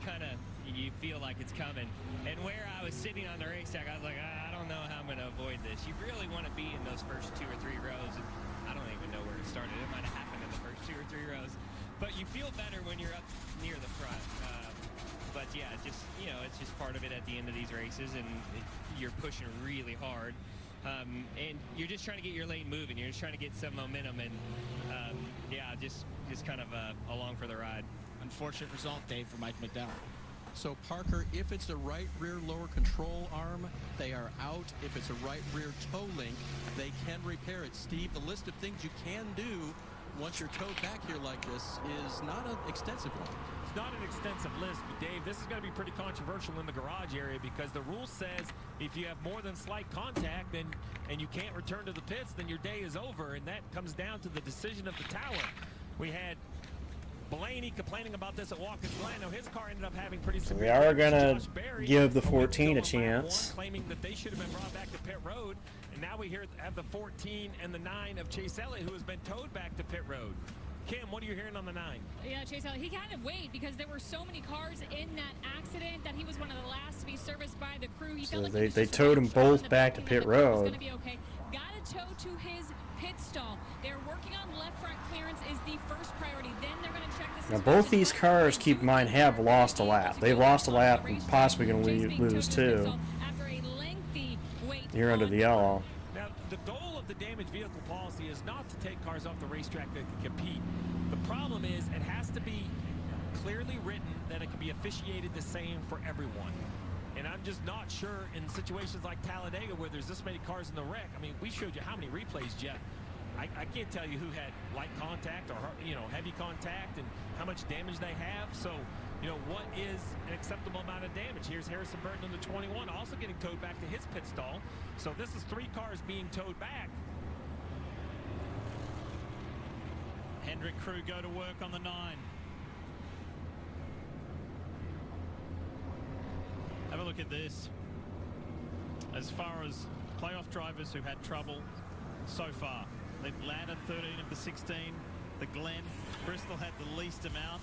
feel like it's coming. And where I was sitting on the racetrack, I was like, I don't know how I'm going to avoid this. You really want to be in those first 2 or 3 rows. And I don't even know where it started. It might have happened in the first 2 or 3 rows. But you feel better when you're up near the front. But yeah, it's just part of it at the end of these races, and you're pushing really hard. And you're just trying to get your lane moving. You're just trying to get some momentum, and just kind of along for the ride. Unfortunate result, Dave, for Mike McDowell. So Parker, if it's a right rear lower control arm, they are out. If it's a right rear toe link, they can repair it. Steve, the list of things you can do once you're towed back here like this is not an extensive one. It's not an extensive list, but Dave, this is going to be pretty controversial in the garage area because the rule says if you have more than slight contact and you can't return to the pits, then your day is over, and that comes down to the decision of the tower. We had Blaney complaining about this at Watkins Glen. Now his car ended up having pretty severe. We are gonna give the 14 a chance. Claiming that they should have been brought back to pit road, and now we have the 14 and the 9 of Chase Elliott, who has been towed back to pit road. Kim, what are you hearing on the 9? Yeah, Chase Elliott, he kind of waited because there were so many cars in that accident that he was one of the last to be serviced by the crew. He felt like they towed them both back to pit road. Going to be okay. Got a tow to his pit stall. They're working on left front clearance is the first priority. Then they're going to check the now both these cars, keep in mind, have lost a lap. They've lost a lap and possibly going to lose too. Here under the yellow. Now, the goal of the damaged vehicle policy is not to take cars off the racetrack that can compete. The problem is it has to be clearly written that it can be officiated the same for everyone. And I'm just not sure in situations like Talladega where there's this many cars in the wreck. I mean, we showed you how many replays, Jeff. I can't tell you who had light contact or heavy contact and how much damage they have. So, what is an acceptable amount of damage? Here's Harrison Burton in the 21 also getting towed back to his pit stall. So this is 3 cars being towed back. Hendrick crew go to work on the 9. Have a look at this. As far as playoff drivers who had trouble so far, Atlanta 13 of the 16, the Glen, Bristol had the least amount.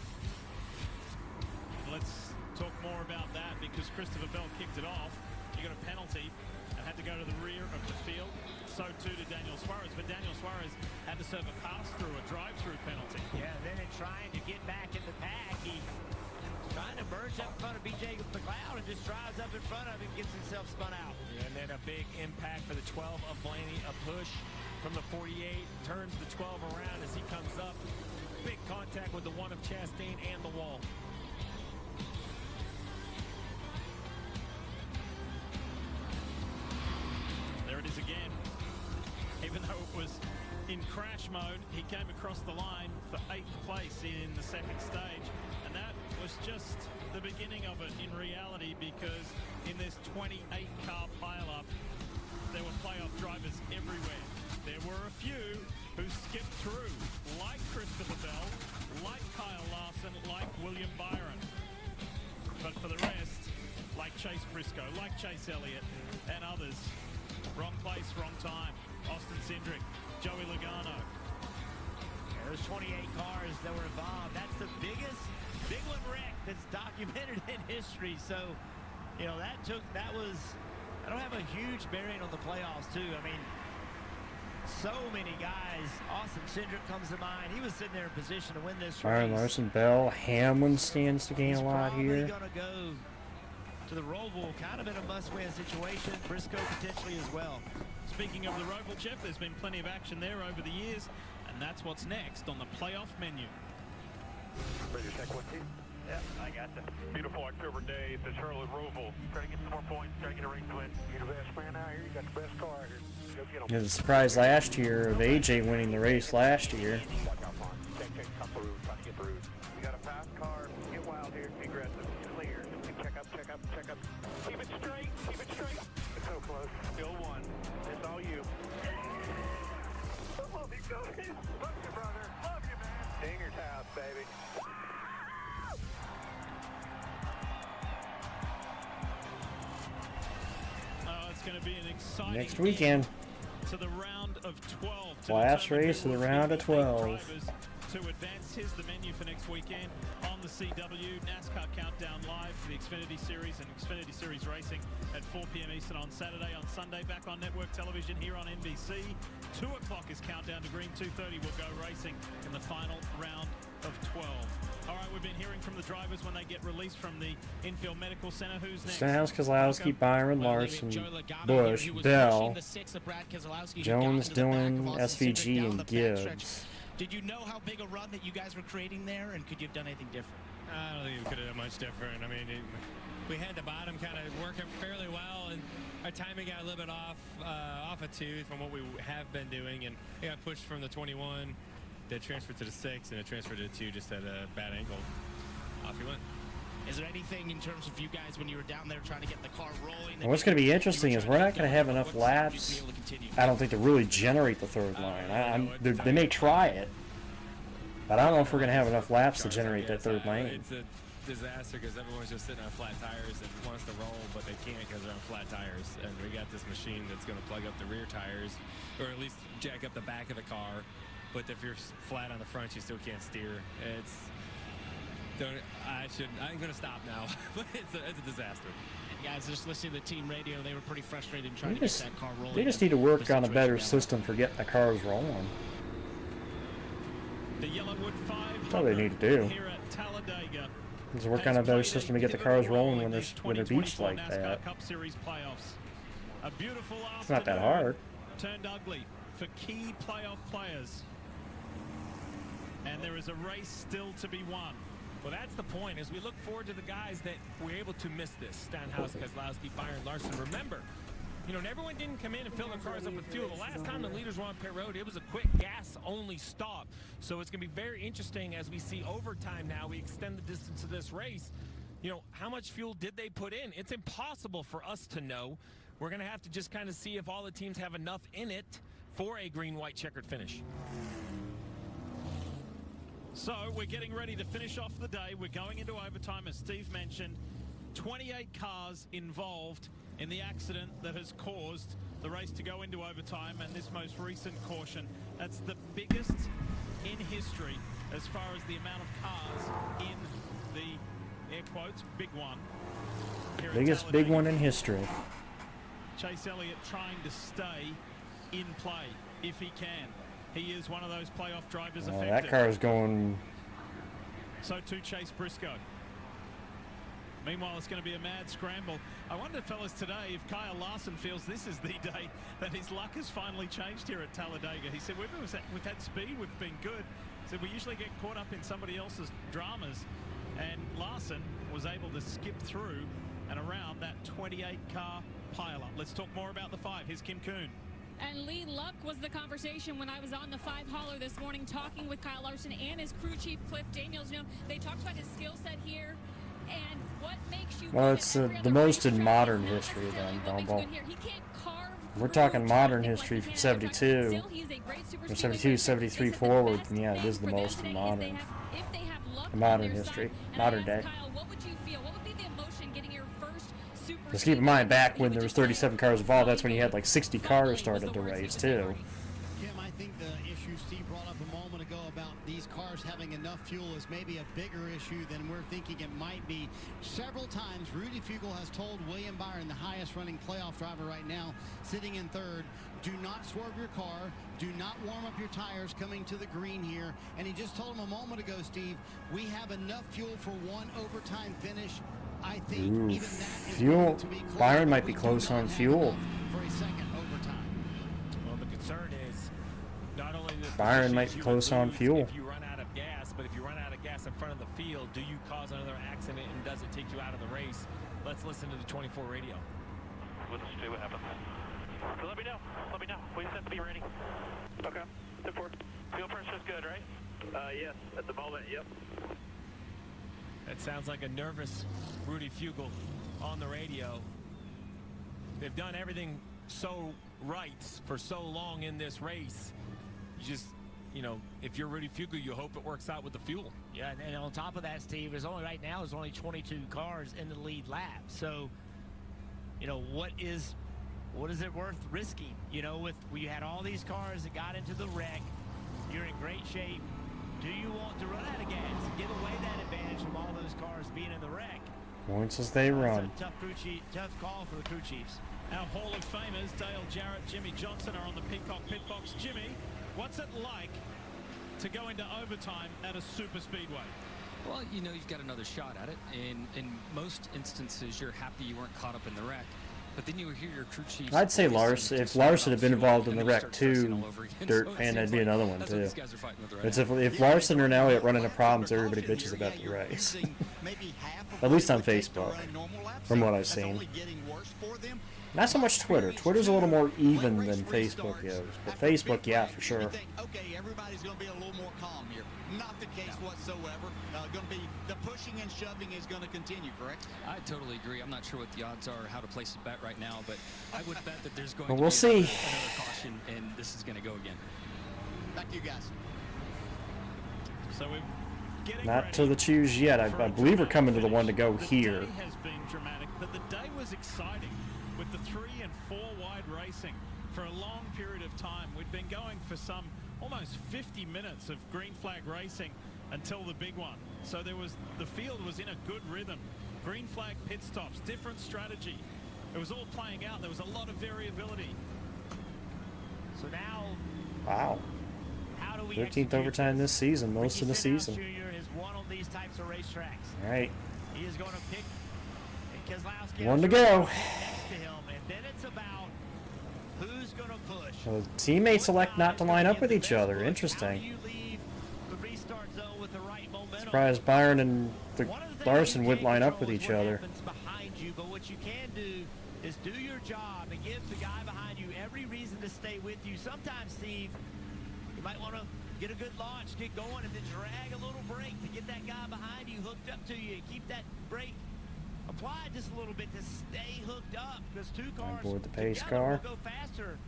Let's talk more about that because Christopher Bell kicked it off. He got a penalty and had to go to the rear of the field. So too did Daniel Suarez, but Daniel Suarez had to serve a pass-through, a drive-through penalty. Yeah, then in trying to get back in the pack, he trying to merge up in front of BJ McLeod and just drives up in front of him, gets himself spun out. Yeah, and then a big impact for the 12 of Blaney, a push from the 48, turns the 12 around as he comes up. Big contact with the 1 of Chastain and the wall. There it is again. Even though it was in crash mode, he came across the line for 8th place in the 2nd stage. And that was just the beginning of it in reality because in this 28-car pileup, there were playoff drivers everywhere. There were a few who skipped through, like Christopher Bell, like Kyle Larson, like William Byron. But for the rest, like Chase Briscoe, like Chase Elliott, and others, wrong place, wrong time. Austin Cindric, Joey Logano. There's 28 cars that were involved. That's the biggest big one wreck that's documented in history. So, that'll have a huge bearing on the playoffs too. I mean, so many guys. Austin Cindric comes to mind. He was sitting there in position to win this race. Byron Larson, Bell, Hamlin stands to gain a lot here. Gonna go to the Roval, kind of in a must-win situation. Briscoe potentially as well. Speaking of the Roval, Jeff, there's been plenty of action there over the years, and that's what's next on the playoff menu. Ready to check 1, 2? Yeah, I got you. Beautiful October day at the Charlotte Roval. Try to get some more points, try to get a race win. You're the best man out here. You got the best car out here. Go get them. It was a surprise last year of AJ winning the race last year. Check, come through, try to get through. We got a fast car. Get wild here. Be aggressive. Clear. Check up, check up, check up. Keep it straight. Keep it straight. It's so close. Still one. It's all you. I love you guys. Love you, brother. Love you, man. Dinger's house, baby. Going to be an exciting Next weekend. To the round of 12. Last race of the round of 12. To advance, here's the menu for next weekend on the CW. NASCAR Countdown live for the Xfinity Series and Xfinity Series Racing at 4 p.m. Eastern on Saturday. On Sunday, back on network television here on NBC. 2 o'clock is Countdown to Green. 2:30 will go racing in the final round of 12. All right, we've been hearing from the drivers when they get released from the infield medical center. Who's next? Stenhouse, Keselowski, Byron, Larson, Bush, Bell, Jones, Dillon, SVG, and Gibbs. Did you know how big a run that you guys were creating there, and could you have done anything different? I don't think we could have done much different. I mean, we had the bottom kind of working fairly well, and our timing got a little bit off a tooth from what we have been doing, and it got pushed from the 21, that transferred to the 6, and it transferred to the 2 just at a bad angle. Off he went. Is there anything in terms of you guys when you were down there trying to get the car rolling? What's going to be interesting is we're not going to have enough laps, I don't think, to really generate the third line. They may try it, but I don't know if we're going to have enough laps to generate that third lane. It's a disaster because everyone's just sitting on flat tires and wants to roll, but they can't because they're on flat tires. And we got this machine that's going to plug up the rear tires, or at least jack up the back of the car. But if you're flat on the front, you still can't steer. I'm going to stop now. But it's a disaster. And guys, just listening to the team radio, they were pretty frustrated trying to get that car rolling. They just need to work on a better system for getting the cars rolling. The Yellawood 5 That's all they need to do. here at Talladega. Is work on a better system to get the cars rolling when they're beached like that. Cup Series playoffs. A beautiful It's not that hard. Turned ugly for key playoff players. And there is a race still to be won. Well, that's the point. As we look forward to the guys that were able to miss this, Stenhouse, Keselowski, Byron, Larson. Remember, everyone didn't come in and fill their cars up with fuel. The last time the leaders were on pit road, it was a quick gas-only stop. So it's going to be very interesting as we see overtime now. We extend the distance of this race. How much fuel did they put in? It's impossible for us to know. We're going to have to just kind of see if all the teams have enough in it for a green-white checkered finish. So we're getting ready to finish off the day. We're going into overtime, as Steve mentioned. 28 cars involved in the accident that has caused the race to go into overtime, and this most recent caution. That's the biggest in history as far as the amount of cars in the, air quotes, big one. Biggest big one in history. Chase Elliott trying to stay in play if he can. He is one of those playoff drivers affected. That car is going. So too Chase Briscoe. Meanwhile, it's going to be a mad scramble. I wonder, fellas, today if Kyle Larson feels this is the day that his luck has finally changed here at Talladega. He said, we've had speed, we've been good. He said, we usually get caught up in somebody else's dramas. And Larson was able to skip through and around that 28-car pileup. Let's talk more about the 5. Here's Kim Kuhn. And Lee, luck was the conversation when I was on the 5 hauler this morning talking with Kyle Larson and his crew chief, Cliff Daniels. They talked about his skill set here and what makes you. Well, it's the most in modern history then, Dumbo. We're talking modern history from 72. From 72, 73 forward, and yeah, it is the most in modern history, modern day. Just keep in mind, back when there was 37 cars involved, that's when you had like 60 cars started to race too. Kim, I think the issue Steve brought up a moment ago about these cars having enough fuel is maybe a bigger issue than we're thinking it might be. Several times, Rudy Fugle has told William Byron, the highest running playoff driver right now, sitting in third, do not swerve your car, do not warm up your tires coming to the green here. And he just told him a moment ago, Steve, we have enough fuel for one overtime finish. I think Ooh, even that is fuel. going to be close, Byron but might be we do close not on have fuel. enough for a second overtime. Well, the concern is not only the Byron positions might be you close would on lose fuel. if you run out of gas, but if you run out of gas in front of the field, do you cause another accident and does it take you out of the race? Let's listen to the 24 radio. We'll just see what happens. So let me know. Let me know. We just have to be ready. Okay. 10-4. Fuel pressure's good, right? Yes. At the moment, yep. That sounds like a nervous Rudy Fugle on the radio. They've done everything so right for so long in this race. You just, you know, if you're Rudy Fugle, you hope it works out with the fuel. Yeah, and on top of that, Steve, there's only right now there's only 22 cars in the lead lap. So, you know, what is it worth risking? You know, with we had all these cars that got into the wreck. You're in great shape. Do you want to run out of gas and give away that advantage from all those cars being in the wreck? Points as they run. That's a tough call for the crew chiefs. Our Hall of Famers, Dale Jarrett, Jimmy Johnson, are on the Peacock pit box. Jimmy, what's it like to go into overtime at a super speedway? Well, you know, you've got another shot at it. In most instances, you're happy you weren't caught up in the wreck. But then you hear your crew chiefs. I'd say Larson. If Larson had been involved in the wreck too, Dirt Fan, that'd be another one too. It's if Larson or Elliott run into problems, everybody bitches about the race. At least on Facebook, from what I've seen. Not so much Twitter. Twitter's a little more even than Facebook is, but Facebook, yeah, for sure. Okay, everybody's going to be a little more calm here. Not the case whatsoever. Going to be the pushing and shoving is going to continue, correct? I totally agree. I'm not sure what the odds are, how to place a bet right now, but I would bet that there's going Well, to we'll be see. Another caution, and this is going to go again. Back to you guys. So we're getting Not to the choose yet. I believe we're coming to the one to go here. The day has been dramatic, but the day was exciting with the 3 and 4 wide racing for a long period of time. We'd been going for some almost 50 minutes of green flag racing until the big one. So the field was in a good rhythm. Green flag pit stops, different strategy. It was all playing out. There was a lot of variability. So now, Wow. how do we 13th overtime this season, most of the season. Jr. has won on these types of racetracks. All right. He is going to pick Keselowski. One to go. Next to him, and then it's about who's going to push. So teammates elect not to line up with each other. Interesting. Surprised Byron and Larson wouldn't line up with each other. Behind you, but what you can do is do your job and give the guy behind you every reason to stay with you. Sometimes, Steve, you might want to get a good launch, get going, and then drag a little brake to get that guy behind you hooked up to you and keep that brake applied just a little bit to stay hooked up, because two cars board the pace together car. will go faster,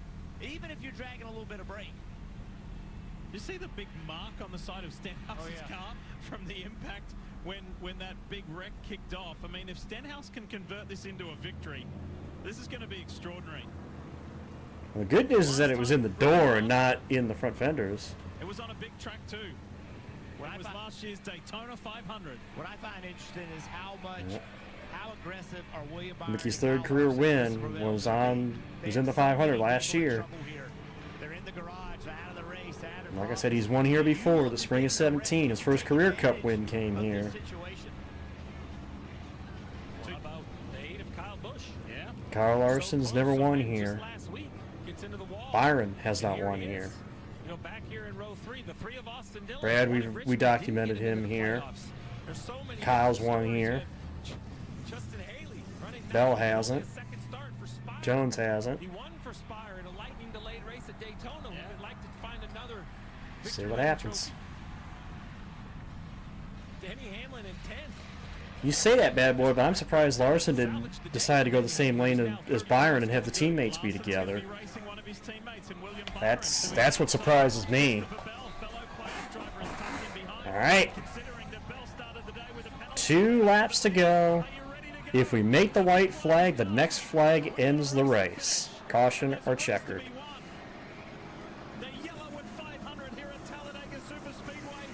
even if you're dragging a little bit of brake. You see the big mark on the side of Stenhouse's car from the impact when that big wreck kicked off. I mean, if Stenhouse can convert this into a victory, this is going to be extraordinary. Well, the good news is that it was in the door and not in the front fenders. It was on a big track too. It was last year's Daytona 500. What I find interesting is how aggressive are William Byron. Mickey's third career win was in the 500 last year. They're in the garage, out of the race, Like I said, he's won here before, the spring of 17. His first career cup win came here. What about the 8 of Kyle Busch? Yeah. Kyle Larson's never won here. Last week, gets into the wall. Byron has not won here. You know, back here in row 3, the 3 of Austin Dillon. Brad, we documented him here. Kyle's won here. Justin Haley running Bell hasn't. second start for Spire. Jones hasn't. He won for Spire in a lightning delayed race at Daytona. We would like to find another. See what happens. Denny Hamlin in 10th. You say that, bad boy, but I'm surprised Larson didn't decide to go the same lane as Byron and have the teammates be together. That's what surprises me. All right. 2 laps to go. If we make the white flag, the next flag ends the race. Caution or checkered. The Yellawood 500 here at Talladega Superspeedway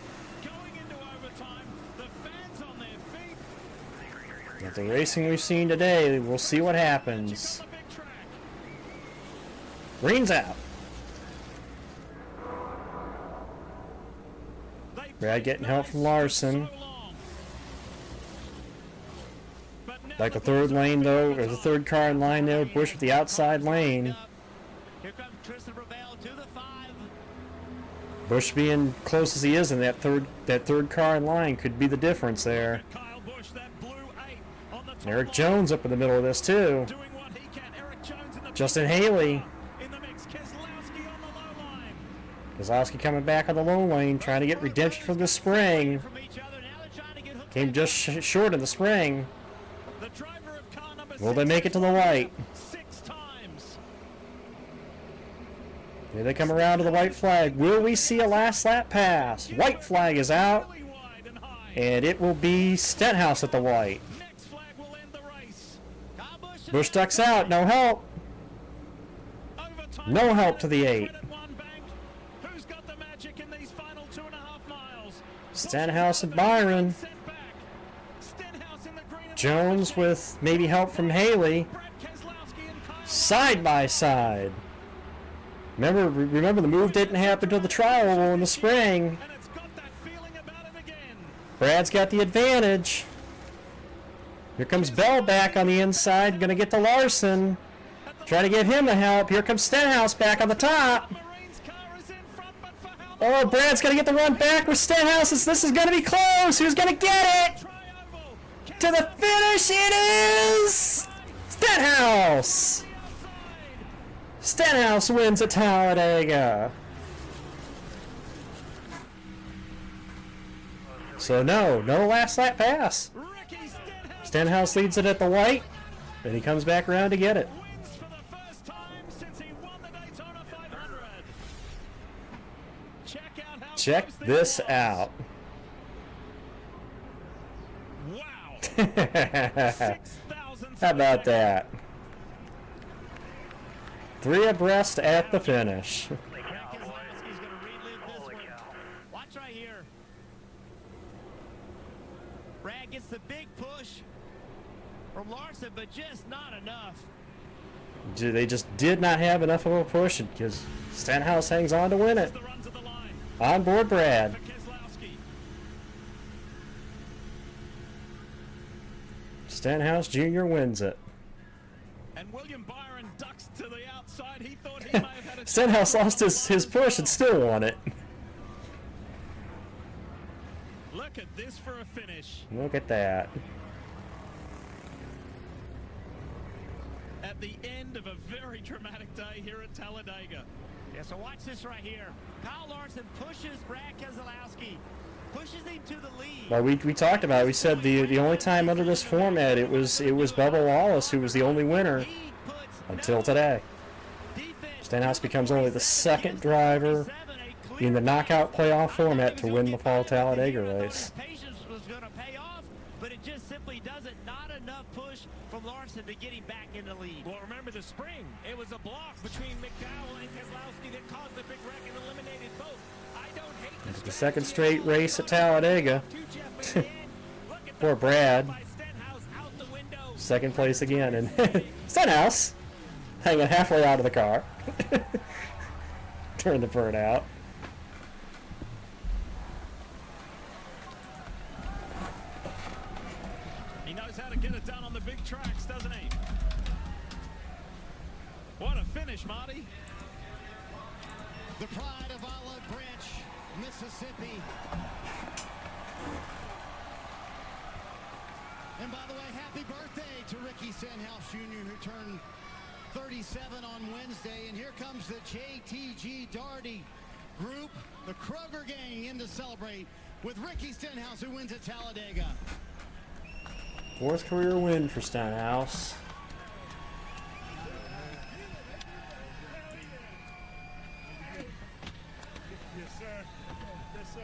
going into overtime. The fans on their feet. With the racing we've seen today, we'll see what happens. Green's out. Brad getting help from Larson. But Like the third lane, though, there's a third car in line there. Busch with the outside lane. Here comes Tristan Ravel to the 5. Busch being close as he is in that third car in line could be the difference there. Kyle Busch, that blue 8 on the top Eric line. Jones up in the middle of this too. Doing what he can. Eric Jones in the Justin Haley. in the mix. Keselowski on the low line. Keselowski coming back on the low lane, trying to get redemption from the spring. Came just short of the spring. The driver of car number Will they make it to the white? 6 times. Here they come around to the white flag. Will we see a last lap pass? White flag is out. And it will be Stenhouse at the white. Next flag will end the race. Busch ducks out. No help. No help to the 8. Who's got the magic in these final 2.5 miles? Stenhouse and Byron. Jones with maybe help from Haley. Side by side. Remember the move didn't happen till the trial in the spring. Brad's got the advantage. Here comes Bell back on the inside, gonna get to Larson. Try to give him the help. Here comes Stenhouse back on the top. Oh, Brad's gonna get the run back with Stenhouse. This is gonna be close. Who's gonna get it? To the finish, it is Stenhouse. Stenhouse wins at Talladega. So no last lap pass. Stenhouse leads it at the white, and he comes back around to get it. Check this out. How about that? 3 abreast at the finish. Watch right here. Brad gets the big push from Larson, but just not enough. They just did not have enough of a push because Stenhouse hangs on to win it. On board Brad. Stenhouse Jr. wins it. And William Byron ducks to the outside. He thought he may have had a Stenhouse lost his push and still won it. Look at this for a finish. Look at that. At the end of a very dramatic day here at Talladega. Yeah, so watch this right here. Kyle Larson pushes Brad Keselowski, pushes him to the lead. Well, we talked about it. We said the only time under this format it was Bubba Wallace who was the only winner until today. Stenhouse becomes only the second driver in the knockout playoff format to win the fall Talladega race. Patience was going to pay off, but it just simply doesn't. Not enough push from Larson to get him back in the lead. Well, remember the spring. It was a block between McDowell and Keselowski that caused the big wreck and eliminated both. I don't hate It's the second straight race at Talladega. Poor Brad. Second place again. And Stenhouse hanging halfway out of the car. Turn the bird out. He knows how to get it done on the big tracks, doesn't he? What a finish, Marty. The pride of Olive Branch, Mississippi. And by the way, happy birthday to Ricky Stenhouse Jr., who turned 37 on Wednesday. And here comes the JTG Daugherty group, the Kroger gang, in to celebrate with Ricky Stenhouse, who wins at Talladega. 4th career win for Stenhouse. Yes, sir. Yes, sir.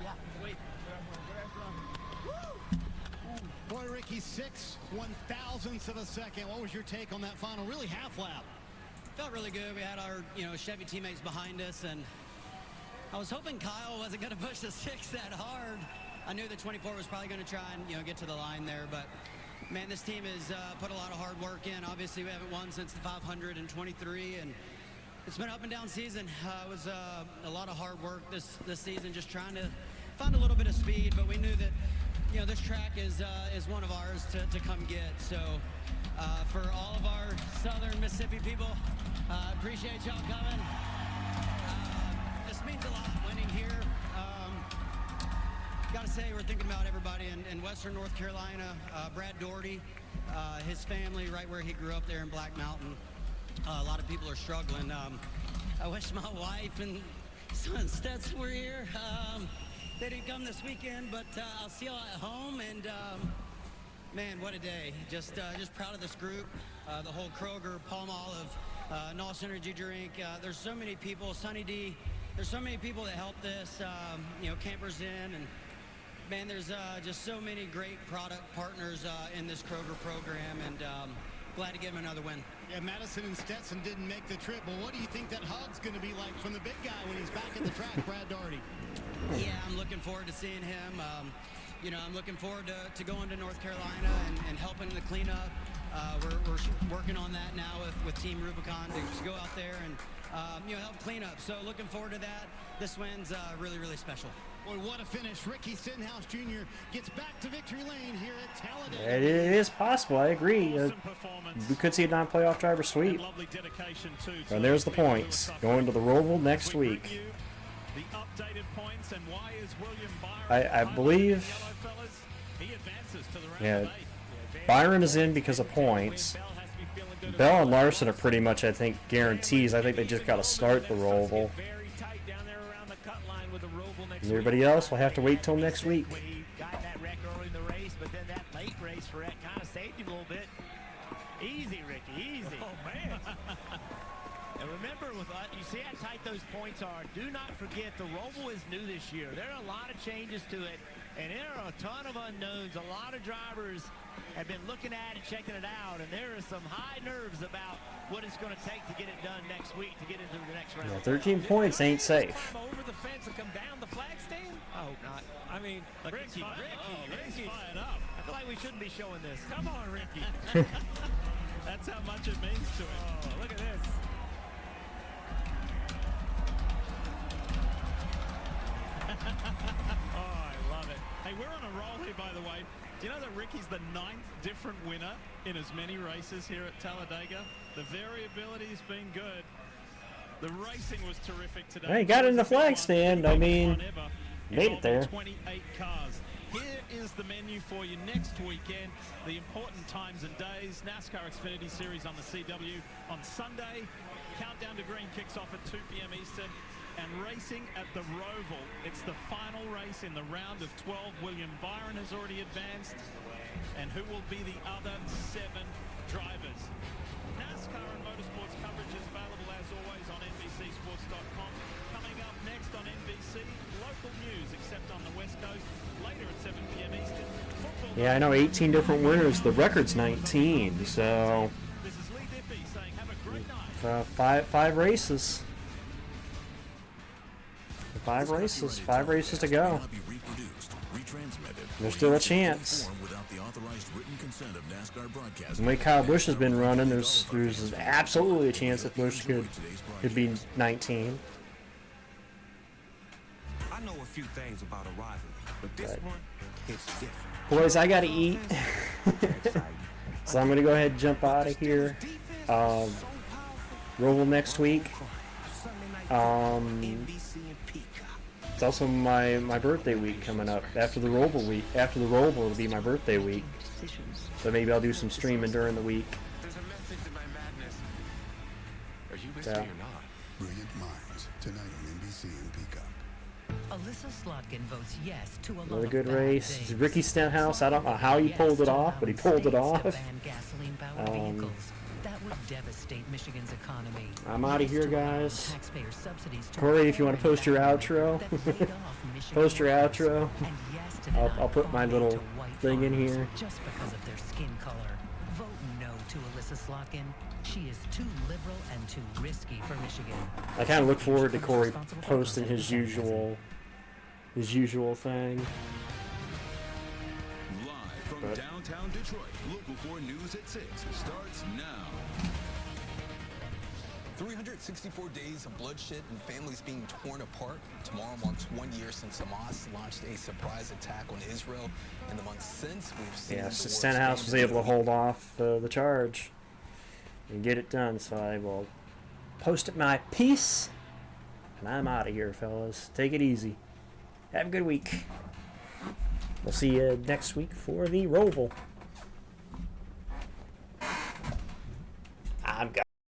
Yeah, wait. Boy, Ricky, 6/1000ths of a second. What was your take on that final, really half lap? Felt really good. We had our, Chevy teammates behind us, and I was hoping Kyle wasn't going to push the 6 that hard. I knew the 24 was probably going to try and, get to the line there, but man, this team has put a lot of hard work in. Obviously, we haven't won since the 523, and it's been an up and down season. It was a lot of hard work this season, just trying to find a little bit of speed, but we knew that you know, this track is one of ours to come get. So for all of our southern Mississippi people, appreciate y'all coming. This means a lot winning here. Got to say, we're thinking about everybody in Western North Carolina. Brad Doherty, his family, right where he grew up there in Black Mountain. A lot of people are struggling. I wish my wife and son Stetson were here. They didn't come this weekend, but I'll see y'all at home. And man, what a day! Just proud of this group, the whole Kroger, Palm Olive, NOS Energy Drink. There's so many people. Sunny D. There's so many people that help this. You know, Campers Inn, and man, there's just so many great product partners in this Kroger program, and glad to give him another win. Yeah, Madison and Stetson didn't make the trip, but what do you think that hug's going to be like from the big guy when he's back at the track, Brad Doherty? Yeah, I'm looking forward to seeing him. You know, I'm looking forward to going to North Carolina and helping the cleanup. We're working on that now with Team Rubicon to go out there and you know, help clean up. So looking forward to that. This win's really, really special. Boy, what a finish. Ricky Stenhouse Jr. gets back to victory lane here at Talladega. It is possible. I agree. We could see a non-playoff driver sweep. And there's the points. Going to the Roval next week. I believe. Yeah, Byron is in because of points. Bell and Larson are pretty much, I think, guarantees. I think they just got to start the Roval. Everybody else will have to wait till next week. Got that wreck early in the race, but then that late race wreck kind of saved him a little bit. Easy, Ricky, easy. Oh, man. And remember, you see how tight those points are. Do not forget, the Roval is new this year. There are a lot of changes to it, and there are a ton of unknowns. A lot of drivers have been looking at it, checking it out, and there is some high nerves about what it's going to take to get it done next week, to get into the next round. Yeah, 13 points ain't safe. Over the fence and come down the flag stand? Oh, not. I mean, Ricky. Ricky fired up. I feel like we shouldn't be showing this. Come on, Ricky. That's how much it means to him. Oh, look at this. Oh, I love it. Hey, we're on a roll here, by the way. Do you know that Ricky's the 9th different winner in as many races here at Talladega? The variability's been good. The racing was terrific today. Hey, got in the flag stand. I mean, made it there. 28 cars. Here is the menu for you next weekend. The important times and days. NASCAR Xfinity Series on the CW on Sunday. Countdown to Green kicks off at 2 p.m. Eastern. And racing at the Roval. It's the final race in the round of 12. William Byron has already advanced. And who will be the other 7 drivers? NASCAR and motorsports coverage is available as always on NBCSports.com. Coming up next on NBC, local news except on the West Coast. Later at 7 p.m. Eastern. Yeah, I know 18 different winners. The record's 19, so This is Lee Diffie saying have a great night. five races. 5 races. 5 races to go. There's still a chance. The way Kyle Busch has been running, there's absolutely a chance that Busch could be 19. I know a few things about a rivalry, but this one is different. Boys, I gotta eat. So I'm gonna go ahead and jump out of here. Roval next week. It's also my birthday week coming up. After the Roval week, after the Roval will be my birthday week. So maybe I'll do some streaming during the week. There's a message to my madness. Are you Yeah. or not? Brilliant Minds tonight on NBC and Peacock. Alyssa Slotkin votes yes to a Another lot of good bad race. things. Ricky Stenhouse, I don't know how he pulled it off, but he pulled it off. To ban gasoline-powered vehicles. That would devastate Michigan's economy. I'm out of here, guys. Taxpayer subsidies to Corey, if you want to post your outro, post your outro. and yes to the I'll put my little thing in here. just because of their skin color. Vote no to Alyssa Slotkin. She is too liberal and too risky for Michigan. I kind of look forward to Corey posting his usual thing. Live from But- downtown Detroit, Local 4 News at 6 starts now. 364 days of bloodshed and families being torn apart. Tomorrow marks 1 year since Hamas launched a surprise attack on Israel. In the months since, we've seen Yeah, the war Stenhouse was expand able to hold off the charge and get it done. So I will post my piece, and I'm out of here, fellas. Take it easy. Have a good week. We'll see you next week for the Roval. I'm